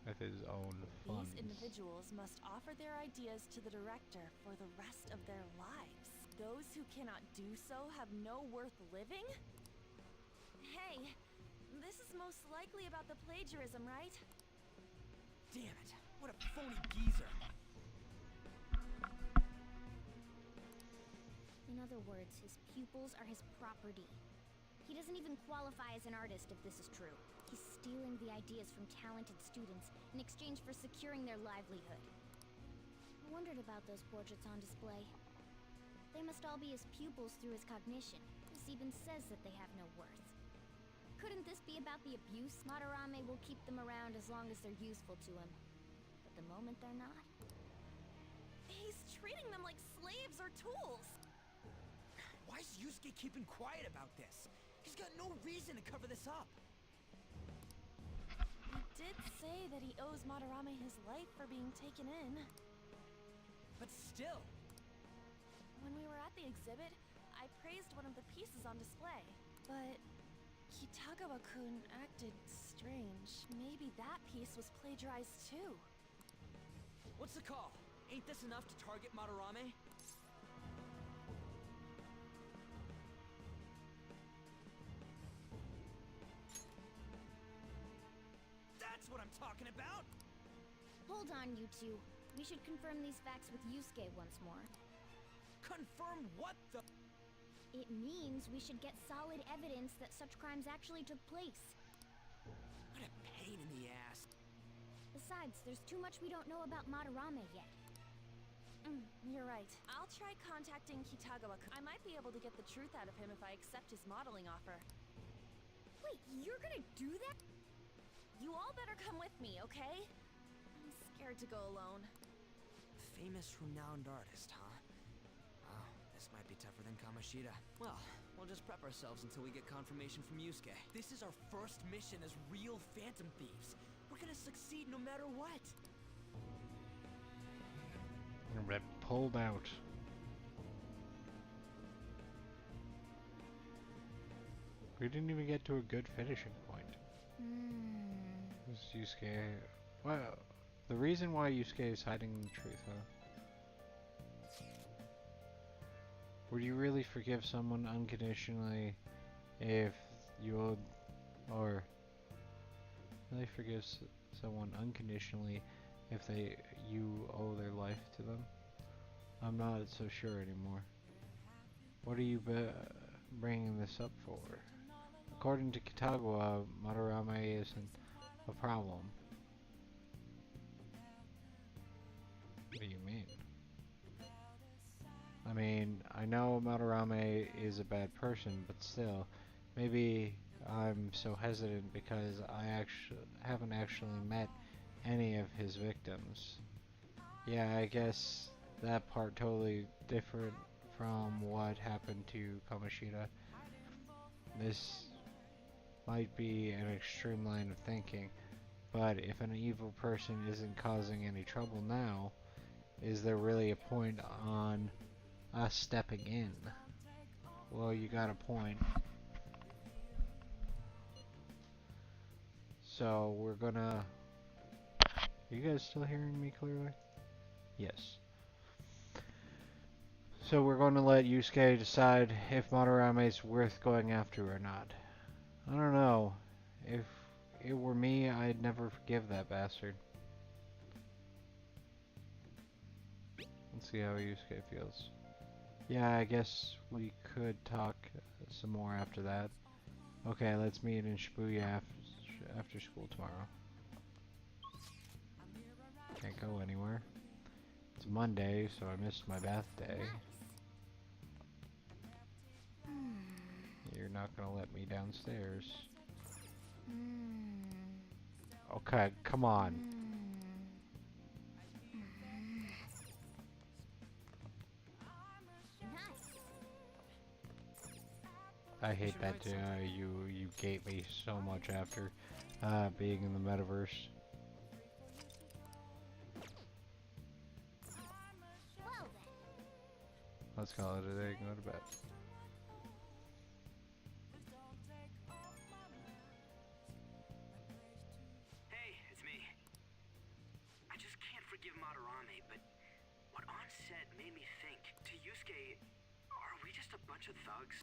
With his own funds. These individuals must offer their ideas to the director for the rest of their lives. Those who cannot do so have no worth living? Hey, this is most likely about the plagiarism, right? Damn it! What a phony geezer! In other words, his pupils are his property. He doesn't even qualify as an artist if this is true. He's stealing the ideas from talented students in exchange for securing their livelihood. I wondered about those portraits on display. They must all be his pupils through his cognition. This even says that they have no worth. Couldn't this be about the abuse? Madarame will keep them around as long as they're useful to him. But the moment they're not... He's treating them like slaves or tools! Why is Yusuke keeping quiet about this? He's got no reason to cover this up. He did say that he owes Madarame his life for being taken in. But still... When we were at the exhibit, I praised one of the pieces on display. But Kitagawa-kun acted strange. Maybe that piece was plagiarized too. What's the call? Ain't this enough to target Madarame? That's what I'm talking about! Hold on, you two. We should confirm these facts with Yusuke once more. Confirm what the... It means we should get solid evidence that such crimes actually took place. What a pain in the ass. Besides, there's too much we don't know about Madarame yet. You're right. I'll try contacting Kitagawa-kun. I might be able to get the truth out of him if I accept his modeling offer. Wait, you're gonna do that? You all better come with me, okay? I'm scared to go alone. Famous renowned artist, huh? Oh, this might be tougher than Kamoshida. Well, we'll just prep ourselves until we get confirmation from Yusuke. This is our first mission as real Phantom Thieves. We're gonna succeed no matter what. Red pulled out. We didn't even get to a good finishing point. This Yusuke... Well, the reason why Yusuke is hiding the truth, huh? Would you really forgive someone unconditionally if you or really forgive someone unconditionally if you owe their life to them? I'm not so sure anymore. What are you bringing this up for? According to Kitagawa, Madarame isn't a problem. What do you mean? I mean, I know Madarame is a bad person, but still, maybe I'm so hesitant because I haven't actually met any of his victims. Yeah, I guess that part totally different from what happened to Kamoshida. This might be an extreme line of thinking, but if an evil person isn't causing any trouble now, is there really a point on us stepping in? Well, you got a point. So we're gonna... Are you guys still hearing me clearly? Yes. So we're going to let Yusuke decide if Madarame's worth going after or not. I don't know. If it were me, I'd never forgive that bastard. Let's see how Yusuke feels. Yeah, I guess we could talk some more after that. Okay, let's meet in Shibuya after school tomorrow. Can't go anywhere. It's Monday, so I missed my bath day. You're not gonna let me downstairs. Okay, come on. I hate that you gate me so much after being in the metaverse. Let's call it a day and go to bed. Hey, it's me. I just can't forgive Madarame, but what On said made me think. To Yusuke, are we just a bunch of thugs?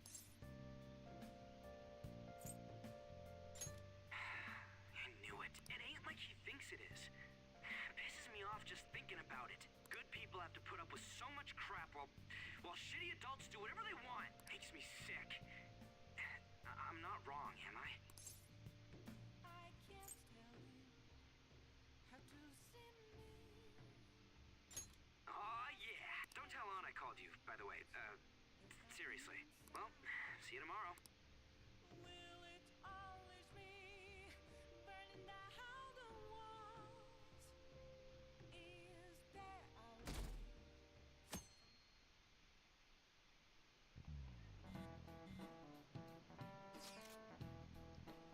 I knew it. It ain't like he thinks it is. Pisses me off just thinking about it. Good people have to put up with so much crap while shitty adults do whatever they want. Makes me sick. I'm not wrong, am I? Aw, yeah. Don't tell On I called you, by the way. Seriously. Well, see you tomorrow.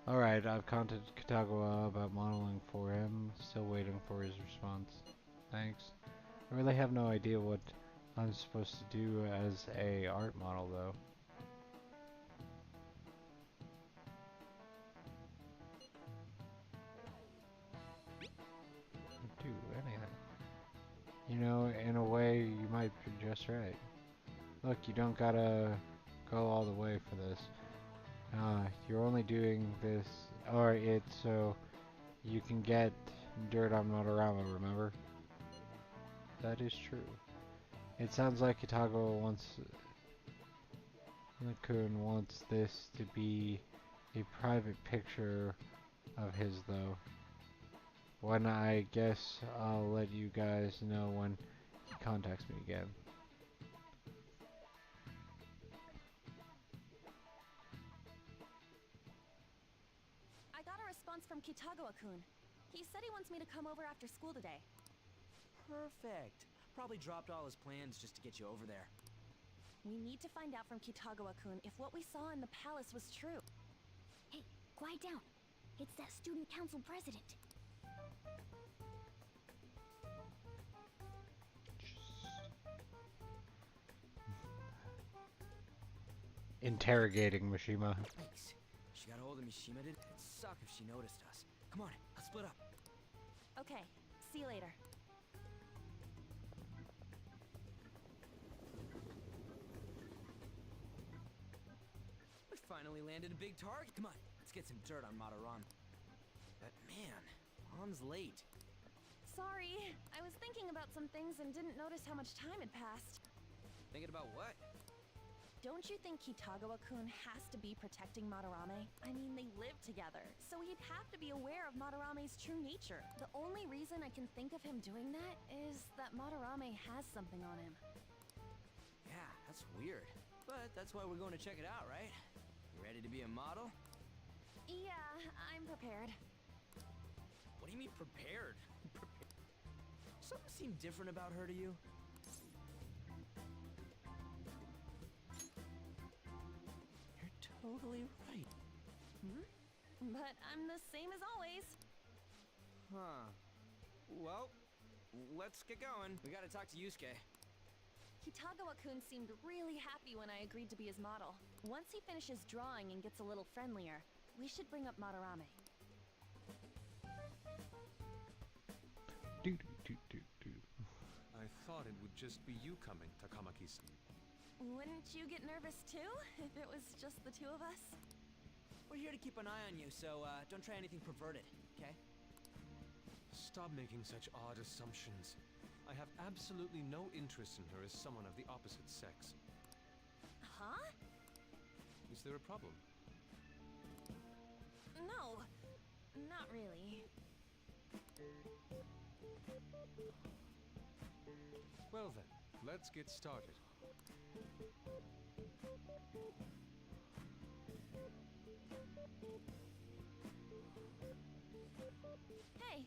Alright, I've contacted Kitagawa about modeling for him. Still waiting for his response. Thanks. I really have no idea what I'm supposed to do as a art model, though. Do anything. You know, in a way, you might be just right. Look, you don't gotta go all the way for this. You're only doing this, or it's so you can get dirt on Motorama, remember? That is true. It sounds like Kitagawa wants this to be a private picture of his, though. When I guess I'll let you guys know when he contacts me again. I got a response from Kitagawa-kun. He said he wants me to come over after school today. Perfect. Probably dropped all his plans just to get you over there. We need to find out from Kitagawa-kun if what we saw in the palace was true. Hey, quiet down. It's that student council president. Interrogating Mishima. Thanks. got hold of Mishima did? It'd suck if she noticed us. Come on, let's split up. Okay, see you later. We finally landed a big target. Come on, let's get some dirt on Madarame. But man, Han's late. Sorry, I was thinking about some things and didn't notice how much time had passed. Thinking about what? Don't you think Kitagawa-kun has to be protecting Madarame? I mean, they live together, so he'd have to be aware of Madarame's true nature. The only reason I can think of him doing that is that Madarame has something on him. Yeah, that's weird. But that's why we're going to check it out, right? You ready to be a model? Yeah, I'm prepared. What do you mean prepared? Something seemed different about her to you? You're totally right. But I'm the same as always. Huh. Well, let's get going. We gotta talk to Yusuke. Kitagawa-kun seemed really happy when I agreed to be his model. Once he finishes drawing and gets a little friendlier, we should bring up Madarame. I thought it would just be you coming, Takamaki-san. Wouldn't you get nervous too, if it was just the two of us? We're here to keep an eye on you, so don't try anything perverted, okay? Stop making such odd assumptions. I have absolutely no interest in her as someone of the opposite sex. Huh? Is there a problem? No, not really. Well then, let's get started. Hey!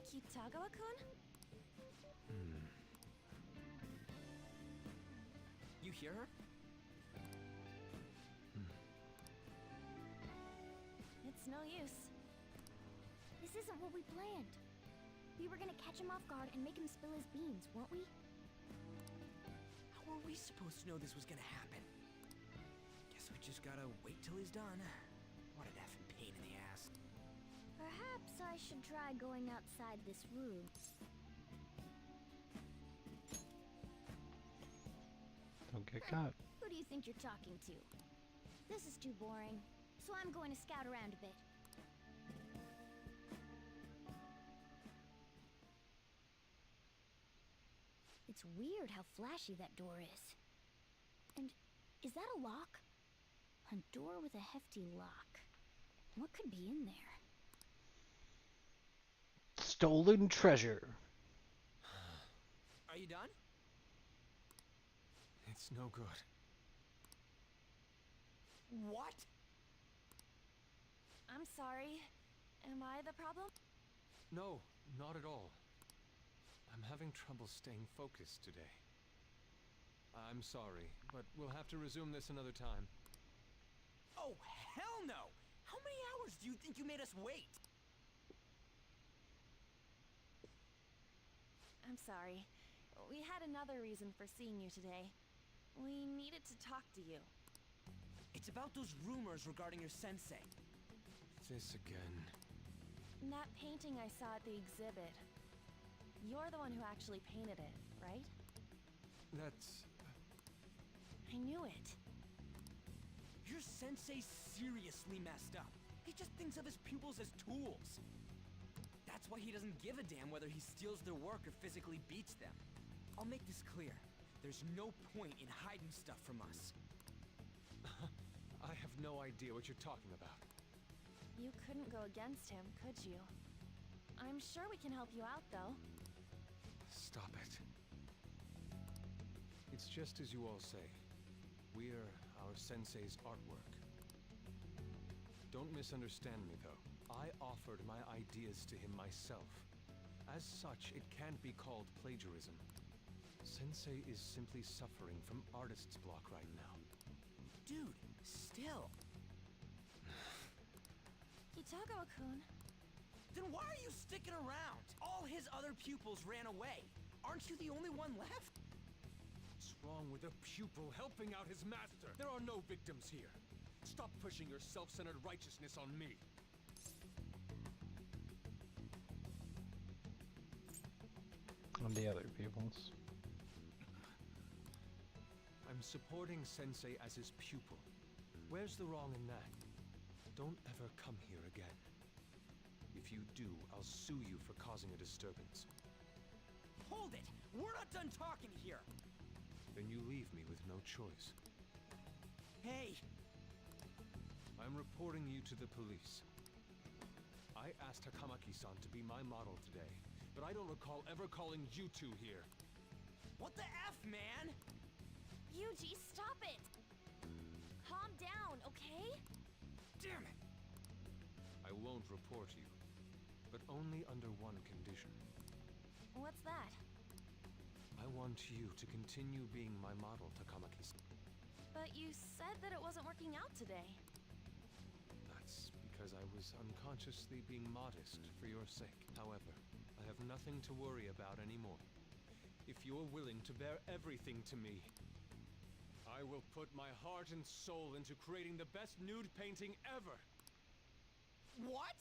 Kitagawa-kun? You hear her? It's no use. This isn't what we planned. We were gonna catch him off guard and make him spill his beans, weren't we? How were we supposed to know this was gonna happen? Guess we just gotta wait till he's done. What an effing pain in the ass. Perhaps I should try going outside this room. Don't get caught. Who do you think you're talking to? This is too boring, so I'm going to scout around a bit. It's weird how flashy that door is. And is that a lock? A door with a hefty lock. What could be in there? Stolen treasure. Are you done? It's no good. What? I'm sorry. Am I the problem? No, not at all. I'm having trouble staying focused today. I'm sorry, but we'll have to resume this another time. Oh, hell no! How many hours do you think you made us wait? I'm sorry. We had another reason for seeing you today. We needed to talk to you. It's about those rumors regarding your sensei. This again. That painting I saw at the exhibit. You're the one who actually painted it, right? That's... I knew it. Your sensei's seriously messed up. He just thinks of his pupils as tools. That's why he doesn't give a damn whether he steals their work or physically beats them. I'll make this clear. There's no point in hiding stuff from us. I have no idea what you're talking about. You couldn't go against him, could you? I'm sure we can help you out, though. Stop it. It's just as you all say. We're our sensei's artwork. Don't misunderstand me, though. I offered my ideas to him myself. As such, it can't be called plagiarism. Sensei is simply suffering from artist's block right now. Dude, still. Kitagawa-kun. Then why are you sticking around? All his other pupils ran away. Aren't you the only one left? What's Wrong with a pupil helping out his master? There are no victims here. Stop pushing your self-centered righteousness on me. On the other people's. I'm supporting Sensei as his pupil. Where's the wrong in that? Don't ever come here again. If you do, I'll sue you for causing a disturbance. Hold it! We're not done talking here! Then you leave me with no choice. Hey! I'm reporting you to the police. I asked Takamaki-san to be my model today, but I don't recall ever calling you two here. What the F, man? Yuji, stop it! Calm down, okay? Damn it! I won't report you, but only under one condition. What's that? I want you to continue being my model, Takamaki-san. But you said that it wasn't working out today. That's because I was unconsciously being modest for your sake. However, I have nothing to worry about anymore. If you're willing to bear everything to me, I will put my heart and soul into creating the best nude painting ever! What?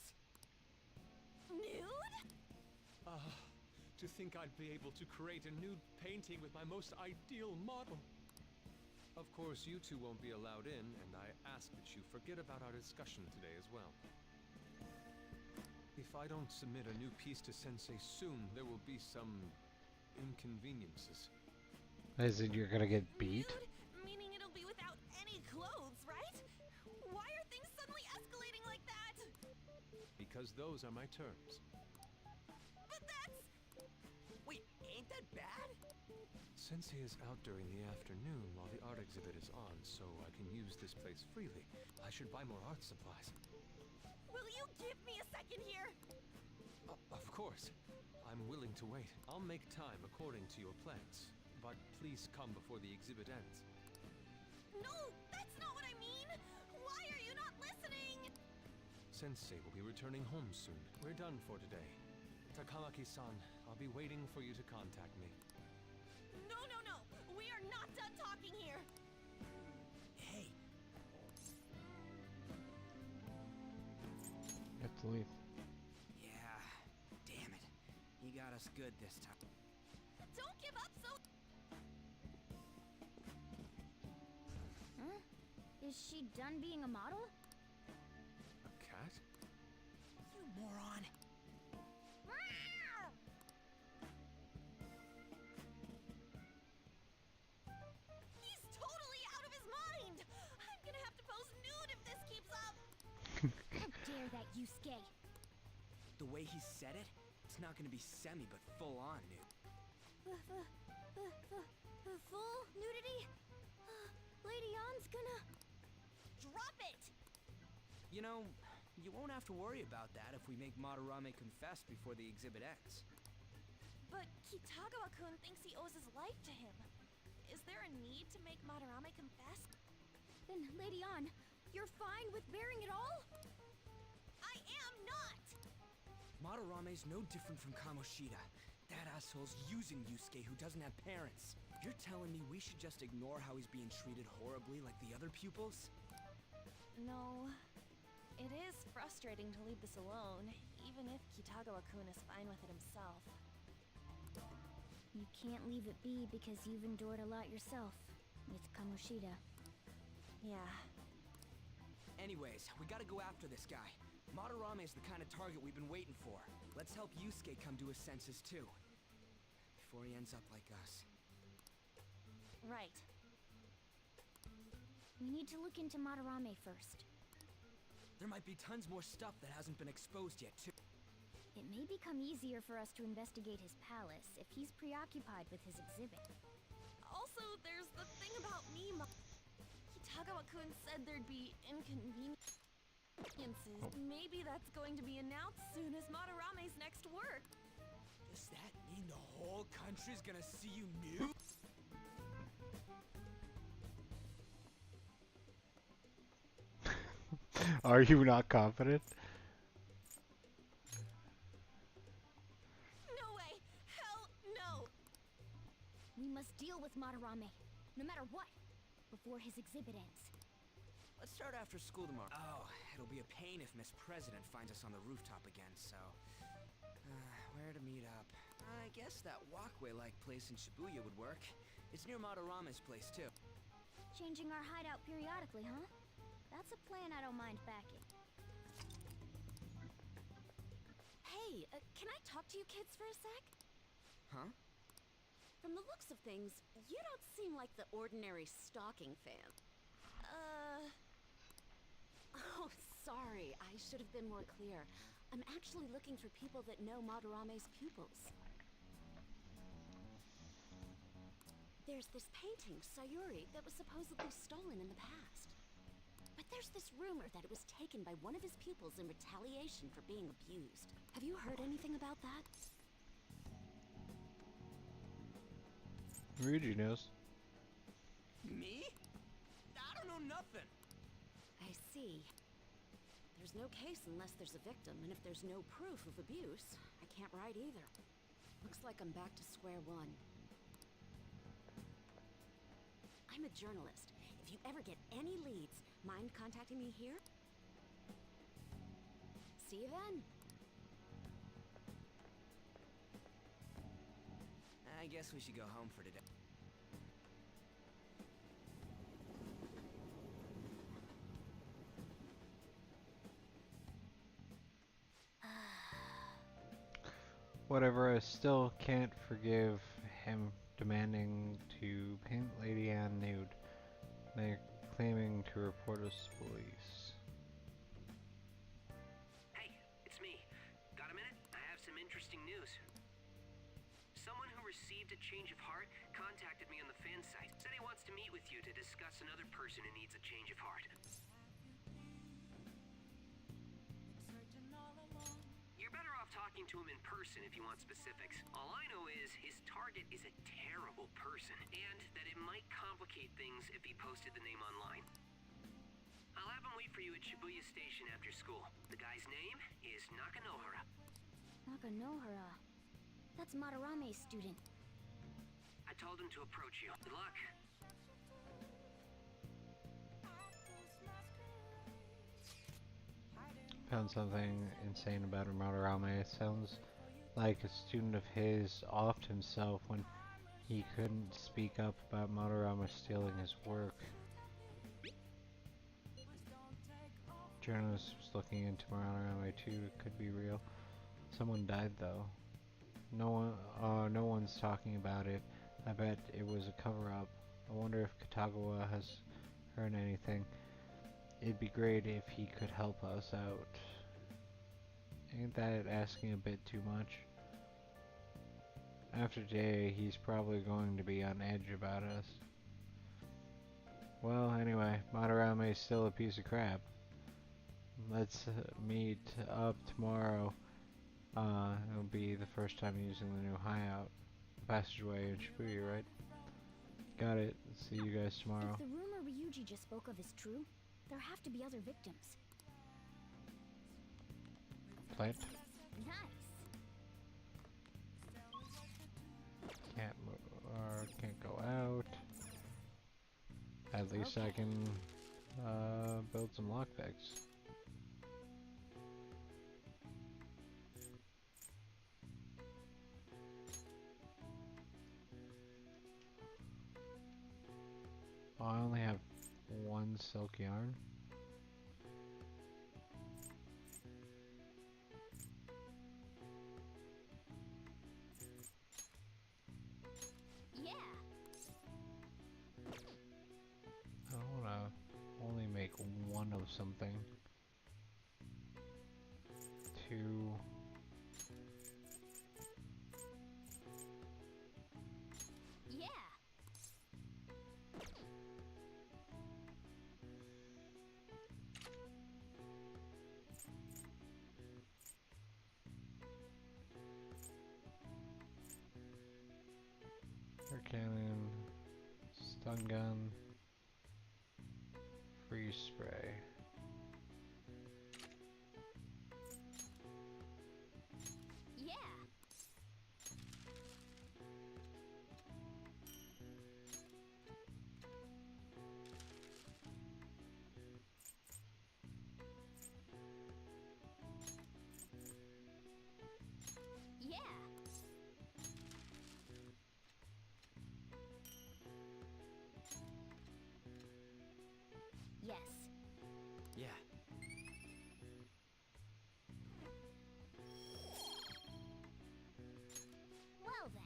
Nude? To think I'd be able to create a nude painting with my most ideal model. Of course, you two won't be allowed in, and I ask that you forget about our discussion today as well. If I don't submit a new piece to Sensei soon, there will be some inconveniences. Is it you're gonna get beat? Nude? Meaning it'll be without any clothes, right? Why are things suddenly escalating like that? Because those are my terms. But that's... Wait, ain't that bad? Sensei is out during the afternoon while the art exhibit is on, so I can use this place freely. I should buy more art supplies. Will you give me a second here? Of course. I'm willing to wait. I'll make time according to your plans. But please come before the exhibit ends. No, that's not what I mean! Why are you not listening? Sensei will be returning home soon. We're done for today. Takamaki-san, I'll be waiting for you to contact me. No, no, no! We are not done talking here! Hey! You have to leave. Yeah, damn it. He got us good this time. Don't give up so... Huh? Is she done being a model? A cat? You moron! He's totally out of his mind! I'm gonna have to pose nude if this keeps up! How dare that, Yusuke? The way he said it, it's not gonna be semi, but full on nude. Full nudity? Lady Ann's gonna... Drop it! You know, you won't have to worry about that if we make Madarame confess before the exhibit ends. But Kitagawa-kun thinks he owes his life to him. Is there a need to make Madarame confess? Then, Lady Ann, you're fine with bearing it all? I am not! Madarame's no different from Kamoshida. That asshole's using Yusuke who doesn't have parents. You're telling me we should just ignore how he's being treated horribly like the other pupils? No. It is frustrating to leave this alone, even if Kitagawa-kun is fine with it himself. You can't leave it be because you've endured a lot yourself with Kamoshida. Yeah. Anyways, we gotta go after this guy. Madarame is the kind of target we've been waiting for. Let's help Yusuke come to his senses too. Before he ends up like us. Right. We need to look into Madarame first. There might be tons more stuff that hasn't been exposed yet too. It may become easier for us to investigate his palace if he's preoccupied with his exhibit. Also, there's the thing about me, Kitagawa-kun said there'd be inconveniences. Maybe that's going to be announced soon as Madarame's next work. Does that mean the whole country's gonna see you nude? Are you not confident? No way! Hell no! We must deal with Madarame. no matter what, before his exhibit ends. Let's start after school tomorrow. Oh, it'll be a pain if Miss President finds us on the rooftop again, so... where to meet up? I guess that walkway-like place in Shibuya would work. It's near Madarama's place, too. Changing our hideout periodically, huh? That's a plan I don't mind backing. Hey, can I talk to you kids for a sec? Huh? From the looks of things, you don't seem like the ordinary stalking fan. Oh, sorry. I should have been more clear. I'm actually looking for people that know Madarame's pupils. There's this painting, Sayuri, that was supposedly stolen in the past. But there's this rumor that it was taken by one of his pupils in retaliation for being abused. Have you heard anything about that? Ryuji knows. Me? I don't know nothing. I see. There's no case unless there's a victim, and if there's no proof of abuse, I can't write either. Looks like I'm back to square one. I'm a journalist. If you ever get any leads, mind contacting me here? See you then. I guess we should go home for today. Whatever, I still can't forgive him demanding to paint Lady Anne nude. They're claiming to report us to police. Hey, it's me. Got a minute? I have some interesting news. Someone who received a change of heart contacted me on the fan site. Said he wants to meet with you to discuss another person who needs a change of heart. You're better off talking to him in person if you want specifics. All I know is his target is a terrible person, and that it might complicate things if he posted the name online. I'll have him wait for you at Shibuya Station after school. The guy's name is Nakanohara. Nakanohara. That's Madarame's student. I told him to approach you. Good luck. Found something insane about Madarame. It sounds like a student of his offed himself when he couldn't speak up about Madarame stealing his work. Journalist was looking into Madarame too. It could be real. Someone died though. No one's talking about it. I bet it was a cover-up. I wonder if Katagawa has heard anything. It'd be great if he could help us out. Ain't that asking a bit too much? After today, he's probably going to be on edge about us. Well, anyway, Madarame's still a piece of crap. Let's meet up tomorrow. It'll be the first time using the new hideout. Passageway in Shibuya, right? Got it. See you guys tomorrow. If the rumor Ryuji just spoke of is true, there have to be other victims. Plant. Nice. Can't move, or can't go out. At least I can build some lockpicks. Oh, I only have one silk yarn. Yeah. I don't wanna only make one of something. Two. Yeah. Air cannon, stun gun, freeze spray. Yeah. Yeah. Well then.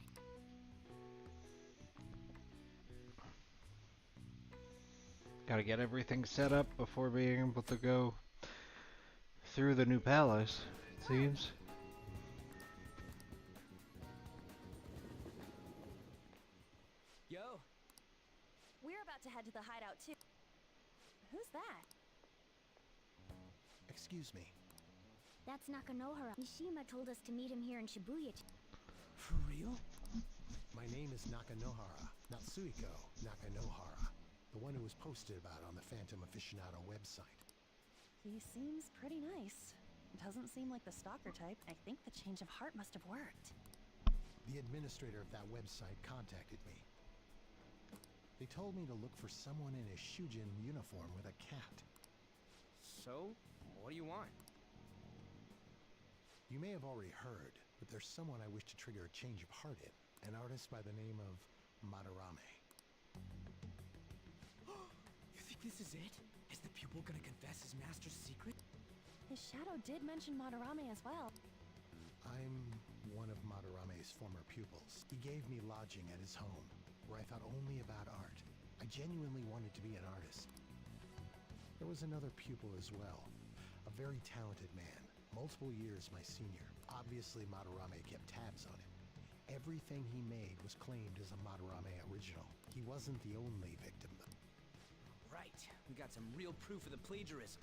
Gotta get everything set up before being able to go through the new palace, it seems. Yo. We're about to head to the hideout too. Who's that? Excuse me. That's Nakanohara. Mishima told us to meet him here in Shibuya. For real? My name is Nakanohara, Natsuhiko Nakanohara, the one who was posted about on the Phantom Aficionado website. He seems pretty nice. Doesn't seem like the stalker type. I think the change of heart must have worked. The administrator of that website contacted me. They told me to look for someone in a Shujin uniform with a cat. So, what do you want? You may have already heard, but there's someone I wish to trigger a change of heart in. An artist by the name of Madarame. You think this is it? Is the pupil gonna confess his master's secret? His shadow did mention Madarame as well. I'm one of Madarame's former pupils. He gave me lodging at his home, where I thought only about art. I genuinely wanted to be an artist. There was another pupil as well, a very talented man, multiple years my senior. Obviously, Madarame kept tabs on him. Everything he made was claimed as a Madarame original. He wasn't the only victim, though. Right, we got some real proof of the plagiarism.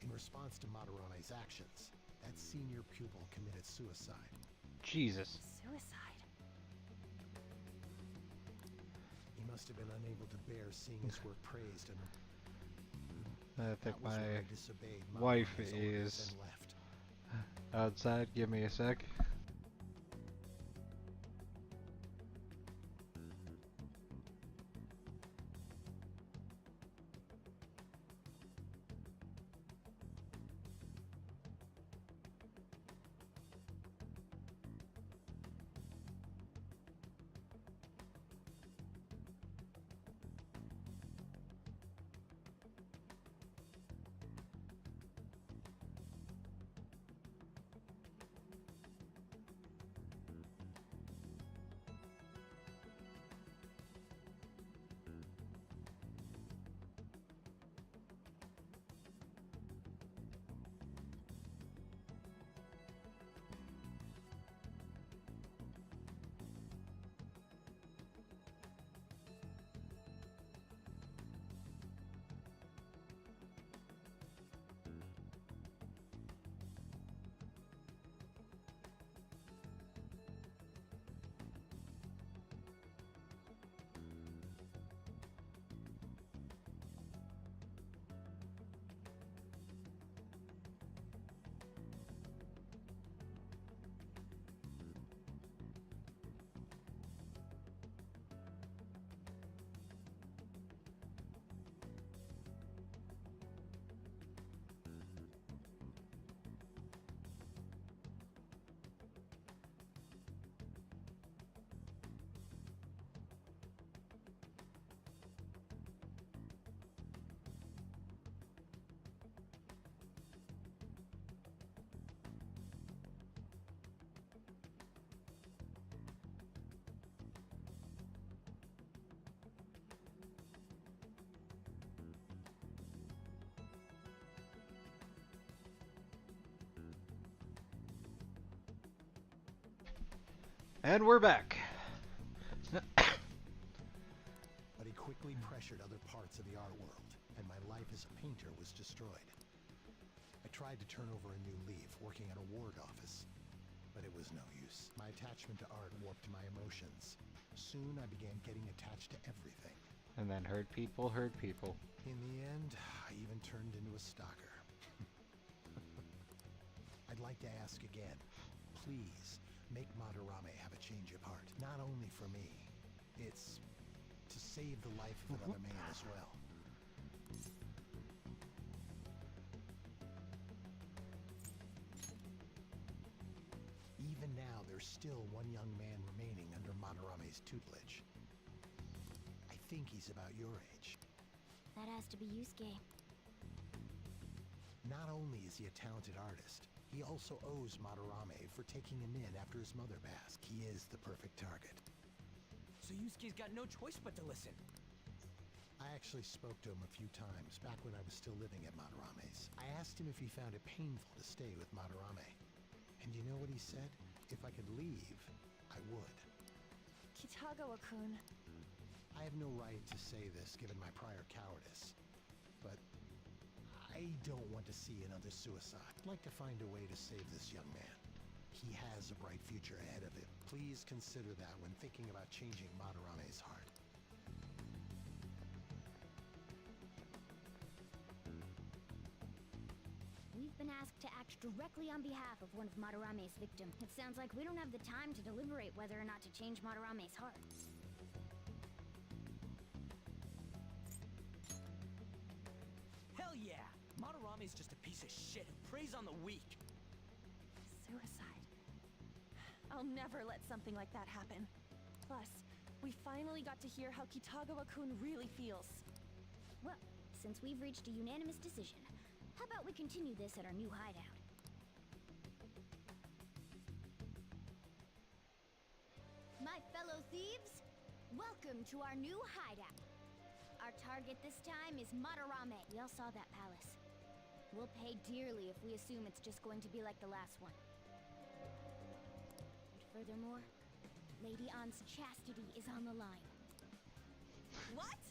In response to Madarame's actions, that senior pupil committed suicide. Jesus. Suicide? He must have been unable to bear seeing his work praised, and I think that was when my I disobeyed wife Madarame's orders is and left. outside. Give me a sec. And we're back. But he quickly pressured other parts of the art world, and my life as a painter was destroyed. I tried to turn over a new leaf, working at a ward office, but it was no use. My attachment to art warped my emotions. Soon I began getting attached to everything. And then hurt people hurt people. In the end, I even turned into a stalker. I'd like to ask again, please, make Madarame have a change of heart. Not only for me, it's to save the life of another man as well. Even now, there's still one young man remaining under Madarame's tutelage. I think he's about your age. That has to be Yusuke. Not only is he a talented artist, he also owes Madarame for taking him in after his mother passed. He is the perfect target. So Yusuke's got no choice but to listen. I actually spoke to him a few times back when I was still living at Madarame's. I asked him if he found it painful to stay with Madarame. And you know what he said? If I could leave, I would. Kitagawa-kun. I have no right to say this given my prior cowardice, but I don't want to see another suicide. I'd like to find a way to save this young man. He has a bright future ahead of him. Please consider that when thinking about changing Madarame's heart. We've been asked to act directly on behalf of one of Madarame's victims. It sounds like we don't have the time to deliberate whether or not to change Madarame's heart. Hell yeah! Madarame's just a piece of shit who preys on the weak. Suicide. I'll never let something like that happen. Plus, we finally got to hear how Kitagawa-kun really feels. Well, since we've reached a unanimous decision, how about we continue this at our new hideout? My fellow thieves, welcome to our new hideout. Our target this time is Madarame. We all saw that palace. We'll pay dearly if we assume it's just going to be like the last one. And furthermore, Lady Ann's chastity is on the line. What?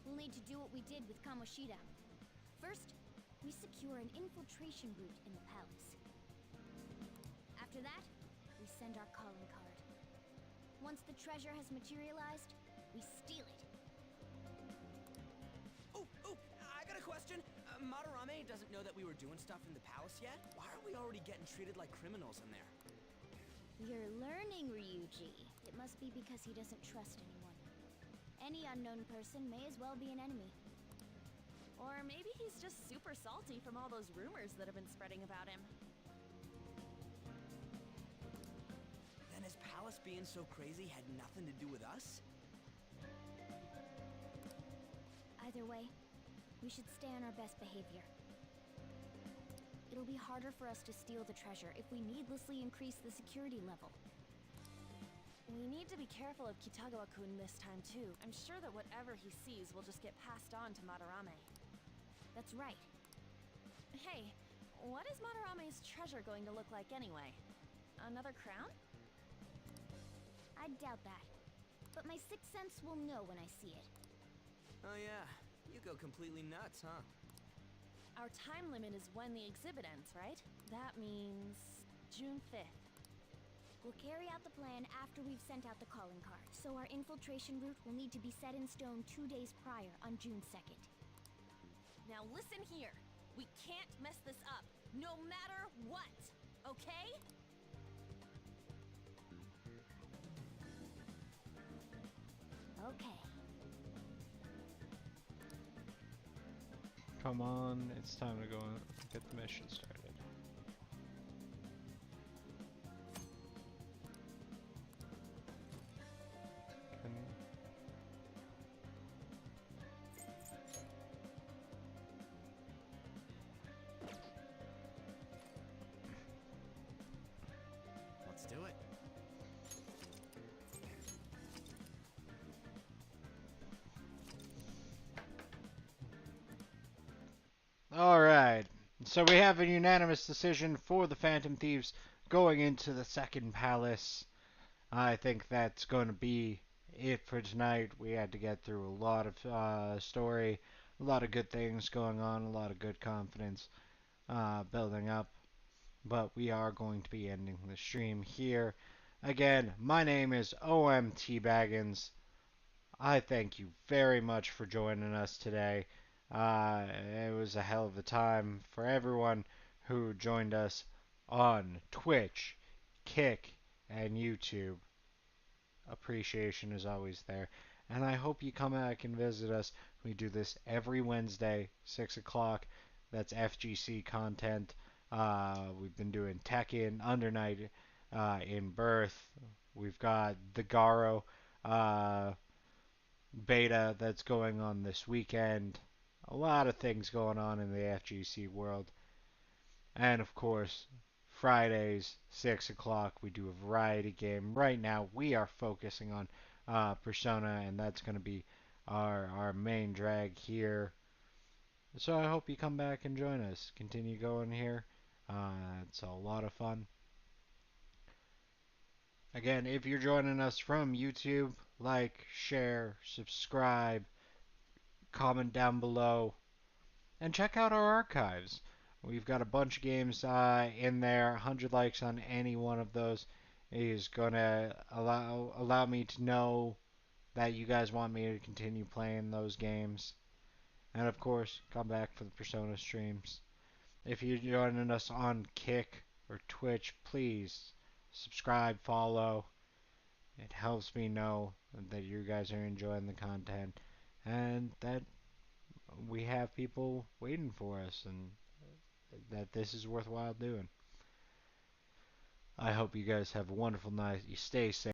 We'll need to do what we did with Kamoshida. First, we secure an infiltration route in the palace. After that, we send our calling card. Once the treasure has materialized, we steal it. Oh, I got a question. Madarame doesn't know that we were doing stuff in the palace yet? Why are we already getting treated like criminals in there? You're learning, Ryuji. It must be because he doesn't trust anyone. Any unknown person may as well be an enemy. Or maybe he's just super salty from all those rumors that have been spreading about him. Then his palace being so crazy had nothing to do with us? Either way, we should stay on our best behavior. It'll be harder for us to steal the treasure if we needlessly increase the security level. We need to be careful of Kitagawa-kun this time too. I'm sure that whatever he sees will just get passed on to Madarame. That's right. Hey, what is Madarame's treasure going to look like anyway? Another crown? I doubt that. But my sixth sense will know when I see it. Oh yeah, you go completely nuts, huh? Our time limit is when the exhibit ends, right? That means June 5th. We'll carry out the plan after we've sent out the calling card. So our infiltration route will need to be set in stone 2 days prior on June 2nd. Now listen here. We can't mess this up, no matter what, okay? Okay. Come on, it's time to go and get the mission started. Let's do it. Alright, so we have a unanimous decision for the Phantom Thieves going into the second palace. I think that's going to be it for tonight. We had to get through a lot of story, a lot of good things going on, a lot of good confidence building up. But we are going to be ending the stream here. Again, my name is OMTBaggens. I thank you very much for joining us today. It was a hell of a time for everyone who joined us on Twitch, Kick, and YouTube. Appreciation is always there. And I hope you come back and visit us. We do this every Wednesday, 6 o'clock. That's FGC content. We've been doing Tekken, Under Night, in Birth. We've got the Garo beta that's going on this weekend. a lot of things going on in the FGC world. And of course, Fridays, 6 o'clock, we do a variety game. Right now, we are focusing on Persona, and that's going to be our main drag here. So I hope you come back and join us. Continue going here. It's a lot of fun. Again, if you're joining us from YouTube, like, share, subscribe, comment down below, and check out our archives. We've got a bunch of games in there. 100 likes on any one of those is going to allow me to know that you guys want me to continue playing those games. And of course, come back for the Persona streams. If you're joining us on Kick or Twitch, please subscribe, follow. It helps me know that you guys are enjoying the content and that we have people waiting for us and that this is worthwhile doing. I hope you guys have a wonderful night. You stay safe.